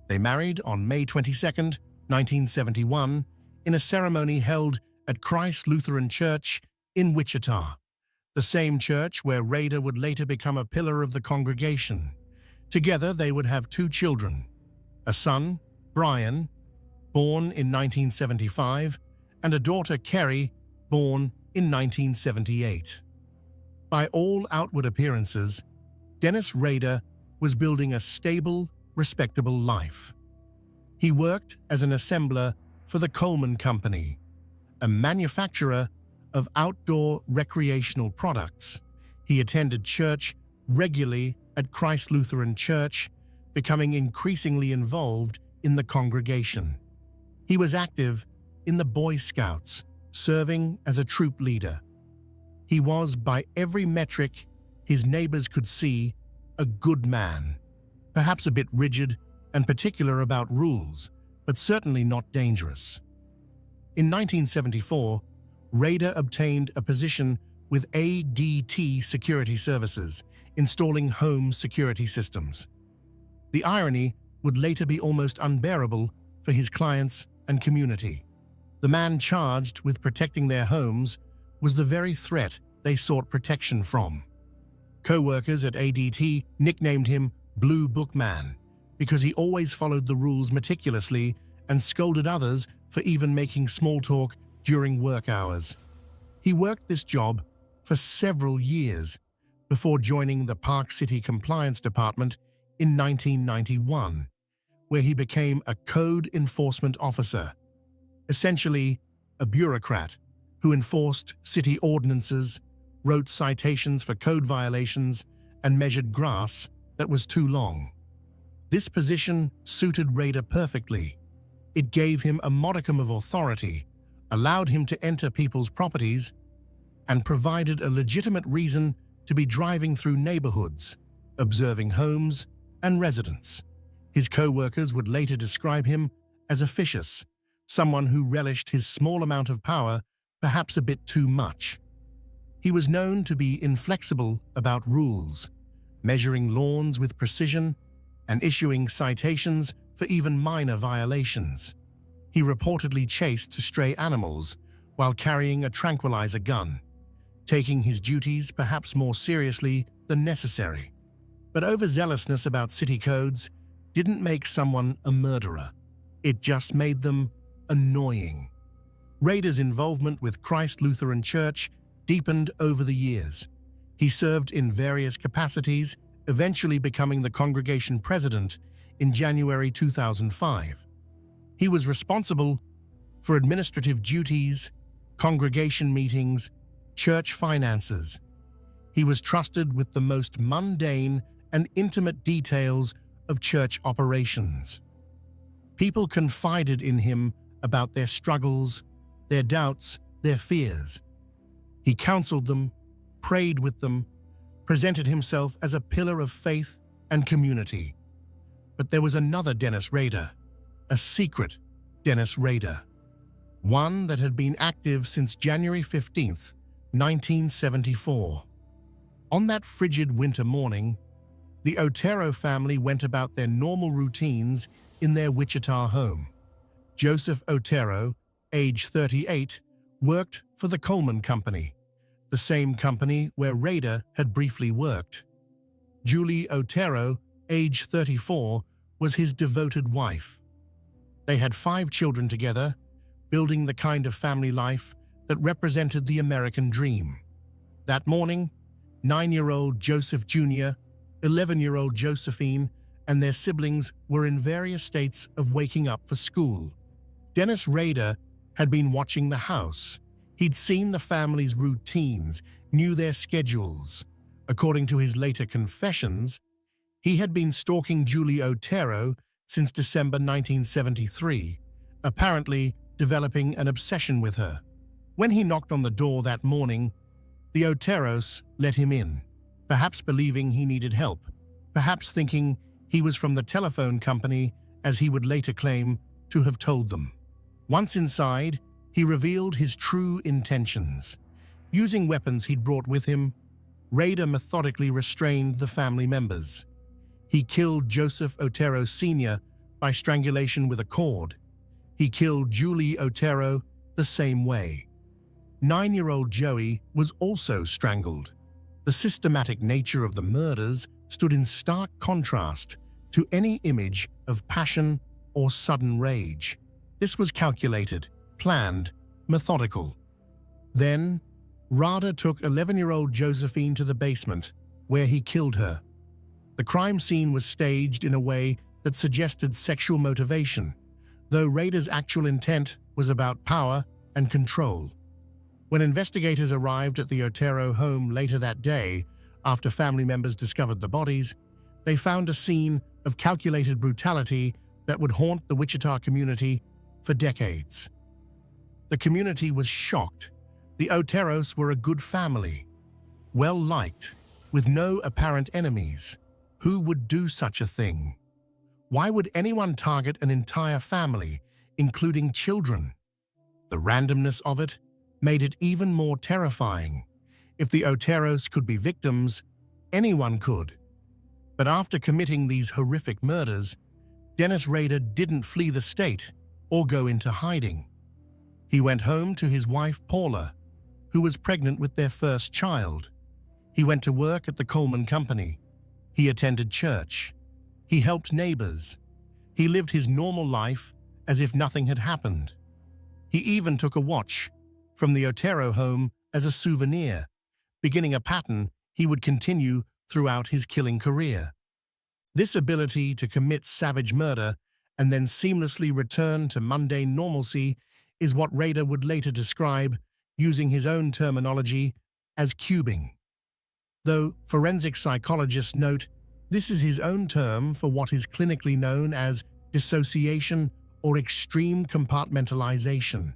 They married on May 22, 1971, in a ceremony held at Christ Lutheran Church in Wichita, the same church where Rader would later become a pillar of the congregation. Together, they would have 2 children, a son, Brian, born in 1975, and a daughter, Kerry, born in 1978. By all outward appearances, Dennis Rader was building a stable, respectable life. He worked as an assembler for the Coleman Company, a manufacturer of outdoor recreational products. He attended church regularly at Christ Lutheran Church, becoming increasingly involved in the congregation. He was active in the Boy Scouts, serving as a troop leader. He was, by every metric his neighbors could see, a good man, perhaps a bit rigid and particular about rules, but certainly not dangerous. In 1974, Rader obtained a position with ADT Security Services, installing home security systems. The irony would later be almost unbearable for his clients and community. The man charged with protecting their homes was the very threat they sought protection from. Co-workers at ADT nicknamed him Blue Book Man because he always followed the rules meticulously and scolded others for even making small talk during work hours. He worked this job for several years before joining the Park City Compliance Department in 1991, where he became a code enforcement officer, essentially a bureaucrat who enforced city ordinances, wrote citations for code violations, and measured grass that was too long. This position suited Rader perfectly. It gave him a modicum of authority, allowed him to enter people's properties, and provided a legitimate reason to be driving through neighborhoods, observing homes and residents. His co-workers would later describe him as officious, someone who relished his small amount of power, perhaps a bit too much. He was known to be inflexible about rules, measuring lawns with precision and issuing citations for even minor violations. He reportedly chased stray animals while carrying a tranquilizer gun, taking his duties perhaps more seriously than necessary. But overzealousness about city codes didn't make someone a murderer. It just made them annoying. Rader's involvement with Christ Lutheran Church deepened over the years. He served in various capacities, eventually becoming the congregation president in January 2005. He was responsible for administrative duties, congregation meetings, church finances. He was trusted with the most mundane and intimate details of church operations. People confided in him about their struggles, their doubts, their fears. He counseled them, prayed with them, presented himself as a pillar of faith and community. But there was another Dennis Rader, a secret Dennis Rader, one that had been active since January 15th, 1974. On that frigid winter morning, the Otero family went about their normal routines in their Wichita home. Joseph Otero, age 38, worked for the Coleman Company, the same company where Rader had briefly worked. Julie Otero, age 34, was his devoted wife. They had 5 children together, building the kind of family life that represented the American dream. That morning, 9-year-old Joseph Jr., 11-year-old Josephine, and their siblings were in various states of waking up for school. Dennis Rader had been watching the house. He'd seen the family's routines, knew their schedules. According to his later confessions, he had been stalking Julie Otero since December 1973, apparently developing an obsession with her. When he knocked on the door that morning, the Oteros let him in, perhaps believing he needed help, perhaps thinking he was from the telephone company, as he would later claim to have told them. Once inside, he revealed his true intentions. Using weapons he'd brought with him, Rader methodically restrained the family members. He killed Joseph Otero Sr. by strangulation with a cord. He killed Julie Otero the same way. 9-year-old Joey was also strangled. The systematic nature of the murders stood in stark contrast to any image of passion or sudden rage. This was calculated, planned, methodical. Then, Rader took 11-year-old Josephine to the basement, where he killed her. The crime scene was staged in a way that suggested sexual motivation, though Rader's actual intent was about power and control. When investigators arrived at the Otero home later that day, after family members discovered the bodies, they found a scene of calculated brutality that would haunt the Wichita community for decades. The community was shocked. The Oteros were a good family, well-liked, with no apparent enemies. Who would do such a thing? Why would anyone target an entire family, including children? The randomness of it made it even more terrifying. If the Oteros could be victims, anyone could. But after committing these horrific murders, Dennis Rader didn't flee the state or go into hiding. He went home to his wife Paula, who was pregnant with their first child. He went to work at the Coleman Company. He attended church. He helped neighbors. He lived his normal life as if nothing had happened. He even took a watch from the Otero home as a souvenir, beginning a pattern he would continue throughout his killing career. This ability to commit savage murder and then seamlessly return to mundane normalcy is what Rader would later describe, using his own terminology, as cubing. Though forensic psychologists note this is his own term for what is clinically known as dissociation or extreme compartmentalization.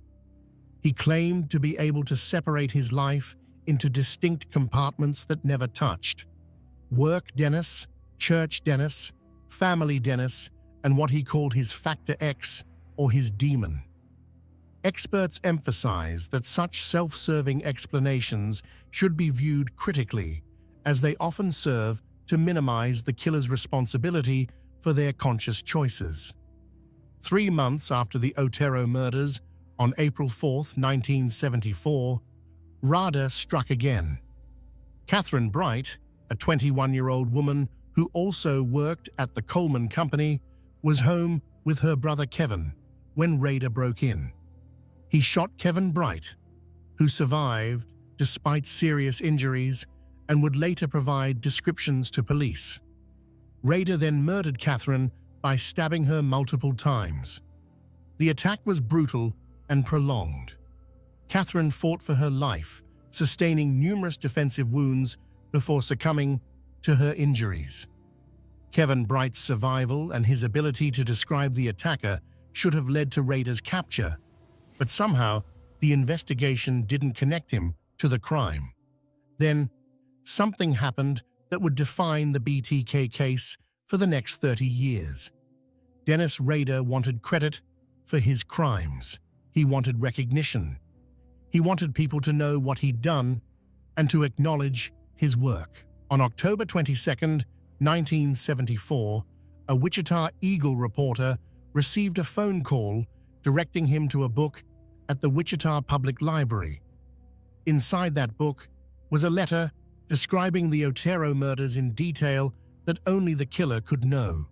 He claimed to be able to separate his life into distinct compartments that never touched: work Dennis, church Dennis, family Dennis, and what he called his Factor X, or his demon. Experts emphasize that such self-serving explanations should be viewed critically, as they often serve to minimize the killer's responsibility for their conscious choices. 3 months after the Otero murders, on April 4, 1974, Rader struck again. Catherine Bright, a 21-year-old woman who also worked at the Coleman Company, was home with her brother Kevin when Rader broke in. He shot Kevin Bright, who survived despite serious injuries and would later provide descriptions to police. Rader then murdered Catherine by stabbing her multiple times. The attack was brutal and prolonged. Catherine fought for her life, sustaining numerous defensive wounds before succumbing to her injuries. Kevin Bright's survival and his ability to describe the attacker should have led to Rader's capture, but somehow the investigation didn't connect him to the crime. Then, something happened that would define the BTK case for the next 30 years. Dennis Rader wanted credit for his crimes. He wanted recognition. He wanted people to know what he'd done and to acknowledge his work. On October 22, 1974, a Wichita Eagle reporter received a phone call directing him to a book at the Wichita Public Library. Inside that book was a letter describing the Otero murders in detail that only the killer could know.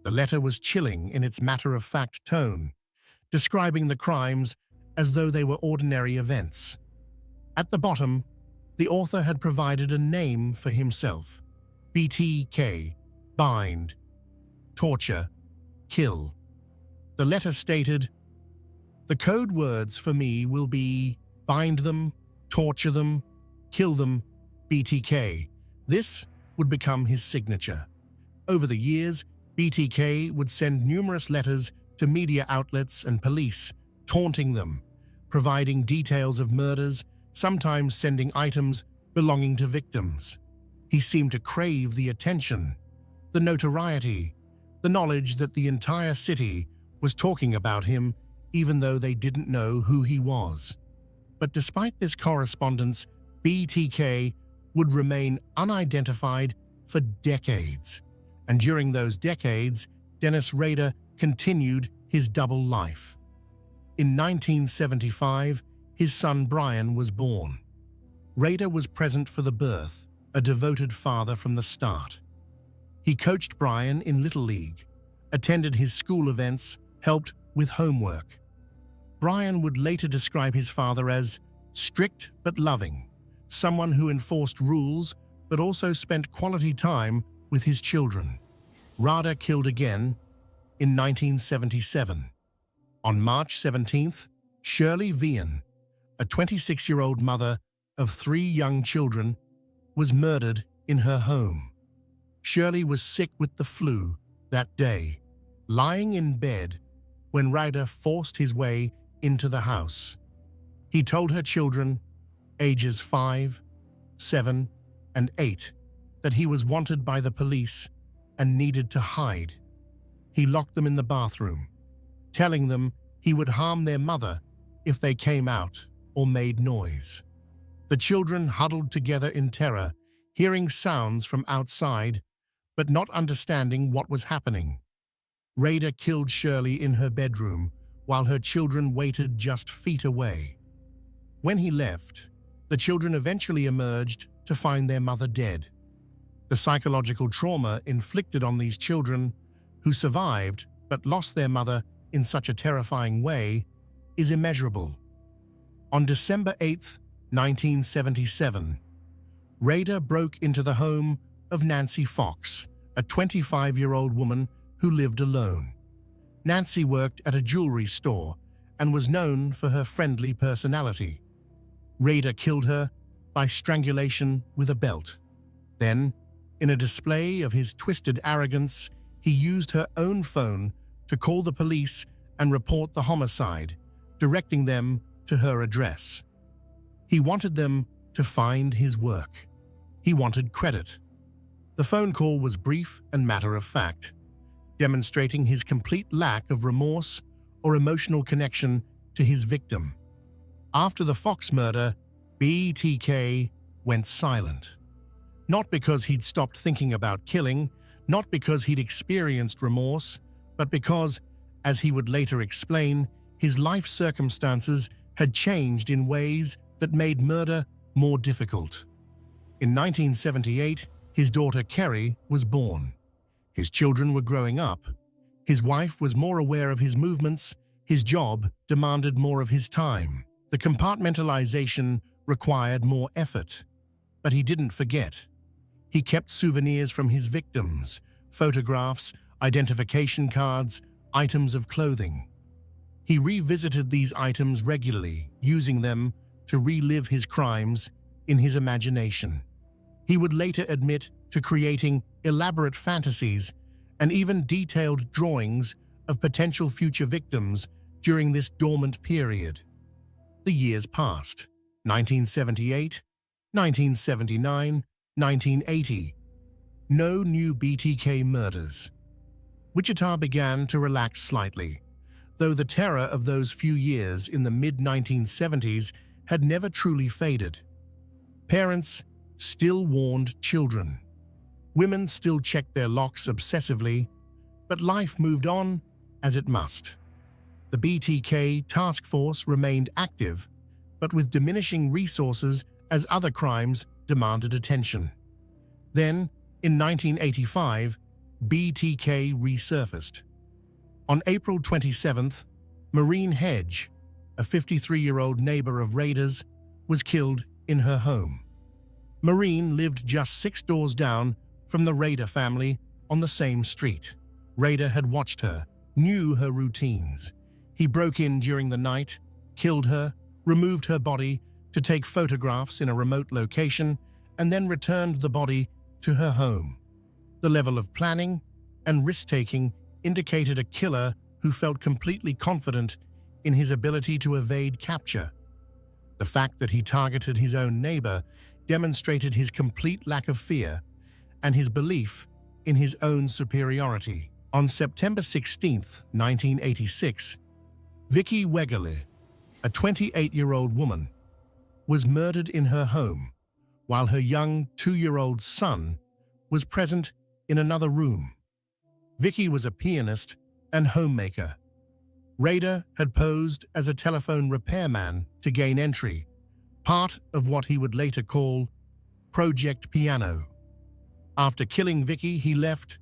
The letter was chilling in its matter-of-fact tone, describing the crimes as though they were ordinary events. At the bottom, the author had provided a name for himself: BTK, bind, torture, kill. The letter stated, "The code words for me will be bind them, torture them, kill them, BTK." This would become his signature. Over the years, BTK would send numerous letters to media outlets and police, taunting them, providing details of murders, sometimes sending items belonging to victims. He seemed to crave the attention, the notoriety, the knowledge that the entire city was talking about him, even though they didn't know who he was. But despite this correspondence, BTK would remain unidentified for decades. And during those decades, Dennis Rader continued his double life. In 1975, his son Brian was born. Rader was present for the birth, a devoted father from the start. He coached Brian in Little League, attended his school events, helped with homework. Brian would later describe his father as strict but loving, someone who enforced rules but also spent quality time with his children. Rader killed again in 1977. On March 17th, Shirley Vian, a 26-year-old mother of 3 young children, was murdered in her home. Shirley was sick with the flu that day, lying in bed when Rader forced his way into the house. He told her children, ages 5, 7, and 8, that he was wanted by the police and needed to hide. he locked them in the bathroom, telling them he would harm their mother if they came out or made noise. The children huddled together in terror, hearing sounds from outside, but not understanding what was happening. Rader killed Shirley in her bedroom while her children waited just feet away. When he left, the children eventually emerged to find their mother dead. The psychological trauma inflicted on these children, who survived but lost their mother in such a terrifying way, is immeasurable. On December 8, 1977, Rader broke into the home of Nancy Fox, a 25-year-old woman who lived alone. Nancy worked at a jewelry store and was known for her friendly personality. Rader killed her by strangulation with a belt. Then, in a display of his twisted arrogance, he used her own phone to call the police and report the homicide, directing them to her address. He wanted them to find his work. He wanted credit. The phone call was brief and matter-of-fact, demonstrating his complete lack of remorse or emotional connection to his victim. After the Fox murder, BTK went silent. Not because he'd stopped thinking about killing, not because he'd experienced remorse, but because, as he would later explain, his life circumstances had changed in ways that made murder more difficult. In 1978, his daughter Kerry was born. His children were growing up. His wife was more aware of his movements. His job demanded more of his time. The compartmentalization required more effort. But he didn't forget. He kept souvenirs from his victims, photographs, identification cards, items of clothing. He revisited these items regularly, using them to relive his crimes in his imagination. He would later admit to creating elaborate fantasies and even detailed drawings of potential future victims during this dormant period. The years passed. 1978, 1979, 1980. No new BTK murders. Wichita began to relax slightly, though the terror of those few years in the mid-1970s had never truly faded. Parents still warned children. Women still checked their locks obsessively, but life moved on as it must. The BTK task force remained active, but with diminishing resources as other crimes demanded attention. Then, in 1985, BTK resurfaced. On April 27th, Maureen Hedge, a 53-year-old neighbor of Rader's, was killed in her home. Maureen lived just 6 doors down from the Rader family on the same street. Rader had watched her, knew her routines. He broke in during the night, killed her, removed her body to take photographs in a remote location, and then returned the body to her home. The level of planning and risk-taking indicated a killer who felt completely confident in his ability to evade capture. The fact that he targeted his own neighbor demonstrated his complete lack of fear and his belief in his own superiority. On September 16, 1986, Vicki Wegerle, a 28-year-old woman, was murdered in her home, while her young 2-year-old son was present in another room. Vicki was a pianist and homemaker. Rader had posed as a telephone repairman to gain entry, part of what he would later call Project Piano. After killing Vicki, he left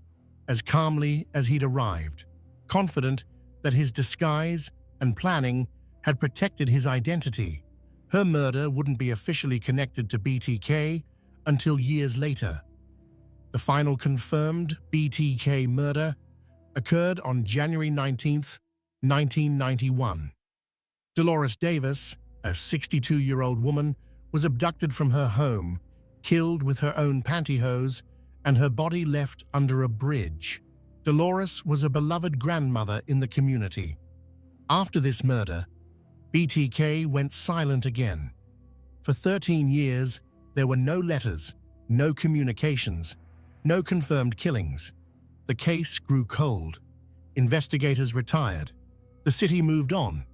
as calmly as he'd arrived, confident that his disguise and planning had protected his identity. Her murder wouldn't be officially connected to BTK until years later. The final confirmed BTK murder occurred on January 19, 1991. Dolores Davis, a 62-year-old woman, was abducted from her home, killed with her own pantyhose, and her body left under a bridge. Dolores was a beloved grandmother in the community. After this murder, BTK went silent again. For 13 years, there were no letters, no communications, no confirmed killings. The case grew cold. Investigators retired. The city moved on,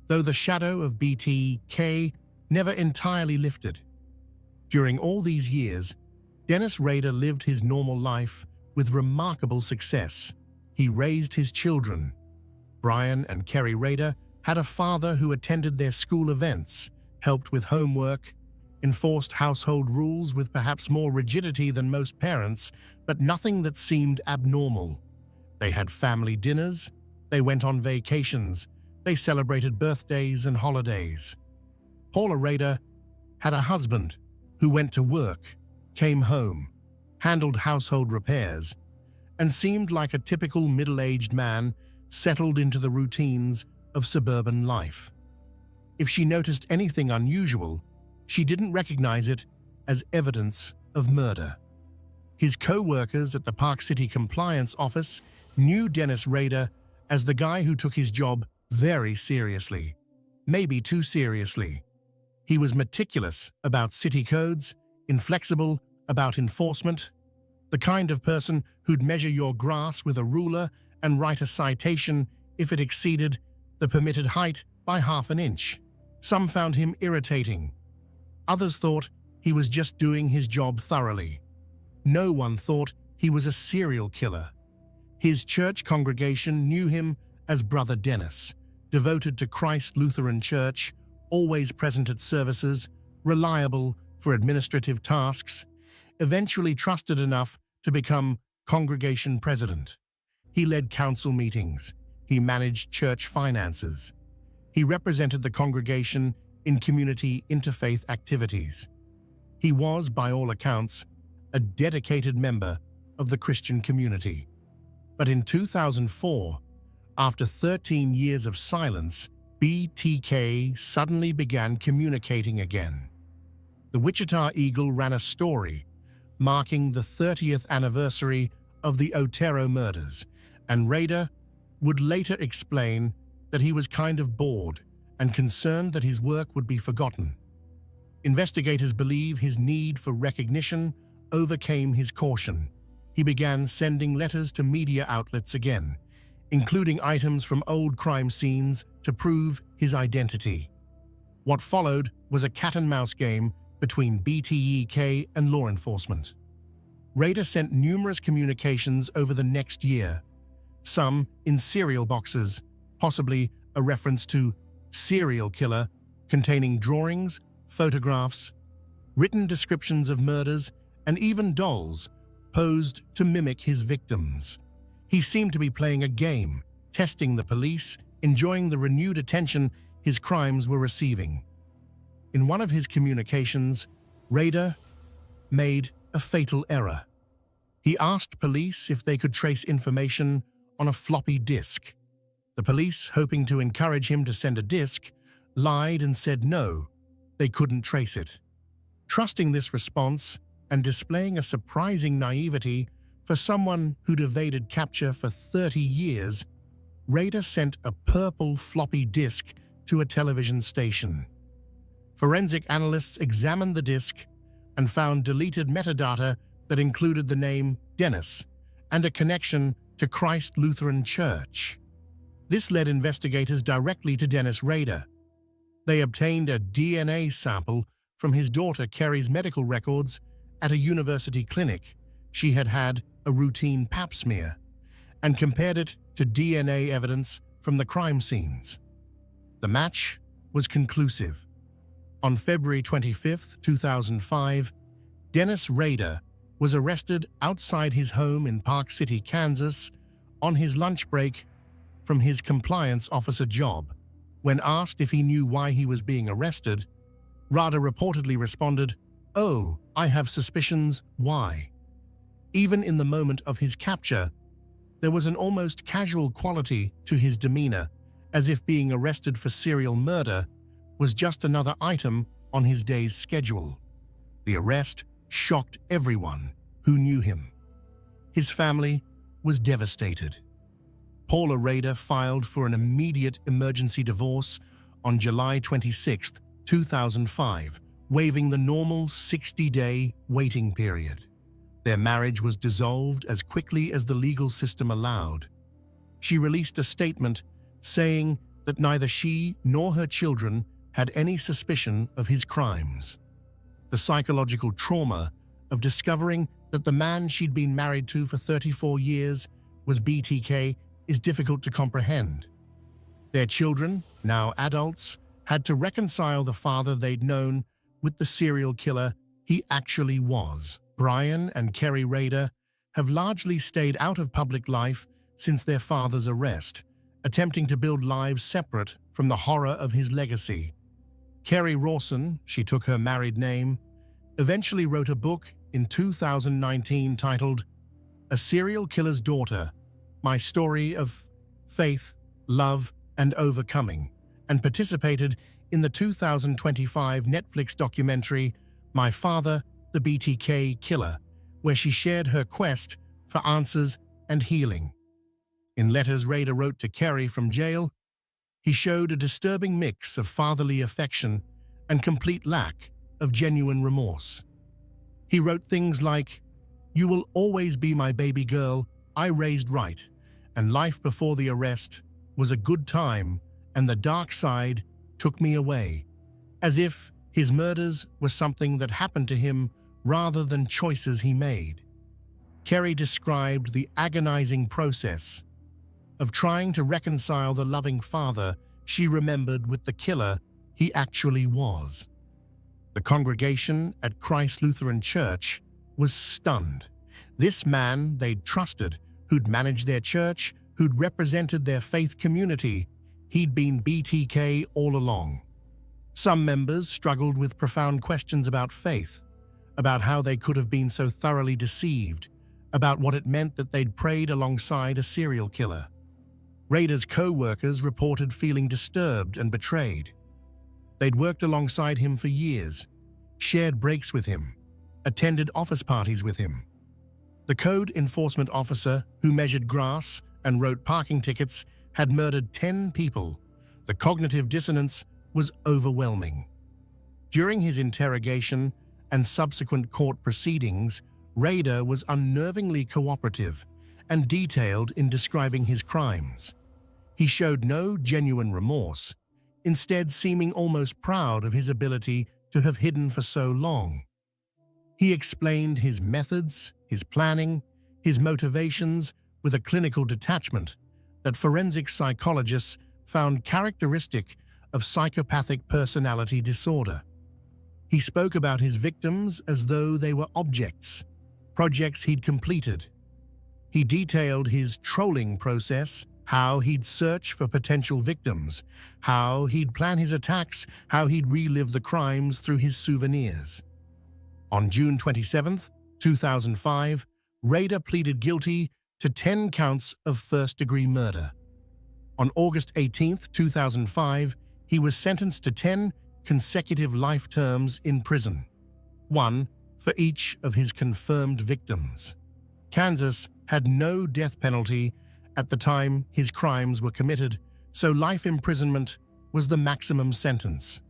though the shadow of BTK never entirely lifted. During all these years, Dennis Rader lived his normal life with remarkable success. He raised his children. Brian and Kerry Rader had a father who attended their school events, helped with homework, enforced household rules with perhaps more rigidity than most parents, but nothing that seemed abnormal. They had family dinners, they went on vacations, they celebrated birthdays and holidays. Paula Rader had a husband who went to work, came home, handled household repairs, and seemed like a typical middle-aged man settled into the routines of suburban life. If she noticed anything unusual, she didn't recognize it as evidence of murder. His co-workers at the Park City Compliance Office knew Dennis Rader as the guy who took his job very seriously, maybe too seriously. He was meticulous about city codes, inflexible about enforcement, the kind of person who'd measure your grass with a ruler and write a citation if it exceeded the permitted height by half an inch. Some found him irritating. Others thought he was just doing his job thoroughly. No one thought he was a serial killer. His church congregation knew him as Brother Dennis, devoted to Christ Lutheran Church, always present at services, reliable for administrative tasks, eventually trusted enough to become congregation president. He led council meetings. He managed church finances. He represented the congregation in community interfaith activities. He was, by all accounts, a dedicated member of the Christian community. But in 2004, after 13 years of silence, BTK suddenly began communicating again. The Wichita Eagle ran a story marking the 30th anniversary of the Otero murders, and Rader would later explain that he was kind of bored and concerned that his work would be forgotten. Investigators believe his need for recognition overcame his caution. He began sending letters to media outlets again, including items from old crime scenes to prove his identity. What followed was a cat-and-mouse game between BTK and law enforcement. Rader sent numerous communications over the next year, some in serial boxes, possibly a reference to serial killer, containing drawings, photographs, written descriptions of murders, and even dolls posed to mimic his victims. He seemed to be playing a game, testing the police, enjoying the renewed attention his crimes were receiving. In one of his communications, Rader made a fatal error. He asked police if they could trace information on a floppy disk. The police, hoping to encourage him to send a disk, lied and said no, they couldn't trace it. Trusting this response and displaying a surprising naivety for someone who'd evaded capture for 30 years, Rader sent a purple floppy disk to a television station. Forensic analysts examined the disk and found deleted metadata that included the name Dennis and a connection to Christ Lutheran Church. This led investigators directly to Dennis Rader. They obtained a DNA sample from his daughter Kerry's medical records at a university clinic. She had had a routine pap smear, and compared it to DNA evidence from the crime scenes. The match was conclusive. On February 25, 2005, Dennis Rader was arrested outside his home in Park City, Kansas, on his lunch break from his compliance officer job. When asked if he knew why he was being arrested, Rader reportedly responded, "Oh, I have suspicions why." Even in the moment of his capture, there was an almost casual quality to his demeanor, as if being arrested for serial murder was just another item on his day's schedule. The arrest shocked everyone who knew him. His family was devastated. Paula Rader filed for an immediate emergency divorce on July 26, 2005, waiving the normal 60-day waiting period. Their marriage was dissolved as quickly as the legal system allowed. She released a statement saying that neither she nor her children had any suspicion of his crimes. The psychological trauma of discovering that the man she'd been married to for 34 years was BTK is difficult to comprehend. Their children, now adults, had to reconcile the father they'd known with the serial killer he actually was. Brian and Kerry Rader have largely stayed out of public life since their father's arrest, attempting to build lives separate from the horror of his legacy. Kerry Rawson, she took her married name, eventually wrote a book in 2019 titled A Serial Killer's Daughter, My Story of Faith, Love, and Overcoming, and participated in the 2025 Netflix documentary My Father, the BTK Killer, where she shared her quest for answers and healing. In letters Rader wrote to Kerry from jail, he showed a disturbing mix of fatherly affection and complete lack of genuine remorse. He wrote things like, "You will always be my baby girl, I raised right, and life before the arrest was a good time, and the dark side took me away," as if his murders were something that happened to him rather than choices he made. Kerry described the agonizing process of trying to reconcile the loving father she remembered with the killer he actually was. The congregation at Christ Lutheran Church was stunned. This man they'd trusted, who'd managed their church, who'd represented their faith community, he'd been BTK all along. Some members struggled with profound questions about faith, about how they could have been so thoroughly deceived, about what it meant that they'd prayed alongside a serial killer. Rader's co-workers reported feeling disturbed and betrayed. They'd worked alongside him for years, shared breaks with him, attended office parties with him. The code enforcement officer who measured grass and wrote parking tickets had murdered 10 people. The cognitive dissonance was overwhelming. During his interrogation and subsequent court proceedings, Rader was unnervingly cooperative and detailed in describing his crimes. He showed no genuine remorse, instead seeming almost proud of his ability to have hidden for so long. He explained his methods, his planning, his motivations with a clinical detachment that forensic psychologists found characteristic of psychopathic personality disorder. He spoke about his victims as though they were objects, projects he'd completed. He detailed his trolling process, how he'd search for potential victims, how he'd plan his attacks, how he'd relive the crimes through his souvenirs. On June 27, 2005, Rader pleaded guilty to 10 counts of first-degree murder. On August 18, 2005, he was sentenced to 10 consecutive life terms in prison, one for each of his confirmed victims. Kansas had no death penalty at the time his crimes were committed, so life imprisonment was the maximum sentence.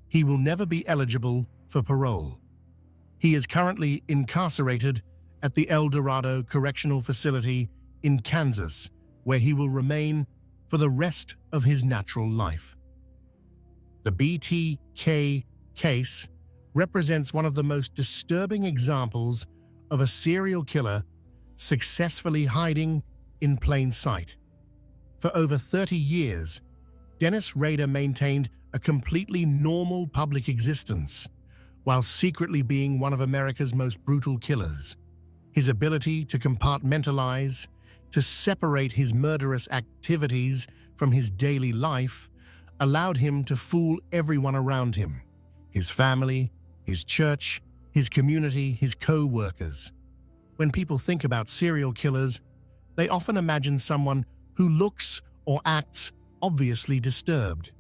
He will never be eligible for parole. He is currently incarcerated at the El Dorado Correctional Facility in Kansas, where he will remain for the rest of his natural life. The BTK case represents one of the most disturbing examples of a serial killer successfully hiding in plain sight. For over 30 years, Dennis Rader maintained a completely normal public existence, while secretly being one of America's most brutal killers. His ability to compartmentalize, to separate his murderous activities from his daily life, allowed him to fool everyone around him: his family, his church, his community, his co-workers. When people think about serial killers, they often imagine someone who looks or acts obviously disturbed.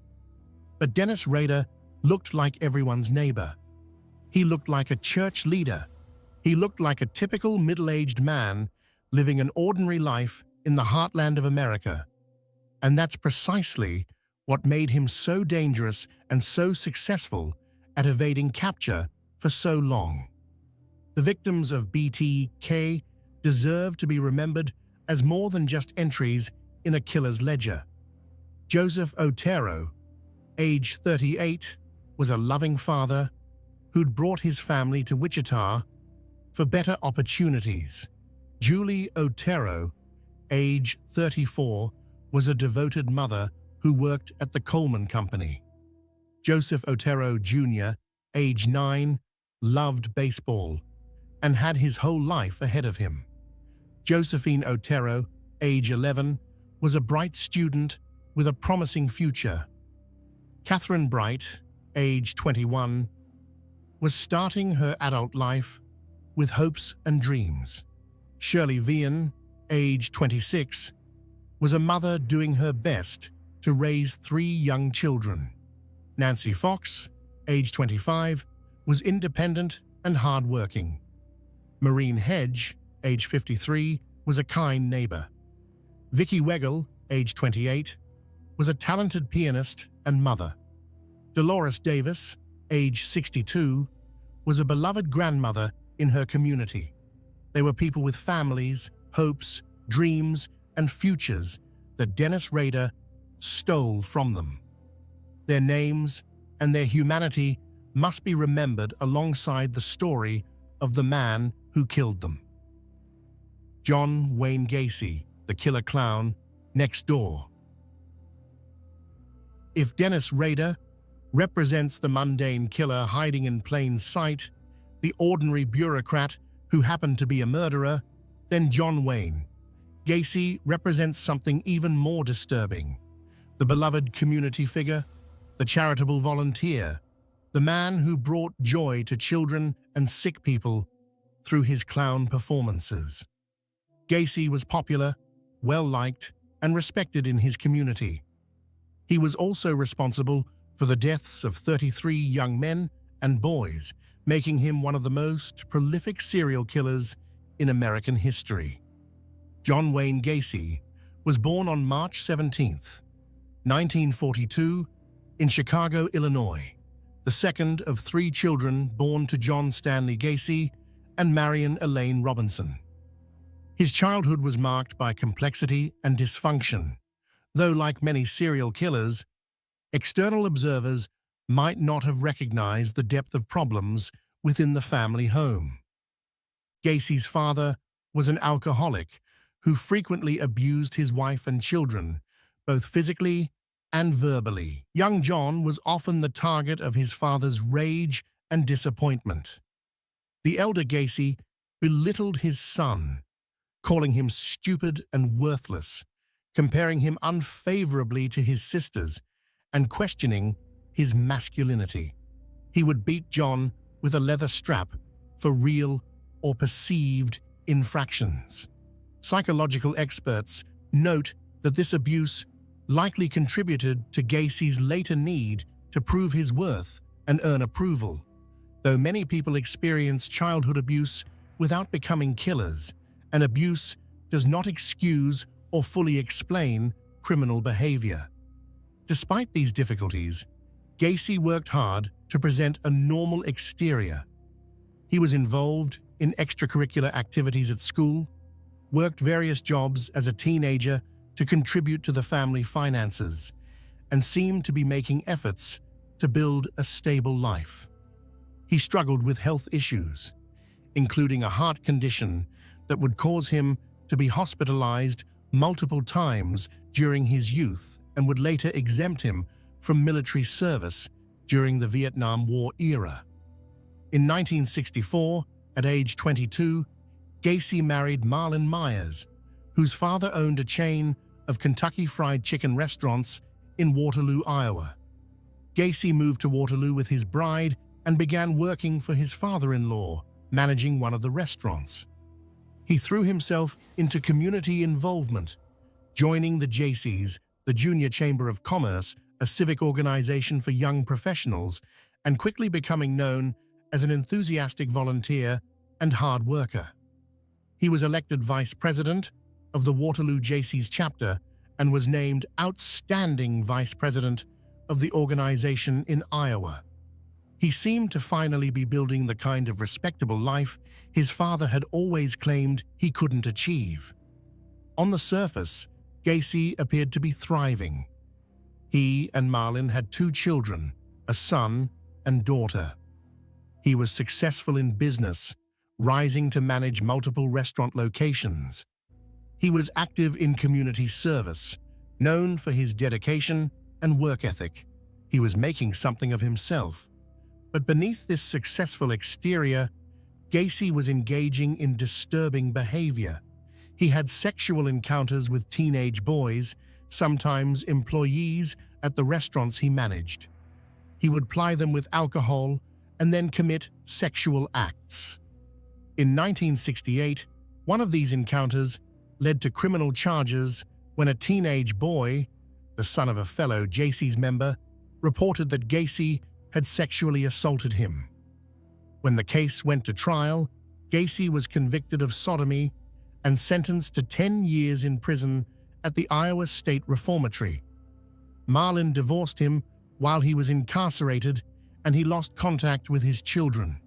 But Dennis Rader looked like everyone's neighbor. He looked like a church leader. He looked like a typical middle-aged man living an ordinary life in the heartland of America. And that's precisely what made him so dangerous and so successful at evading capture for so long. The victims of BTK deserve to be remembered as more than just entries in a killer's ledger. Joseph Otero, age 38, was a loving father who'd brought his family to Wichita for better opportunities. Julie Otero, age 34, was a devoted mother who worked at the Coleman Company. Joseph Otero Jr., age 9, loved baseball and had his whole life ahead of him. Josephine Otero, age 11, was a bright student with a promising future. Catherine Bright, age 21, was starting her adult life with hopes and dreams. Shirley Vian, age 26, was a mother doing her best to raise 3 young children. Nancy Fox, age 25, was independent and hardworking. Maureen Hedge, age 53, was a kind neighbor. Vicky Weigel, age 28, was a talented pianist and mother. Dolores Davis, age 62, was a beloved grandmother in her community. They were people with families, hopes, dreams, and futures that Dennis Rader stole from them. Their names and their humanity must be remembered alongside the story of the man who killed them. John Wayne Gacy, the killer clown, next door. If Dennis Rader represents the mundane killer hiding in plain sight, the ordinary bureaucrat who happened to be a murderer, then John Wayne Gacy represents something even more disturbing: the beloved community figure, the charitable volunteer, the man who brought joy to children and sick people through his clown performances. Gacy was popular, well-liked, and respected in his community. He was also responsible for the deaths of 33 young men and boys, making him one of the most prolific serial killers in American history. John Wayne Gacy was born on March 17, 1942, in Chicago, Illinois, the second of 3 children born to John Stanley Gacy and Marion Elaine Robinson. His childhood was marked by complexity and dysfunction, though like many serial killers, external observers might not have recognized the depth of problems within the family home. Gacy's father was an alcoholic who frequently abused his wife and children, both physically and verbally. Young John was often the target of his father's rage and disappointment. The elder Gacy belittled his son, calling him stupid and worthless, comparing him unfavorably to his sisters, and questioning his masculinity. He would beat John with a leather strap for real or perceived infractions. Psychological experts note that this abuse likely contributed to Gacy's later need to prove his worth and earn approval. Though many people experience childhood abuse without becoming killers, and abuse does not excuse or fully explain criminal behavior. Despite these difficulties, Gacy worked hard to present a normal exterior. He was involved in extracurricular activities at school, worked various jobs as a teenager to contribute to the family finances, and seemed to be making efforts to build a stable life. He struggled with health issues, including a heart condition that would cause him to be hospitalized multiple times during his youth and would later exempt him from military service during the Vietnam War era. In 1964, at age 22, Gacy married Marlon Myers, whose father owned a chain of Kentucky Fried Chicken restaurants in Waterloo, Iowa. Gacy moved to Waterloo with his bride and began working for his father-in-law, managing one of the restaurants. He threw himself into community involvement, joining the JCs, the Junior Chamber of Commerce, a civic organization for young professionals, and quickly becoming known as an enthusiastic volunteer and hard worker. He was elected vice president of the Waterloo JCs chapter and was named outstanding vice president of the organization in Iowa. He seemed to finally be building the kind of respectable life his father had always claimed he couldn't achieve. On the surface, Gacy appeared to be thriving. He and Marlin had 2 children, a son and daughter. He was successful in business, rising to manage multiple restaurant locations. He was active in community service, known for his dedication and work ethic. He was making something of himself. But beneath this successful exterior, Gacy was engaging in disturbing behavior. He had sexual encounters with teenage boys, sometimes employees at the restaurants he managed. He would ply them with alcohol and then commit sexual acts. In 1968, one of these encounters led to criminal charges when a teenage boy, the son of a fellow Jaycees member, reported that Gacy had sexually assaulted him. When the case went to trial, Gacy was convicted of sodomy and sentenced to 10 years in prison at the Iowa State Reformatory. Marlin divorced him while he was incarcerated, and he lost contact with his children.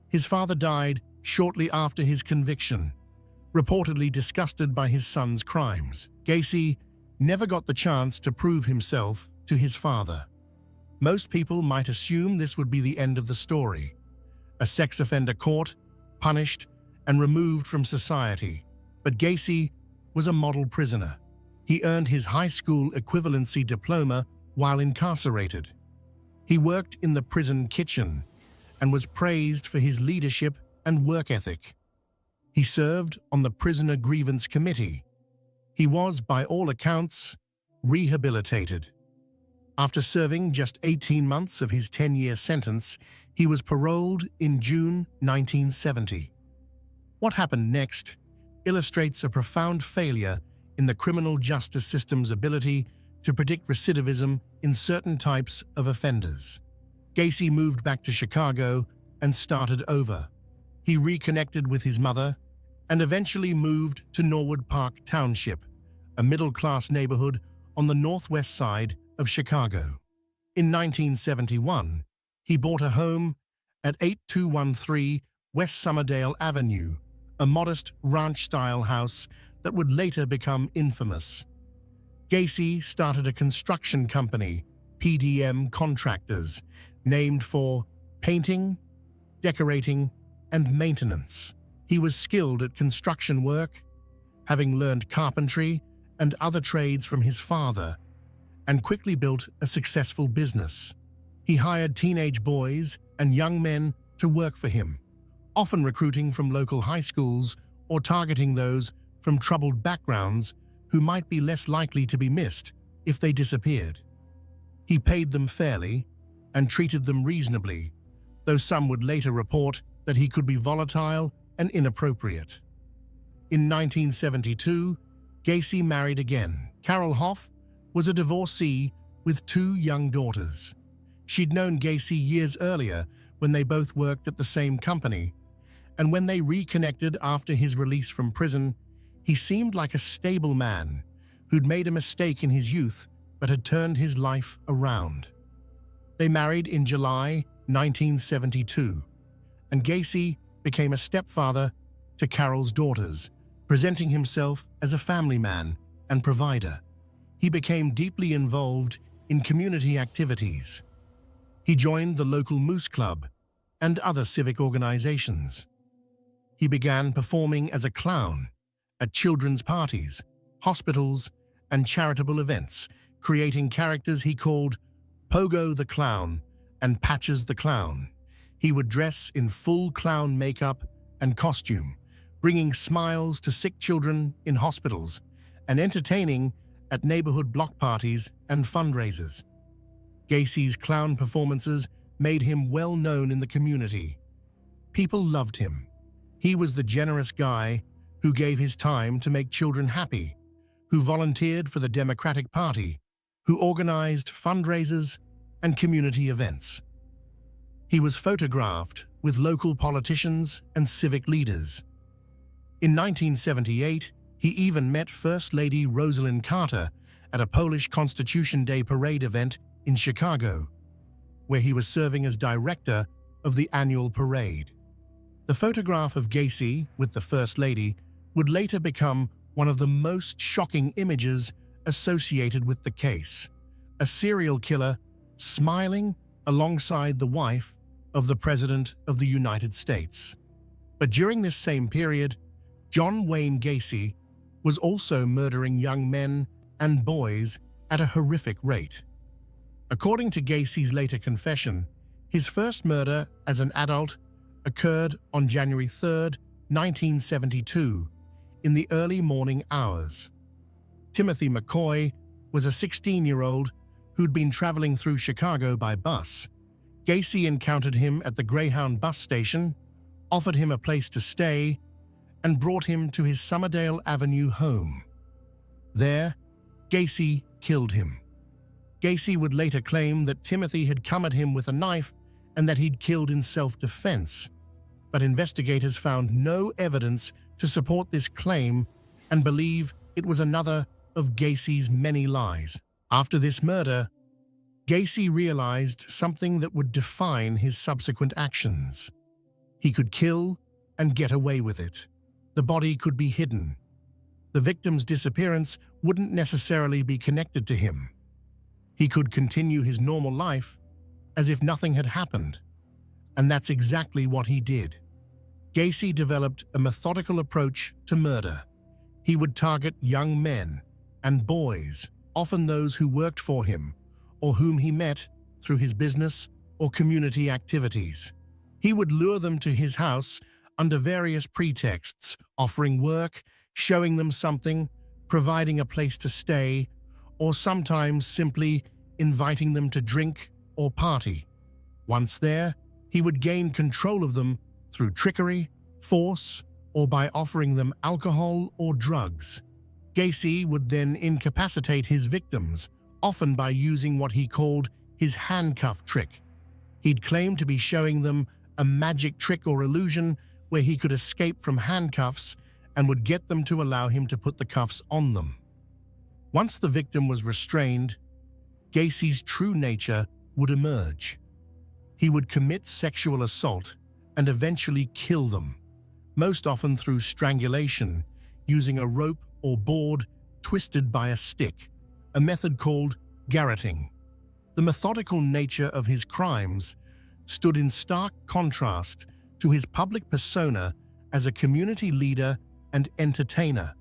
His father died shortly after his conviction, reportedly disgusted by his son's crimes. Gacy never got the chance to prove himself to his father. Most people might assume this would be the end of the story. A sex offender caught, punished, and removed from society. But Gacy was a model prisoner. He earned his high school equivalency diploma while incarcerated. He worked in the prison kitchen and was praised for his leadership and work ethic. He served on the Prisoner Grievance Committee. He was, by all accounts, rehabilitated. After serving just 18 months of his 10-year sentence, he was paroled in June 1970. What happened next illustrates a profound failure in the criminal justice system's ability to predict recidivism in certain types of offenders. Gacy moved back to Chicago and started over. He reconnected with his mother and eventually moved to Norwood Park Township, a middle-class neighborhood on the northwest side of Chicago. In 1971, he bought a home at 8213 West Summerdale Avenue, a modest ranch-style house that would later become infamous. Gacy started a construction company, PDM Contractors, named for painting, decorating, and maintenance. He was skilled at construction work, having learned carpentry and other trades from his father, and quickly built a successful business. He hired teenage boys and young men to work for him, often recruiting from local high schools or targeting those from troubled backgrounds who might be less likely to be missed if they disappeared. He paid them fairly and treated them reasonably, though some would later report that he could be volatile and inappropriate. In 1972, Gacy married again. Carol Hoff was a divorcee with 2 young daughters. She'd known Gacy years earlier when they both worked at the same company, and when they reconnected after his release from prison, he seemed like a stable man who'd made a mistake in his youth but had turned his life around. They married in July 1972, and Gacy became a stepfather to Carol's daughters, presenting himself as a family man and provider. He became deeply involved in community activities. He joined the local Moose Club and other civic organizations. He began performing as a clown at children's parties, hospitals, and charitable events, creating characters he called Pogo the Clown and Patches the Clown. He would dress in full clown makeup and costume, bringing smiles to sick children in hospitals and entertaining at neighborhood block parties and fundraisers. Gacy's clown performances made him well known in the community. People loved him. He was the generous guy who gave his time to make children happy, who volunteered for the Democratic Party, who organized fundraisers and community events. He was photographed with local politicians and civic leaders. In 1978, he even met First Lady Rosalynn Carter at a Polish Constitution Day parade event in Chicago, where he was serving as director of the annual parade. The photograph of Gacy with the First Lady would later become one of the most shocking images associated with the case: a serial killer smiling alongside the wife of the President of the United States. But during this same period, John Wayne Gacy was also murdering young men and boys at a horrific rate. According to Gacy's later confession, his first murder as an adult occurred on January 3, 1972, in the early morning hours. Timothy McCoy was a 16-year-old who'd been traveling through Chicago by bus. Gacy encountered him at the Greyhound bus station, offered him a place to stay, and brought him to his Summerdale Avenue home. There, Gacy killed him. Gacy would later claim that Timothy had come at him with a knife and that he'd killed in self-defense, but investigators found no evidence to support this claim and believe it was another of Gacy's many lies. After this murder, Gacy realized something that would define his subsequent actions. He could kill and get away with it. The body could be hidden. The victim's disappearance wouldn't necessarily be connected to him. He could continue his normal life as if nothing had happened, and that's exactly what he did. Gacy developed a methodical approach to murder. He would target young men and boys, often those who worked for him or whom he met through his business or community activities. He would lure them to his house under various pretexts, offering work, showing them something, providing a place to stay, or sometimes simply inviting them to drink or party. Once there, he would gain control of them through trickery, force, or by offering them alcohol or drugs. Gacy would then incapacitate his victims, often by using what he called his handcuff trick. He'd claim to be showing them a magic trick or illusion where he could escape from handcuffs and would get them to allow him to put the cuffs on them. Once the victim was restrained, Gacy's true nature would emerge. He would commit sexual assault and eventually kill them, most often through strangulation, using a rope or board twisted by a stick, a method called garroting. The methodical nature of his crimes stood in stark contrast to his public persona as a community leader and entertainer.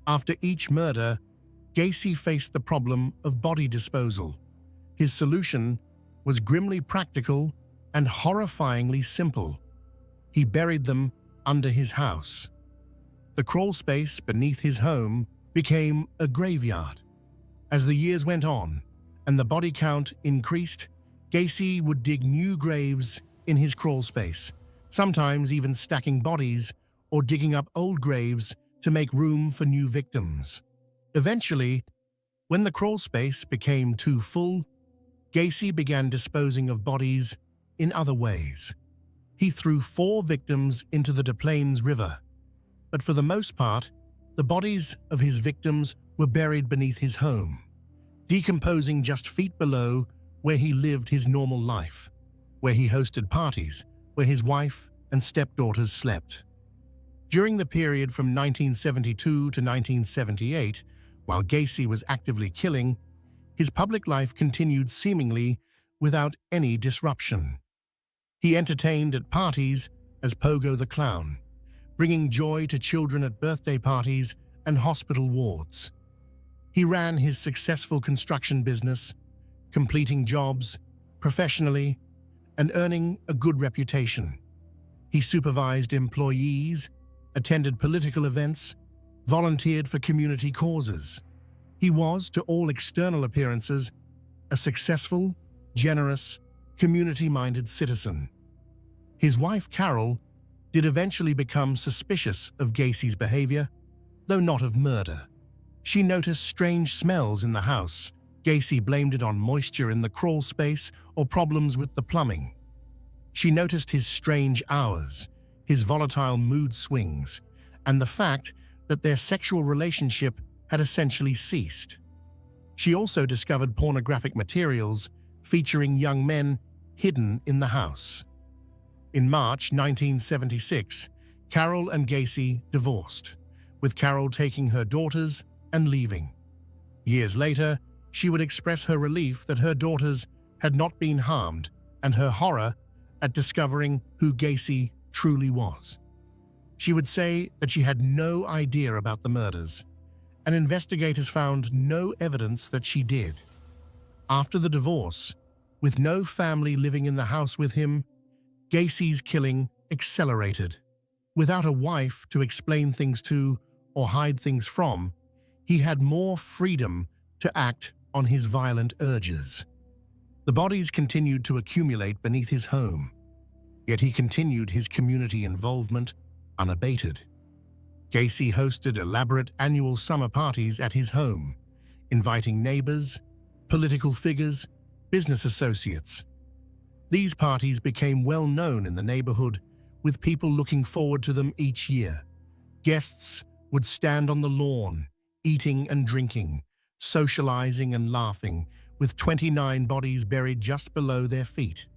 After each murder, Gacy faced the problem of body disposal. His solution was grimly practical and horrifyingly simple. He buried them under his house. The crawl space beneath his home became a graveyard. As the years went on and the body count increased, Gacy would dig new graves in his crawl space, sometimes even stacking bodies or digging up old graves to make room for new victims. Eventually, when the crawl space became too full, Gacy began disposing of bodies in other ways. He threw 4 victims into the Des Plaines River, but for the most part, the bodies of his victims were buried beneath his home, decomposing just feet below where he lived his normal life, where he hosted parties, where his wife and stepdaughters slept. During the period from 1972 to 1978, while Gacy was actively killing, his public life continued seemingly without any disruption. He entertained at parties as Pogo the Clown, bringing joy to children at birthday parties and hospital wards. He ran his successful construction business, completing jobs professionally and earning a good reputation. He supervised employees, attended political events, volunteered for community causes. He was, to all external appearances, a successful, generous, community-minded citizen. His wife, Carol, did eventually become suspicious of Gacy's behavior, though not of murder. She noticed strange smells in the house. Gacy blamed it on moisture in the crawl space or problems with the plumbing. She noticed his strange hours, his volatile mood swings, and the fact that their sexual relationship had essentially ceased. She also discovered pornographic materials featuring young men hidden in the house. In March 1976, Carol and Gacy divorced, with Carol taking her daughters and leaving. Years later, she would express her relief that her daughters had not been harmed and her horror at discovering who Gacy truly was. She would say that she had no idea about the murders, and investigators found no evidence that she did. After the divorce, with no family living in the house with him, Gacy's killing accelerated. Without a wife to explain things to or hide things from, he had more freedom to act on his violent urges. The bodies continued to accumulate beneath his home, yet he continued his community involvement unabated. Gacy hosted elaborate annual summer parties at his home, inviting neighbors, political figures, business associates. These parties became well known in the neighborhood, with people looking forward to them each year. Guests would stand on the lawn, eating and drinking, socializing and laughing, with 29 bodies buried just below their feet.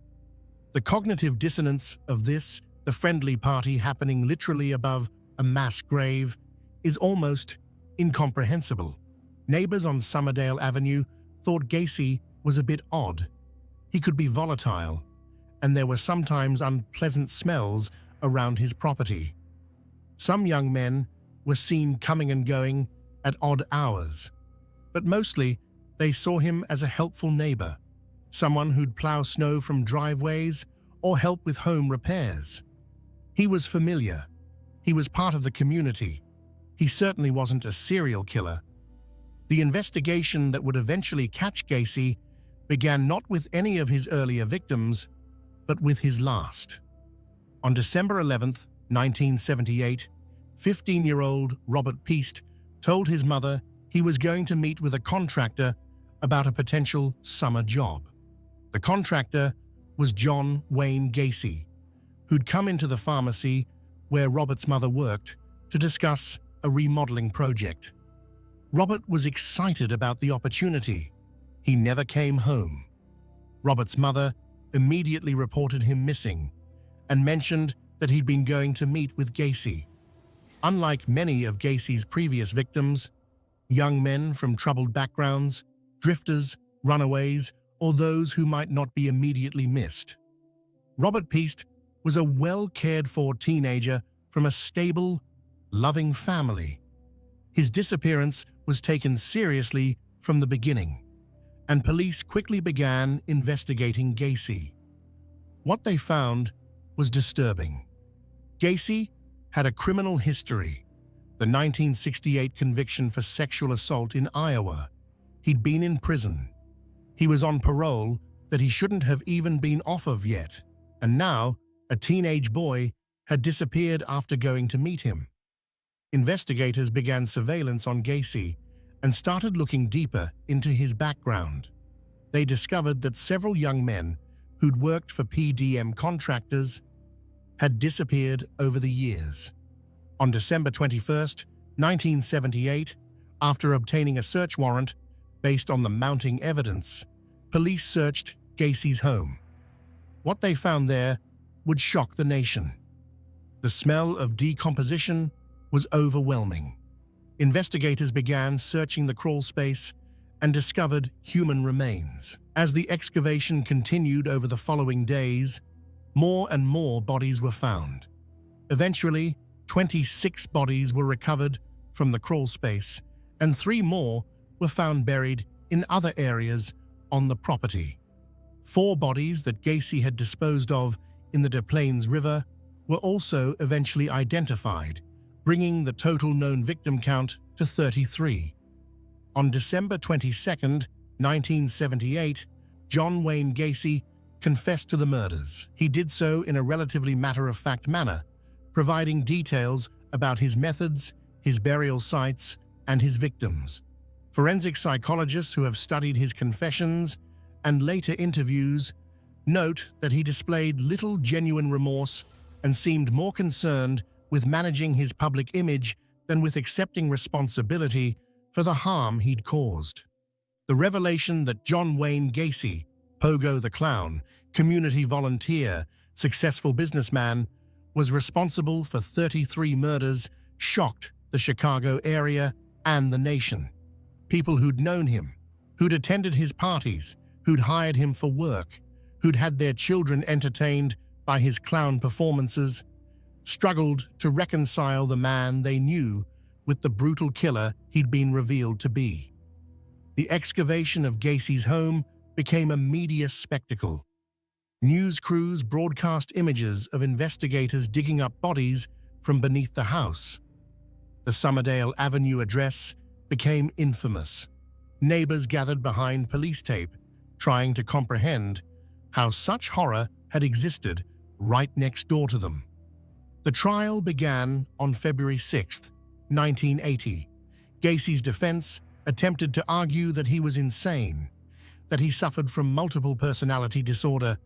The cognitive dissonance of this, the friendly party happening literally above a mass grave, is almost incomprehensible. Neighbors on Summerdale Avenue thought Gacy was a bit odd. He could be volatile, and there were sometimes unpleasant smells around his property. Some young men were seen coming and going at odd hours, but mostly they saw him as a helpful neighbor, someone who'd plow snow from driveways or help with home repairs. He was familiar. He was part of the community. He certainly wasn't a serial killer. The investigation that would eventually catch Gacy began not with any of his earlier victims, but with his last. On December 11, 1978, 15-year-old Robert Piest told his mother he was going to meet with a contractor about a potential summer job. The contractor was John Wayne Gacy, who'd come into the pharmacy where Robert's mother worked to discuss a remodeling project. Robert was excited about the opportunity. He never came home. Robert's mother immediately reported him missing and mentioned that he'd been going to meet with Gacy. Unlike many of Gacy's previous victims, young men from troubled backgrounds, drifters, runaways, or those who might not be immediately missed, Robert Piest was a well-cared-for teenager from a stable, loving family. His disappearance was taken seriously from the beginning, and police quickly began investigating Gacy. What they found was disturbing. Gacy had a criminal history, the 1968 conviction for sexual assault in Iowa. He'd been in prison. He was on parole that he shouldn't have even been off of yet, and now a teenage boy had disappeared after going to meet him. Investigators began surveillance on Gacy and started looking deeper into his background. They discovered that several young men who'd worked for PDM contractors had disappeared over the years. On December 21, 1978, after obtaining a search warrant based on the mounting evidence, police searched Gacy's home. What they found there would shock the nation. The smell of decomposition was overwhelming. Investigators began searching the crawl space and discovered human remains. As the excavation continued over the following days, more and more bodies were found. Eventually, 26 bodies were recovered from the crawl space, and 3 more were found buried in other areas on the property. 4 bodies that Gacy had disposed of in the Des Plaines River were also eventually identified, bringing the total known victim count to 33. On December 22, 1978, John Wayne Gacy confessed to the murders. He did so in a relatively matter-of-fact manner, providing details about his methods, his burial sites, and his victims. Forensic psychologists who have studied his confessions and later interviews note that he displayed little genuine remorse and seemed more concerned with managing his public image than with accepting responsibility for the harm he'd caused. The revelation that John Wayne Gacy, Pogo the Clown, community volunteer, successful businessman, was responsible for 33 murders shocked the Chicago area, and the nation. People who'd known him, who'd attended his parties, who'd hired him for work, who'd had their children entertained by his clown performances, struggled to reconcile the man they knew with the brutal killer he'd been revealed to be. The excavation of Gacy's home became a media spectacle. News crews broadcast images of investigators digging up bodies from beneath the house. The Somerdale Avenue address became infamous. Neighbors gathered behind police tape, trying to comprehend how such horror had existed right next door to them. The trial began on February 6, 1980. Gacy's defense attempted to argue that he was insane, that he suffered from multiple personality disorder,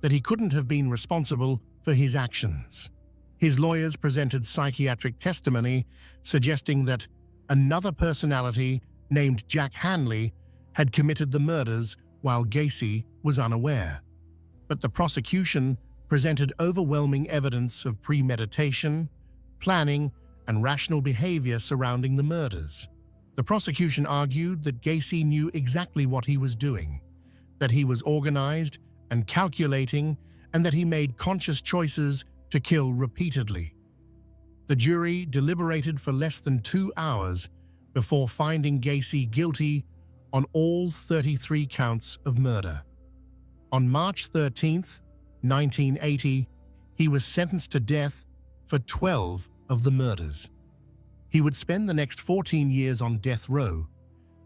that he couldn't have been responsible for his actions. His lawyers presented psychiatric testimony suggesting that another personality named Jack Hanley had committed the murders while Gacy was unaware. But the prosecution presented overwhelming evidence of premeditation, planning, and rational behavior surrounding the murders. The prosecution argued that Gacy knew exactly what he was doing, that he was organized and calculating, and that he made conscious choices to kill repeatedly. The jury deliberated for less than 2 hours before finding Gacy guilty on all 33 counts of murder. On March 13, 1980, he was sentenced to death for 12 of the murders. He would spend the next 14 years on death row,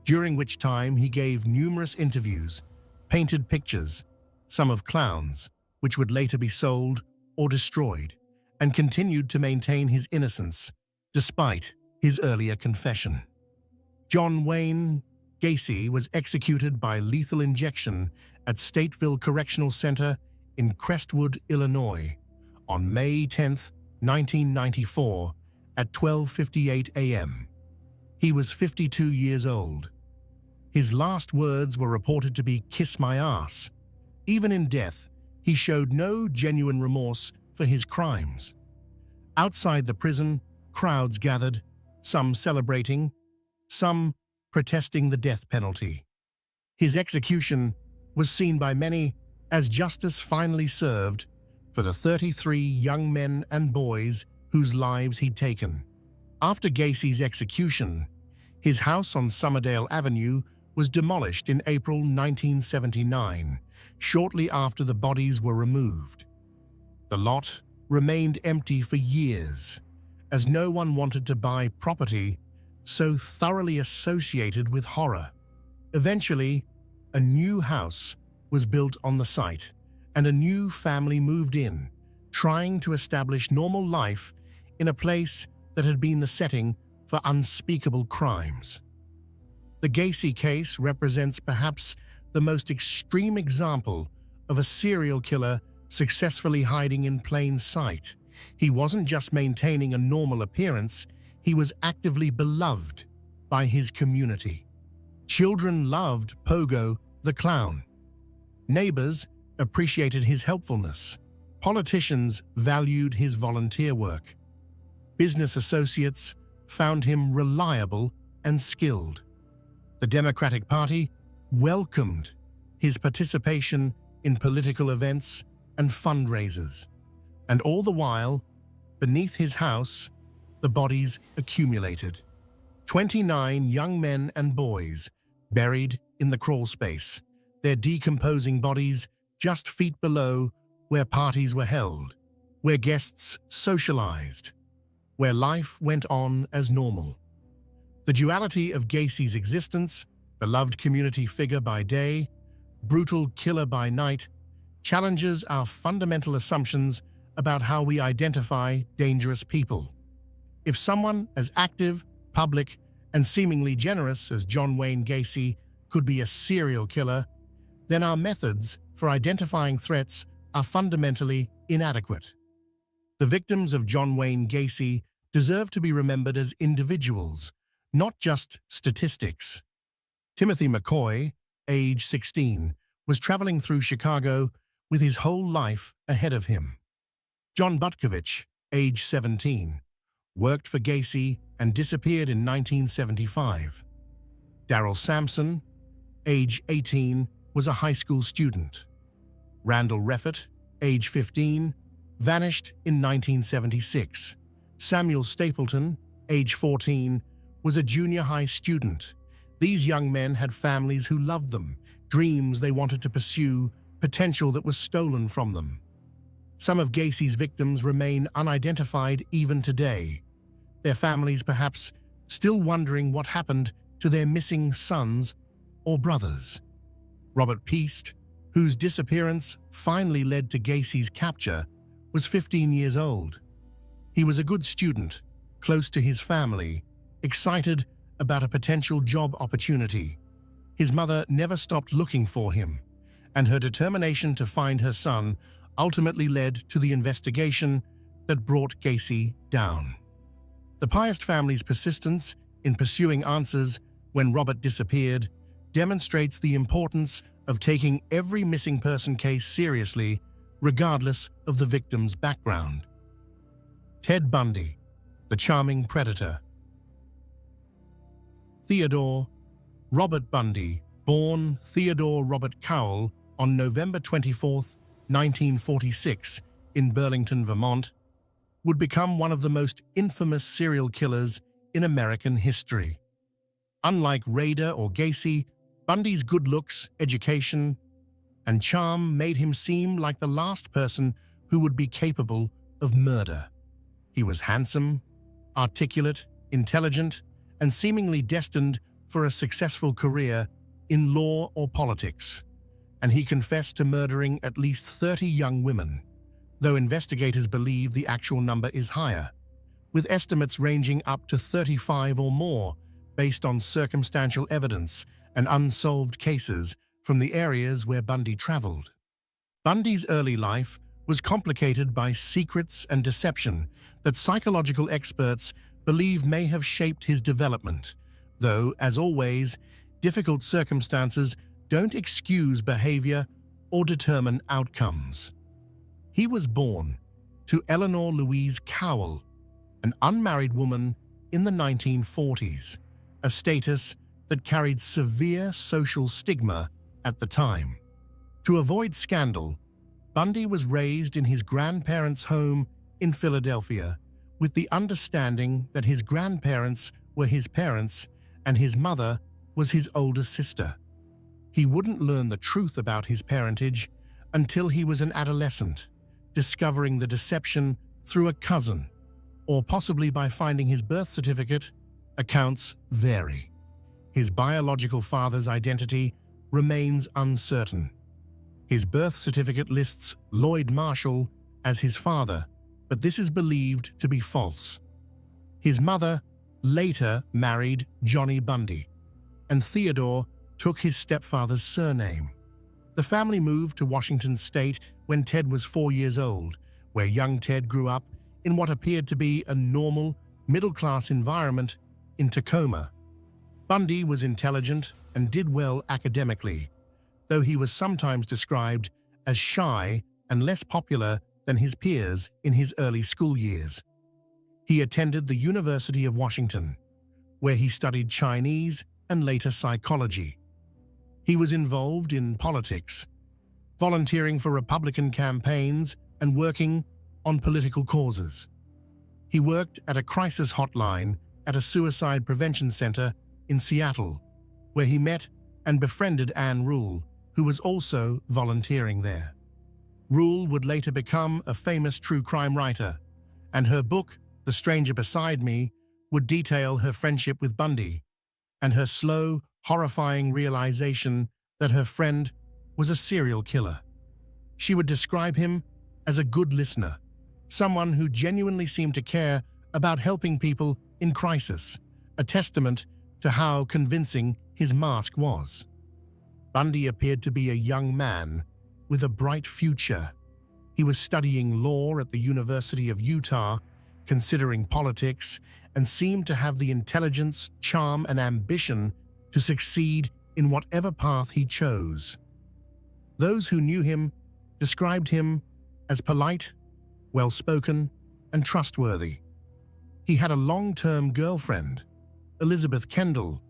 during which time he gave numerous interviews, painted pictures, some of clowns, which would later be sold or destroyed, and continued to maintain his innocence despite his earlier confession. John Wayne Gacy was executed by lethal injection at Stateville Correctional Center in Crestwood, Illinois, on May 10, 1994, at 12:58 a.m. He was 52 years old. His last words were reported to be "kiss my ass." Even in death, he showed no genuine remorse for his crimes. Outside the prison, crowds gathered, some celebrating, some protesting the death penalty. His execution was seen by many as justice finally served for the 33 young men and boys whose lives he'd taken. After Gacy's execution, his house on Somerdale Avenue was demolished in April 1979, shortly after the bodies were removed. The lot remained empty for years, as no one wanted to buy property so thoroughly associated with horror. Eventually, a new house was built on the site, and a new family moved in, trying to establish normal life in a place that had been the setting for unspeakable crimes. The Gacy case represents perhaps the most extreme example of a serial killer successfully hiding in plain sight. He wasn't just maintaining a normal appearance, he was actively beloved by his community. Children loved Pogo the Clown. Neighbors appreciated his helpfulness. Politicians valued his volunteer work. Business associates found him reliable and skilled. The Democratic Party welcomed his participation in political events and fundraisers. And all the while, beneath his house, the bodies accumulated. 29 young men and boys buried in the crawl space, their decomposing bodies just feet below where parties were held, where guests socialized, where life went on as normal. The duality of Gacy's existence, beloved community figure by day, brutal killer by night, challenges our fundamental assumptions about how we identify dangerous people. If someone as active, public, and seemingly generous as John Wayne Gacy could be a serial killer, then our methods for identifying threats are fundamentally inadequate. The victims of John Wayne Gacy deserve to be remembered as individuals, not just statistics. Timothy McCoy, age 16, was traveling through Chicago with his whole life ahead of him. John Butkovich, age 17, worked for Gacy, and disappeared in 1975. Daryl Sampson, age 18, was a high school student. Randall Reffett, age 15, vanished in 1976. Samuel Stapleton, age 14, was a junior high student. These young men had families who loved them, dreams they wanted to pursue, potential that was stolen from them. Some of Gacy's victims remain unidentified even today, their families perhaps still wondering what happened to their missing sons or brothers. Robert Piest, whose disappearance finally led to Gacy's capture, was 15 years old. He was a good student, close to his family, excited about a potential job opportunity. His mother never stopped looking for him, and her determination to find her son ultimately led to the investigation that brought Gacy down. The Piest family's persistence in pursuing answers when Robert disappeared demonstrates the importance of taking every missing person case seriously, regardless of the victim's background. Ted Bundy, the charming predator. Theodore Robert Bundy, born Theodore Robert Cowell on November 24, 1946, in Burlington, Vermont, would become one of the most infamous serial killers in American history. Unlike Rader or Gacy, Bundy's good looks, education, and charm made him seem like the last person who would be capable of murder. He was handsome, articulate, intelligent, and seemingly destined for a successful career in law or politics, and he confessed to murdering at least 30 young women, though investigators believe the actual number is higher, with estimates ranging up to 35 or more based on circumstantial evidence and unsolved cases from the areas where Bundy traveled. Bundy's early life was complicated by secrets and deception that psychological experts believe may have shaped his development, though, as always, difficult circumstances don't excuse behavior or determine outcomes. He was born to Eleanor Louise Cowell, an unmarried woman in the 1940s, a status that carried severe social stigma at the time. To avoid scandal, Bundy was raised in his grandparents' home in Philadelphia, with the understanding that his grandparents were his parents and his mother was his older sister. He wouldn't learn the truth about his parentage until he was an adolescent, discovering the deception through a cousin, or possibly by finding his birth certificate. Accounts vary. His biological father's identity remains uncertain. His birth certificate lists Lloyd Marshall as his father, but this is believed to be false. His mother later married Johnny Bundy, and Theodore took his stepfather's surname. The family moved to Washington State when Ted was 4 years old, where young Ted grew up in what appeared to be a normal, middle-class environment in Tacoma. Bundy was intelligent and did well academically, though he was sometimes described as shy and less popular than his peers in his early school years. He attended the University of Washington, where he studied Chinese and later psychology. He was involved in politics, volunteering for Republican campaigns and working on political causes. He worked at a crisis hotline at a suicide prevention center in Seattle, where he met and befriended Ann Rule, who was also volunteering there. Rule would later become a famous true crime writer, and her book, The Stranger Beside Me, would detail her friendship with Bundy and her slow, horrifying realization that her friend was a serial killer. She would describe him as a good listener, someone who genuinely seemed to care about helping people in crisis, a testament to how convincing his mask was. Bundy appeared to be a young man with a bright future. He was studying law at the University of Utah, considering politics, and seemed to have the intelligence, charm, and ambition to succeed in whatever path he chose. Those who knew him described him as polite, well-spoken, and trustworthy. He had a long-term girlfriend, Elizabeth Kendall,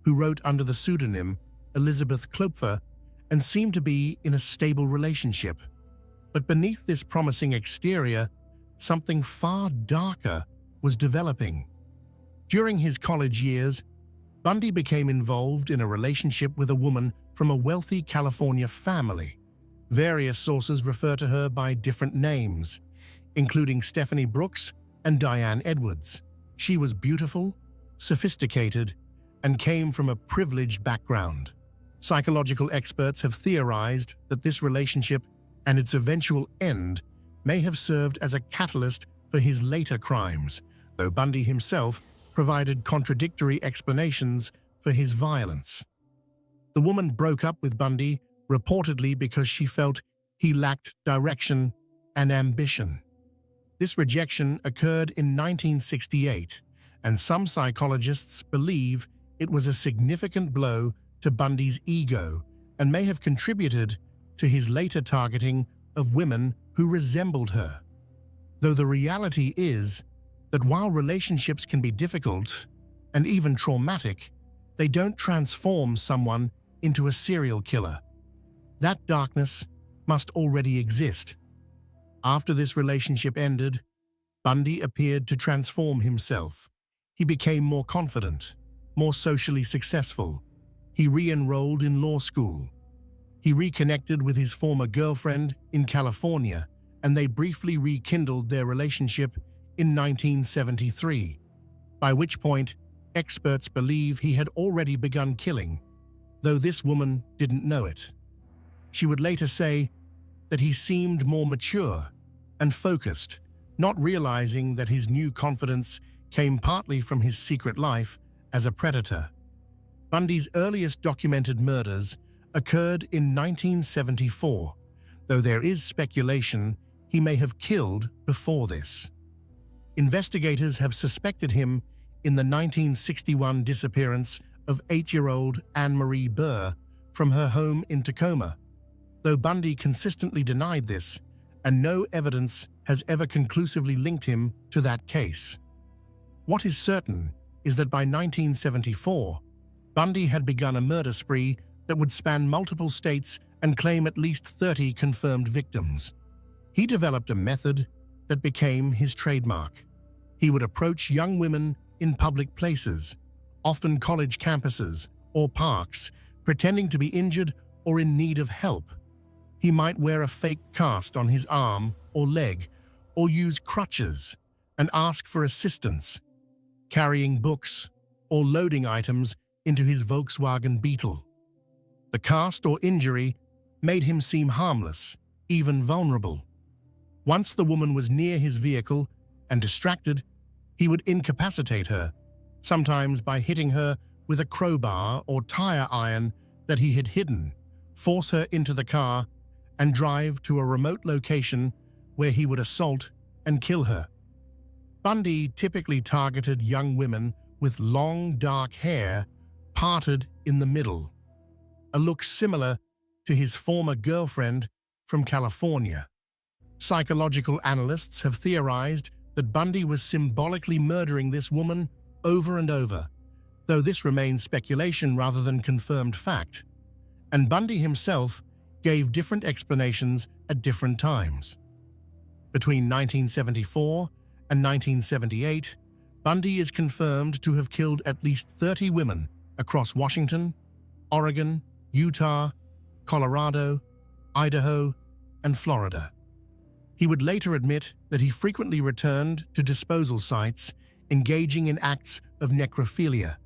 who wrote under the pseudonym Elizabeth Klopfer and seemed to be in a stable relationship. But beneath this promising exterior, something far darker was developing. During his college years, Bundy became involved in a relationship with a woman from a wealthy California family. Various sources refer to her by different names, including Stephanie Brooks and Diane Edwards. She was beautiful, sophisticated, and came from a privileged background. Psychological experts have theorized that this relationship and its eventual end may have served as a catalyst for his later crimes, though Bundy himself provided contradictory explanations for his violence. The woman broke up with Bundy reportedly because she felt he lacked direction and ambition. This rejection occurred in 1968, and some psychologists believe it was a significant blow to Bundy's ego and may have contributed to his later targeting of women who resembled her. Though the reality is that while relationships can be difficult and even traumatic, they don't transform someone into a serial killer. That darkness must already exist. After this relationship ended, Bundy appeared to transform himself. He became more confident, more socially successful. He re-enrolled in law school. He reconnected with his former girlfriend in California, and they briefly rekindled their relationship in 1973, by which point experts believe he had already begun killing, though this woman didn't know it. She would later say that he seemed more mature and focused, not realizing that his new confidence came partly from his secret life as a predator. Bundy's earliest documented murders occurred in 1974, though there is speculation he may have killed before this. Investigators have suspected him in the 1961 disappearance of 8-year-old Anne-Marie Burr from her home in Tacoma, though Bundy consistently denied this, and no evidence has ever conclusively linked him to that case. What is certain is that by 1974, Bundy had begun a murder spree that would span multiple states and claim at least 30 confirmed victims. He developed a method that became his trademark. He would approach young women in public places, often college campuses or parks, pretending to be injured or in need of help. He might wear a fake cast on his arm or leg, or use crutches and ask for assistance, carrying books or loading items into his Volkswagen Beetle. The cast or injury made him seem harmless, even vulnerable. Once the woman was near his vehicle and distracted, he would incapacitate her, sometimes by hitting her with a crowbar or tire iron that he had hidden, force her into the car, and drive to a remote location where he would assault and kill her. Bundy typically targeted young women with long, dark hair parted in the middle, a look similar to his former girlfriend from California. Psychological analysts have theorized that Bundy was symbolically murdering this woman over and over, though this remains speculation rather than confirmed fact, and Bundy himself gave different explanations at different times. Between 1974 and 1978, Bundy is confirmed to have killed at least 30 women across Washington, Oregon, Utah, Colorado, Idaho, and Florida. He would later admit that he frequently returned to disposal sites, engaging in acts of necrophilia,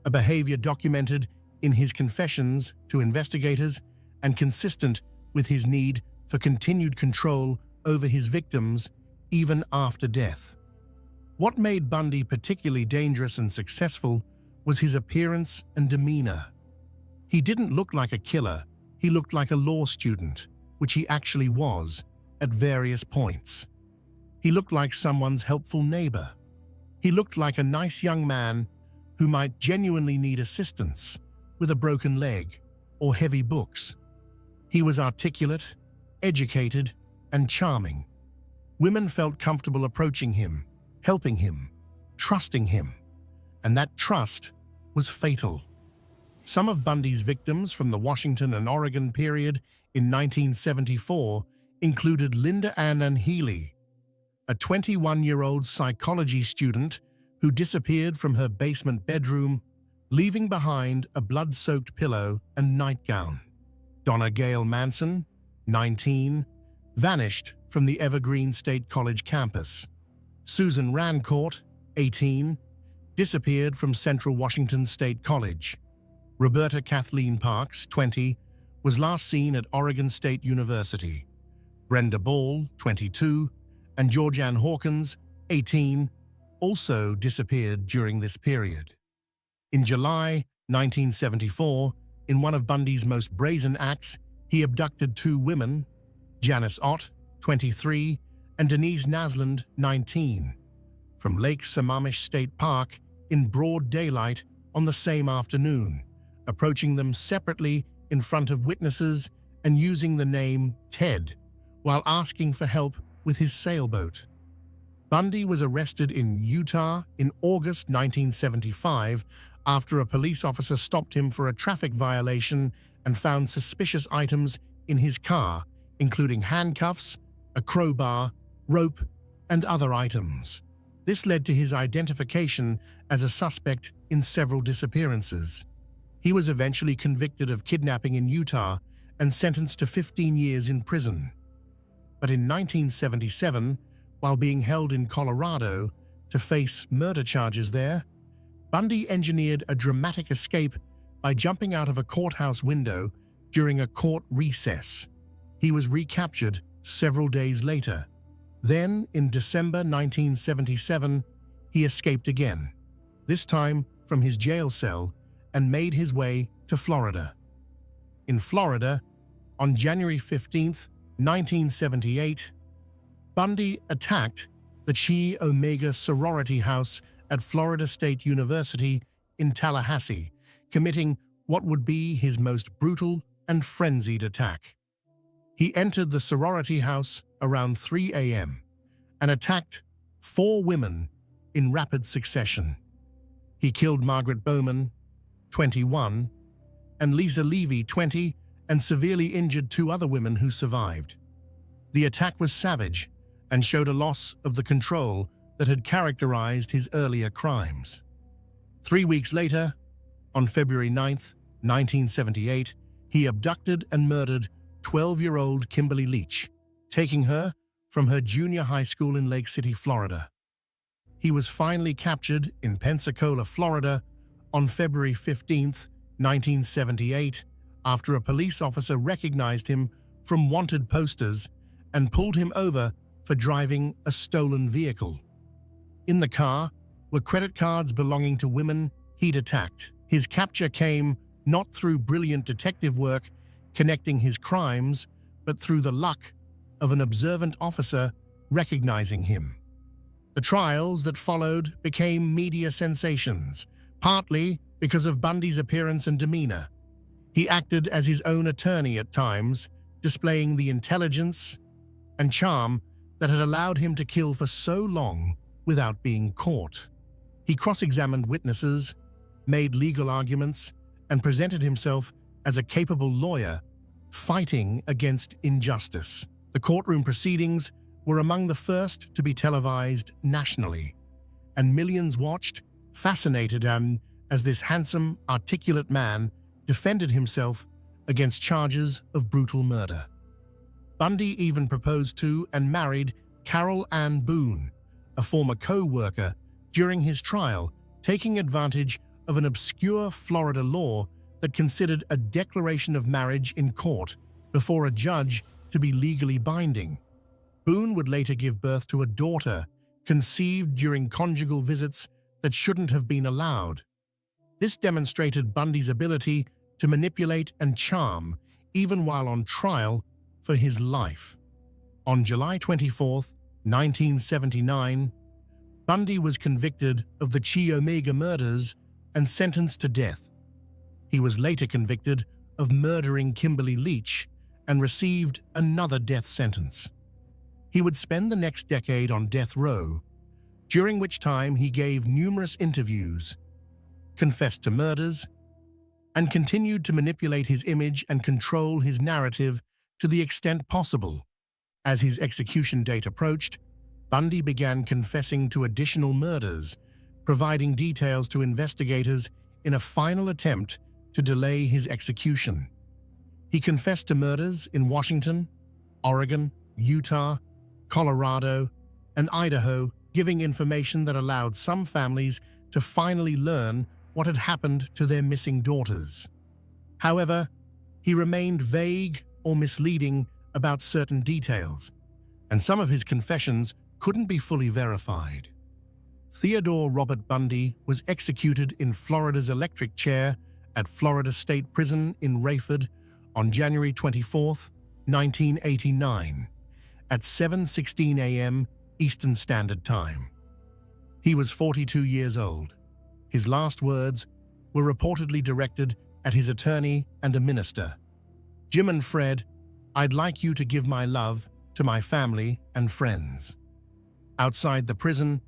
a behavior documented in his confessions to investigators and consistent with his need for continued control over his victims even after death. What made Bundy particularly dangerous and successful was his appearance and demeanor. He didn't look like a killer, he looked like a law student, which he actually was at various points. He looked like someone's helpful neighbor. He looked like a nice young man who might genuinely need assistance with a broken leg or heavy books. He was articulate, educated, and charming. Women felt comfortable approaching him, helping him, trusting him, and that trust was fatal. Some of Bundy's victims from the Washington and Oregon period in 1974 included Linda Ann Healy, a 21-year-old psychology student who disappeared from her basement bedroom, leaving behind a blood-soaked pillow and nightgown. Donna Gail Manson, 19, vanished from the Evergreen State College campus. Susan Rancourt, 18, disappeared from Central Washington State College. Roberta Kathleen Parks, 20, was last seen at Oregon State University. Brenda Ball, 22, and Georgianne Hawkins, 18, also disappeared during this period. In July 1974, in one of Bundy's most brazen acts, he abducted two women, Janice Ott, 23, and Denise Naslund, 19, from Lake Sammamish State Park in broad daylight on the same afternoon, approaching them separately in front of witnesses and using the name Ted while asking for help with his sailboat. Bundy was arrested in Utah in August 1975 after a police officer stopped him for a traffic violation and found suspicious items in his car, including handcuffs, a crowbar, rope, and other items. This led to his identification as a suspect in several disappearances. He was eventually convicted of kidnapping in Utah and sentenced to 15 years in prison. But in 1977, while being held in Colorado to face murder charges there, Bundy engineered a dramatic escape by jumping out of a courthouse window during a court recess. He was recaptured several days later. Then, in December 1977, he escaped again, this time from his jail cell, and made his way to Florida. In Florida, on January 15, 1978, Bundy attacked the Chi Omega sorority house at Florida State University in Tallahassee, committing what would be his most brutal and frenzied attack. He entered the sorority house around 3 a.m. and attacked 4 women in rapid succession. He killed Margaret Bowman, 21, and Lisa Levy, 20, and severely injured 2 other women who survived. The attack was savage and showed a loss of the control that had characterized his earlier crimes. 3 weeks later, on February 9, 1978, he abducted and murdered 12-year-old Kimberly Leach, taking her from her junior high school in Lake City, Florida. He was finally captured in Pensacola, Florida, on February 15, 1978, after a police officer recognized him from wanted posters and pulled him over for driving a stolen vehicle. In the car were credit cards belonging to women he'd attacked. His capture came not through brilliant detective work connecting his crimes, but through the luck of an observant officer recognizing him. The trials that followed became media sensations, partly because of Bundy's appearance and demeanor. He acted as his own attorney at times, displaying the intelligence and charm that had allowed him to kill for so long without being caught. He cross-examined witnesses, made legal arguments, and presented himself as a capable lawyer fighting against injustice. The courtroom proceedings were among the first to be televised nationally, and millions watched, fascinated as this handsome, articulate man defended himself against charges of brutal murder. Bundy even proposed to and married Carol Ann Boone, a former co-worker, during his trial, taking advantage of an obscure Florida law that considered a declaration of marriage in court before a judge to be legally binding. Boone would later give birth to a daughter conceived during conjugal visits that shouldn't have been allowed. This demonstrated Bundy's ability to manipulate and charm even while on trial for his life. On July 24, 1979, Bundy was convicted of the Chi Omega murders and sentenced to death. He was later convicted of murdering Kimberly Leach and received another death sentence. He would spend the next decade on death row, during which time he gave numerous interviews, confessed to murders, and continued to manipulate his image and control his narrative to the extent possible. As his execution date approached, Bundy began confessing to additional murders, providing details to investigators in a final attempt to delay his execution. He confessed to murders in Washington, Oregon, Utah, Colorado, and Idaho, giving information that allowed some families to finally learn what had happened to their missing daughters. However, he remained vague or misleading about certain details, and some of his confessions couldn't be fully verified. Theodore Robert Bundy was executed in Florida's electric chair at Florida State Prison in Rayford on January 24, 1989, at 7:16 a.m. Eastern Standard Time. He was 42 years old. His last words were reportedly directed at his attorney and a minister. "Jim and Fred, I'd like you to give my love to my family and friends." Outside the prison,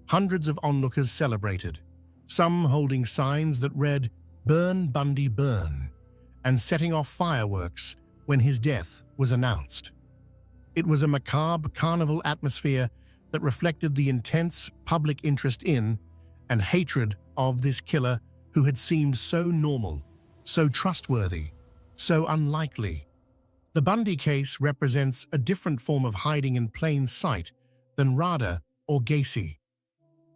hundreds of onlookers celebrated, some holding signs that read, "Burn Bundy Burn," and setting off fireworks when his death was announced. It was a macabre carnival atmosphere that reflected the intense public interest in and hatred of this killer who had seemed so normal, so trustworthy, so unlikely. The Bundy case represents a different form of hiding in plain sight than Rader or Gacy,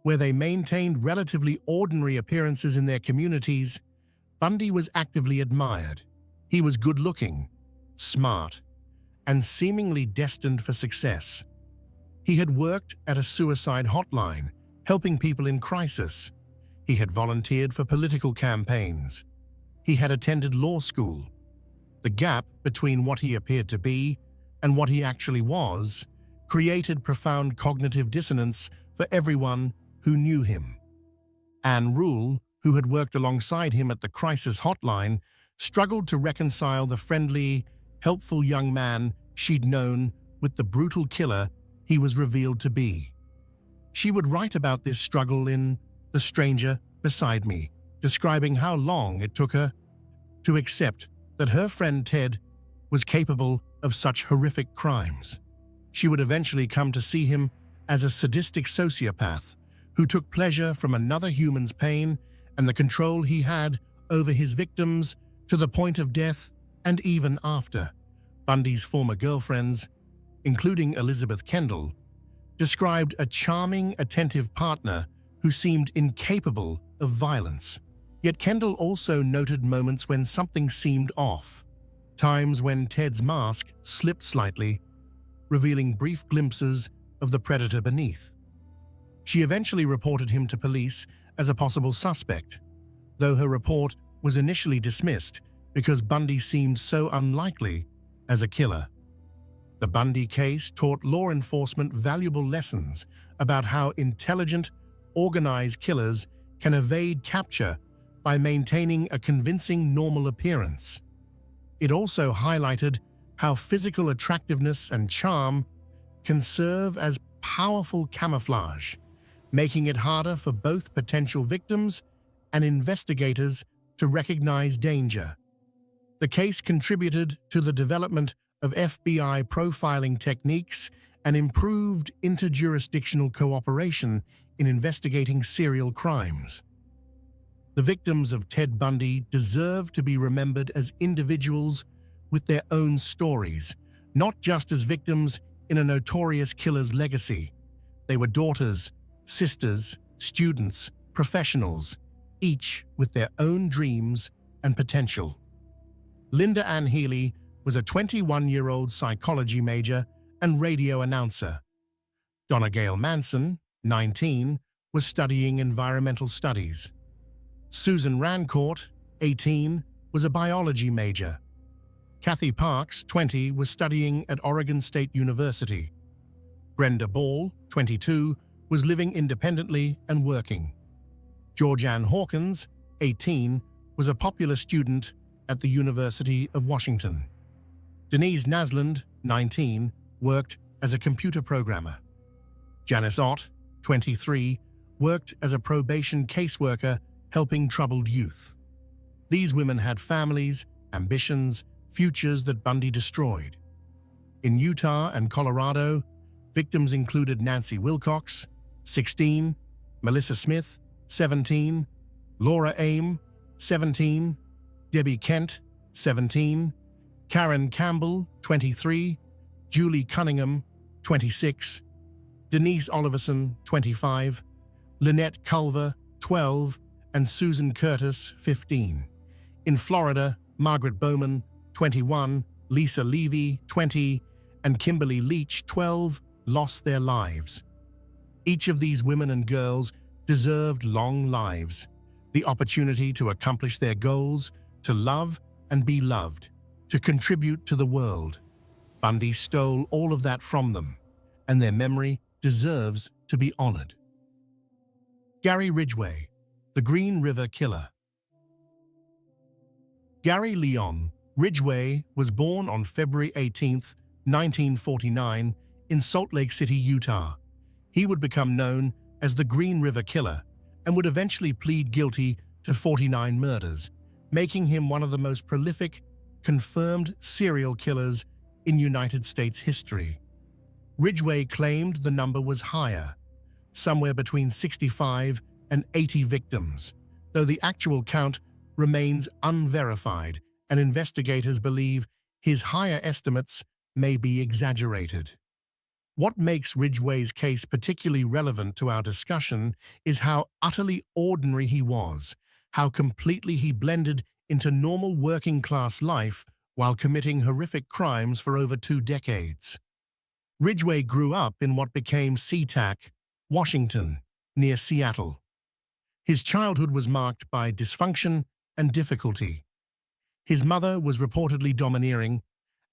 where they maintained relatively ordinary appearances in their communities. Bundy was actively admired. He was good-looking, smart, and seemingly destined for success. He had worked at a suicide hotline, helping people in crisis. He had volunteered for political campaigns. He had attended law school. The gap between what he appeared to be and what he actually was created profound cognitive dissonance for everyone who knew him. Anne Rule, who had worked alongside him at the crisis hotline, struggled to reconcile the friendly, helpful young man she'd known with the brutal killer he was revealed to be. She would write about this struggle in The Stranger Beside Me, describing how long it took her to accept that her friend Ted was capable of such horrific crimes. She would eventually come to see him as a sadistic sociopath who took pleasure from another human's pain and the control he had over his victims to the point of death and even after. Bundy's former girlfriends, including Elizabeth Kendall, described a charming, attentive partner who seemed incapable of violence. Yet Kendall also noted moments when something seemed off, times when Ted's mask slipped slightly, revealing brief glimpses of the predator beneath. She eventually reported him to police as a possible suspect, though her report was initially dismissed because Bundy seemed so unlikely as a killer. The Bundy case taught law enforcement valuable lessons about how intelligent, organized killers can evade capture by maintaining a convincing normal appearance. It also highlighted how physical attractiveness and charm can serve as powerful camouflage, making it harder for both potential victims and investigators to recognize danger. The case contributed to the development of FBI profiling techniques and improved interjurisdictional cooperation in investigating serial crimes. The victims of Ted Bundy deserve to be remembered as individuals with their own stories, not just as victims in a notorious killer's legacy. They were daughters, sisters, students, professionals, each with their own dreams and potential. Linda Ann Healy was a 21-year-old psychology major and radio announcer. Donna Gale Manson, 19, was studying environmental studies. Susan Rancourt, 18, was a biology major. Kathy Parks, 20, was studying at Oregon State University. Brenda Ball, 22, was living independently and working. Georgianne Hawkins, 18, was a popular student at the University of Washington. Denise Nasland, 19, worked as a computer programmer. Janice Ott, 23, worked as a probation caseworker helping troubled youth. These women had families, ambitions, futures that Bundy destroyed. In Utah and Colorado, victims included Nancy Wilcox, 16, Melissa Smith, 17, Laura Aim, 17, Debbie Kent, 17, Karen Campbell, 23, Julie Cunningham, 26, Denise Oliverson, 25, Lynette Culver, 12, and Susan Curtis, 15. In Florida, Margaret Bowman, 21, Lisa Levy, 20, and Kimberly Leach, 12, lost their lives. Each of these women and girls deserved long lives, the opportunity to accomplish their goals, to love and be loved, to contribute to the world. Bundy stole all of that from them, and their memory deserves to be honored. Gary Ridgway, the Green River Killer. Gary Leon Ridgway was born on February 18, 1949, in Salt Lake City, Utah. He would become known as the Green River Killer and would eventually plead guilty to 49 murders, making him one of the most prolific, confirmed serial killers in United States history. Ridgway claimed the number was higher, somewhere between 65 and 80 victims, though the actual count remains unverified, and investigators believe his higher estimates may be exaggerated. What makes Ridgway's case particularly relevant to our discussion is how utterly ordinary he was, how completely he blended into normal working-class life while committing horrific crimes for over 2 decades. Ridgway grew up in what became SeaTac, Washington, near Seattle. His childhood was marked by dysfunction and difficulty. His mother was reportedly domineering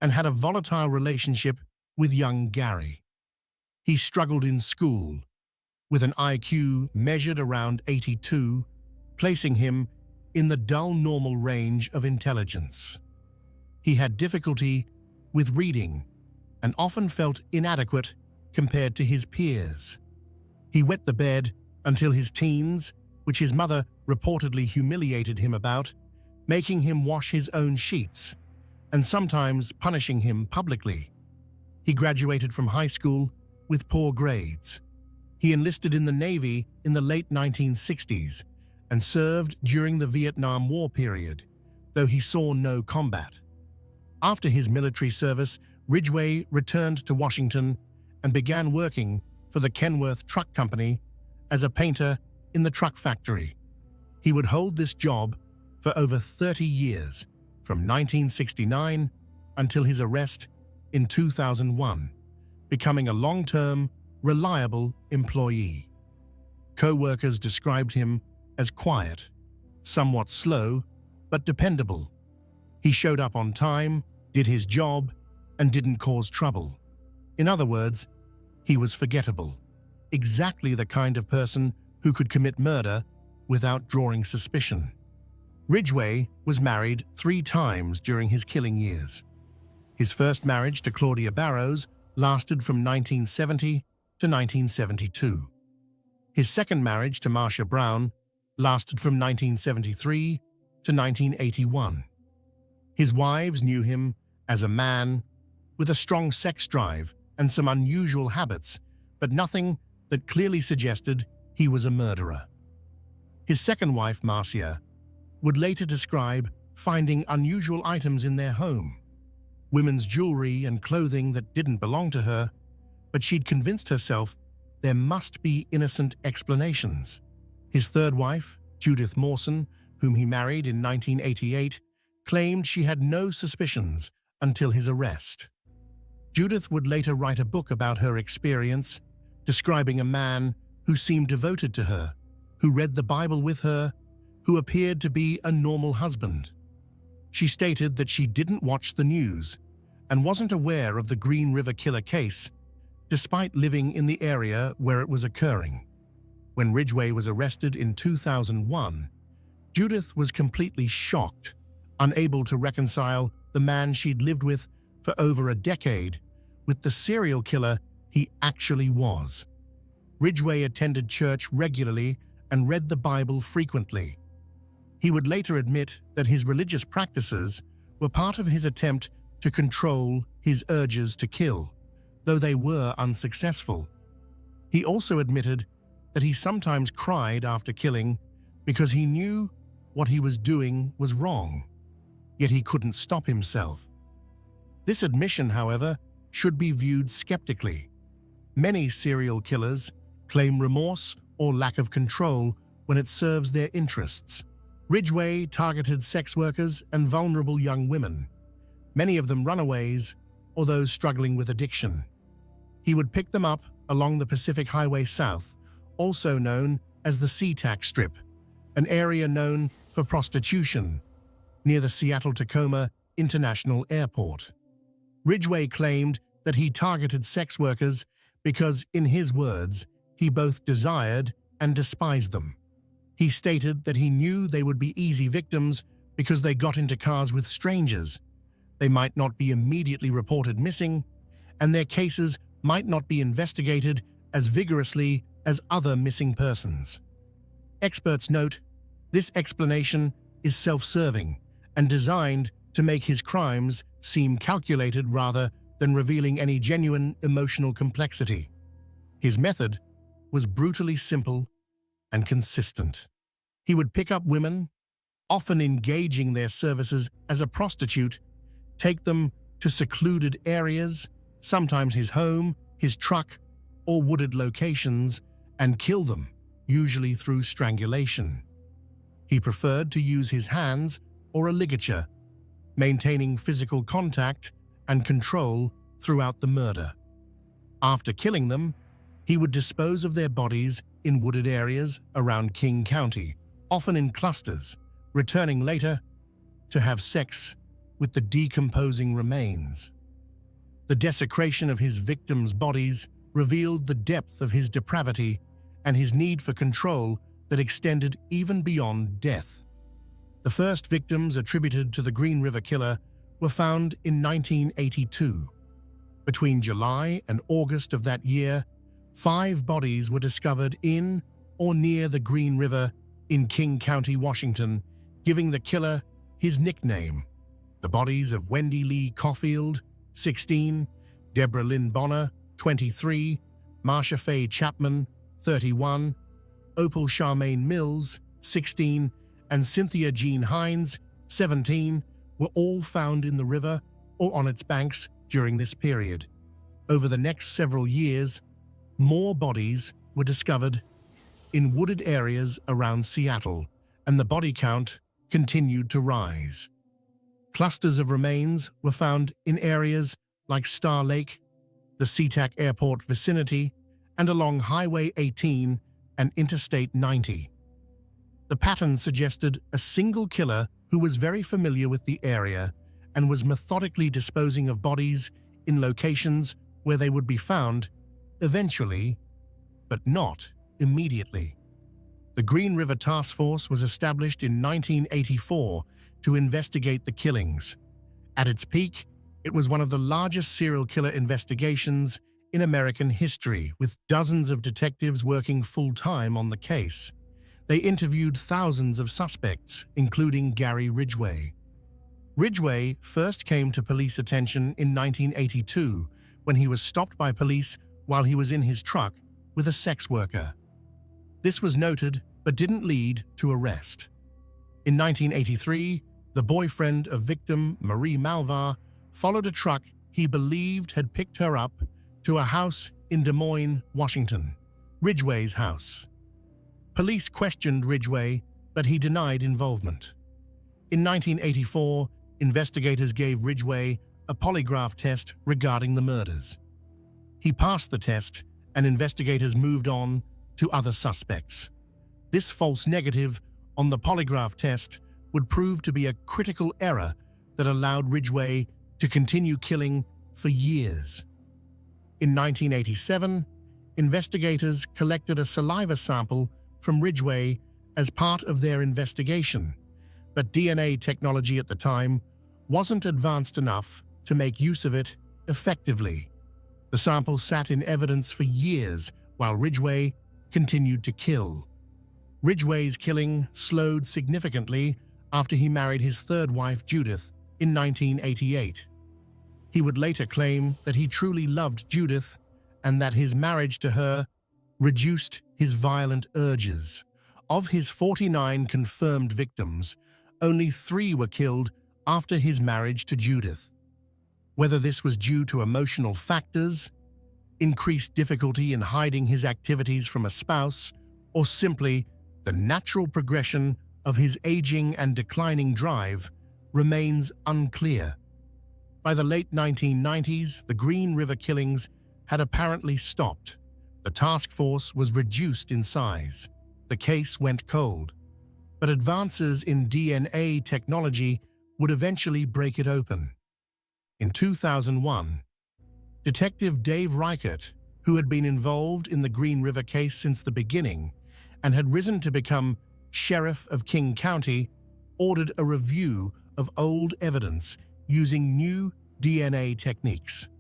and had a volatile relationship with young Gary. He struggled in school, with an IQ measured around 82, placing him in the dull normal range of intelligence. He had difficulty with reading and often felt inadequate compared to his peers. He wet the bed until his teens, which his mother reportedly humiliated him about, making him wash his own sheets, and sometimes punishing him publicly. He graduated from high school with poor grades. He enlisted in the Navy in the late 1960s and served during the Vietnam War period, though he saw no combat. After his military service, Ridgway returned to Washington and began working for the Kenworth Truck Company as a painter in the truck factory. He would hold this job for over 30 years, from 1969 until his arrest in 2001, becoming a long-term, reliable employee. Co-workers described him as quiet, somewhat slow, but dependable. He showed up on time, did his job, and didn't cause trouble. In other words, he was forgettable, exactly the kind of person who could commit murder without drawing suspicion. Ridgway was married 3 times during his killing years. His first marriage to Claudia Barrows lasted from 1970 to 1972. His second marriage to Marcia Brown lasted from 1973 to 1981. His wives knew him as a man with a strong sex drive and some unusual habits, but nothing that clearly suggested he was a murderer. His second wife, Marcia, would later describe finding unusual items in their home, women's jewelry and clothing that didn't belong to her, but she'd convinced herself there must be innocent explanations. His third wife, Judith Mawson, whom he married in 1988, claimed she had no suspicions until his arrest. Judith would later write a book about her experience, describing a man who seemed devoted to her, who read the Bible with her, who appeared to be a normal husband. She stated that she didn't watch the news and wasn't aware of the Green River Killer case, despite living in the area where it was occurring. When Ridgway was arrested in 2001, Judith was completely shocked, unable to reconcile the man she'd lived with for over a decade with the serial killer he actually was. Ridgway attended church regularly and read the Bible frequently. He would later admit that his religious practices were part of his attempt to control his urges to kill, though they were unsuccessful. He also admitted that he sometimes cried after killing because he knew what he was doing was wrong, yet he couldn't stop himself. This admission, however, should be viewed skeptically. Many serial killers claim remorse or lack of control when it serves their interests. Ridgway targeted sex workers and vulnerable young women, many of them runaways or those struggling with addiction. He would pick them up along the Pacific Highway South, also known as the SeaTac Strip, an area known for prostitution, near the Seattle-Tacoma International Airport. Ridgway claimed that he targeted sex workers because, in his words, he both desired and despised them. He stated that he knew they would be easy victims because they got into cars with strangers. They might not be immediately reported missing, and their cases might not be investigated as vigorously as other missing persons. Experts note, this explanation is self-serving and designed to make his crimes seem calculated rather than revealing any genuine emotional complexity. His method was brutally simple and consistent. He would pick up women, often engaging their services as a prostitute, take them to secluded areas, sometimes his home, his truck, or wooded locations, and kill them, usually through strangulation. He preferred to use his hands or a ligature, maintaining physical contact and control throughout the murder. After killing them, he would dispose of their bodies in wooded areas around King County, often in clusters, returning later to have sex with the decomposing remains. The desecration of his victims' bodies revealed the depth of his depravity and his need for control that extended even beyond death. The first victims attributed to the Green River Killer were found in 1982. Between July and August of that year, 5 bodies were discovered in or near the Green River in King County, Washington, giving the killer his nickname. The bodies of Wendy Lee Caulfield, 16, Deborah Lynn Bonner, 23, Marsha Faye Chapman, 31, Opal Charmaine Mills, 16, and Cynthia Jean Hines, 17, were all found in the river or on its banks during this period. Over the next several years, more bodies were discovered in wooded areas around Seattle, and the body count continued to rise. Clusters of remains were found in areas like Star Lake, the SeaTac Airport vicinity, and along Highway 18 and Interstate 90. The pattern suggested a single killer who was very familiar with the area and was methodically disposing of bodies in locations where they would be found eventually, but not immediately. The Green River Task Force was established in 1984 to investigate the killings. At its peak, it was one of the largest serial killer investigations in American history, with dozens of detectives working full-time on the case. They interviewed thousands of suspects, including Gary Ridgway. Ridgway first came to police attention in 1982 when he was stopped by police while he was in his truck with a sex worker. This was noted but didn't lead to arrest. In 1983, the boyfriend of victim Marie Malvar followed a truck he believed had picked her up to a house in Des Moines, Washington, Ridgway's house. Police questioned Ridgway, but he denied involvement. In 1984, investigators gave Ridgway a polygraph test regarding the murders. He passed the test, and investigators moved on to other suspects. This false negative on the polygraph test would prove to be a critical error that allowed Ridgway to continue killing for years. In 1987, investigators collected a saliva sample from Ridgway as part of their investigation, but DNA technology at the time wasn't advanced enough to make use of it effectively. The sample sat in evidence for years while Ridgway continued to kill. Ridgway's killing slowed significantly after he married his third wife, Judith, in 1988. He would later claim that he truly loved Judith and that his marriage to her reduced his violent urges. Of his 49 confirmed victims, only 3 were killed after his marriage to Judith. Whether this was due to emotional factors, increased difficulty in hiding his activities from a spouse, or simply the natural progression of his aging and declining drive, remains unclear. By the late 1990s, the Green River killings had apparently stopped. The task force was reduced in size. The case went cold. But advances in DNA technology would eventually break it open. In 2001, Detective Dave Reichert, who had been involved in the Green River case since the beginning and had risen to become Sheriff of King County, ordered a review of old evidence using new DNA techniques.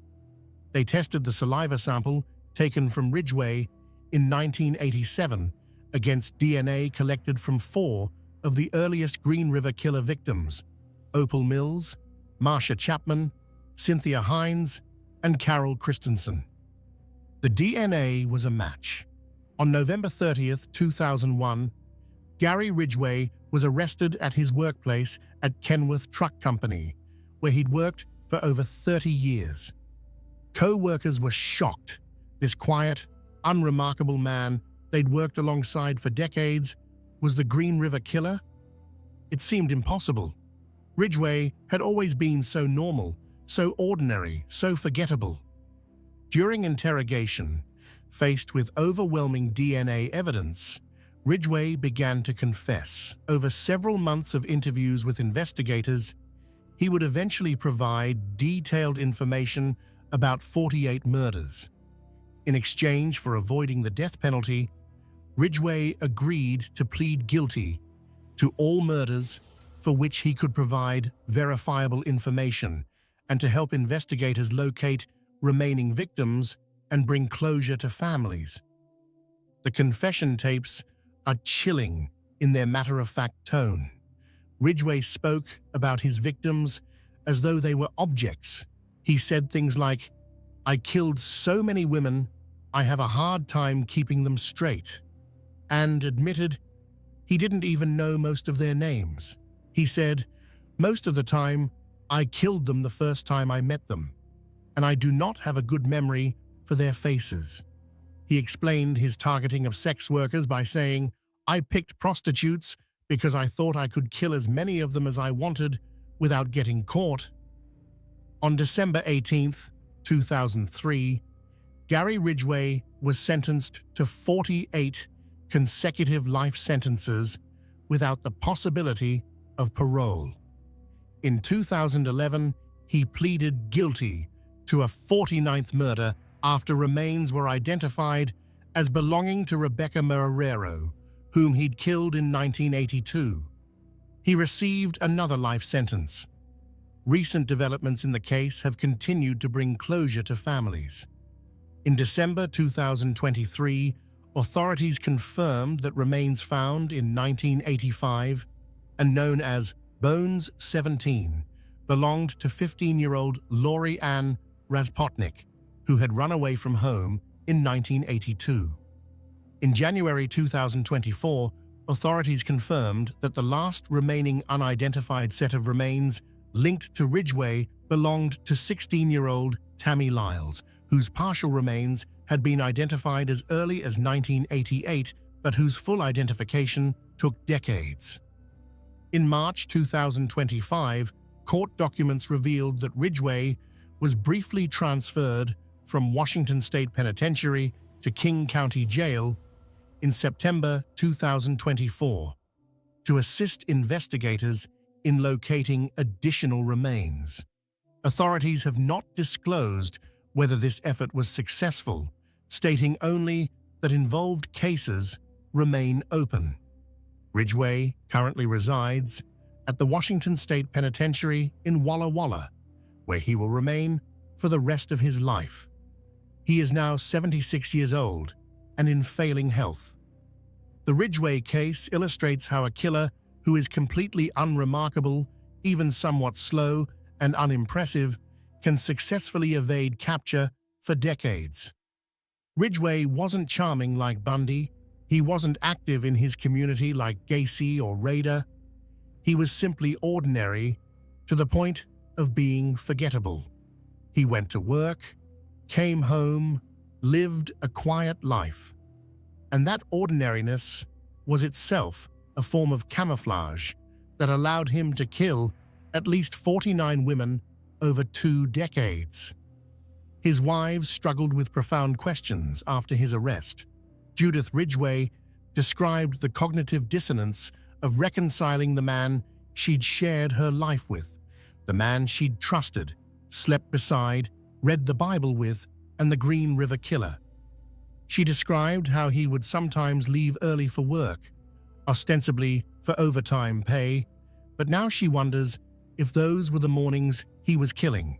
They tested the saliva sample taken from Ridgway in 1987 against DNA collected from 4 of the earliest Green River killer victims: Opal Mills, Marsha Chapman, Cynthia Hines, and Carol Christensen. The DNA was a match. On November 30th, 2001, Gary Ridgway was arrested at his workplace at Kenworth Truck Company, where he'd worked for over 30 years. Co-workers were shocked. This quiet, unremarkable man they'd worked alongside for decades was the Green River killer? It seemed impossible. Ridgway had always been so normal, so ordinary, so forgettable. During interrogation, faced with overwhelming DNA evidence, Ridgway began to confess. Over several months of interviews with investigators, he would eventually provide detailed information about 48 murders. In exchange for avoiding the death penalty, Ridgway agreed to plead guilty to all murders for which he could provide verifiable information and to help investigators locate remaining victims and bring closure to families. The confession tapes are chilling in their matter-of-fact tone. Ridgway spoke about his victims as though they were objects. He said things like, "I killed so many women, I have a hard time keeping them straight," and admitted he didn't even know most of their names. He said, "Most of the time, I killed them the first time I met them, and I do not have a good memory for their faces." He explained his targeting of sex workers by saying, "I picked prostitutes because I thought I could kill as many of them as I wanted without getting caught." On December 18th, 2003, Gary Ridgway was sentenced to 48 consecutive life sentences without the possibility of parole. In 2011, he pleaded guilty to a 49th murder after remains were identified as belonging to Rebecca Marrero, whom he'd killed in 1982. He received another life sentence. Recent developments in the case have continued to bring closure to families. In December 2023, authorities confirmed that remains found in 1985 and known as Bones 17 belonged to 15-year-old Lori Ann Razpotnik, who had run away from home in 1982. In January 2024, authorities confirmed that the last remaining unidentified set of remains linked to Ridgway belonged to 16-year-old Tammy Lyles, whose partial remains had been identified as early as 1988, but whose full identification took decades. In March 2025, court documents revealed that Ridgway was briefly transferred from Washington State Penitentiary to King County Jail in September 2024 to assist investigators in locating additional remains. Authorities have not disclosed whether this effort was successful, stating only that involved cases remain open. Ridgway currently resides at the Washington State Penitentiary in Walla Walla, where he will remain for the rest of his life. He is now 76 years old and in failing health. The Ridgway case illustrates how a killer who is completely unremarkable, even somewhat slow and unimpressive, can successfully evade capture for decades. Ridgway wasn't charming like Bundy. He wasn't active in his community like Gacy or Rader. He was simply ordinary, to the point of being forgettable. He went to work, came home, lived a quiet life. And that ordinariness was itself a form of camouflage that allowed him to kill at least 49 women over 2 decades. His wives struggled with profound questions after his arrest. Judith Ridgway described the cognitive dissonance of reconciling the man she'd shared her life with, the man she'd trusted, slept beside, read the Bible with, and the Green River Killer. She described how he would sometimes leave early for work, ostensibly for overtime pay, but now she wonders if those were the mornings he was killing.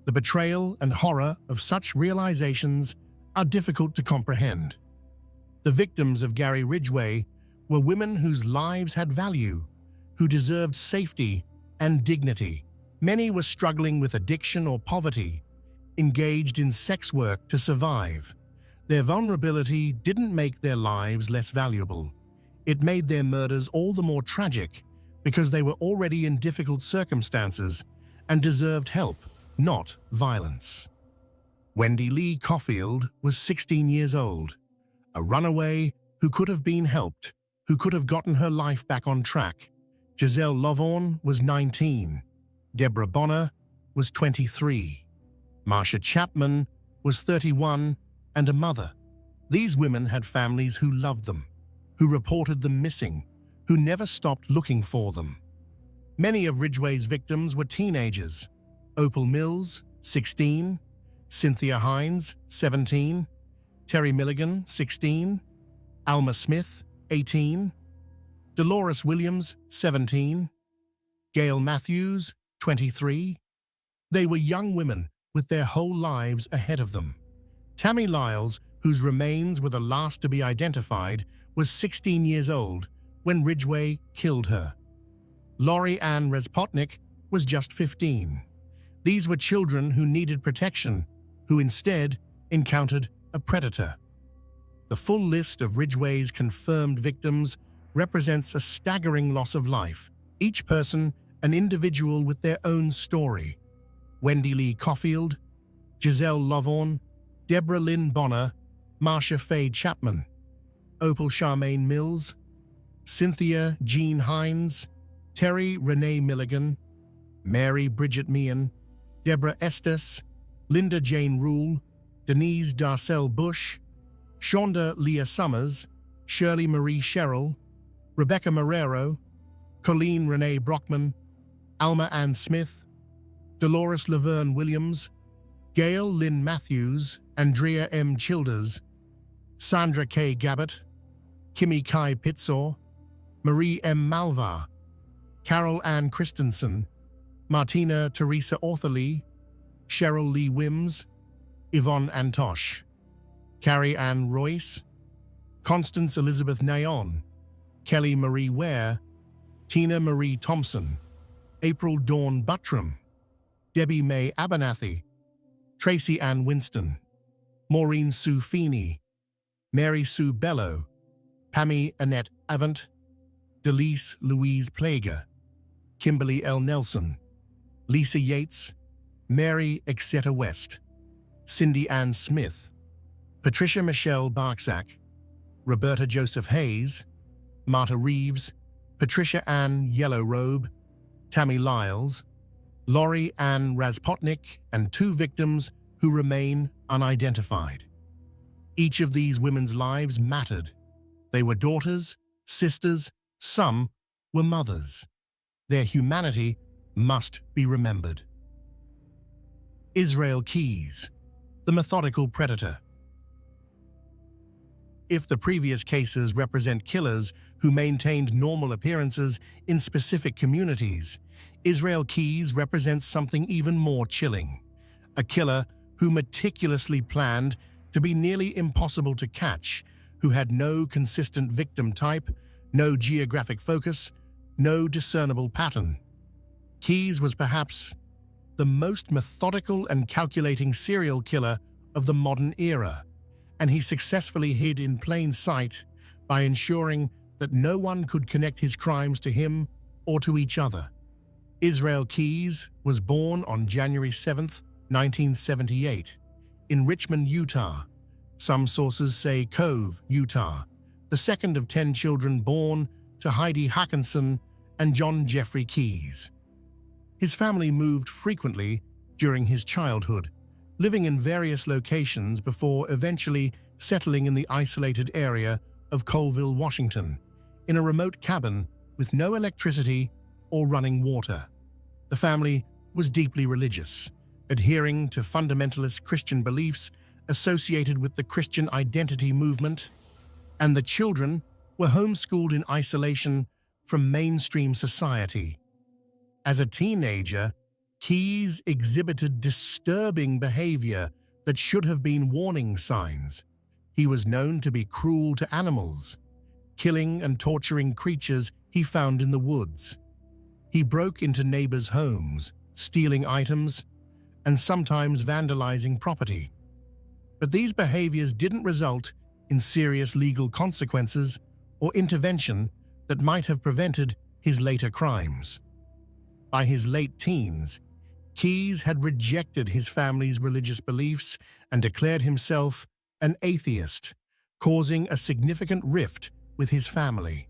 The betrayal and horror of such realizations are difficult to comprehend. The victims of Gary Ridgway were women whose lives had value, who deserved safety and dignity. Many were struggling with addiction or poverty, engaged in sex work to survive. Their vulnerability didn't make their lives less valuable. It made their murders all the more tragic because they were already in difficult circumstances and deserved help, not violence. Wendy Lee Caulfield was 16 years old, a runaway who could have been helped, who could have gotten her life back on track. Giselle Lovvorn was 19. Deborah Bonner was 23. Marcia Chapman was 31 and a mother. These women had families who loved them, who reported them missing, who never stopped looking for them. Many of Ridgway's victims were teenagers. Opal Mills, 16, Cynthia Hines, 17, Terry Milligan, 16, Alma Smith, 18, Dolores Williams, 17, Gail Matthews, 23. They were young women with their whole lives ahead of them. Tammy Lyles, whose remains were the last to be identified, was 16 years old when Ridgway killed her. Lori Ann Respotnik was just 15. These were children who needed protection, who instead encountered a predator. The full list of Ridgway's confirmed victims represents a staggering loss of life, each person an individual with their own story. Wendy Lee Caulfield, Giselle Lovvorn, Deborah Lynn Bonner, Marcia Faye Chapman, Opal Charmaine Mills, Cynthia Jean Hines, Terry Renee Milligan, Mary Bridget Meehan, Deborah Estes, Linda Jane Rule, Denise Darcel Bush, Shonda Leah Summers, Shirley Marie Sherrill, Rebecca Marrero, Colleen Renee Brockman, Alma Ann Smith, Dolores Laverne Williams, Gail Lynn Matthews, Andrea M. Childers, Sandra K. Gabbett, Kimmy Kai Pitsaw, Marie M. Malvar, Carol Ann Christensen, Martina Teresa Ortherly, Cheryl Lee Wims, Yvonne Antosh, Carrie Ann Royce, Constance Elizabeth Nayon, Kelly Marie Ware, Tina Marie Thompson, April Dawn Buttram, Debbie Mae Abernathy, Tracy Ann Winston, Maureen Sue Feeney, Mary Sue Bello, Pammy Annette Avant, Delise Louise Plager, Kimberly L. Nelson, Lisa Yates, Mary Exeter West, Cindy Ann Smith, Patricia Michelle Barksack, Roberta Joseph Hayes, Marta Reeves, Patricia Ann Yellow Robe, Tammy Lyles, Lori Ann Raspotnik, and 2 victims who remain unidentified. Each of these women's lives mattered. They were daughters, sisters, some were mothers. Their humanity must be remembered. Israel Keyes, the methodical predator. If the previous cases represent killers who maintained normal appearances in specific communities, Israel Keyes represents something even more chilling. A killer who meticulously planned to be nearly impossible to catch, who had no consistent victim type, no geographic focus, no discernible pattern. Keyes was perhaps the most methodical and calculating serial killer of the modern era, and he successfully hid in plain sight by ensuring that no one could connect his crimes to him or to each other. Israel Keyes was born on January 7, 1978, in Richmond, Utah. Some sources say Cove, Utah, the second of 10 children born to Heidi Hackinson and John Jeffrey Keyes. His family moved frequently during his childhood, living in various locations before eventually settling in the isolated area of Colville, Washington, in a remote cabin with no electricity or running water. The family was deeply religious, adhering to fundamentalist Christian beliefs associated with the Christian identity movement, and the children were homeschooled in isolation from mainstream society. As a teenager, Keyes exhibited disturbing behavior that should have been warning signs. He was known to be cruel to animals, killing and torturing creatures he found in the woods. He broke into neighbors' homes, stealing items, and sometimes vandalizing property. But these behaviors didn't result in serious legal consequences or intervention that might have prevented his later crimes. By his late teens, Keyes had rejected his family's religious beliefs and declared himself an atheist, causing a significant rift with his family.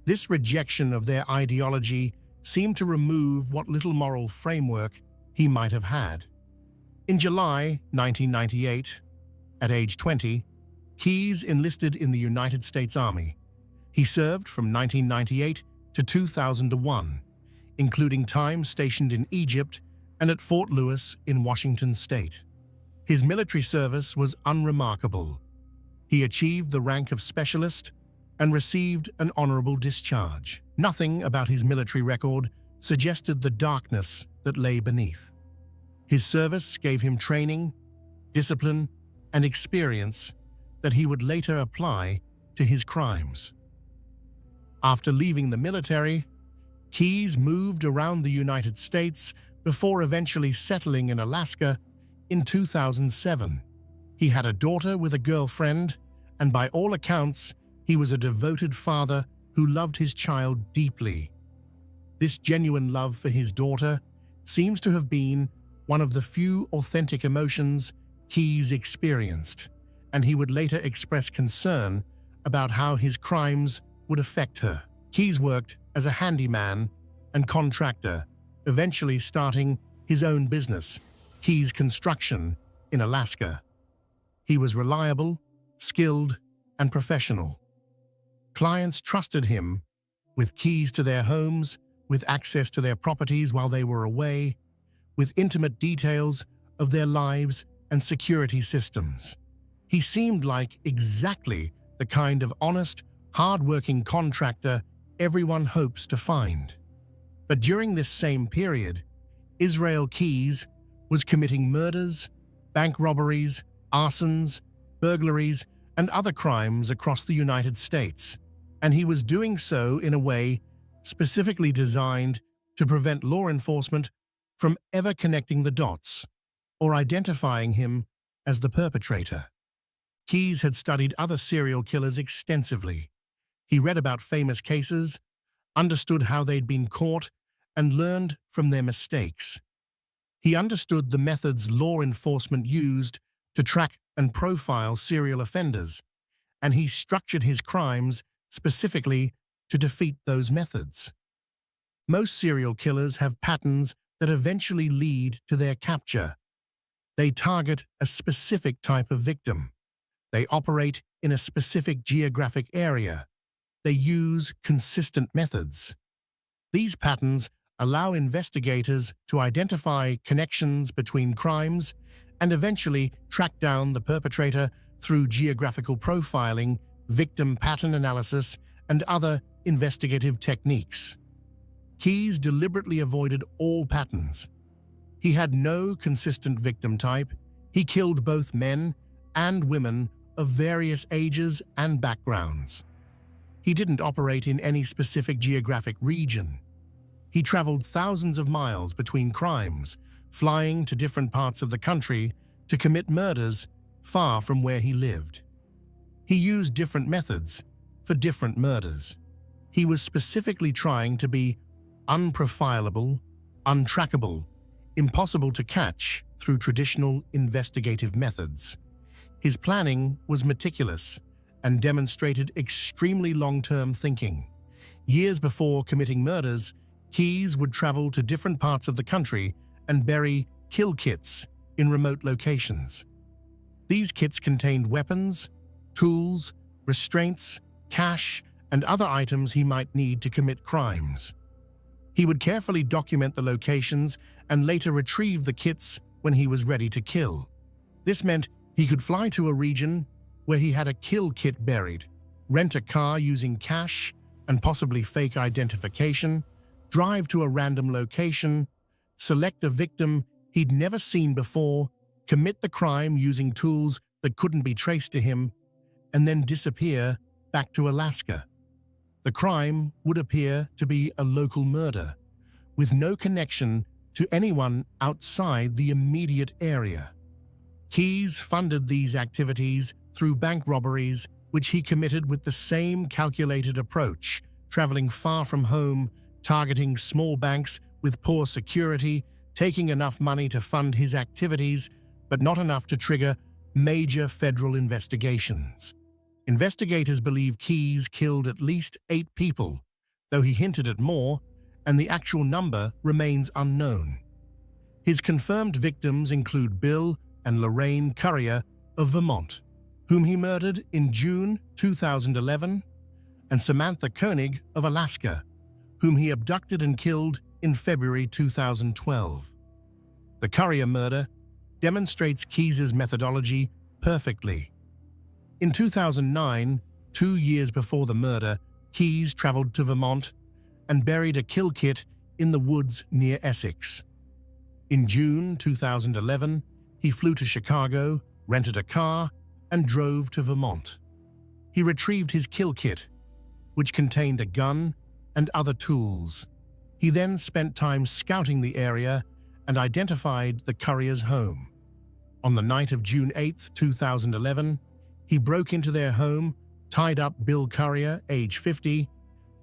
This rejection of their ideology seemed to remove what little moral framework he might have had. In July 1998, at age 20, Keyes enlisted in the United States Army. He served from 1998 to 2001, including time stationed in Egypt and at Fort Lewis in Washington state. His military service was unremarkable. He achieved the rank of specialist and received an honorable discharge. Nothing about his military record suggested the darkness that lay beneath. His service gave him training, discipline, and experience that he would later apply to his crimes. After leaving the military, Keyes moved around the United States before eventually settling in Alaska in 2007. He had a daughter with a girlfriend, and by all accounts, he was a devoted father who loved his child deeply. This genuine love for his daughter seems to have been one of the few authentic emotions Keyes experienced, and he would later express concern about how his crimes would affect her. Keyes worked as a handyman and contractor, eventually starting his own business, Keyes Construction, in Alaska. He was reliable, skilled, and professional. Clients trusted him with keys to their homes, with access to their properties while they were away, with intimate details of their lives and security systems. He seemed like exactly the kind of honest, hard-working contractor everyone hopes to find. But during this same period, Israel Keyes was committing murders, bank robberies, arsons, burglaries, and other crimes across the United States, and he was doing so in a way specifically designed to prevent law enforcement from ever connecting the dots or identifying him as the perpetrator. Keyes had studied other serial killers extensively. He read about famous cases, understood how they'd been caught, and learned from their mistakes. He understood the methods law enforcement used to track and profile serial offenders, and he structured his crimes specifically to defeat those methods. Most serial killers have patterns that eventually lead to their capture. They target a specific type of victim. They operate in a specific geographic area. They use consistent methods. These patterns allow investigators to identify connections between crimes and eventually track down the perpetrator through geographical profiling, victim pattern analysis, and other investigative techniques. Keyes deliberately avoided all patterns. He had no consistent victim type. He killed both men and women of various ages and backgrounds. He didn't operate in any specific geographic region. He traveled thousands of miles between crimes, flying to different parts of the country to commit murders far from where he lived. He used different methods for different murders. He was specifically trying to be unprofilable, untrackable, impossible to catch through traditional investigative methods. His planning was meticulous and demonstrated extremely long-term thinking. Years before committing murders, Keyes would travel to different parts of the country and bury kill kits in remote locations. These kits contained weapons, tools, restraints, cash, and other items he might need to commit crimes. He would carefully document the locations and later retrieve the kits when he was ready to kill. This meant he could fly to a region where he had a kill kit buried, rent a car using cash and possibly fake identification, drive to a random location, select a victim he'd never seen before, commit the crime using tools that couldn't be traced to him, and then disappear back to Alaska. The crime would appear to be a local murder, with no connection to anyone outside the immediate area. Keyes funded these activities through bank robberies, which he committed with the same calculated approach, traveling far from home, targeting small banks with poor security, taking enough money to fund his activities, but not enough to trigger major federal investigations. Investigators believe Keyes killed at least 8 people, though he hinted at more, and the actual number remains unknown. His confirmed victims include Bill and Lorraine Currier of Vermont, whom he murdered in June 2011, and Samantha Koenig of Alaska, whom he abducted and killed in February 2012. The Currier murder demonstrates Keyes' methodology perfectly. In 2009, 2 years before the murder, Keyes traveled to Vermont and buried a kill kit in the woods near Essex. In June 2011, he flew to Chicago, rented a car, and drove to Vermont. He retrieved his kill kit, which contained a gun and other tools. He then spent time scouting the area and identified the Currier's home. On the night of June 8, 2011, he broke into their home, tied up Bill Currier, age 50,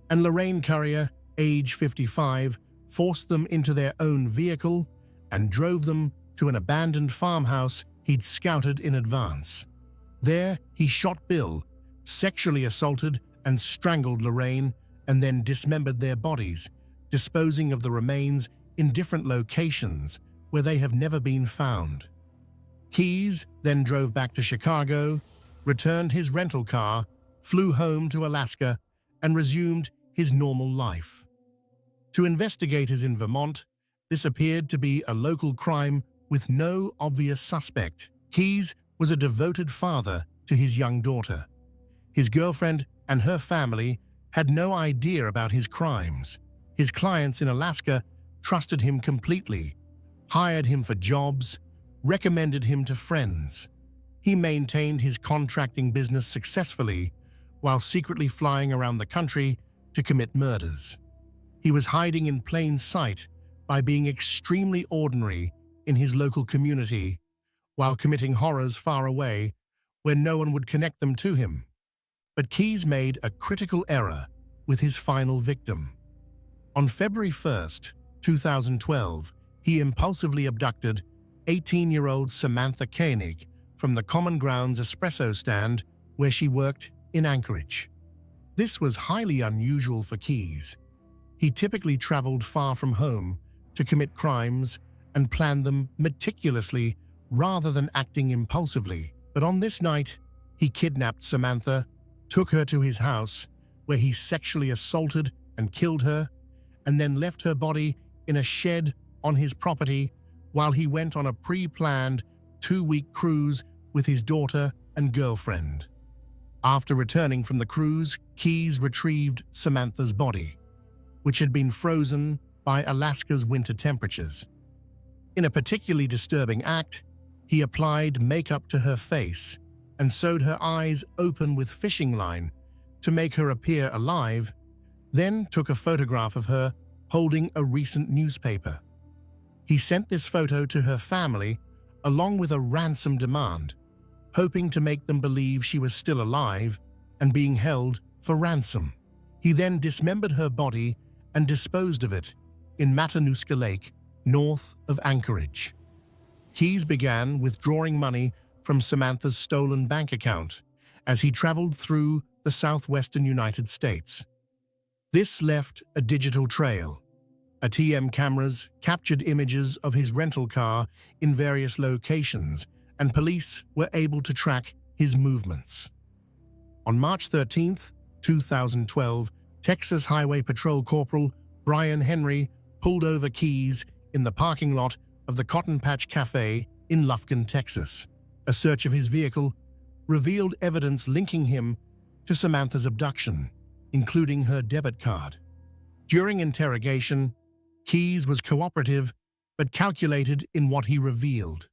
and Lorraine Currier, age 55, forced them into their own vehicle and drove them to an abandoned farmhouse he'd scouted in advance. There, he shot Bill, sexually assaulted and strangled Lorraine, and then dismembered their bodies, disposing of the remains in different locations where they have never been found. Keyes then drove back to Chicago, returned his rental car, flew home to Alaska, and resumed his normal life. To investigators in Vermont, this appeared to be a local crime with no obvious suspect. Keyes was a devoted father to his young daughter. His girlfriend and her family had no idea about his crimes. His clients in Alaska trusted him completely, hired him for jobs, recommended him to friends. He maintained his contracting business successfully while secretly flying around the country to commit murders. He was hiding in plain sight by being extremely ordinary in his local community while committing horrors far away where no one would connect them to him. But Keyes made a critical error with his final victim. On February 1, 2012, he impulsively abducted 18-year-old Samantha Koenig from the Common Grounds espresso stand where she worked in Anchorage. This was highly unusual for Keyes. He typically traveled far from home to commit crimes and planned them meticulously rather than acting impulsively. But on this night, he kidnapped Samantha, took her to his house, where he sexually assaulted and killed her, and then left her body in a shed on his property while he went on a pre-planned 2-week cruise with his daughter and girlfriend. After returning from the cruise, Keyes retrieved Samantha's body, which had been frozen by Alaska's winter temperatures. In a particularly disturbing act, he applied makeup to her face and sewed her eyes open with fishing line to make her appear alive, then took a photograph of her holding a recent newspaper. He sent this photo to her family along with a ransom demand, hoping to make them believe she was still alive and being held for ransom. He then dismembered her body and disposed of it in Matanuska Lake, north of Anchorage. Keyes began withdrawing money from Samantha's stolen bank account as he traveled through the southwestern United States. This left a digital trail. ATM cameras captured images of his rental car in various locations, and police were able to track his movements. On March 13, 2012, Texas Highway Patrol Corporal Brian Henry pulled over Keyes in the parking lot of the Cotton Patch Cafe in Lufkin, Texas. A search of his vehicle revealed evidence linking him to Samantha's abduction, including her debit card. During interrogation, Keyes was cooperative but calculated in what he revealed.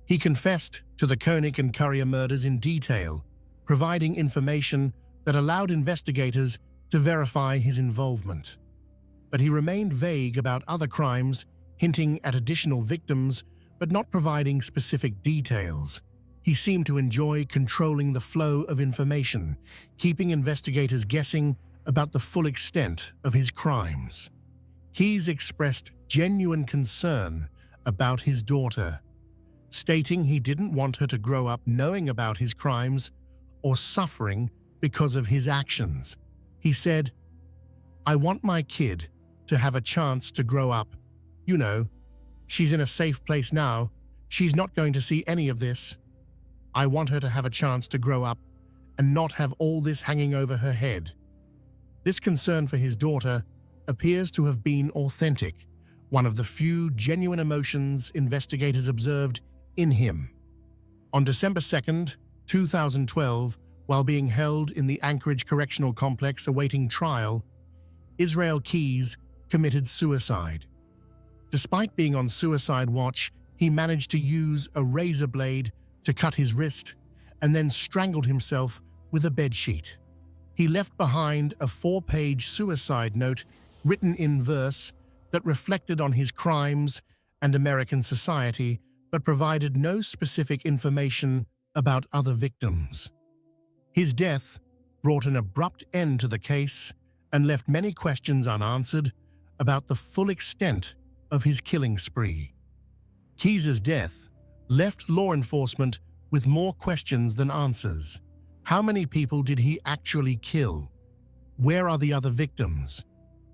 He confessed to the Koenig and Currier murders in detail, providing information that allowed investigators to verify his involvement. But he remained vague about other crimes, hinting at additional victims but not providing specific details. He seemed to enjoy controlling the flow of information, keeping investigators guessing about the full extent of his crimes. Keyes expressed genuine concern about his daughter, stating he didn't want her to grow up knowing about his crimes or suffering because of his actions. He said, "I want my kid to have a chance to grow up. You know, she's in a safe place now. She's not going to see any of this. I want her to have a chance to grow up and not have all this hanging over her head." This concern for his daughter appears to have been authentic, one of the few genuine emotions investigators observed in him. On December 2, 2012, while being held in the Anchorage Correctional Complex awaiting trial, Israel Keyes committed suicide. Despite being on suicide watch, he managed to use a razor blade to cut his wrist and then strangled himself with a bedsheet. He left behind a 4-page suicide note written in verse that reflected on his crimes and American society, but provided no specific information about other victims. His death brought an abrupt end to the case and left many questions unanswered about the full extent of his killing spree. Keyes' death left law enforcement with more questions than answers. How many people did he actually kill? Where are the other victims?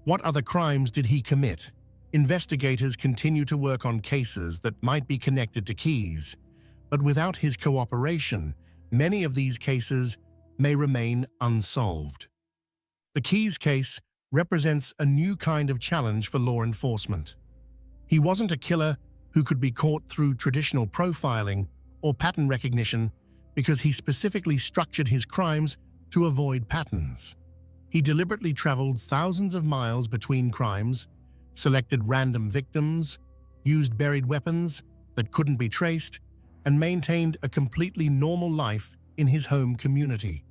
What other crimes did he commit? Investigators continue to work on cases that might be connected to Keyes, but without his cooperation, many of these cases may remain unsolved. The Keyes case represents a new kind of challenge for law enforcement. He wasn't a killer who could be caught through traditional profiling or pattern recognition because he specifically structured his crimes to avoid patterns. He deliberately traveled thousands of miles between crimes, selected random victims, used buried weapons that couldn't be traced, and maintained a completely normal life in his home community.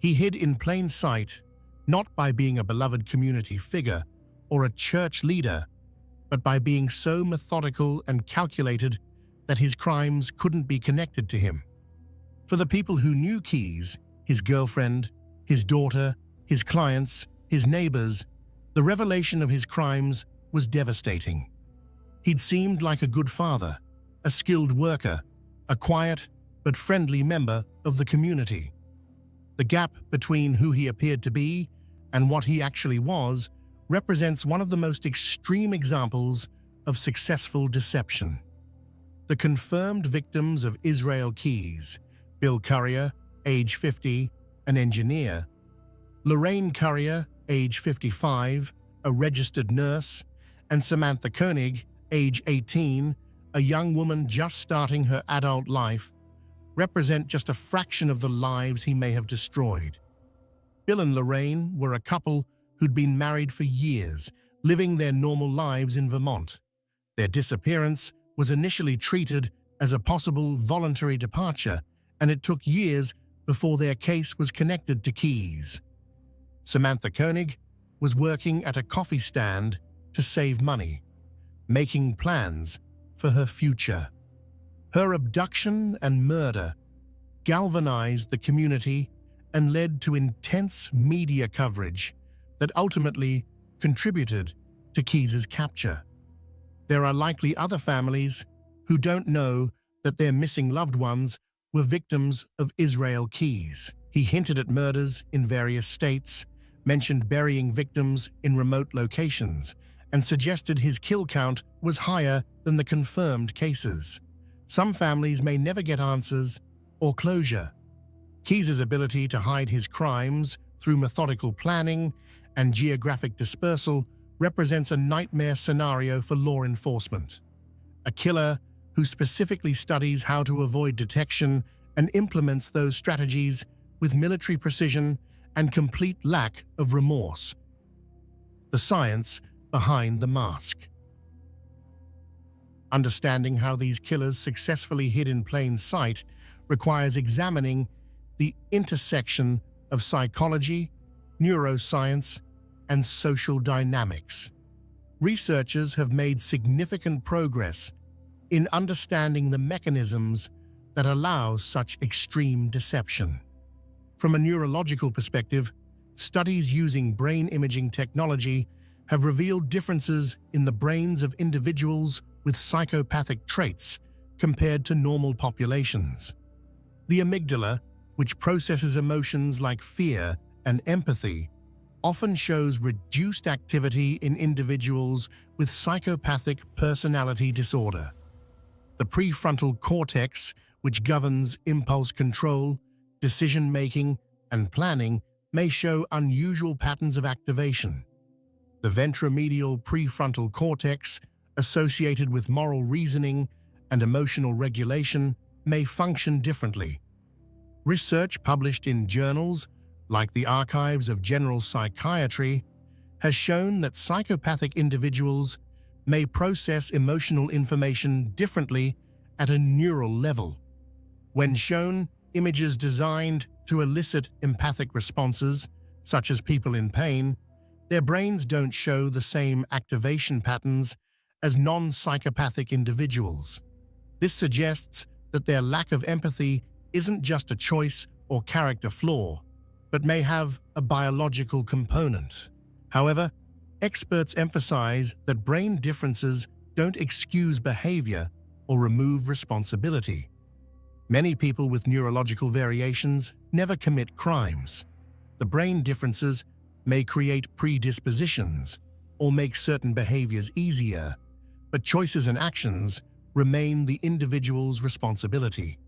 He hid in plain sight, not by being a beloved community figure or a church leader, but by being so methodical and calculated that his crimes couldn't be connected to him. For the people who knew Keyes, his girlfriend, his daughter, his clients, his neighbors, the revelation of his crimes was devastating. He'd seemed like a good father, a skilled worker, a quiet but friendly member of the community. The gap between who he appeared to be and what he actually was represents one of the most extreme examples of successful deception. The confirmed victims of Israel Keyes, Bill Currier, age 50, an engineer; Lorraine Currier, age 55, a registered nurse; and Samantha Koenig, age 18, a young woman just starting her adult life, represent just a fraction of the lives he may have destroyed. Bill and Lorraine were a couple who'd been married for years, living their normal lives in Vermont. Their disappearance was initially treated as a possible voluntary departure and it took years before their case was connected to Keyes. Samantha Koenig was working at a coffee stand to save money, making plans for her future. Her abduction and murder galvanized the community and led to intense media coverage that ultimately contributed to Keyes' capture. There are likely other families who don't know that their missing loved ones were victims of Israel Keyes. He hinted at murders in various states, mentioned burying victims in remote locations, and suggested his kill count was higher than the confirmed cases. Some families may never get answers or closure. Keyes' ability to hide his crimes through methodical planning and geographic dispersal represents a nightmare scenario for law enforcement. A killer who specifically studies how to avoid detection and implements those strategies with military precision and complete lack of remorse. The science behind the mask. Understanding how these killers successfully hid in plain sight requires examining the intersection of psychology, neuroscience, and social dynamics. Researchers have made significant progress in understanding the mechanisms that allow such extreme deception. From a neurological perspective, studies using brain imaging technology have revealed differences in the brains of individuals with psychopathic traits compared to normal populations. The amygdala, which processes emotions like fear and empathy, often shows reduced activity in individuals with psychopathic personality disorder. The prefrontal cortex, which governs impulse control, decision-making, and planning, may show unusual patterns of activation. The ventromedial prefrontal cortex, associated with moral reasoning and emotional regulation, may function differently. Research published in journals like the Archives of General Psychiatry has shown that psychopathic individuals may process emotional information differently at a neural level. When shown images designed to elicit empathic responses, such as people in pain, their brains don't show the same activation patterns as non-psychopathic individuals. This suggests that their lack of empathy isn't just a choice or character flaw, but may have a biological component. However, experts emphasize that brain differences don't excuse behavior or remove responsibility. Many people with neurological variations never commit crimes. The brain differences may create predispositions or make certain behaviors easier, but choices and actions remain the individual's responsibility.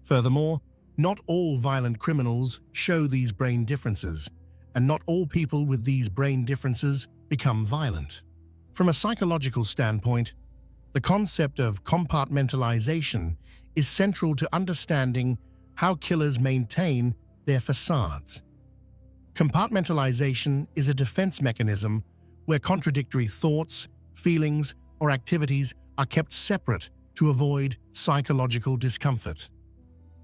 Furthermore, not all violent criminals show these brain differences, and not all people with these brain differences become violent. From a psychological standpoint, the concept of compartmentalization is central to understanding how killers maintain their facades. Compartmentalization is a defense mechanism where contradictory thoughts, feelings, or activities are kept separate to avoid psychological discomfort.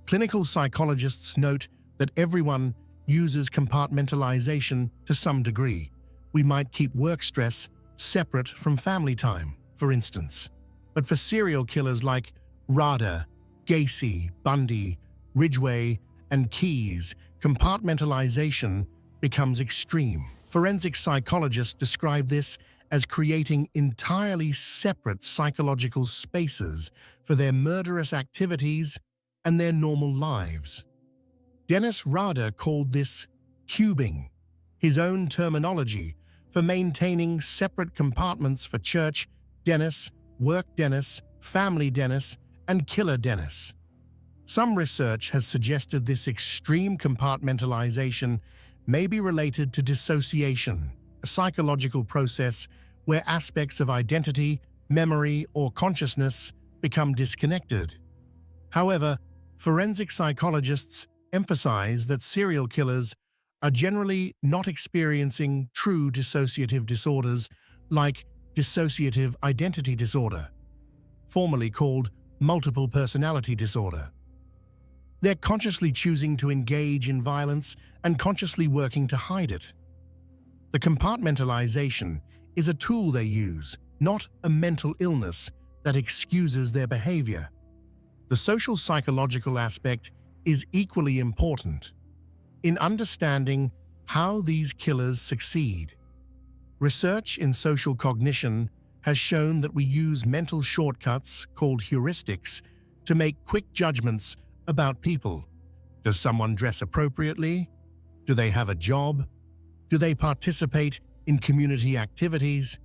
Clinical psychologists note that everyone uses compartmentalization to some degree. We might keep work stress separate from family time, for instance. But for serial killers like Rader, Gacy, Bundy, Ridgway, and Keyes, compartmentalization becomes extreme. Forensic psychologists describe this as creating entirely separate psychological spaces for their murderous activities and their normal lives. Dennis Rader called this cubing, his own terminology for maintaining separate compartments for church Dennis, work Dennis, family Dennis, and killer Dennis. Some research has suggested this extreme compartmentalization may be related to dissociation, a psychological process where aspects of identity, memory, or consciousness become disconnected. However, forensic psychologists emphasize that serial killers are generally not experiencing true dissociative disorders like dissociative identity disorder, formerly called multiple personality disorder. They're consciously choosing to engage in violence and consciously working to hide it. The compartmentalization is a tool they use, not a mental illness that excuses their behavior. The social psychological aspect is equally important in understanding how these killers succeed. Research in social cognition has shown that we use mental shortcuts called heuristics to make quick judgments about people. Does someone dress appropriately? Do they have a job? Do they participate in community activities?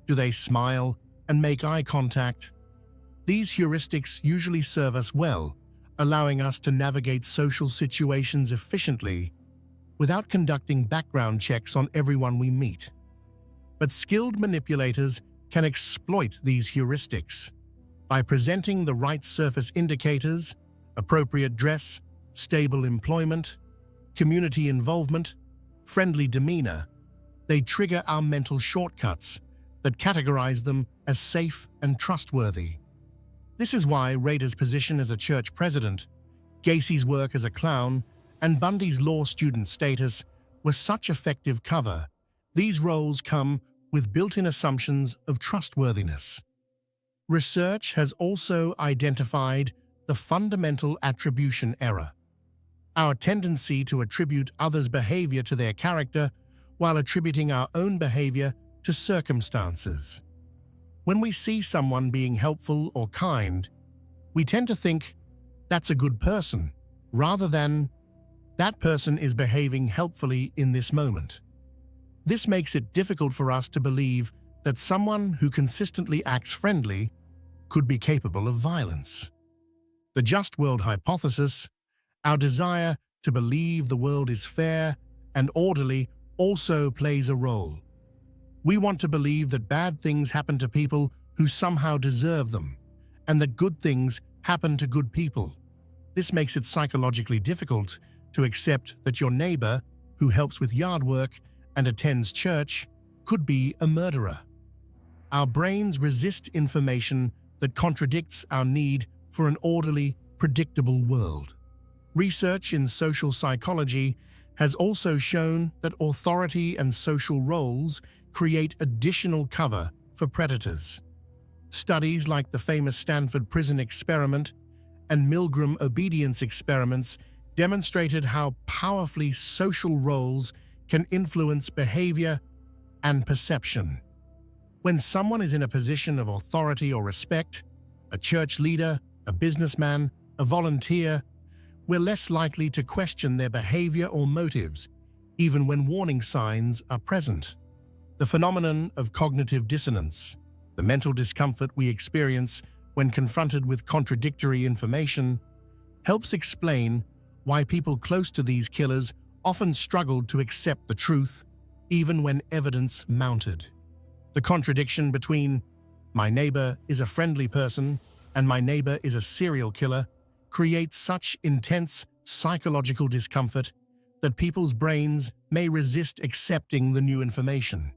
Do they smile and make eye contact? These heuristics usually serve us well, allowing us to navigate social situations efficiently without conducting background checks on everyone we meet. But skilled manipulators can exploit these heuristics by presenting the right surface indicators, appropriate dress, stable employment, community involvement, friendly demeanor. They trigger our mental shortcuts that categorize them as safe and trustworthy. This is why Rader's position as a church president, Gacy's work as a clown, and Bundy's law student status were such effective cover. These roles come with built-in assumptions of trustworthiness. Research has also identified the fundamental attribution error, our tendency to attribute others' behavior to their character while attributing our own behavior to circumstances. When we see someone being helpful or kind, we tend to think, that's a good person, rather than, that person is behaving helpfully in this moment. This makes it difficult for us to believe that someone who consistently acts friendly could be capable of violence. The just world hypothesis, our desire to believe the world is fair and orderly, also plays a role. We want to believe that bad things happen to people who somehow deserve them, and that good things happen to good people. This makes it psychologically difficult to accept that your neighbor, who helps with yard work and attends church, could be a murderer. Our brains resist information that contradicts our need for an orderly, predictable world. Research in social psychology has also shown that authority and social roles create additional cover for predators. Studies like the famous Stanford Prison Experiment and Milgram obedience experiments demonstrated how powerfully social roles can influence behavior and perception. When someone is in a position of authority or respect, a church leader, a businessman, a volunteer, we're less likely to question their behavior or motives, even when warning signs are present. The phenomenon of cognitive dissonance, the mental discomfort we experience when confronted with contradictory information, helps explain why people close to these killers often struggled to accept the truth, even when evidence mounted. The contradiction between my neighbor is a friendly person and my neighbor is a serial killer creates such intense psychological discomfort that people's brains may resist accepting the new information,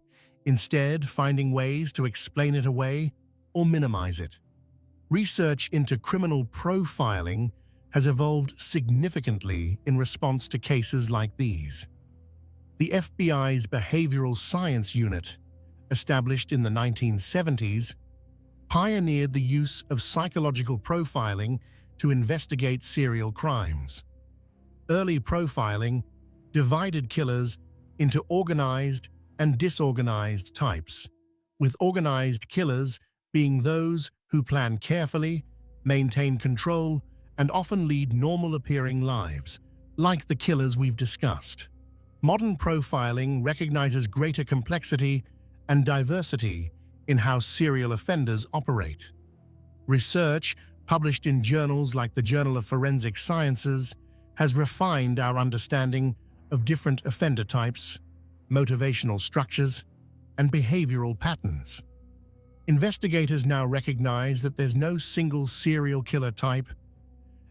instead finding ways to explain it away or minimize it. Research into criminal profiling has evolved significantly in response to cases like these. The FBI's Behavioral Science Unit, established in the 1970s, pioneered the use of psychological profiling to investigate serial crimes. Early profiling divided killers into organized and disorganized types, with organized killers being those who plan carefully, maintain control, and often lead normal-appearing lives, like the killers we've discussed. Modern profiling recognizes greater complexity and diversity in how serial offenders operate. Research published in journals like the Journal of Forensic Sciences has refined our understanding of different offender types, motivational structures, and behavioral patterns. Investigators now recognize that there's no single serial killer type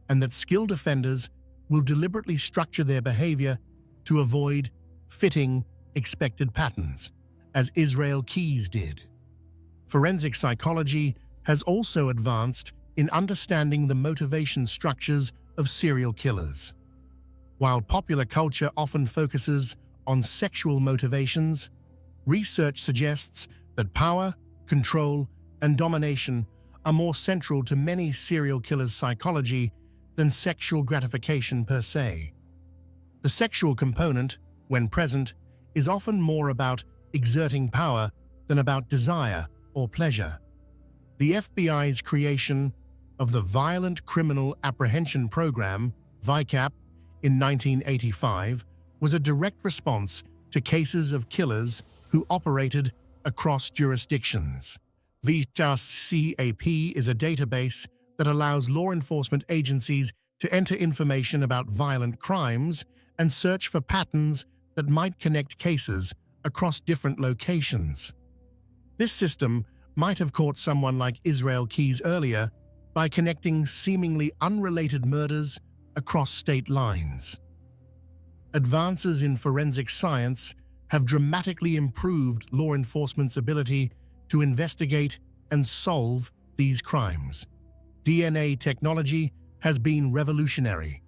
and that skilled offenders will deliberately structure their behavior to avoid fitting expected patterns, as Israel Keyes did. Forensic psychology has also advanced in understanding the motivation structures of serial killers. While popular culture often focuses on sexual motivations, research suggests that power, control, and domination are more central to many serial killers' psychology than sexual gratification per se. The sexual component, when present, is often more about exerting power than about desire or pleasure. The FBI's creation of the Violent Criminal Apprehension Program, VICAP, in 1985 was a direct response to cases of killers who operated across jurisdictions. VICAP is a database that allows law enforcement agencies to enter information about violent crimes and search for patterns that might connect cases across different locations. This system might have caught someone like Israel Keyes earlier by connecting seemingly unrelated murders across state lines. Advances in forensic science have dramatically improved law enforcement's ability to investigate and solve these crimes. DNA technology has been revolutionary.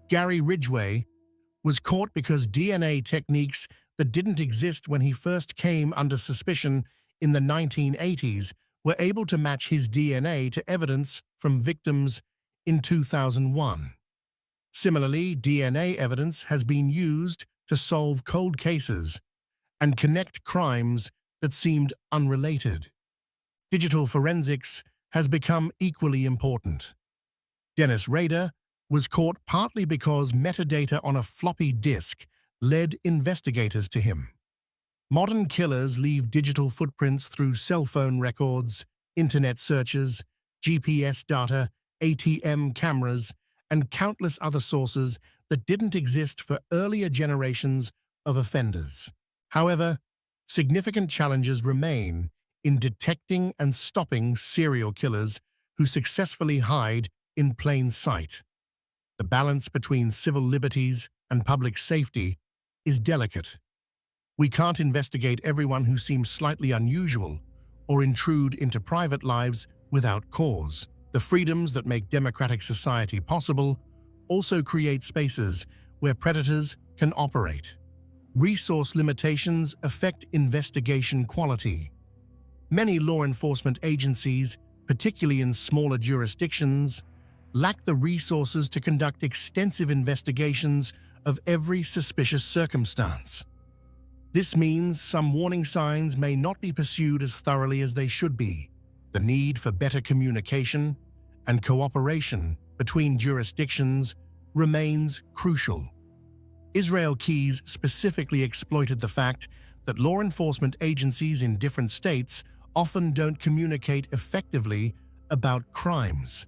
Gary Ridgway was caught because DNA techniques that didn't exist when he first came under suspicion in the 1980s were able to match his DNA to evidence from victims in 2001. Similarly, DNA evidence has been used to solve cold cases and connect crimes that seemed unrelated. Digital forensics has become equally important. Dennis Rader was caught partly because metadata on a floppy disk led investigators to him. Modern killers leave digital footprints through cell phone records, internet searches, GPS data, ATM cameras, and countless other sources that didn't exist for earlier generations of offenders. However, significant challenges remain in detecting and stopping serial killers who successfully hide in plain sight. The balance between civil liberties and public safety is delicate. We can't investigate everyone who seems slightly unusual or intrude into private lives without cause. The freedoms that make democratic society possible also create spaces where predators can operate. Resource limitations affect investigation quality. Many law enforcement agencies, particularly in smaller jurisdictions, lack the resources to conduct extensive investigations of every suspicious circumstance. This means some warning signs may not be pursued as thoroughly as they should be. The need for better communication and cooperation between jurisdictions remains crucial. Israel Keyes specifically exploited the fact that law enforcement agencies in different states often don't communicate effectively about crimes.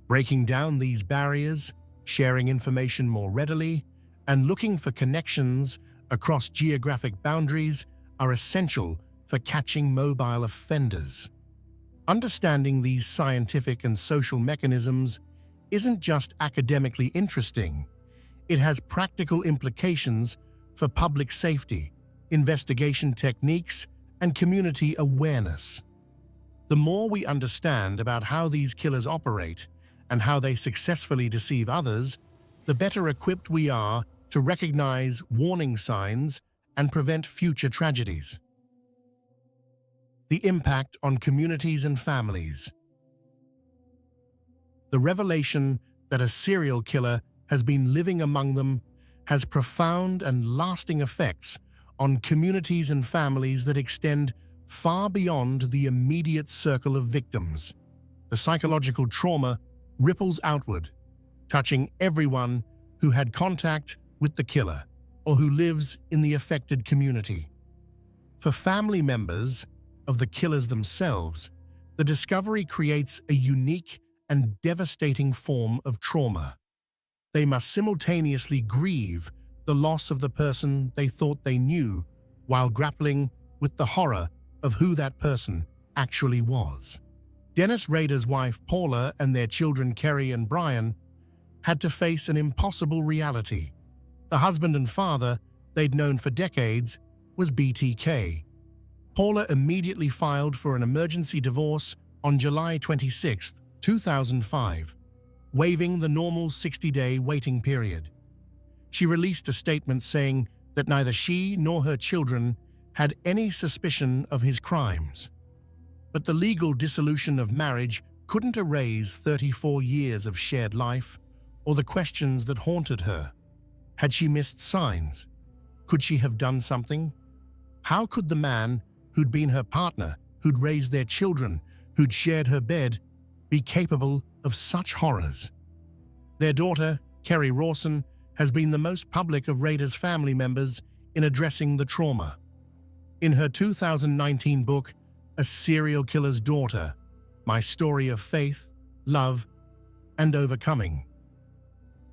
Breaking down these barriers, sharing information more readily, and looking for connections across geographic boundaries are essential for catching mobile offenders. Understanding these scientific and social mechanisms isn't just academically interesting, it has practical implications for public safety, investigation techniques, and community awareness. The more we understand about how these killers operate and how they successfully deceive others, the better equipped we are to recognize warning signs and prevent future tragedies. The impact on communities and families. The revelation that a serial killer has been living among them has profound and lasting effects on communities and families that extend far beyond the immediate circle of victims. The psychological trauma ripples outward, touching everyone who had contact with the killer or who lives in the affected community. For family members of the killers themselves, the discovery creates a unique and devastating form of trauma. They must simultaneously grieve the loss of the person they thought they knew while grappling with the horror of who that person actually was. Dennis Rader's wife Paula and their children Kerry and Brian had to face an impossible reality. The husband and father they'd known for decades was BTK. Paula immediately filed for an emergency divorce on July 26, 2005. waiving the normal 60-day waiting period. She released a statement saying that neither she nor her children had any suspicion of his crimes. But the legal dissolution of marriage couldn't erase 34 years of shared life or the questions that haunted her. Had she missed signs? Could she have done something? How could the man who'd been her partner, who'd raised their children, who'd shared her bed, be capable of such horrors? Their daughter, Kerri Rawson, has been the most public of Rader's family members in addressing the trauma. In her 2019 book, A Serial Killer's Daughter, My Story of Faith, Love, and Overcoming.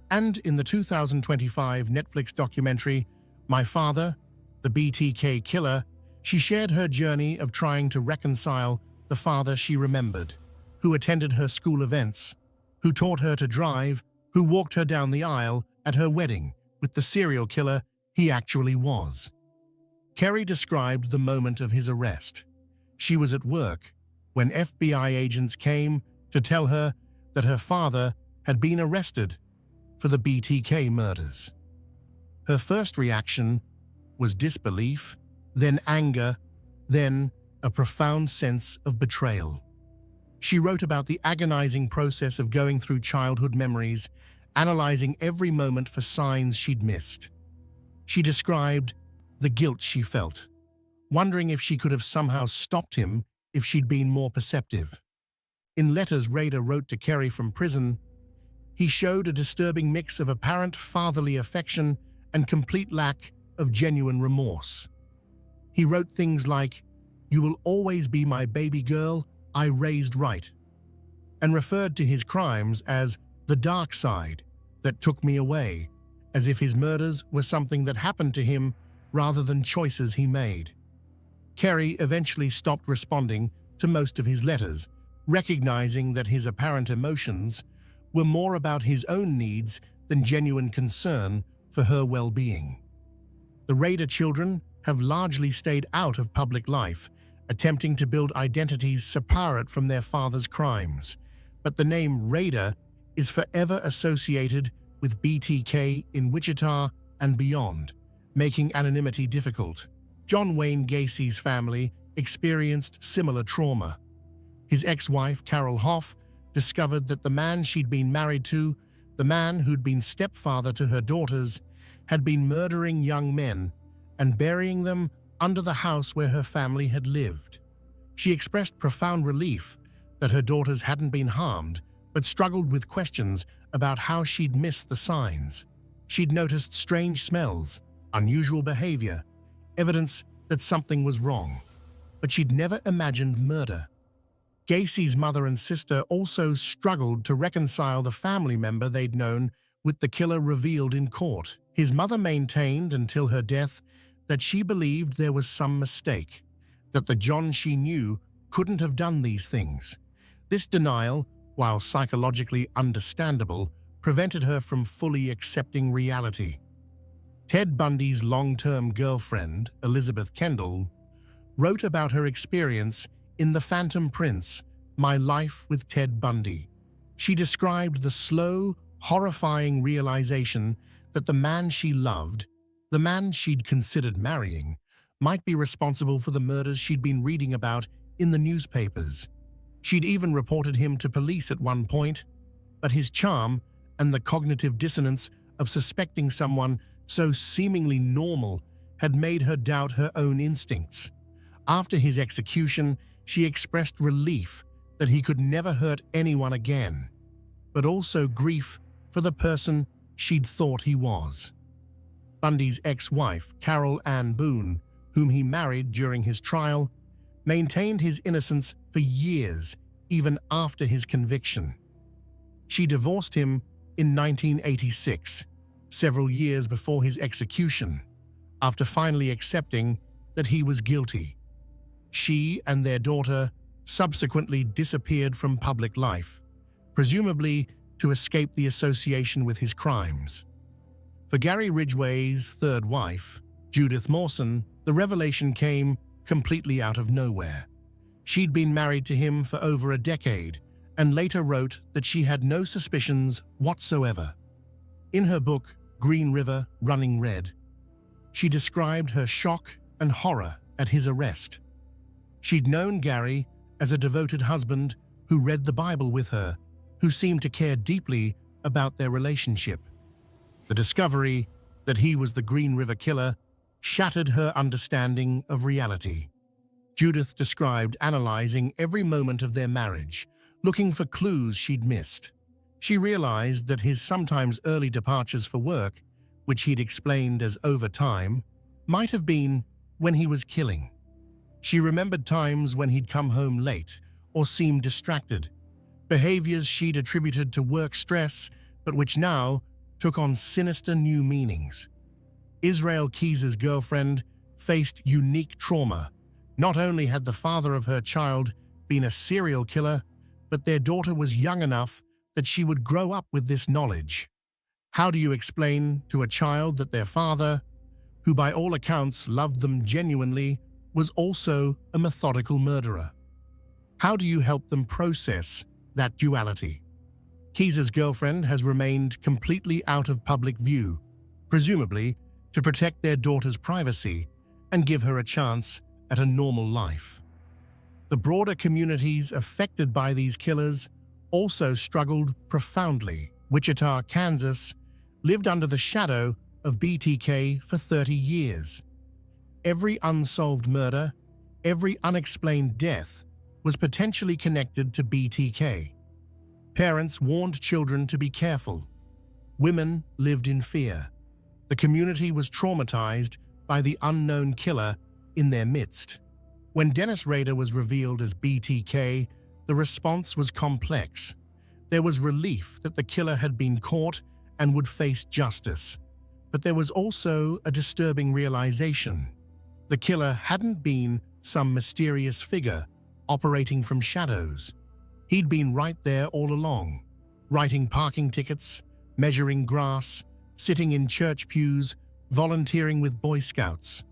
And in the 2025 Netflix documentary, My Father, the BTK Killer, she shared her journey of trying to reconcile the father she remembered, who attended her school events, who taught her to drive, who walked her down the aisle at her wedding with the serial killer he actually was. Kerri described the moment of his arrest. She was at work when FBI agents came to tell her that her father had been arrested for the BTK murders. Her first reaction was disbelief, then anger, then a profound sense of betrayal. She wrote about the agonizing process of going through childhood memories, analyzing every moment for signs she'd missed. She described the guilt she felt, wondering if she could have somehow stopped him if she'd been more perceptive. In letters Rader wrote to Kerri from prison, he showed a disturbing mix of apparent fatherly affection and complete lack of genuine remorse. He wrote things like, "You will always be my baby girl I raised right," and referred to his crimes as the dark side that took me away, as if his murders were something that happened to him rather than choices he made. Kerri eventually stopped responding to most of his letters, recognizing that his apparent emotions were more about his own needs than genuine concern for her well-being. The Rader children have largely stayed out of public life, attempting to build identities separate from their father's crimes. But the name Rader is forever associated with BTK in Wichita and beyond, making anonymity difficult. John Wayne Gacy's family experienced similar trauma. His ex-wife, Carol Hoff, discovered that the man she'd been married to, the man who'd been stepfather to her daughters, had been murdering young men and burying them under the house where her family had lived. She expressed profound relief that her daughters hadn't been harmed, but struggled with questions about how she'd missed the signs. She'd noticed strange smells, unusual behavior, evidence that something was wrong, but she'd never imagined murder. Gacy's mother and sister also struggled to reconcile the family member they'd known with the killer revealed in court. His mother maintained until her death that she believed there was some mistake, that the John she knew couldn't have done these things. This denial, while psychologically understandable, prevented her from fully accepting reality. Ted Bundy's long-term girlfriend, Elizabeth Kendall, wrote about her experience in The Phantom Prince, My Life with Ted Bundy. She described the slow, horrifying realization that the man she loved, the man she'd considered marrying, might be responsible for the murders she'd been reading about in the newspapers. She'd even reported him to police at one point, but his charm and the cognitive dissonance of suspecting someone so seemingly normal had made her doubt her own instincts. After his execution, she expressed relief that he could never hurt anyone again, but also grief for the person she'd thought he was. Bundy's ex-wife, Carol Ann Boone, whom he married during his trial, maintained his innocence for years, even after his conviction. She divorced him in 1986, several years before his execution, after finally accepting that he was guilty. She and their daughter subsequently disappeared from public life, presumably to escape the association with his crimes. For Gary Ridgway's third wife, Judith Mawson, the revelation came completely out of nowhere. She'd been married to him for over a decade and later wrote that she had no suspicions whatsoever. In her book, Green River, Running Red, she described her shock and horror at his arrest. She'd known Gary as a devoted husband who read the Bible with her, who seemed to care deeply about their relationship. The discovery that he was the Green River Killer shattered her understanding of reality. Judith described analyzing every moment of their marriage, looking for clues she'd missed. She realized that his sometimes early departures for work, which he'd explained as overtime, might have been when he was killing. She remembered times when he'd come home late or seemed distracted, behaviors she'd attributed to work stress, but which now took on sinister new meanings. Israel Keys's girlfriend faced unique trauma. Not only had the father of her child been a serial killer, but their daughter was young enough that she would grow up with this knowledge. How do you explain to a child that their father, who by all accounts loved them genuinely, was also a methodical murderer? How do you help them process that duality? Keys's girlfriend has remained completely out of public view, presumably to protect their daughter's privacy and give her a chance at a normal life. The broader communities affected by these killers also struggled profoundly. Wichita, Kansas, lived under the shadow of BTK for 30 years. Every unsolved murder, every unexplained death was potentially connected to BTK. Parents warned children to be careful. Women lived in fear. The community was traumatized by the unknown killer in their midst. When Dennis Rader was revealed as BTK, the response was complex. There was relief that the killer had been caught and would face justice. But there was also a disturbing realization. The killer hadn't been some mysterious figure operating from shadows. He'd been right there all along, writing parking tickets, measuring grass, sitting in church pews, volunteering with Boy Scouts.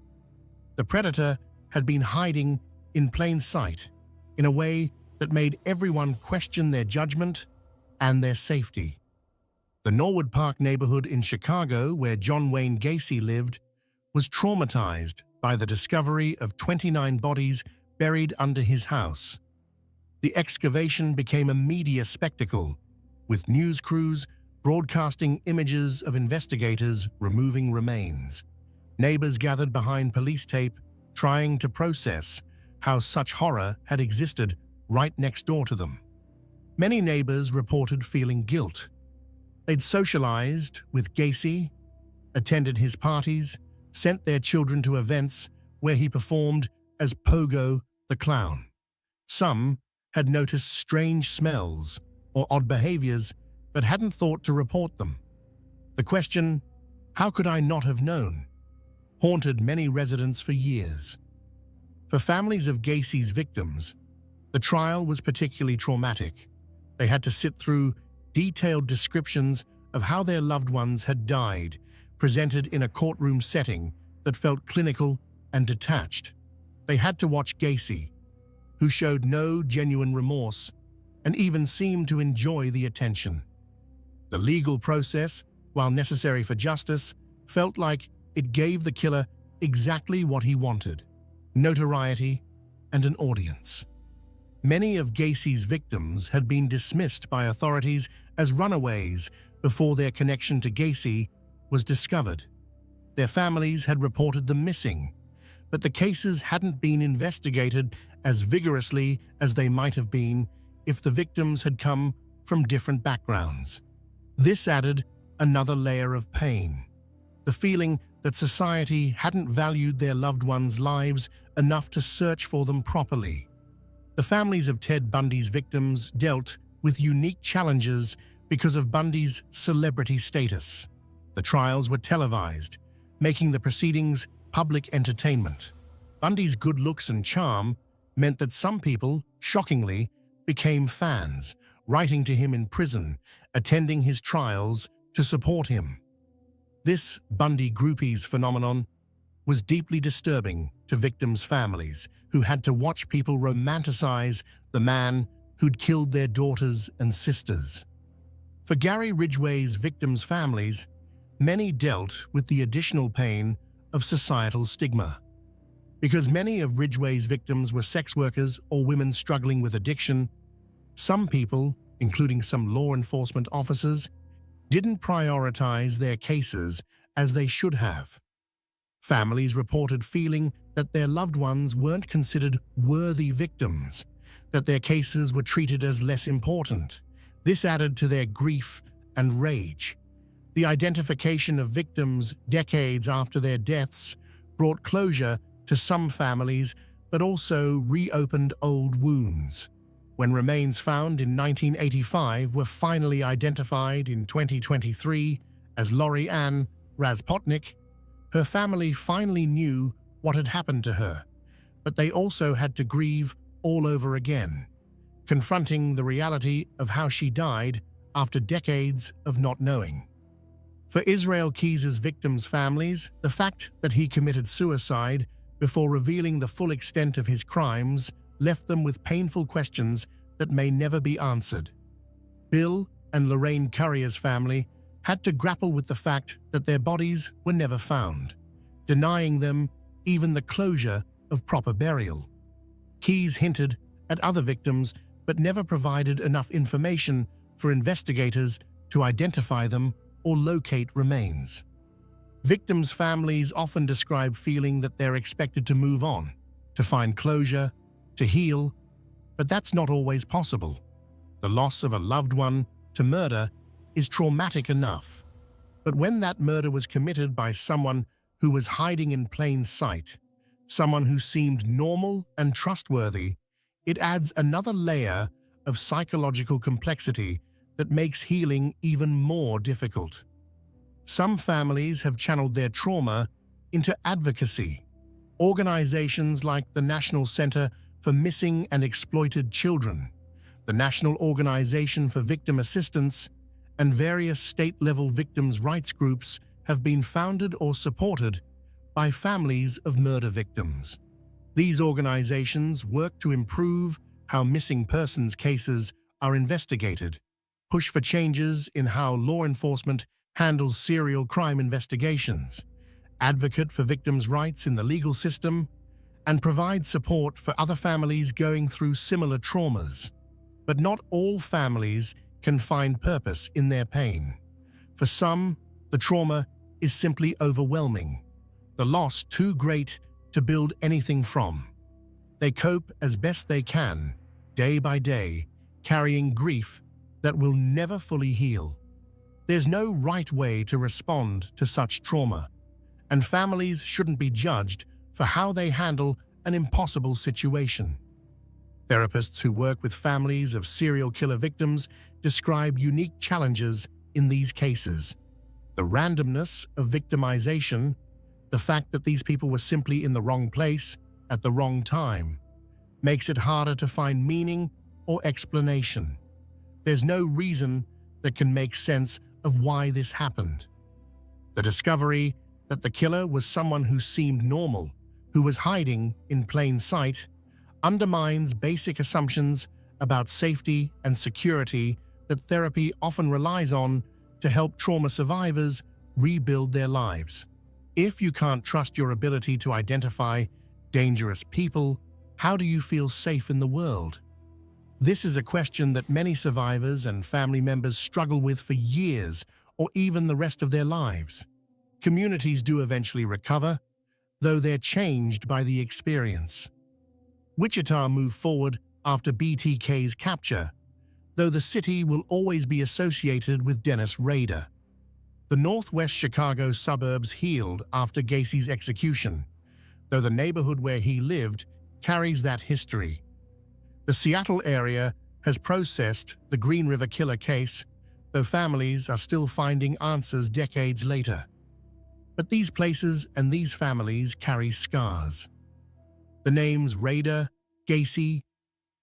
The predator had been hiding in plain sight in a way that made everyone question their judgment and their safety. The Norwood Park neighborhood in Chicago, where John Wayne Gacy lived, was traumatized by the discovery of 29 bodies buried under his house. The excavation became a media spectacle, with news crews broadcasting images of investigators removing remains. Neighbors gathered behind police tape, trying to process how such horror had existed right next door to them. Many neighbors reported feeling guilt. They'd socialized with Gacy, attended his parties, sent their children to events where he performed as Pogo the Clown. Some had noticed strange smells or odd behaviors but hadn't thought to report them. The question, "How could I not have known?" haunted many residents for years. For families of Gacy's victims, the trial was particularly traumatic. They had to sit through detailed descriptions of how their loved ones had died, presented in a courtroom setting that felt clinical and detached. They had to watch Gacy, who showed no genuine remorse and even seemed to enjoy the attention. The legal process, while necessary for justice, felt like it gave the killer exactly what he wanted: notoriety and an audience. Many of Gacy's victims had been dismissed by authorities as runaways before their connection to Gacy was discovered. Their families had reported them missing, but the cases hadn't been investigated as vigorously as they might have been if the victims had come from different backgrounds. This added another layer of pain, the feeling that society hadn't valued their loved ones' lives enough to search for them properly. The families of Ted Bundy's victims dealt with unique challenges because of Bundy's celebrity status. The trials were televised, making the proceedings public entertainment. Bundy's good looks and charm meant that some people, shockingly, became fans, writing to him in prison, attending his trials to support him. This Bundy groupies phenomenon was deeply disturbing to victims' families who had to watch people romanticize the man who'd killed their daughters and sisters. For Gary Ridgway's victims' families, many dealt with the additional pain of societal stigma. Because many of Ridgway's victims were sex workers or women struggling with addiction, some people, including some law enforcement officers, didn't prioritize their cases as they should have. Families reported feeling that their loved ones weren't considered worthy victims, that their cases were treated as less important. This added to their grief and rage. The identification of victims decades after their deaths brought closure to some families, but also reopened old wounds. When remains found in 1985 were finally identified in 2023 as Lori Ann Razpotnik, her family finally knew what had happened to her, but they also had to grieve all over again, confronting the reality of how she died after decades of not knowing. For Israel Keyes' victims' families, the fact that he committed suicide before revealing the full extent of his crimes left them with painful questions that may never be answered. Bill and Lorraine Currier's family had to grapple with the fact that their bodies were never found, denying them even the closure of proper burial. Keyes hinted at other victims but never provided enough information for investigators to identify them or locate remains. Victims' families often describe feeling that they're expected to move on, to find closure, to heal, but that's not always possible. The loss of a loved one to murder is traumatic enough. But when that murder was committed by someone who was hiding in plain sight, someone who seemed normal and trustworthy, it adds another layer of psychological complexity that makes healing even more difficult. Some families have channeled their trauma into advocacy. Organizations like the National Center for Missing and Exploited Children, the National Organization for Victim Assistance, and various state-level victims' rights groups have been founded or supported by families of murder victims. These organizations work to improve how missing persons cases are investigated, push for changes in how law enforcement handles serial crime investigations, advocate for victims' rights in the legal system, and provide support for other families going through similar traumas. But not all families can find purpose in their pain. For some, the trauma is simply overwhelming, the loss too great to build anything from. They cope as best they can, day by day, carrying grief that will never fully heal. There's no right way to respond to such trauma, and families shouldn't be judged for how they handle an impossible situation. Therapists who work with families of serial killer victims describe unique challenges in these cases. The randomness of victimization, the fact that these people were simply in the wrong place at the wrong time, makes it harder to find meaning or explanation. There's no reason that can make sense of why this happened. The discovery that the killer was someone who seemed normal, who was hiding in plain sight, undermines basic assumptions about safety and security that therapy often relies on to help trauma survivors rebuild their lives. If you can't trust your ability to identify dangerous people, how do you feel safe in the world? This is a question that many survivors and family members struggle with for years or even the rest of their lives. Communities do eventually recover, though they're changed by the experience. Wichita moved forward after BTK's capture, though the city will always be associated with Dennis Rader. The northwest Chicago suburbs healed after Gacy's execution, though the neighborhood where he lived carries that history. The Seattle area has processed the Green River Killer case, though families are still finding answers decades later. But these places and these families carry scars. The names Rader, Gacy,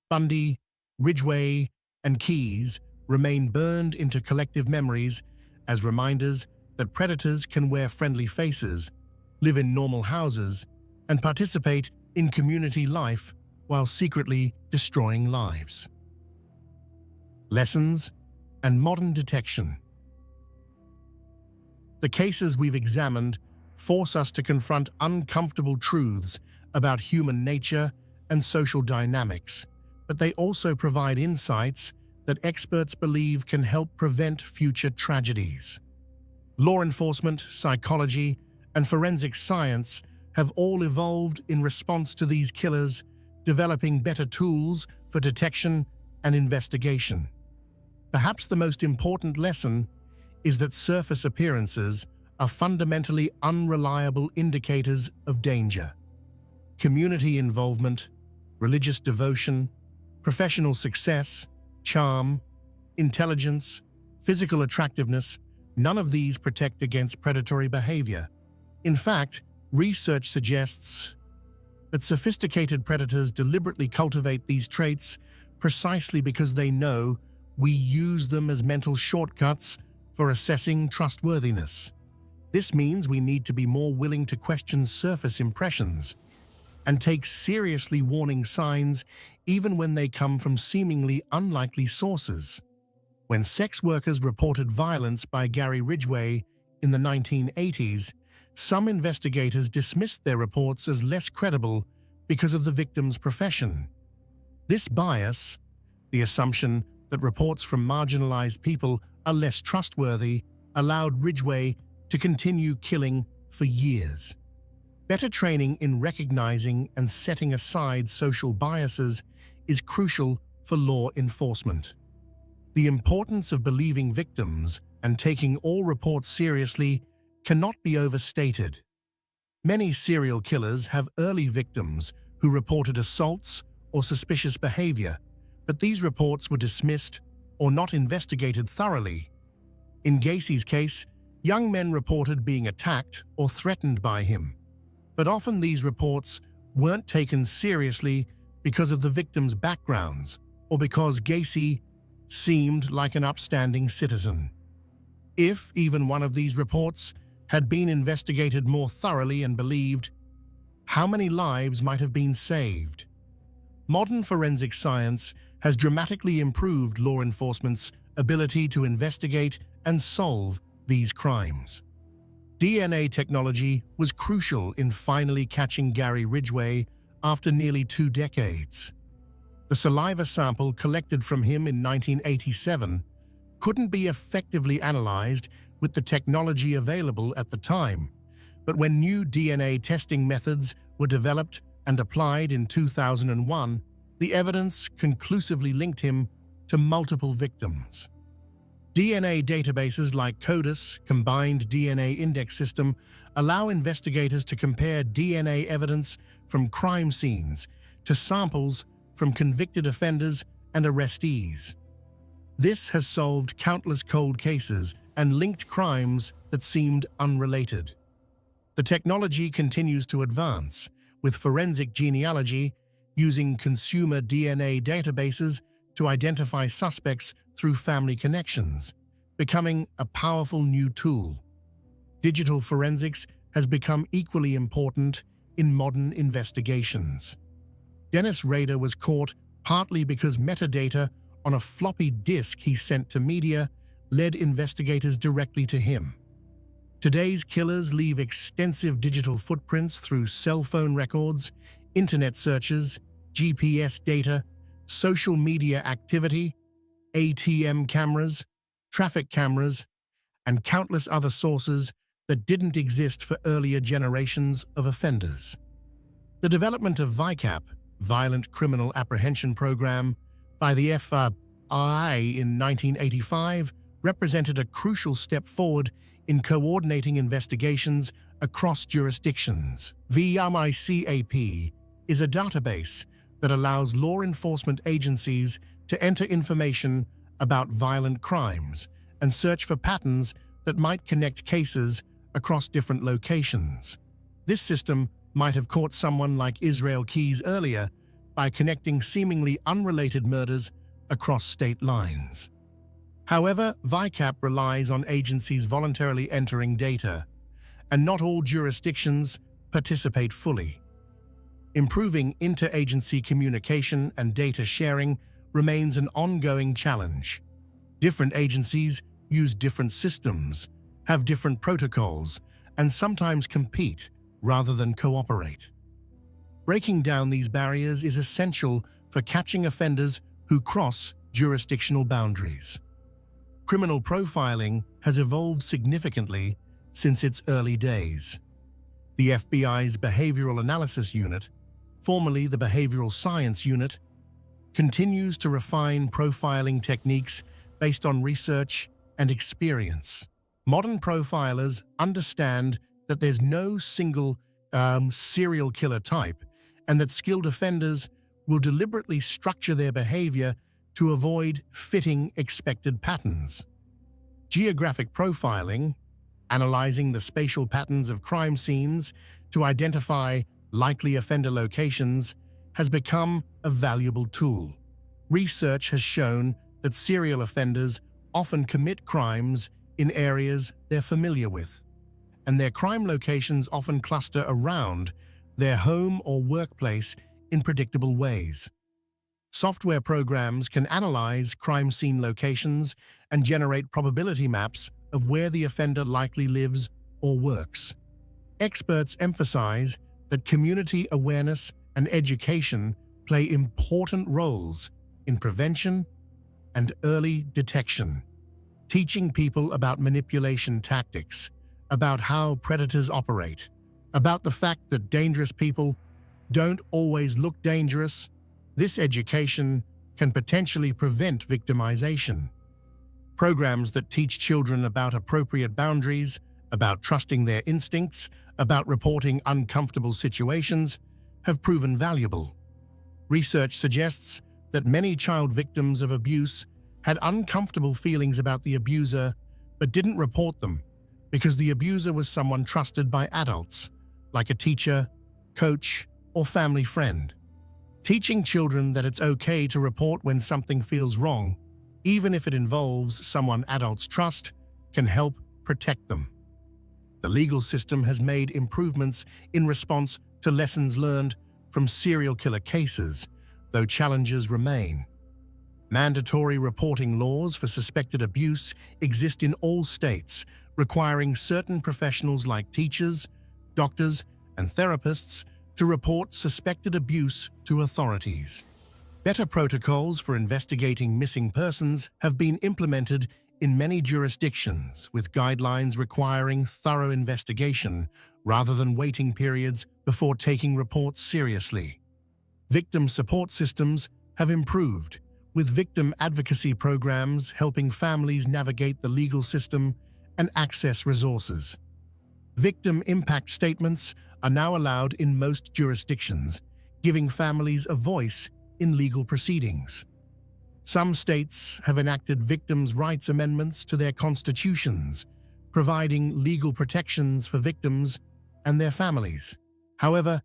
Bundy, Ridgway, and Keyes remain burned into collective memories as reminders that predators can wear friendly faces, live in normal houses, and participate in community life while secretly destroying lives. lessons, and modern detection. The cases we've examined force us to confront uncomfortable truths about human nature and social dynamics, but they also provide insights that experts believe can help prevent future tragedies. Law enforcement, psychology, and forensic science have all evolved in response to these killers, developing better tools for detection and investigation. Perhaps the most important lesson is that surface appearances are fundamentally unreliable indicators of danger. Community involvement, religious devotion, professional success, charm, intelligence, physical attractiveness, none of these protect against predatory behavior. In fact, research suggests that sophisticated predators deliberately cultivate these traits precisely because they know we use them as mental shortcuts for assessing trustworthiness. This means we need to be more willing to question surface impressions and take seriously warning signs even when they come from seemingly unlikely sources. When sex workers reported violence by Gary Ridgway in the 1980s, some investigators dismissed their reports as less credible because of the victim's profession. This bias, the assumption that reports from marginalized people are less trustworthy, allowed Ridgway to continue killing for years. Better training in recognizing and setting aside social biases is crucial for law enforcement. The importance of believing victims and taking all reports seriously cannot be overstated. Many serial killers have early victims who reported assaults or suspicious behavior, but these reports were dismissed or not investigated thoroughly. In Gacy's case, young men reported being attacked or threatened by him, but often these reports weren't taken seriously because of the victims' backgrounds or because Gacy seemed like an upstanding citizen. If even one of these reports had been investigated more thoroughly and believed, how many lives might have been saved? Modern forensic science has dramatically improved law enforcement's ability to investigate and solve these crimes. DNA technology was crucial in finally catching Gary Ridgway after nearly 2 decades. The saliva sample collected from him in 1987 couldn't be effectively analyzed with the technology available at the time, but when new DNA testing methods were developed and applied in 2001, the evidence conclusively linked him to multiple victims. DNA databases like CODIS, Combined DNA Index System, allow investigators to compare DNA evidence from crime scenes to samples from convicted offenders and arrestees. This has solved countless cold cases and linked crimes that seemed unrelated. The technology continues to advance, with forensic genealogy using consumer DNA databases to identify suspects through family connections, becoming a powerful new tool. Digital forensics has become equally important in modern investigations. Dennis Rader was caught partly because metadata on a floppy disk he sent to media led investigators directly to him. Today's killers leave extensive digital footprints through cell phone records, internet searches, GPS data, social media activity, ATM cameras, traffic cameras, and countless other sources that didn't exist for earlier generations of offenders. The development of VICAP, Violent Criminal Apprehension Program, by the FBI in 1985 represented a crucial step forward in coordinating investigations across jurisdictions. VICAP is a database that allows law enforcement agencies to enter information about violent crimes and search for patterns that might connect cases across different locations. This system might have caught someone like Israel Keys earlier by connecting seemingly unrelated murders across state lines. However, VICAP relies on agencies voluntarily entering data, and not all jurisdictions participate fully. Improving interagency communication and data sharing remains an ongoing challenge. Different agencies use different systems, have different protocols, and sometimes compete rather than cooperate. Breaking down these barriers is essential for catching offenders who cross jurisdictional boundaries. Criminal profiling has evolved significantly since its early days. The FBI's Behavioral Analysis Unit, formerly the Behavioral Science Unit, continues to refine profiling techniques based on research and experience. Modern profilers understand that there's no single serial killer type, and that skilled offenders will deliberately structure their behavior to avoid fitting expected patterns. Geographic profiling, analyzing the spatial patterns of crime scenes to identify likely offender locations, has become a valuable tool. Research has shown that serial offenders often commit crimes in areas they're familiar with, and their crime locations often cluster around their home or workplace in predictable ways. Software programs can analyze crime scene locations and generate probability maps of where the offender likely lives or works. Experts emphasize that community awareness and education play important roles in prevention and early detection, teaching people about manipulation tactics, about how predators operate, about the fact that dangerous people don't always look dangerous. This education can potentially prevent victimization. Programs that teach children about appropriate boundaries, about trusting their instincts, about reporting uncomfortable situations, have proven valuable. Research suggests that many child victims of abuse had uncomfortable feelings about the abuser but didn't report them because the abuser was someone trusted by adults, like a teacher, coach, or family friend. Teaching children that it's okay to report when something feels wrong, even if it involves someone adults trust, can help protect them. The legal system has made improvements in response to lessons learned from serial killer cases, though challenges remain. Mandatory reporting laws for suspected abuse exist in all states, requiring certain professionals like teachers, doctors, and therapists to report suspected abuse to authorities. Better protocols for investigating missing persons have been implemented in many jurisdictions, with guidelines requiring thorough investigation rather than waiting periods before taking reports seriously. Victim support systems have improved, with victim advocacy programs helping families navigate the legal system and access resources. Victim impact statements are now allowed in most jurisdictions, giving families a voice in legal proceedings. Some states have enacted victims' rights amendments to their constitutions, providing legal protections for victims and their families. However,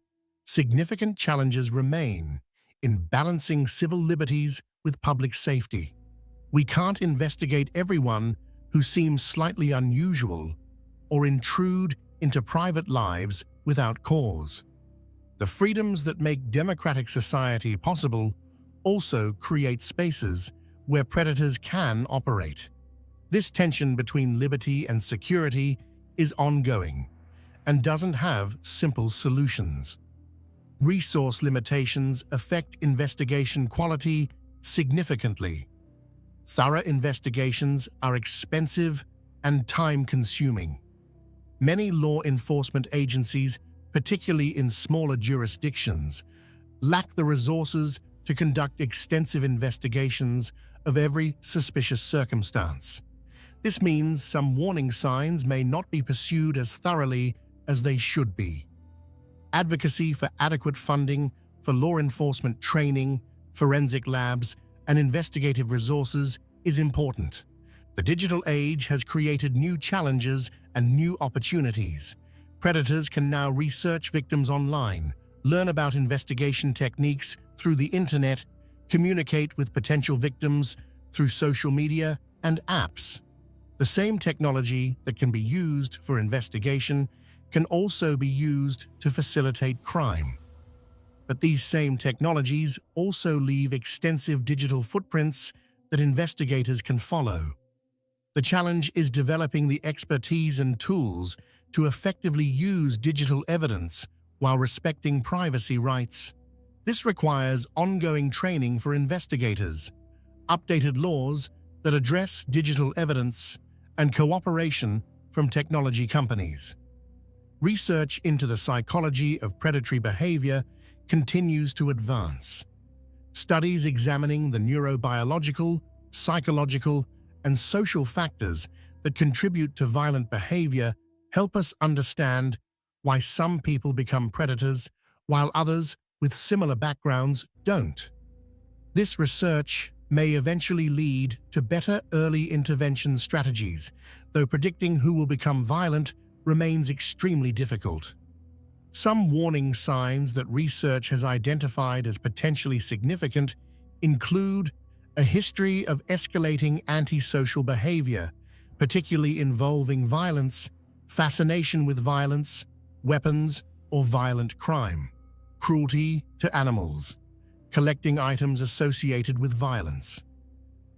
significant challenges remain in balancing civil liberties with public safety. We can't investigate everyone who seems slightly unusual or intrude into private lives without cause. The freedoms that make democratic society possible also create spaces where predators can operate. This tension between liberty and security is ongoing and doesn't have simple solutions. Resource limitations affect investigation quality significantly. Thorough investigations are expensive and time-consuming. Many law enforcement agencies, particularly in smaller jurisdictions, lack the resources to conduct extensive investigations of every suspicious circumstance. This means some warning signs may not be pursued as thoroughly as they should be. Advocacy for adequate funding for law enforcement training, forensic labs, and investigative resources is important. The digital age has created new challenges and new opportunities. Predators can now research victims online, learn about investigation techniques through the internet, communicate with potential victims through social media and apps. The same technology that can be used for investigation can also be used to facilitate crime. But these same technologies also leave extensive digital footprints that investigators can follow. The challenge is developing the expertise and tools to effectively use digital evidence while respecting privacy rights. This requires ongoing training for investigators, updated laws that address digital evidence, and cooperation from technology companies. Research into the psychology of predatory behavior continues to advance. Studies examining the neurobiological, psychological, and social factors that contribute to violent behavior help us understand why some people become predators while others with similar backgrounds don't. This research may eventually lead to better early intervention strategies, though predicting who will become violent remains extremely difficult. Some warning signs that research has identified as potentially significant include a history of escalating antisocial behavior, particularly involving violence, fascination with violence, weapons, or violent crime, cruelty to animals, collecting items associated with violence,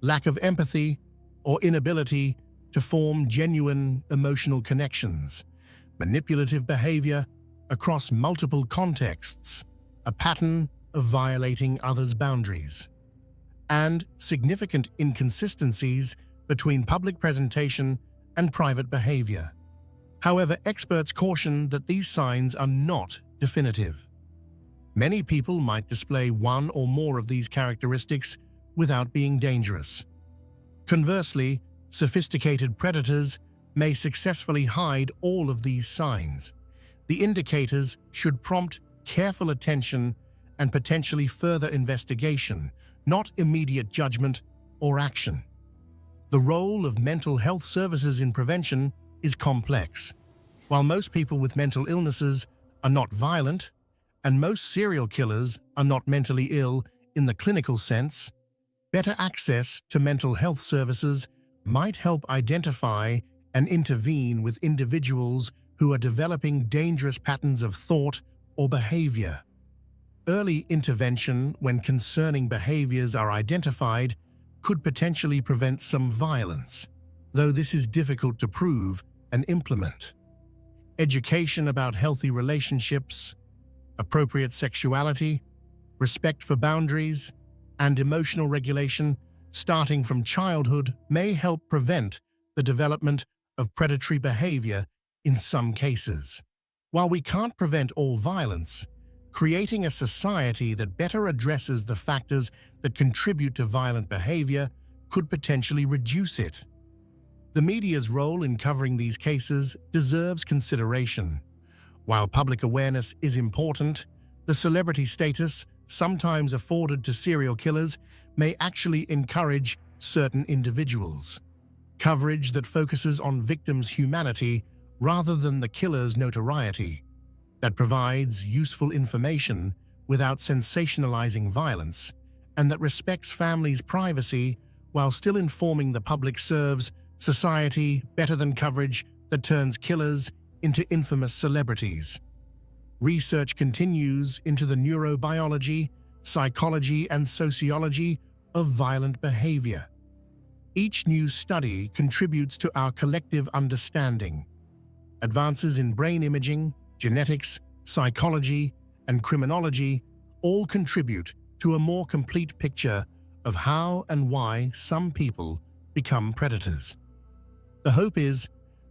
lack of empathy or inability to form genuine emotional connections, manipulative behavior across multiple contexts, a pattern of violating others' boundaries, and significant inconsistencies between public presentation and private behavior. However, experts caution that these signs are not definitive. Many people might display one or more of these characteristics without being dangerous. Conversely, sophisticated predators may successfully hide all of these signs. The indicators should prompt careful attention and potentially further investigation, not immediate judgment or action. The role of mental health services in prevention is complex. While most people with mental illnesses are not violent, and most serial killers are not mentally ill in the clinical sense, better access to mental health services might help identify and intervene with individuals who are developing dangerous patterns of thought or behavior. Early intervention when concerning behaviors are identified could potentially prevent some violence, though this is difficult to prove and implement. Education about healthy relationships, appropriate sexuality, respect for boundaries, and emotional regulation starting from childhood may help prevent the development of predatory behavior in some cases. While we can't prevent all violence, creating a society that better addresses the factors that contribute to violent behavior could potentially reduce it. The media's role in covering these cases deserves consideration. While public awareness is important, the celebrity status sometimes afforded to serial killers may actually encourage certain individuals. Coverage that focuses on victims' humanity rather than the killer's notoriety, that provides useful information without sensationalizing violence, and that respects families' privacy while still informing the public serves society better than coverage that turns killers into infamous celebrities. Research continues into the neurobiology, psychology, and sociology of violent behavior. Each new study contributes to our collective understanding. Advances in brain imaging, genetics, psychology, and criminology all contribute to a more complete picture of how and why some people become predators. The hope is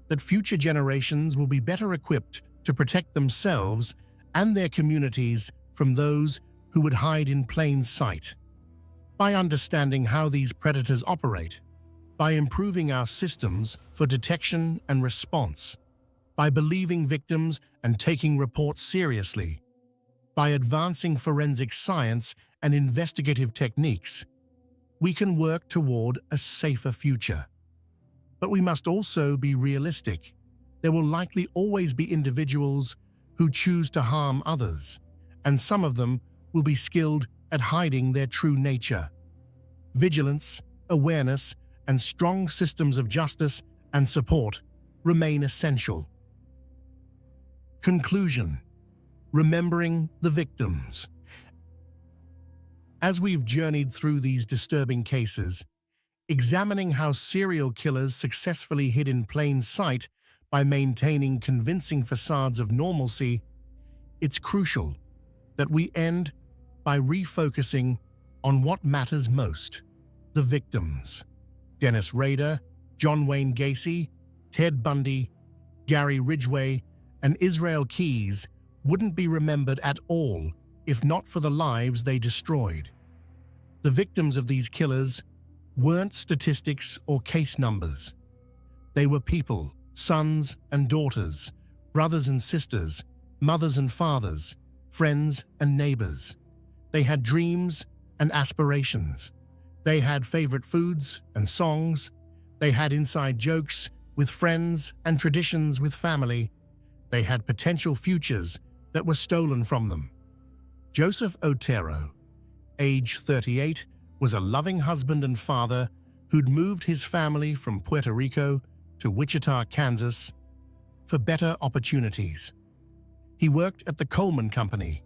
that future generations will be better equipped to protect themselves and their communities from those who would hide in plain sight. By understanding how these predators operate, by improving our systems for detection and response, by believing victims and taking reports seriously, by advancing forensic science and investigative techniques, we can work toward a safer future. But we must also be realistic. There will likely always be individuals who choose to harm others, and some of them will be skilled at hiding their true nature. Vigilance, awareness, and strong systems of justice and support remain essential. Conclusion: remembering the victims. As we've journeyed through these disturbing cases, examining how serial killers successfully hid in plain sight by maintaining convincing facades of normalcy, it's crucial that we end by refocusing on what matters most: the victims. Dennis Rader, John Wayne Gacy, Ted Bundy, Gary Ridgway, and Israel Keyes wouldn't be remembered at all if not for the lives they destroyed. The victims of these killers weren't statistics or case numbers. They were people, sons and daughters, brothers and sisters, mothers and fathers, friends and neighbors. They had dreams and aspirations. They had favorite foods and songs. They had inside jokes with friends and traditions with family. They had potential futures that were stolen from them. Joseph Otero, age 38, was a loving husband and father who'd moved his family from Puerto Rico to Wichita, Kansas, for better opportunities. He worked at the Coleman Company,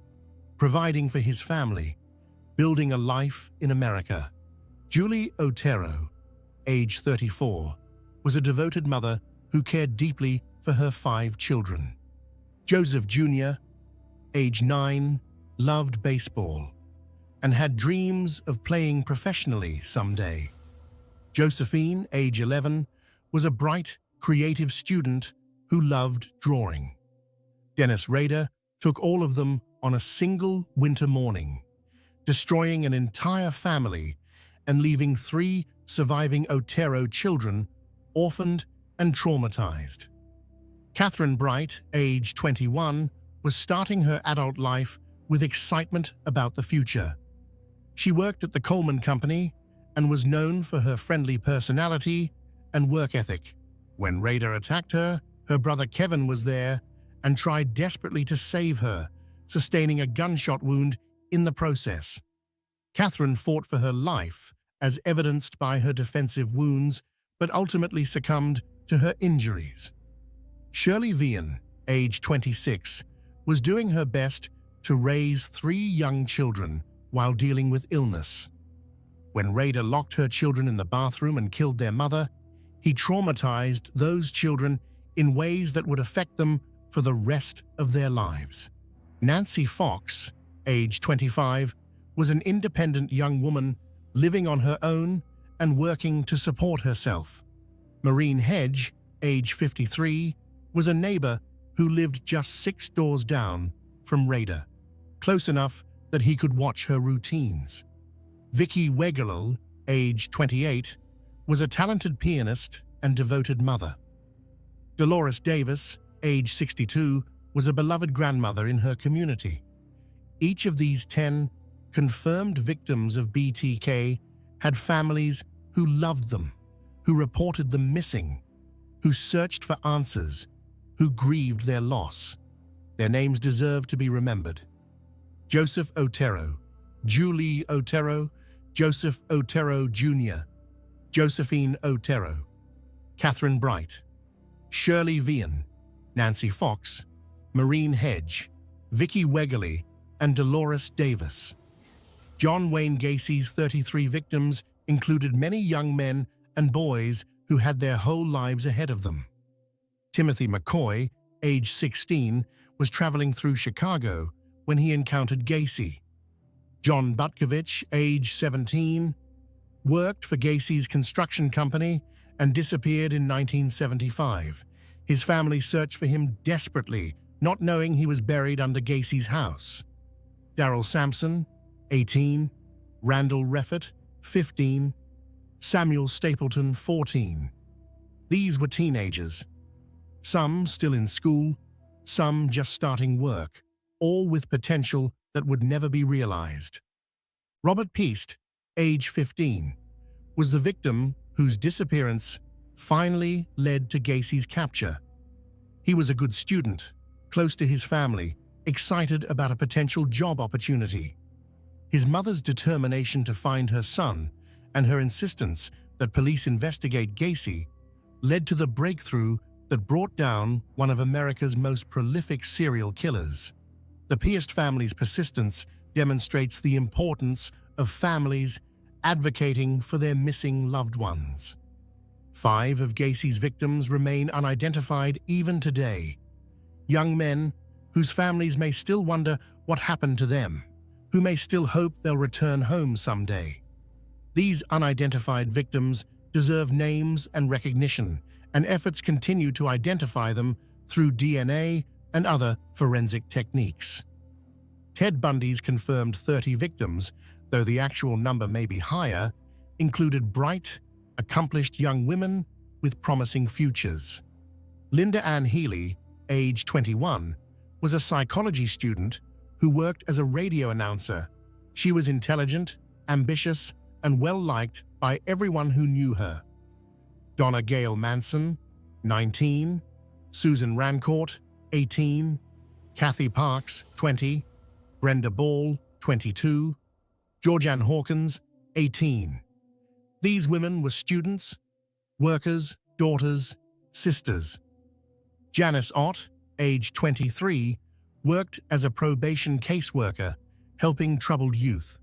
providing for his family, building a life in America. Julie Otero, age 34, was a devoted mother who cared deeply for her 5 children. Joseph Jr., age 9, loved baseball and had dreams of playing professionally someday. Josephine, age 11, was a bright, creative student who loved drawing. Dennis Rader took all of them on a single winter morning, destroying an entire family and leaving 3 surviving Otero children orphaned and traumatized. Catherine Bright, age 21, was starting her adult life with excitement about the future. She worked at the Coleman Company and was known for her friendly personality and work ethic. When Rader attacked her, her brother Kevin was there and tried desperately to save her, sustaining a gunshot wound in the process. Catherine fought for her life, as evidenced by her defensive wounds, but ultimately succumbed to her injuries. Shirley Vian, age 26, was doing her best to raise 3 young children while dealing with illness. When Rader locked her children in the bathroom and killed their mother, he traumatized those children in ways that would affect them for the rest of their lives. Nancy Fox, age 25, was an independent young woman living on her own and working to support herself. Maureen Hedge, age 53, was a neighbor who lived just 6 doors down from Rader, close enough that he could watch her routines. Vicky Wegerle, age 28, was a talented pianist and devoted mother. Dolores Davis, age 62, was a beloved grandmother in her community. Each of these 10 confirmed victims of BTK had families who loved them, who reported them missing, who searched for answers, who grieved their loss. Their names deserve to be remembered. Joseph Otero, Julie Otero, Joseph Otero Jr., Josephine Otero, Catherine Bright, Shirley Vian, Nancy Fox, Maureen Hedge, Vicky Wegerle, and Dolores Davis. John Wayne Gacy's 33 victims included many young men and boys who had their whole lives ahead of them. Timothy McCoy, age 16, was traveling through Chicago when he encountered Gacy. John Butkovich, age 17, worked for Gacy's construction company and disappeared in 1975. His family searched for him desperately, not knowing he was buried under Gacy's house. Darrell Sampson, 18, Randall Reffett, 15, Samuel Stapleton, 14. These were teenagers, some still in school, some just starting work, all with potential that would never be realized. Robert Piest, age 15, was the victim whose disappearance finally led to Gacy's capture. He was a good student, close to his family, excited about a potential job opportunity. His mother's determination to find her son and her insistence that police investigate Gacy led to the breakthrough that brought down one of America's most prolific serial killers. The Piest family's persistence demonstrates the importance of families advocating for their missing loved ones. 5 of Gacy's victims remain unidentified even today. Young men whose families may still wonder what happened to them, who may still hope they'll return home someday. These unidentified victims deserve names and recognition, and efforts continue to identify them through DNA and other forensic techniques. Ted Bundy's confirmed 30 victims, though the actual number may be higher, included bright, accomplished young women with promising futures. Linda Ann Healy, age 21, was a psychology student who worked as a radio announcer. She was intelligent, ambitious, and well-liked by everyone who knew her. Donna Gale Manson, 19, Susan Rancourt, 18, Kathy Parks, 20, Brenda Ball, 22, Georgianne Hawkins, 18. These women were students, workers, daughters, sisters. Janice Ott, age 23, worked as a probation caseworker, helping troubled youth.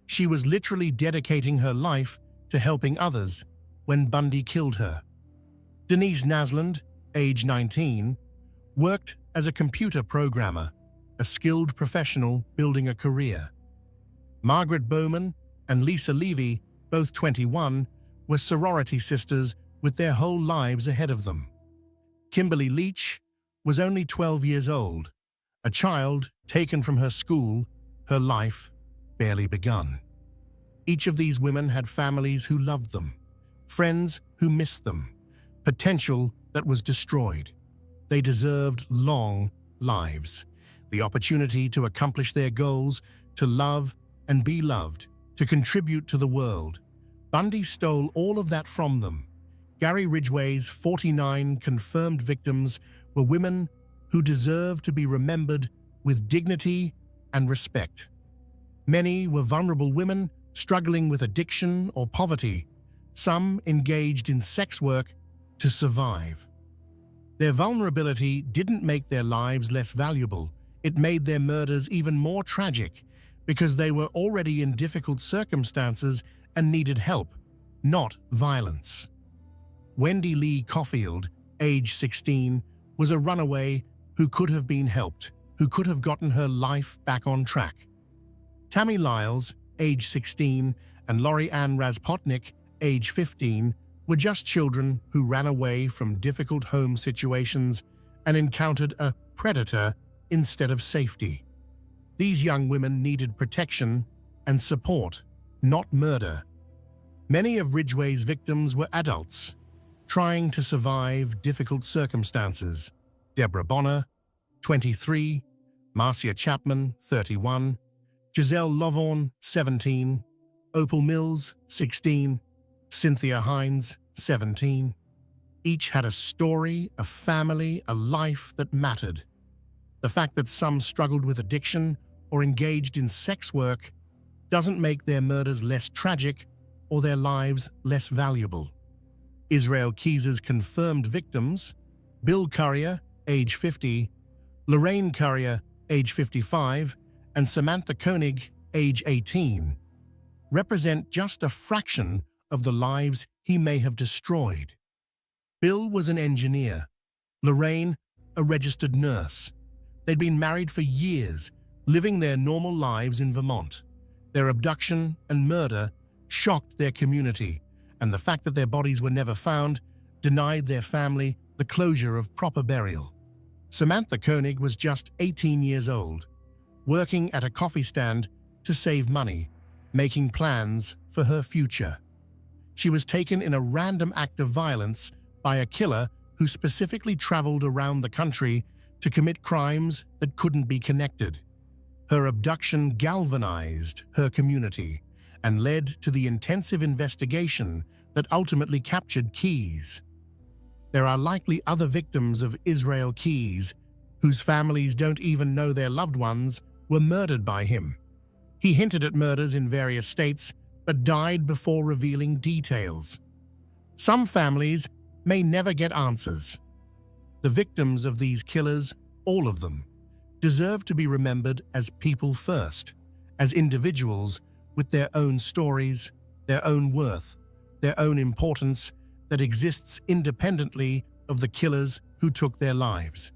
She was literally dedicating her life to helping others when Bundy killed her. Denise Nasland, age 19, worked as a computer programmer, a skilled professional building a career. Margaret Bowman and Lisa Levy, both 21, were sorority sisters with their whole lives ahead of them. Kimberly Leach was only 12 years old, a child taken from her school, her life barely begun. Each of these women had families who loved them, friends who missed them, potential that was destroyed. They deserved long lives, the opportunity to accomplish their goals, to love and be loved, to contribute to the world. Bundy stole all of that from them. Gary Ridgway's 49 confirmed victims were women who deserve to be remembered with dignity and respect. Many were vulnerable women struggling with addiction or poverty, some engaged in sex work to survive. Their vulnerability didn't make their lives less valuable. It made their murders even more tragic because they were already in difficult circumstances and needed help, not violence. Wendy Lee Caulfield, age 16, was a runaway who could have been helped, who could have gotten her life back on track. Tammy Lyles, age 16, and Lori Ann Raspotnik, age 15, were just children who ran away from difficult home situations and encountered a predator instead of safety. These young women needed protection and support, not murder. Many of Ridgway's victims were adults, trying to survive difficult circumstances. Deborah Bonner, 23, Marcia Chapman, 31, Giselle Lovvorn, 17, Opal Mills, 16, Cynthia Hines, 17. Each had a story, a family, a life that mattered. The fact that some struggled with addiction or engaged in sex work doesn't make their murders less tragic or their lives less valuable. Israel Keyes's confirmed victims, Bill Currier, age 50, Lorraine Currier, age 55, and Samantha Koenig, age 18, represent just a fraction of the lives he may have destroyed. Bill was an engineer, Lorraine a registered nurse. They'd been married for years, living their normal lives in Vermont. Their abduction and murder shocked their community, and the fact that their bodies were never found denied their family the closure of proper burial. Samantha Koenig was just 18 years old, working at a coffee stand to save money, making plans for her future. She was taken in a random act of violence by a killer who specifically traveled around the country to commit crimes that couldn't be connected. Her abduction galvanized her community and led to the intensive investigation that ultimately captured Keyes. There are likely other victims of Israel Keyes whose families don't even know their loved ones were murdered by him. He hinted at murders in various states, but died before revealing details. Some families may never get answers. The victims of these killers, all of them, deserve to be remembered as people first, as individuals with their own stories, their own worth, their own importance that exists independently of the killers who took their lives.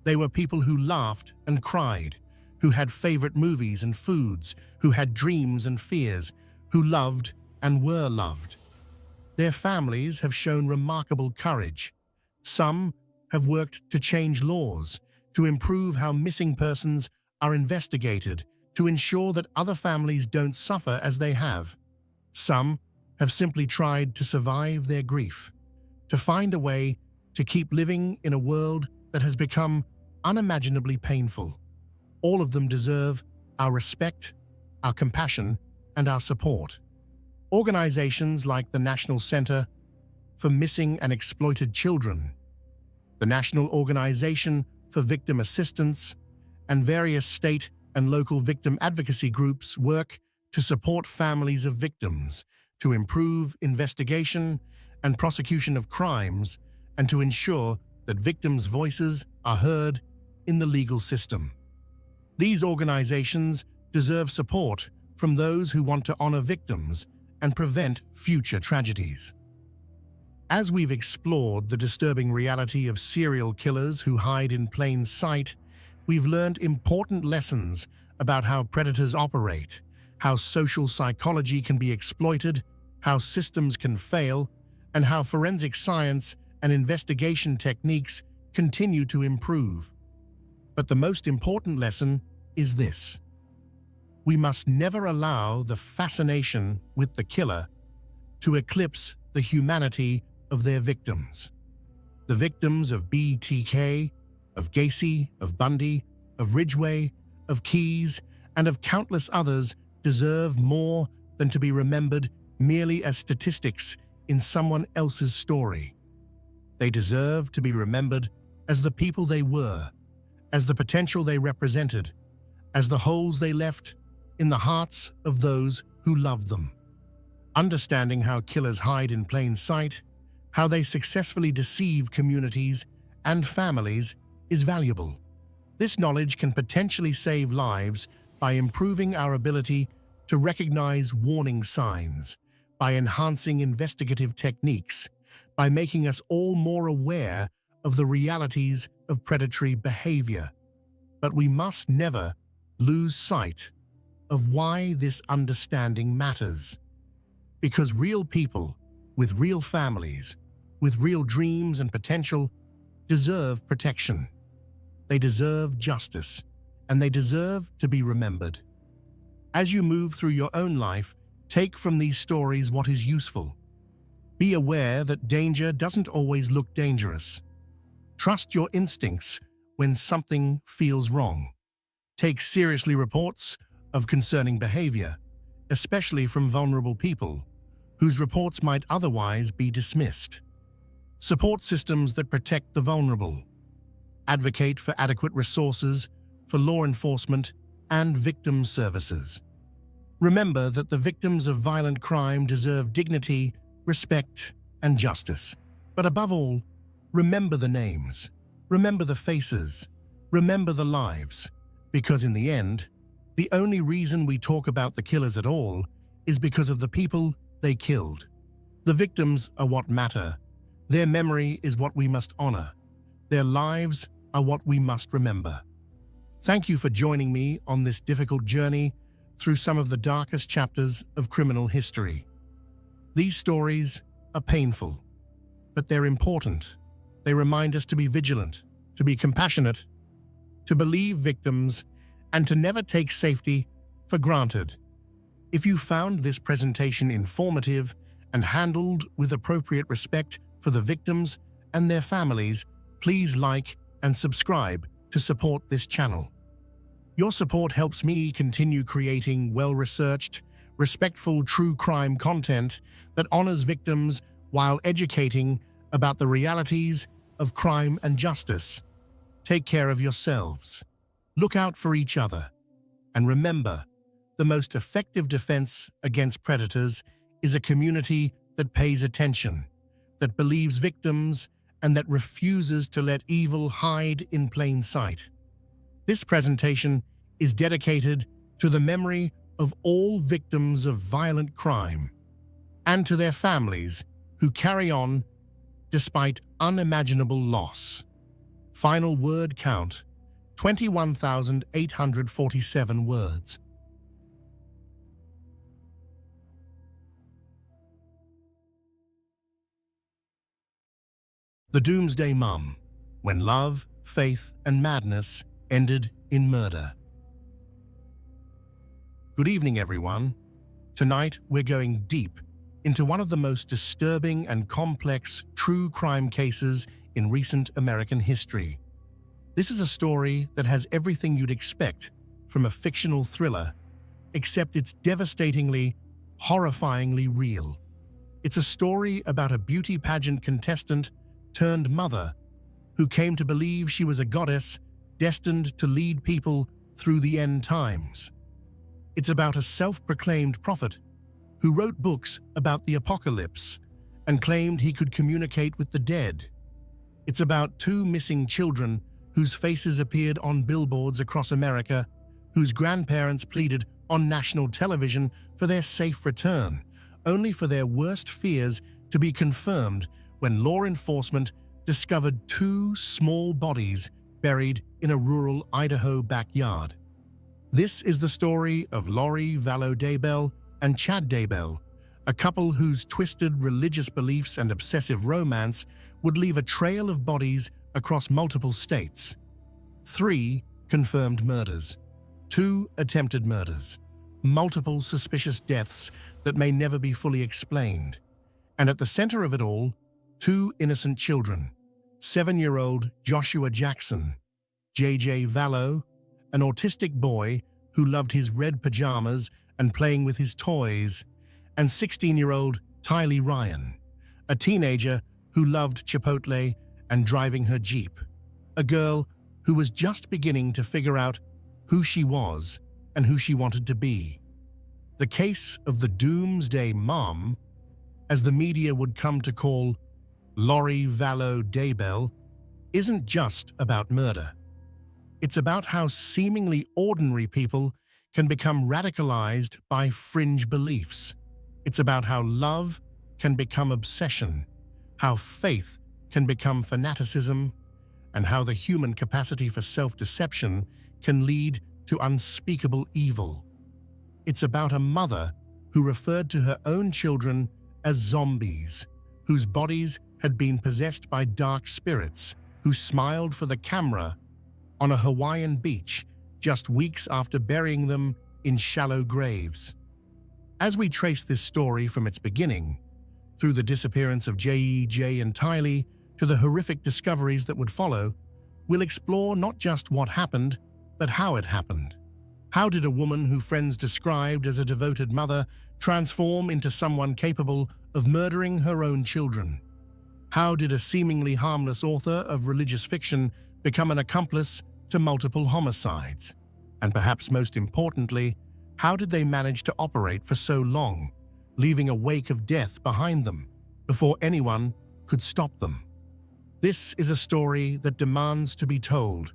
They were people who laughed and cried, who had favorite movies and foods, who had dreams and fears, who loved and were loved. Their families have shown remarkable courage. Some have worked to change laws, to improve how missing persons are investigated, to ensure that other families don't suffer as they have. Some have simply tried to survive their grief, to find a way to keep living in a world that has become unimaginably painful. All of them deserve our respect, our compassion, and our support. Organizations like the National Center for Missing and Exploited Children, the National Organization for Victim Assistance, and various state and local victim advocacy groups work to support families of victims, to improve investigation and prosecution of crimes, and to ensure that victims' voices are heard in the legal system. These organizations deserve support from those who want to honor victims and prevent future tragedies. As we've explored the disturbing reality of serial killers who hide in plain sight, we've learned important lessons about how predators operate, how social psychology can be exploited, how systems can fail, and how forensic science and investigation techniques continue to improve. But the most important lesson is this: we must never allow the fascination with the killer to eclipse the humanity of their victims. The victims of BTK, of Gacy, of Bundy, of Ridgway, of Keyes, and of countless others deserve more than to be remembered merely as statistics in someone else's story. They deserve to be remembered as the people they were, as the potential they represented, as the holes they left in the hearts of those who loved them. Understanding how killers hide in plain sight, how they successfully deceive communities and families is valuable. This knowledge can potentially save lives by improving our ability to recognize warning signs, by enhancing investigative techniques, by making us all more aware of the realities of predatory behavior. But we must never lose sight of why this understanding matters. Because real people with real families, with real dreams and potential, deserve protection. They deserve justice, and they deserve to be remembered. As you move through your own life, take from these stories what is useful. Be aware that danger doesn't always look dangerous. Trust your instincts when something feels wrong. Take seriously reports of concerning behavior, especially from vulnerable people, whose reports might otherwise be dismissed. Support systems that protect the vulnerable. Advocate for adequate resources for law enforcement and victim services. Remember that the victims of violent crime deserve dignity, respect, and justice. But above all, remember the names, remember the faces, remember the lives, because in the end, the only reason we talk about the killers at all is because of the people they killed. The victims are what matter. Their memory is what we must honor. Their lives are what we must remember. Thank you for joining me on this difficult journey through some of the darkest chapters of criminal history. These stories are painful, but they're important. They remind us to be vigilant, to be compassionate, to believe victims, and to never take safety for granted. If you found this presentation informative and handled with appropriate respect for the victims and their families, please like and subscribe to support this channel. Your support helps me continue creating well-researched, respectful true crime content that honors victims while educating about the realities of crime and justice. Take care of yourselves. Look out for each other. And remember, the most effective defense against predators is a community that pays attention, that believes victims, and that refuses to let evil hide in plain sight. This presentation is dedicated to the memory of all victims of violent crime, and to their families who carry on despite unimaginable loss. Final word count, 21,847 words. The Doomsday Mum, when love, faith, and madness ended in murder. Good evening, everyone. Tonight, we're going deep into one of the most disturbing and complex true crime cases in recent American history. This is a story that has everything you'd expect from a fictional thriller, except it's devastatingly, horrifyingly real. It's a story about a beauty pageant contestant turned mother who came to believe she was a goddess destined to lead people through the end times. It's about a self-proclaimed prophet who wrote books about the apocalypse and claimed he could communicate with the dead. It's about two missing children whose faces appeared on billboards across America, whose grandparents pleaded on national television for their safe return, only for their worst fears to be confirmed when law enforcement discovered two small bodies buried in a rural Idaho backyard. This is the story of Lori Vallow Daybell and Chad Daybell, a couple whose twisted religious beliefs and obsessive romance would leave a trail of bodies across multiple states. 3 confirmed murders, 2 attempted murders, multiple suspicious deaths that may never be fully explained. And at the center of it all, 2 innocent children, 7-year-old Joshua Jackson, J.J. Vallow, an autistic boy who loved his red pajamas and playing with his toys, and 16-year-old Tylee Ryan, a teenager who loved Chipotle and driving her Jeep, a girl who was just beginning to figure out who she was and who she wanted to be. The case of the Doomsday Mom, as the media would come to call Lori Vallow Daybell, isn't just about murder. It's about how seemingly ordinary people can become radicalized by fringe beliefs. It's about how love can become obsession, how faith can become fanaticism, and how the human capacity for self-deception can lead to unspeakable evil. It's about a mother who referred to her own children as zombies, whose bodies had been possessed by dark spirits, who smiled for the camera on a Hawaiian beach just weeks after burying them in shallow graves. As we trace this story from its beginning, through the disappearance of J.J. and Tylee to the horrific discoveries that would follow, we'll explore not just what happened, but how it happened. How did a woman who friends described as a devoted mother transform into someone capable of murdering her own children? How did a seemingly harmless author of religious fiction become an accomplice to multiple homicides? And perhaps most importantly, how did they manage to operate for so long, leaving a wake of death behind them before anyone could stop them? This is a story that demands to be told,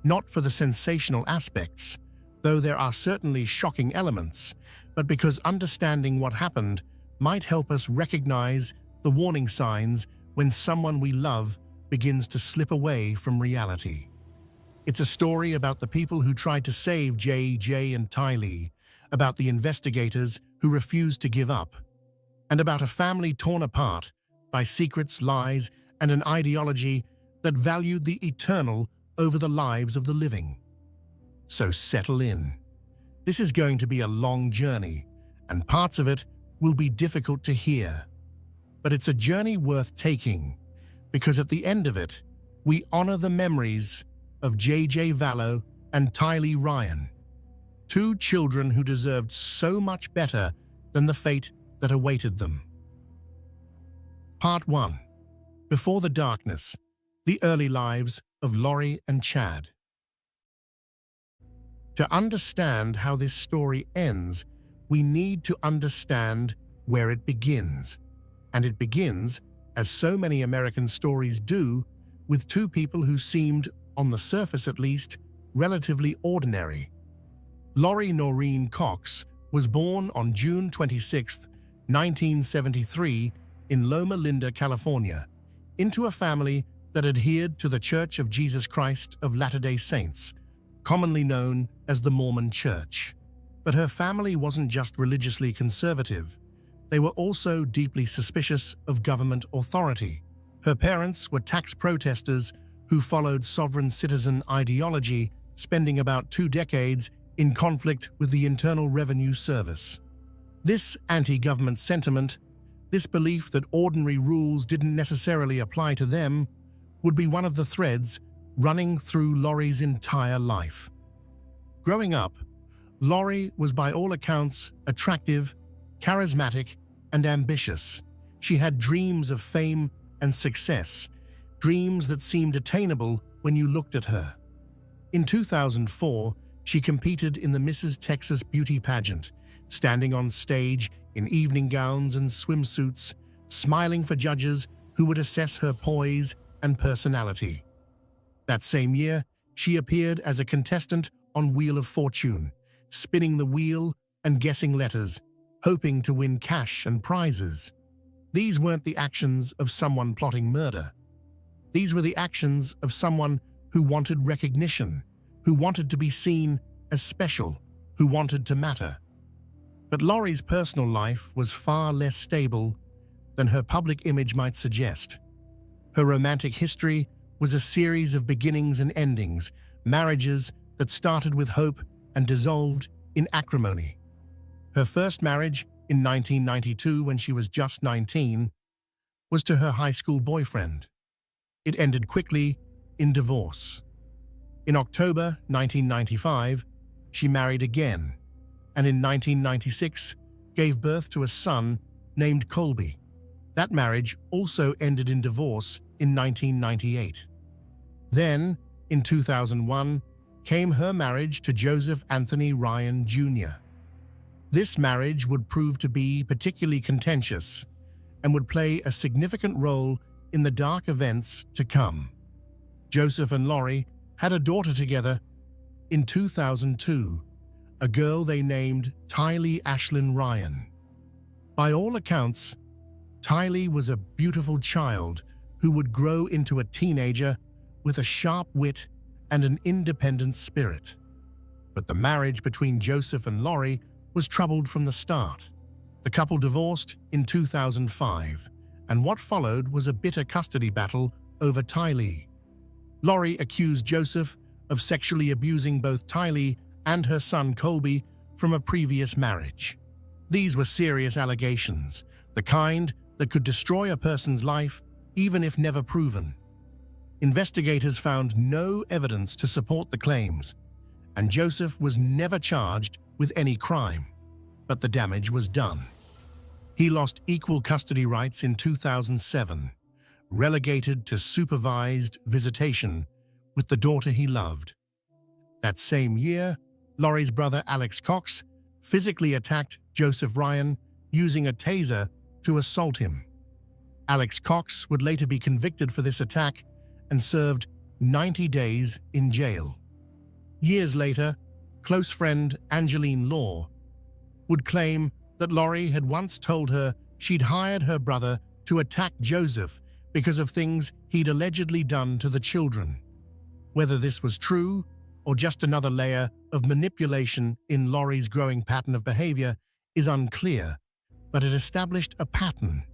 not for the sensational aspects, though there are certainly shocking elements, but because understanding what happened might help us recognize the warning signs when someone we love begins to slip away from reality. It's a story about the people who tried to save J.J. and Tylee, about the investigators who refused to give up, and about a family torn apart by secrets, lies, and an ideology that valued the eternal over the lives of the living. So settle in. This is going to be a long journey, and parts of it will be difficult to hear. But it's a journey worth taking, because at the end of it, we honor the memories of J.J. Vallow and Tylee Ryan, 2 children who deserved so much better than the fate that awaited them. Part 1. Before the Darkness, the early lives of Lori and Chad. To understand how this story ends, we need to understand where it begins. And it begins, as so many American stories do, with 2 people who seemed, on the surface at least, relatively ordinary. Lori Noreen Cox was born on June 26, 1973, in Loma Linda, California, into a family that adhered to the Church of Jesus Christ of Latter-day Saints, commonly known as the Mormon Church. But her family wasn't just religiously conservative. They were also deeply suspicious of government authority. Her parents were tax protesters who followed sovereign citizen ideology, spending about 2 decades in conflict with the Internal Revenue Service. This anti-government sentiment, this belief that ordinary rules didn't necessarily apply to them, would be one of the threads running through Lori's entire life. Growing up, Lori was by all accounts attractive, charismatic, and ambitious. She had dreams of fame and success, dreams that seemed attainable when you looked at her. In 2004, she competed in the Mrs. Texas beauty pageant, standing on stage in evening gowns and swimsuits, smiling for judges who would assess her poise and personality. That same year, she appeared as a contestant on Wheel of Fortune, spinning the wheel and guessing letters, hoping to win cash and prizes. These weren't the actions of someone plotting murder. These were the actions of someone who wanted recognition, who wanted to be seen as special, who wanted to matter. But Lori's personal life was far less stable than her public image might suggest. Her romantic history was a series of beginnings and endings, marriages that started with hope and dissolved in acrimony. Her first marriage, in 1992 when she was just 19, was to her high school boyfriend. It ended quickly in divorce. In October 1995, she married again, and in 1996 gave birth to a son named Colby. That marriage also ended in divorce in 1998. Then, in 2001, came her marriage to Joseph Anthony Ryan Jr. This marriage would prove to be particularly contentious and would play a significant role in the dark events to come. Joseph and Lori had a daughter together in 2002, a girl they named Tylee Ashlyn Ryan. By all accounts, Tylee was a beautiful child who would grow into a teenager with a sharp wit and an independent spirit. But the marriage between Joseph and Lori was troubled from the start. The couple divorced in 2005, and what followed was a bitter custody battle over Tylee. Lori accused Joseph of sexually abusing both Tylee and her son Colby from a previous marriage. These were serious allegations, the kind that could destroy a person's life even if never proven. Investigators found no evidence to support the claims, and Joseph was never charged with any crime, but the damage was done. He lost equal custody rights in 2007, relegated to supervised visitation with the daughter he loved. That same year, Lori's brother Alex Cox physically attacked Joseph Ryan using a taser to assault him. Alex Cox would later be convicted for this attack and served 90 days in jail. Years later, close friend Angeline Law would claim that Lori had once told her she'd hired her brother to attack Joseph because of things he'd allegedly done to the children. Whether this was true or just another layer of manipulation in Lori's growing pattern of behavior is unclear, but it established a pattern.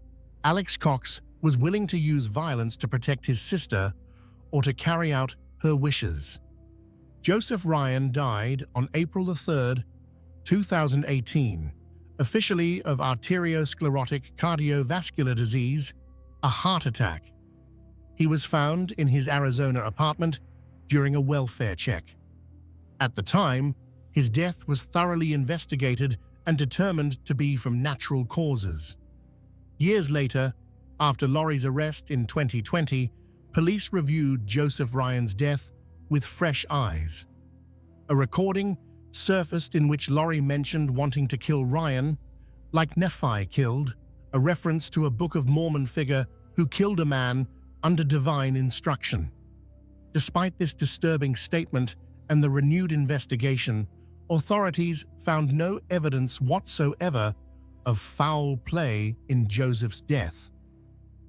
Alex Cox was willing to use violence to protect his sister or to carry out her wishes. Joseph Ryan died on April 3, 2018, officially of arteriosclerotic cardiovascular disease, a heart attack. He was found in his Arizona apartment during a welfare check. At the time, his death was thoroughly investigated and determined to be from natural causes. Years later, after Lori's arrest in 2020, police reviewed Joseph Ryan's death with fresh eyes. A recording surfaced in which Lori mentioned wanting to kill Ryan, like Nephi killed, a reference to a Book of Mormon figure who killed a man under divine instruction. Despite this disturbing statement and the renewed investigation, authorities found no evidence whatsoever of foul play in Joseph's death.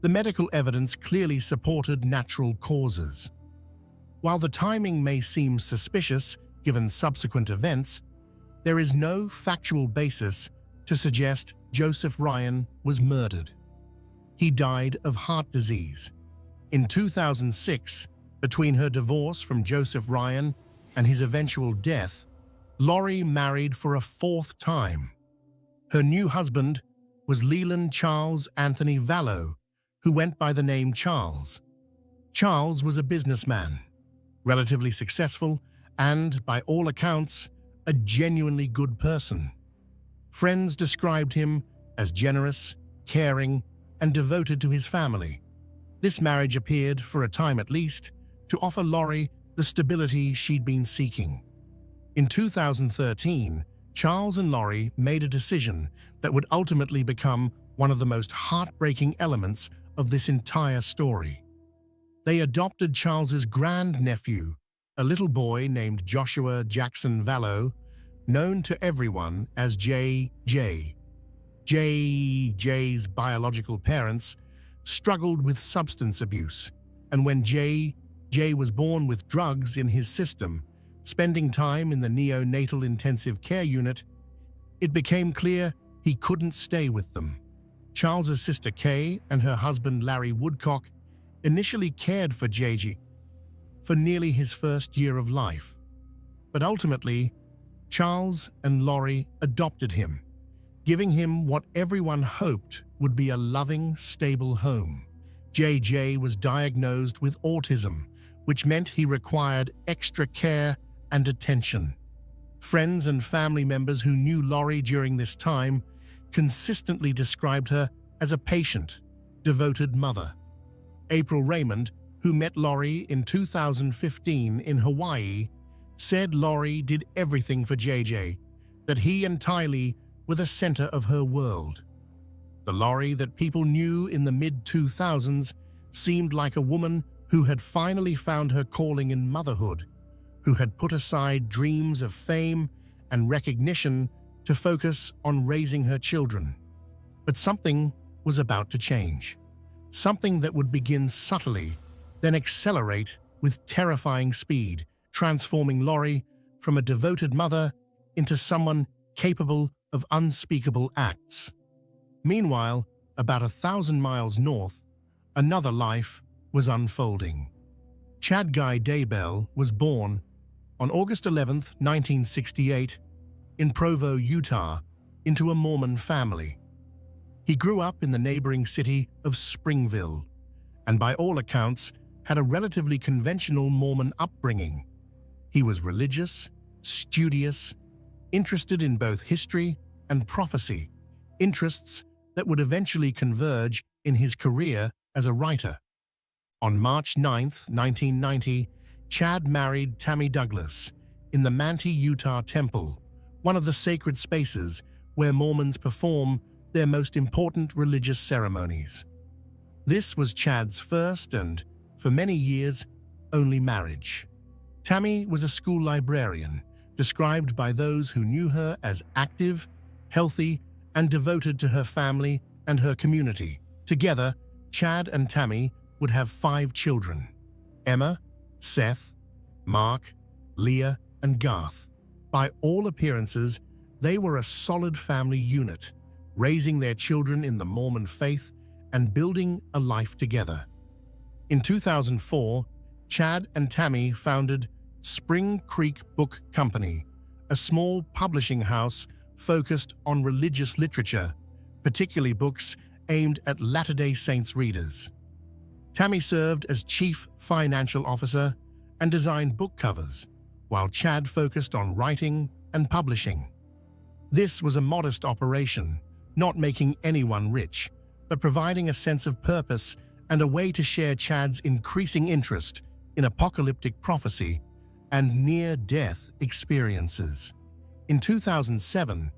The medical evidence clearly supported natural causes. While the timing may seem suspicious given subsequent events, there is no factual basis to suggest Joseph Ryan was murdered. He died of heart disease. In 2006, between her divorce from Joseph Ryan and his eventual death, Lori married for a fourth time. Her new husband was Leland Charles Anthony Vallow, who went by the name Charles. Charles was a businessman, relatively successful, and, by all accounts, a genuinely good person. Friends described him as generous, caring, and devoted to his family. This marriage appeared, for a time at least, to offer Lori the stability she'd been seeking. In 2013, Charles and Lori made a decision that would ultimately become one of the most heartbreaking elements of this entire story. They adopted Charles's grandnephew, a little boy named Joshua Jackson Vallow, known to everyone as JJ. JJ's biological parents struggled with substance abuse, and when JJ was born with drugs in his system, spending time in the neonatal intensive care unit, it became clear he couldn't stay with them. Charles's sister Kay and her husband Larry Woodcock initially cared for JJ for nearly his first year of life. But ultimately, Charles and Lori adopted him, giving him what everyone hoped would be a loving, stable home. JJ was diagnosed with autism, which meant he required extra care and attention. Friends and family members who knew Lori during this time consistently described her as a patient, devoted mother. April Raymond, who met Lori in 2015 in Hawaii, said Lori did everything for JJ, that he and Tylee were the center of her world. The Lori that people knew in the mid-2000s seemed like a woman who had finally found her calling in motherhood, who had put aside dreams of fame and recognition to focus on raising her children. But something was about to change. Something that would begin subtly, then accelerate with terrifying speed, transforming Lori from a devoted mother into someone capable of unspeakable acts. Meanwhile, about 1,000 miles north, another life was unfolding. Chad Guy Daybell was born on August 11, 1968, in Provo, Utah, into a Mormon family. He grew up in the neighboring city of Springville, and by all accounts had a relatively conventional Mormon upbringing. He was religious, studious, interested in both history and prophecy, interests that would eventually converge in his career as a writer. On March 9, 1990, Chad married Tammy Douglas in the Manti, Utah Temple, one of the sacred spaces where Mormons perform their most important religious ceremonies. This was Chad's first and, for many years, only marriage. Tammy was a school librarian, described by those who knew her as active, healthy, and devoted to her family and her community. Together, Chad and Tammy would have 5 children: Emma, Seth, Mark, Leah, and Garth. By all appearances, they were a solid family unit, raising their children in the Mormon faith and building a life together. In 2004, Chad and Tammy founded Spring Creek Book Company, a small publishing house focused on religious literature, particularly books aimed at Latter-day Saints readers. Tammy served as Chief Financial Officer and designed book covers, while Chad focused on writing and publishing. This was a modest operation, not making anyone rich, but providing a sense of purpose and a way to share Chad's increasing interest in apocalyptic prophecy and near-death experiences. In 2007,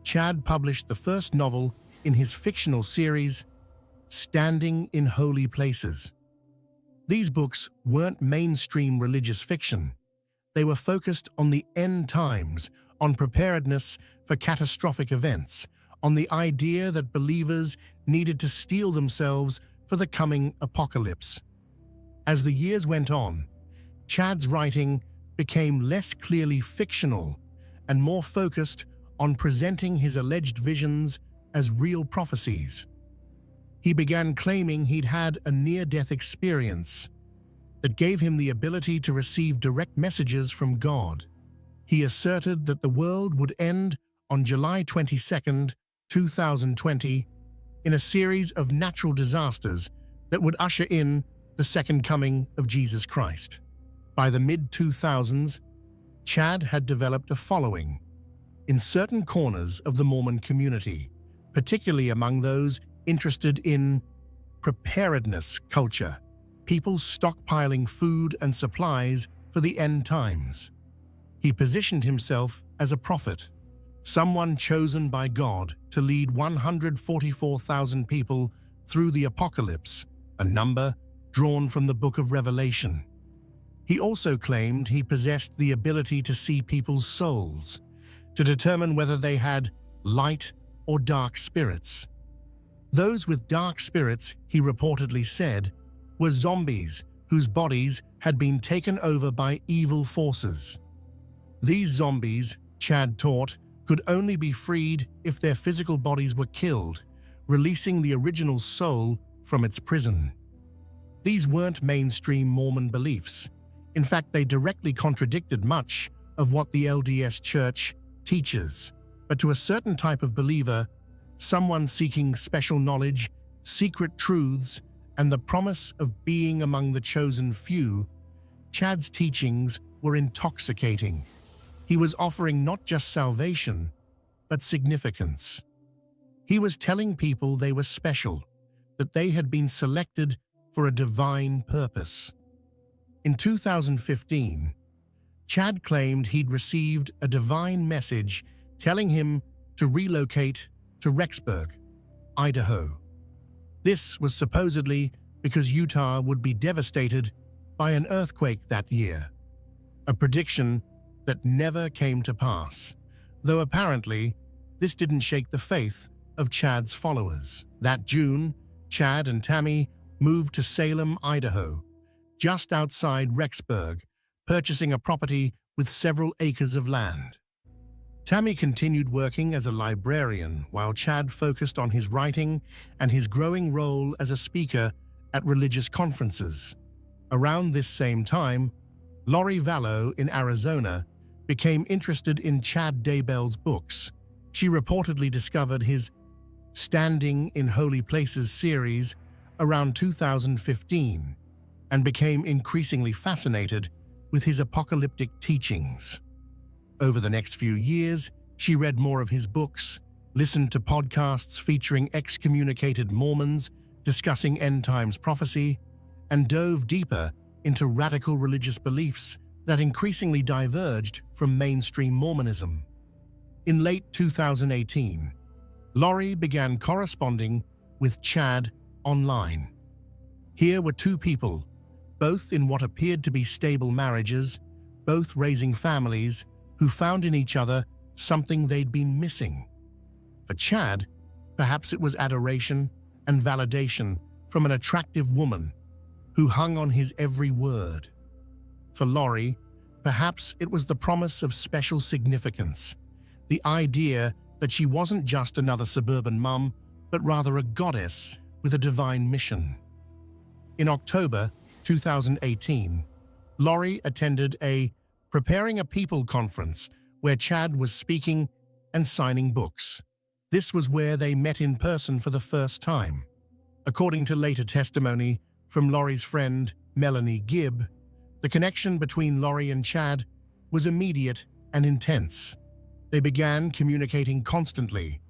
Chad published the first novel in his fictional series, Standing in Holy Places. These books weren't mainstream religious fiction. They were focused on the end times, on preparedness for catastrophic events, on the idea that believers needed to steel themselves for the coming apocalypse. As the years went on, Chad's writing became less clearly fictional and more focused on presenting his alleged visions as real prophecies. He began claiming he'd had a near-death experience that gave him the ability to receive direct messages from God. He asserted that the world would end on July 22, 2020, in a series of natural disasters that would usher in the second coming of Jesus Christ. By the mid-2000s, Chad had developed a following in certain corners of the Mormon community, particularly among those interested in preparedness culture, people stockpiling food and supplies for the end times. He positioned himself as a prophet, someone chosen by God to lead 144,000 people through the apocalypse, a number drawn from the Book of Revelation. He also claimed he possessed the ability to see people's souls, to determine whether they had light or dark spirits. Those with dark spirits, he reportedly said, were zombies whose bodies had been taken over by evil forces. These zombies, Chad taught, could only be freed if their physical bodies were killed, releasing the original soul from its prison. These weren't mainstream Mormon beliefs. In fact, they directly contradicted much of what the LDS Church teaches. But to a certain type of believer, someone seeking special knowledge, secret truths, and the promise of being among the chosen few, Chad's teachings were intoxicating. He was offering not just salvation, but significance. He was telling people they were special, that they had been selected for a divine purpose. In 2015, Chad claimed he'd received a divine message telling him to relocate to Rexburg, Idaho. This was supposedly because Utah would be devastated by an earthquake that year, a prediction that never came to pass, though apparently this didn't shake the faith of Chad's followers. That June, Chad and Tammy moved to Salem, Idaho, just outside Rexburg, purchasing a property with several acres of land. Tammy continued working as a librarian while Chad focused on his writing and his growing role as a speaker at religious conferences. Around this same time, Lori Vallow in Arizona became interested in Chad Daybell's books. She reportedly discovered his Standing in Holy Places series around 2015 and became increasingly fascinated with his apocalyptic teachings. Over the next few years, she read more of his books, listened to podcasts featuring excommunicated Mormons discussing end-times prophecy, and dove deeper into radical religious beliefs that increasingly diverged from mainstream Mormonism. In late 2018, Lori began corresponding with Chad online. Here were two people, both in what appeared to be stable marriages, both raising families, who found in each other something they'd been missing. For Chad, perhaps it was adoration and validation from an attractive woman who hung on his every word. For Lori, perhaps it was the promise of special significance, the idea that she wasn't just another suburban mum, but rather a goddess with a divine mission. In October 2018, Lori attended a Preparing a People conference where Chad was speaking and signing books. This was where they met in person for the first time. According to later testimony from Lori's friend, Melanie Gibb, the connection between Lori and Chad was immediate and intense. They began communicating constantly,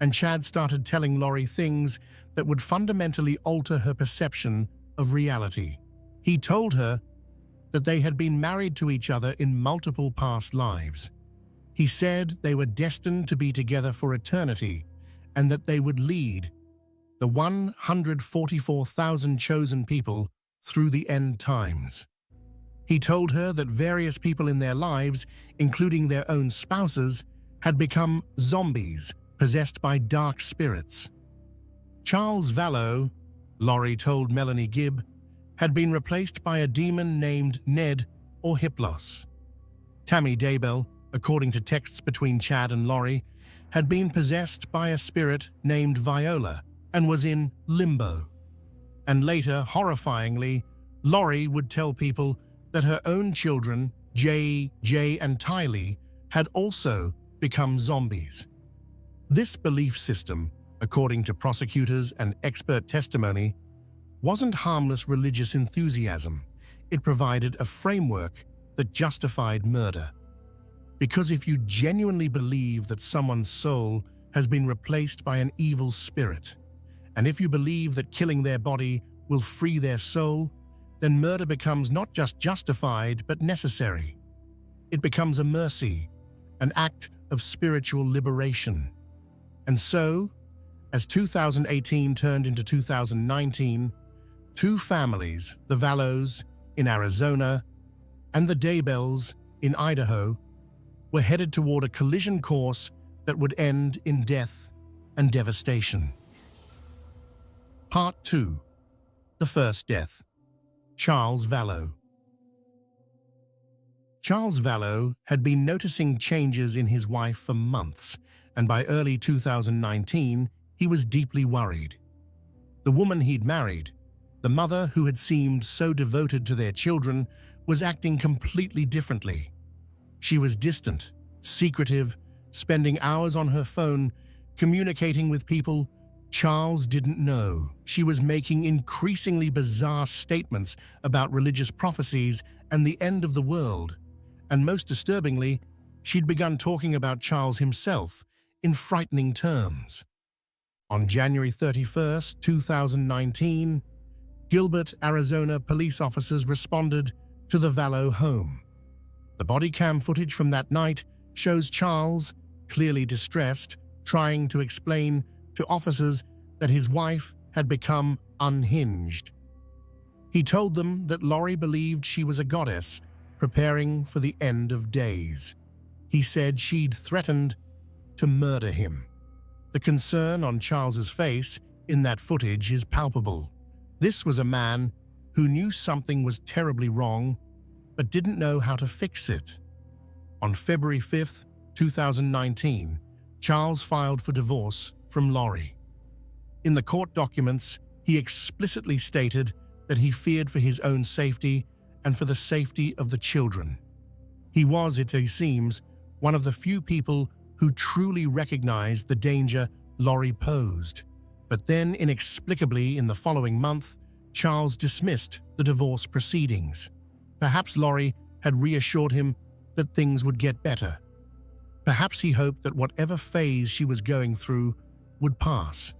and Chad started telling Lori things that would fundamentally alter her perception of reality. He told her that they had been married to each other in multiple past lives. He said they were destined to be together for eternity and that they would lead the 144,000 chosen people through the end times. He told her that various people in their lives, including their own spouses, had become zombies possessed by dark spirits. Charles Vallow, Laurie told Melanie Gibb, had been replaced by a demon named Ned or Hiplos. Tammy Daybell, according to texts between Chad and Laurie, had been possessed by a spirit named Viola and was in limbo. And later, horrifyingly, Laurie would tell people that her own children, Jay, and Tylee, had also become zombies. This belief system, according to prosecutors and expert testimony, wasn't harmless religious enthusiasm. It provided a framework that justified murder. Because if you genuinely believe that someone's soul has been replaced by an evil spirit, and if you believe that killing their body will free their soul, then murder becomes not just justified but necessary. It becomes a mercy, an act of spiritual liberation. And so, as 2018 turned into 2019, two families, the Vallows in Arizona and the Daybells in Idaho, were headed toward a collision course that would end in death and devastation. Part 2. The First Death. Charles Vallow. Charles Vallow had been noticing changes in his wife for months, and by early 2019, he was deeply worried. The woman he'd married, the mother who had seemed so devoted to their children, was acting completely differently. She was distant, secretive, spending hours on her phone, communicating with people Charles didn't know. She was making increasingly bizarre statements about religious prophecies and the end of the world. And most disturbingly, she'd begun talking about Charles himself in frightening terms. On January 31st, 2019, Gilbert, Arizona police officers responded to the Vallow home. The body cam footage from that night shows Charles, clearly distressed, trying to explain to officers that his wife had become unhinged. He told them that Laurie believed she was a goddess preparing for the end of days. He said she'd threatened to murder him. The concern on Charles's face in that footage is palpable. This was a man who knew something was terribly wrong, but didn't know how to fix it. On February 5th, 2019, Charles filed for divorce from Laurie. In the court documents, he explicitly stated that he feared for his own safety and for the safety of the children. He was, it seems, one of the few people who truly recognized the danger Laurie posed. But then, inexplicably, in the following month, Charles dismissed the divorce proceedings. Perhaps Laurie had reassured him that things would get better. Perhaps he hoped that whatever phase she was going through would pass.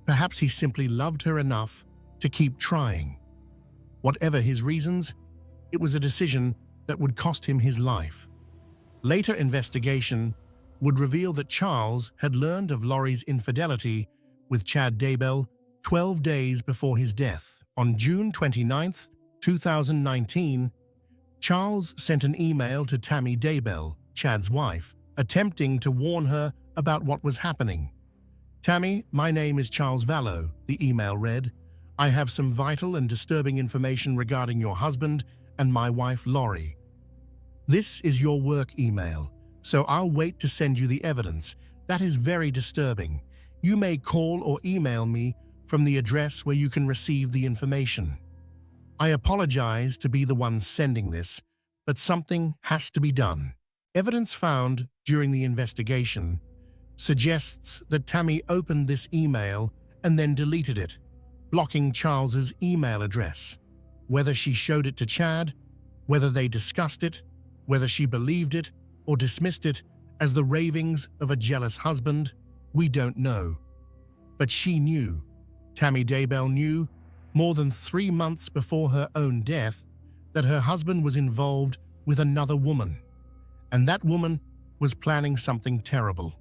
Perhaps he simply loved her enough to keep trying. Whatever his reasons, it was a decision that would cost him his life. Later investigation would reveal that Charles had learned of Laurie's infidelity with Chad Daybell 12 days before his death. On June 29, 2019, Charles sent an email to Tammy Daybell, Chad's wife, attempting to warn her about what was happening. "Tammy, my name is Charles Vallow," the email read. "I have some vital and disturbing information regarding your husband and my wife Laurie. This is your work email, so I'll wait to send you the evidence. That is very disturbing. You may call or email me from the address where you can receive the information. I apologize to be the one sending this, but something has to be done." Evidence found during the investigation suggests that Tammy opened this email and then deleted it, blocking Charles's email address. Whether she showed it to Chad, whether they discussed it, whether she believed it or dismissed it as the ravings of a jealous husband, we don't know. But she knew. Tammy Daybell knew, more than 3 months before her own death, that her husband was involved with another woman, and that woman was planning something terrible.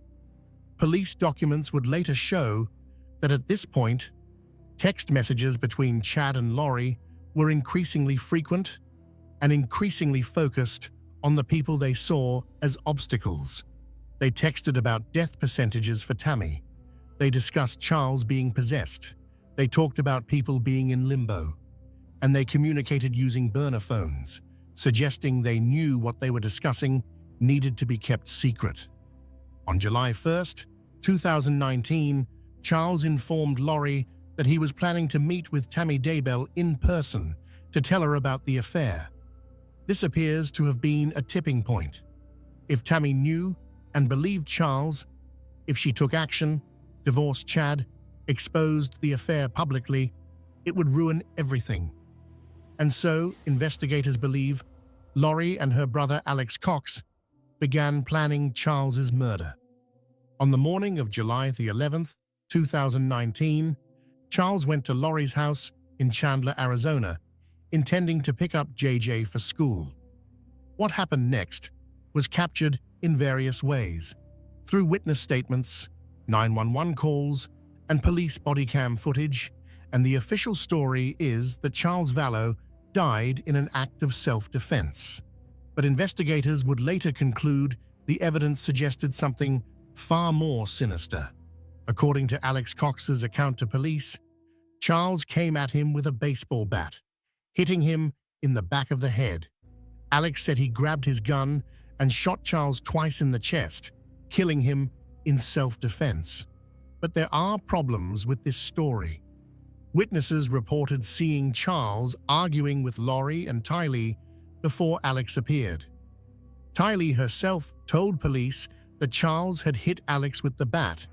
Police documents would later show that at this point, text messages between Chad and Laurie were increasingly frequent and increasingly focused on the people they saw as obstacles. They texted about death percentages for Tammy. They discussed Charles being possessed. They talked about people being in limbo. And they communicated using burner phones, suggesting they knew what they were discussing needed to be kept secret. On July 1st, 2019, Charles informed Lori that he was planning to meet with Tammy Daybell in person to tell her about the affair. This appears to have been a tipping point. If Tammy knew and believed Charles, if she took action, divorced Chad, exposed the affair publicly, it would ruin everything. And so, investigators believe, Lori and her brother Alex Cox began planning Charles's murder. On the morning of July the 11th, 2019, Charles went to Lori's house in Chandler, Arizona, intending to pick up JJ for school. What happened next was captured in various ways, through witness statements, 911 calls, and police body cam footage, and the official story is that Charles Vallow died in an act of self-defense. But investigators would later conclude the evidence suggested something far more sinister. According to Alex Cox's account to police, Charles came at him with a baseball bat, hitting him in the back of the head. Alex said he grabbed his gun and shot Charles twice in the chest, killing him in self-defense. But there are problems with this story. Witnesses reported seeing Charles arguing with Lori and Tylee before Alex appeared. Tylee herself told police that Charles had hit Alex with the bat,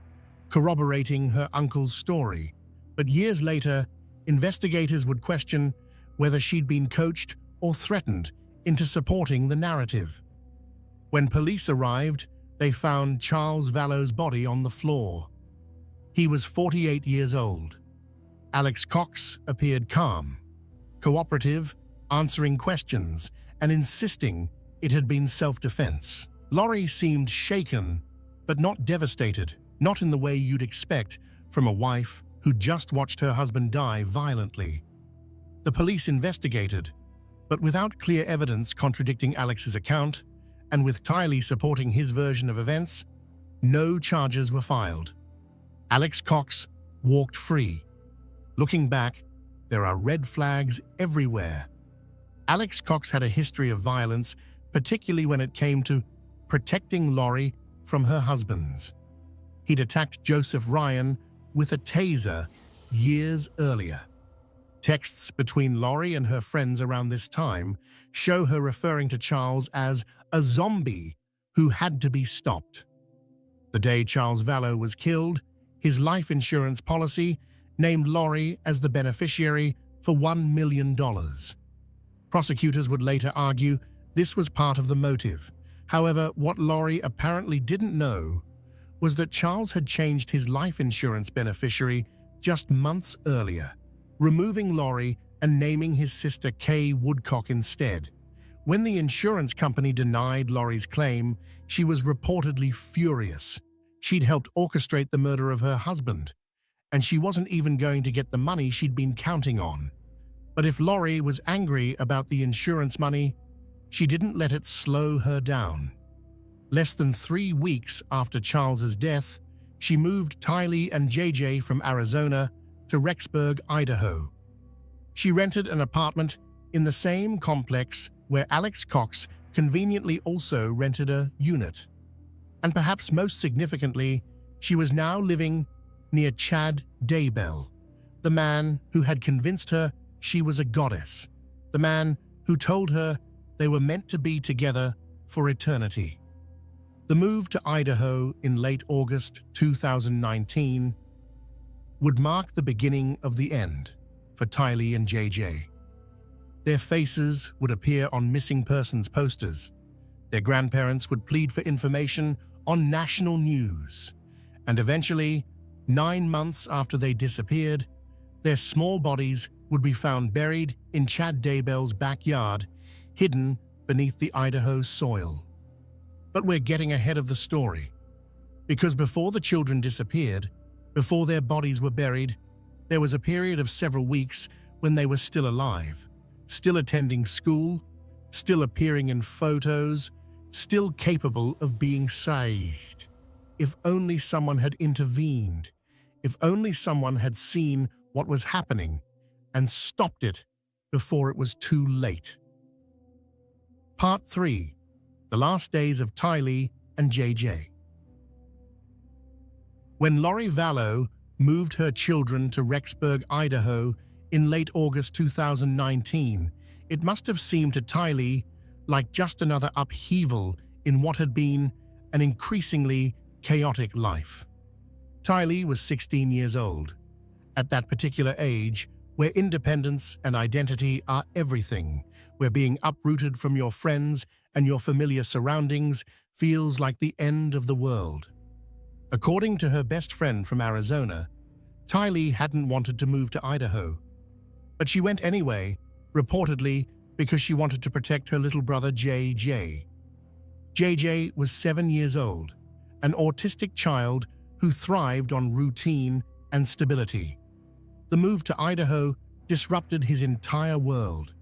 corroborating her uncle's story. But years later, investigators would question whether she'd been coached or threatened into supporting the narrative. When police arrived, they found Charles Vallow's body on the floor. He was 48 years old. Alex Cox appeared calm, cooperative, answering questions and insisting it had been self-defense. Lori seemed shaken, but not devastated, not in the way you'd expect from a wife who just watched her husband die violently. The police investigated, but without clear evidence contradicting Alex's account, and with Tylee supporting his version of events, no charges were filed. Alex Cox walked free. Looking back, there are red flags everywhere. Alex Cox had a history of violence, particularly when it came to protecting Lori from her husbands. He'd attacked Joseph Ryan with a taser years earlier. Texts between Lori and her friends around this time show her referring to Charles as a zombie who had to be stopped. The day Charles Vallow was killed, his life insurance policy named Lori as the beneficiary for $1 million. Prosecutors would later argue this was part of the motive. However, what Lori apparently didn't know was that Charles had changed his life insurance beneficiary just months earlier, removing Lori and naming his sister Kay Woodcock instead. When the insurance company denied Lori's claim, she was reportedly furious. She'd helped orchestrate the murder of her husband, and she wasn't even going to get the money she'd been counting on. But if Lori was angry about the insurance money, she didn't let it slow her down. Less than 3 weeks after Charles's death, she moved Tylee and JJ from Arizona to Rexburg, Idaho. She rented an apartment in the same complex where Alex Cox conveniently also rented a unit. And perhaps most significantly, she was now living near Chad Daybell, the man who had convinced her she was a goddess, the man who told her they were meant to be together for eternity. The move to Idaho in late August 2019 would mark the beginning of the end for Tylee and JJ. Their faces would appear on missing persons posters. Their grandparents would plead for information on national news. And eventually, 9 months after they disappeared, their small bodies would be found buried in Chad Daybell's backyard, hidden beneath the Idaho soil. But we're getting ahead of the story. Because before the children disappeared, before their bodies were buried, there was a period of several weeks when they were still alive, still attending school, still appearing in photos, still capable of being saved. If only someone had intervened, if only someone had seen what was happening and stopped it before it was too late. Part 3. The Last Days of Tylee and JJ. When Lori Vallow moved her children to Rexburg, Idaho in late August 2019, it must have seemed to Tylee like just another upheaval in what had been an increasingly chaotic life. Tylee was 16 years old. At that particular age, where independence and identity are everything, where being uprooted from your friends and your familiar surroundings feels like the end of the world. According to her best friend from Arizona, Tylee hadn't wanted to move to Idaho. But she went anyway, reportedly because she wanted to protect her little brother JJ. JJ was 7 years old, an autistic child who thrived on routine and stability. The move to Idaho disrupted his entire world.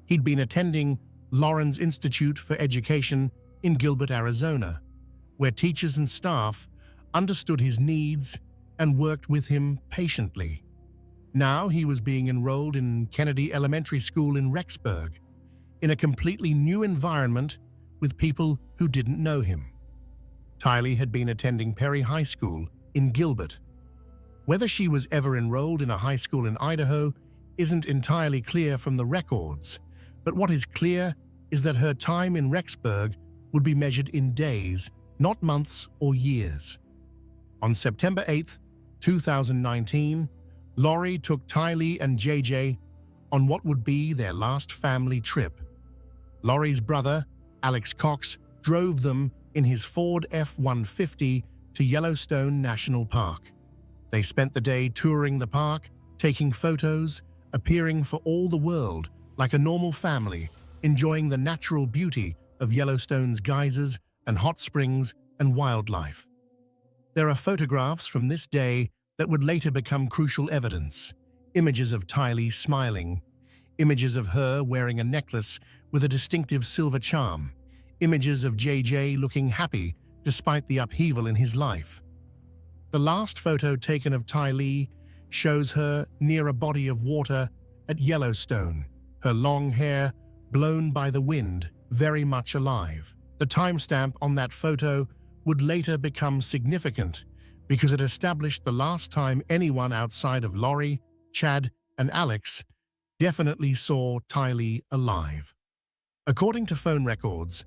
He'd been attending Lawrence Institute for Education in Gilbert, Arizona, where teachers and staff understood his needs and worked with him patiently. Now he was being enrolled in Kennedy Elementary School in Rexburg, in a completely new environment with people who didn't know him. Tylee had been attending Perry High School in Gilbert. Whether she was ever enrolled in a high school in Idaho isn't entirely clear from the records, but what is clear is that her time in Rexburg would be measured in days, not months or years. On September 8, 2019, Lori took Tylee and JJ on what would be their last family trip. Lori's brother, Alex Cox, drove them in his Ford F-150 to Yellowstone National Park. They spent the day touring the park, taking photos, appearing for all the world like a normal family, enjoying the natural beauty of Yellowstone's geysers and hot springs and wildlife. There are photographs from this day that would later become crucial evidence. Images of Tylee smiling, images of her wearing a necklace with a distinctive silver charm, images of JJ looking happy despite the upheaval in his life. The last photo taken of Tylee shows her near a body of water at Yellowstone, her long hair blown by the wind, very much alive. The timestamp on that photo would later become significant because it established the last time anyone outside of Lori, Chad, and Alex definitely saw Tylee alive. According to phone records,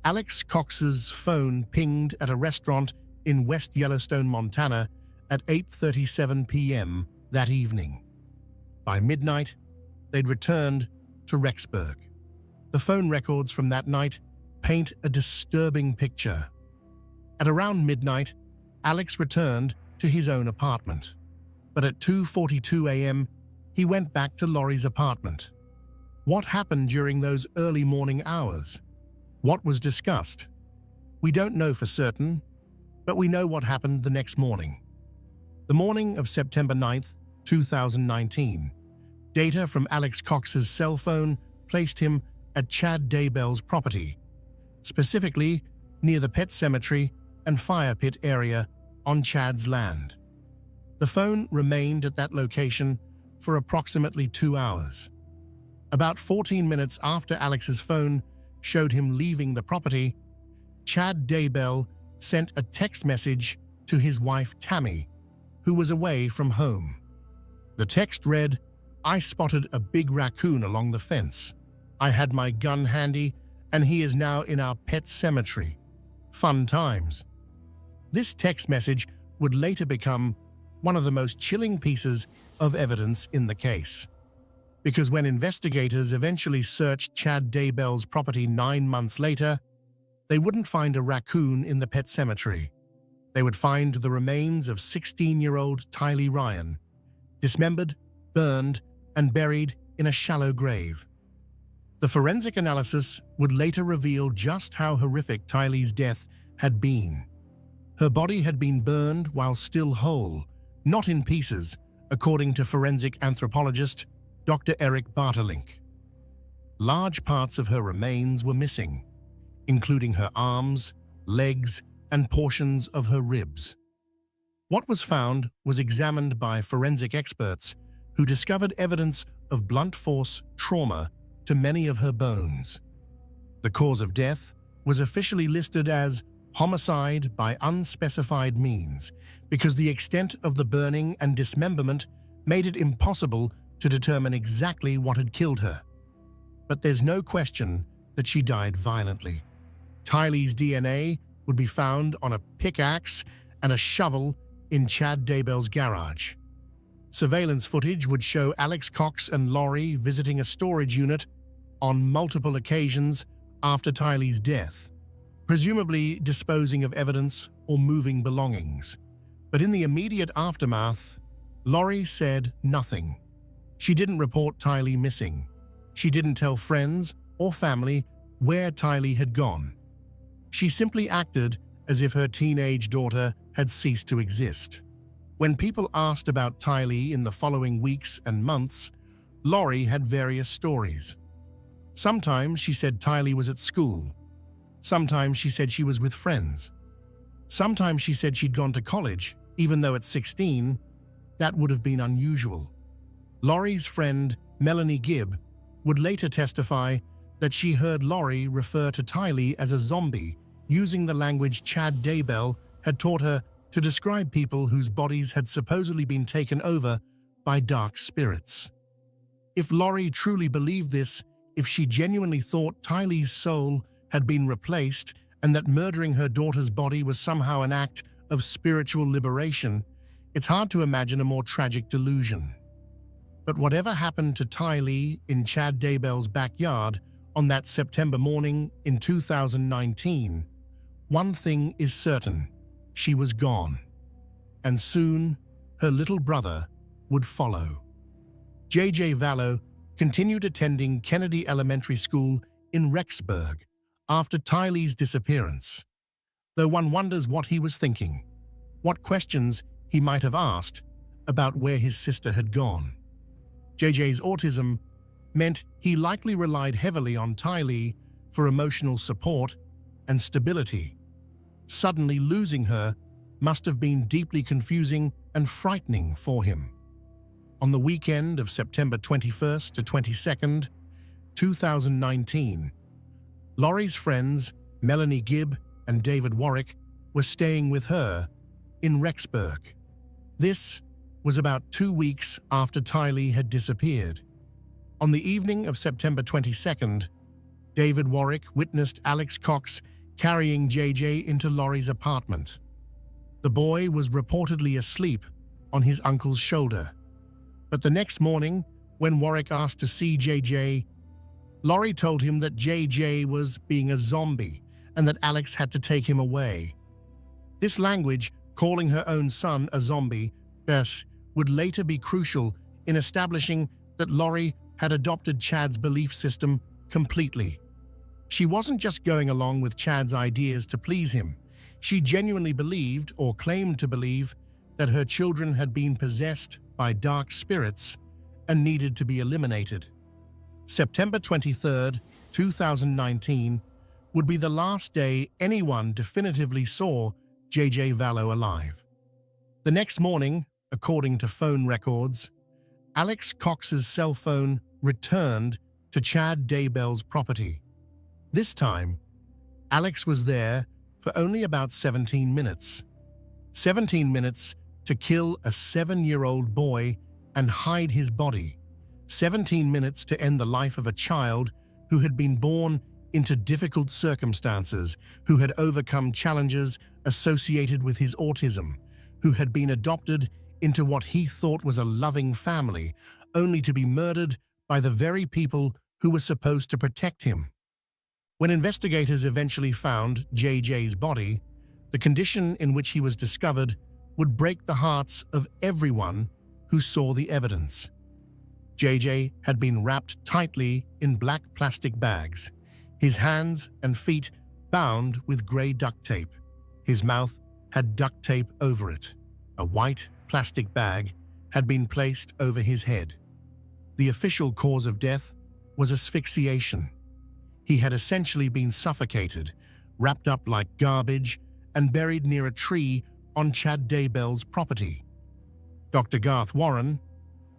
Alex Cox's phone pinged at a restaurant in West Yellowstone, Montana at 8:37 p.m. that evening. By midnight, they'd returned to Rexburg. The phone records from that night paint a disturbing picture. At around midnight, Alex returned to his own apartment. But at 2:42 a.m., he went back to Lori's apartment. What happened during those early morning hours? What was discussed? We don't know for certain, but we know what happened the next morning. The morning of September 9th, 2019, data from Alex Cox's cell phone placed him at Chad Daybell's property, specifically near the pet cemetery and fire pit area on Chad's land. The phone remained at that location for approximately 2 hours. About 14 minutes after Alex's phone showed him leaving the property, Chad Daybell sent a text message to his wife Tammy, who was away from home. The text read, "I spotted a big raccoon along the fence. I had my gun handy, and he is now in our pet cemetery. Fun times." This text message would later become one of the most chilling pieces of evidence in the case. Because when investigators eventually searched Chad Daybell's property 9 months later, they wouldn't find a raccoon in the pet cemetery. They would find the remains of 16-year-old Tylee Ryan, dismembered, burned, and buried in a shallow grave. The forensic analysis would later reveal just how horrific Tylee's death had been. Her body had been burned while still whole, not in pieces, according to forensic anthropologist Dr. Eric Bartelink. large parts of her remains were missing, including her arms, legs, and portions of her ribs. What was found was examined by forensic experts who discovered evidence of blunt force trauma to many of her bones. The cause of death was officially listed as homicide by unspecified means because the extent of the burning and dismemberment made it impossible to determine exactly what had killed her. But there's no question that she died violently. Tylee's DNA would be found on a pickaxe and a shovel in Chad Daybell's garage. Surveillance footage would show Alex Cox and Lori visiting a storage unit on multiple occasions after Tylee's death, presumably disposing of evidence or moving belongings. But in the immediate aftermath, Lori said nothing. She didn't report Tylee missing. She didn't tell friends or family where Tylee had gone. She simply acted as if her teenage daughter had ceased to exist. When people asked about Tylee in the following weeks and months, Lori had various stories. Sometimes she said Tylee was at school. Sometimes she said she was with friends. Sometimes she said she'd gone to college, even though at 16, that would have been unusual. Lori's friend, Melanie Gibb, would later testify that she heard Lori refer to Tylee as a zombie, using the language Chad Daybell had taught her to describe people whose bodies had supposedly been taken over by dark spirits. If Lori truly believed this, if she genuinely thought Tylee's soul had been replaced and that murdering her daughter's body was somehow an act of spiritual liberation, it's hard to imagine a more tragic delusion. But whatever happened to Tylee in Chad Daybell's backyard on that September morning in 2019, one thing is certain: she was gone. And soon, her little brother would follow. J.J. Vallow continued attending Kennedy Elementary School in Rexburg after Tylee's disappearance, though one wonders what he was thinking, what questions he might have asked about where his sister had gone. JJ's autism meant he likely relied heavily on Tylee for emotional support and stability. Suddenly losing her must have been deeply confusing and frightening for him. On the weekend of September 21st to 22nd, 2019, Lori's friends, Melanie Gibb and David Warwick, were staying with her in Rexburg. This was about 2 weeks after Tylee had disappeared. On the evening of September 22nd, David Warwick witnessed Alex Cox carrying JJ into Lori's apartment. The boy was reportedly asleep on his uncle's shoulder. But the next morning, when Warwick asked to see JJ, Lori told him that JJ was being a zombie and that Alex had to take him away. This language, calling her own son a zombie, would later be crucial in establishing that Lori had adopted Chad's belief system completely. She wasn't just going along with Chad's ideas to please him. She genuinely believed, or claimed to believe, that her children had been possessed by dark spirits and needed to be eliminated. September 23, 2019, would be the last day anyone definitively saw J.J. Vallow alive. The next morning, according to phone records, Alex Cox's cell phone returned to Chad Daybell's property. This time, Alex was there for only about 17 minutes. 17 minutes to kill a 7-year-old boy and hide his body. 17 minutes to end the life of a child who had been born into difficult circumstances, who had overcome challenges associated with his autism, who had been adopted into what he thought was a loving family, only to be murdered by the very people who were supposed to protect him. When investigators eventually found JJ's body, the condition in which he was discovered would break the hearts of everyone who saw the evidence. JJ had been wrapped tightly in black plastic bags, his hands and feet bound with gray duct tape. His mouth had duct tape over it. A white plastic bag had been placed over his head. The official cause of death was asphyxiation. He had essentially been suffocated, wrapped up like garbage, and buried near a tree on Chad Daybell's property. Dr. Garth Warren,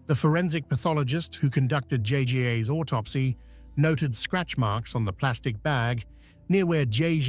the forensic pathologist who conducted JGA's autopsy, noted scratch marks on the plastic bag near where JG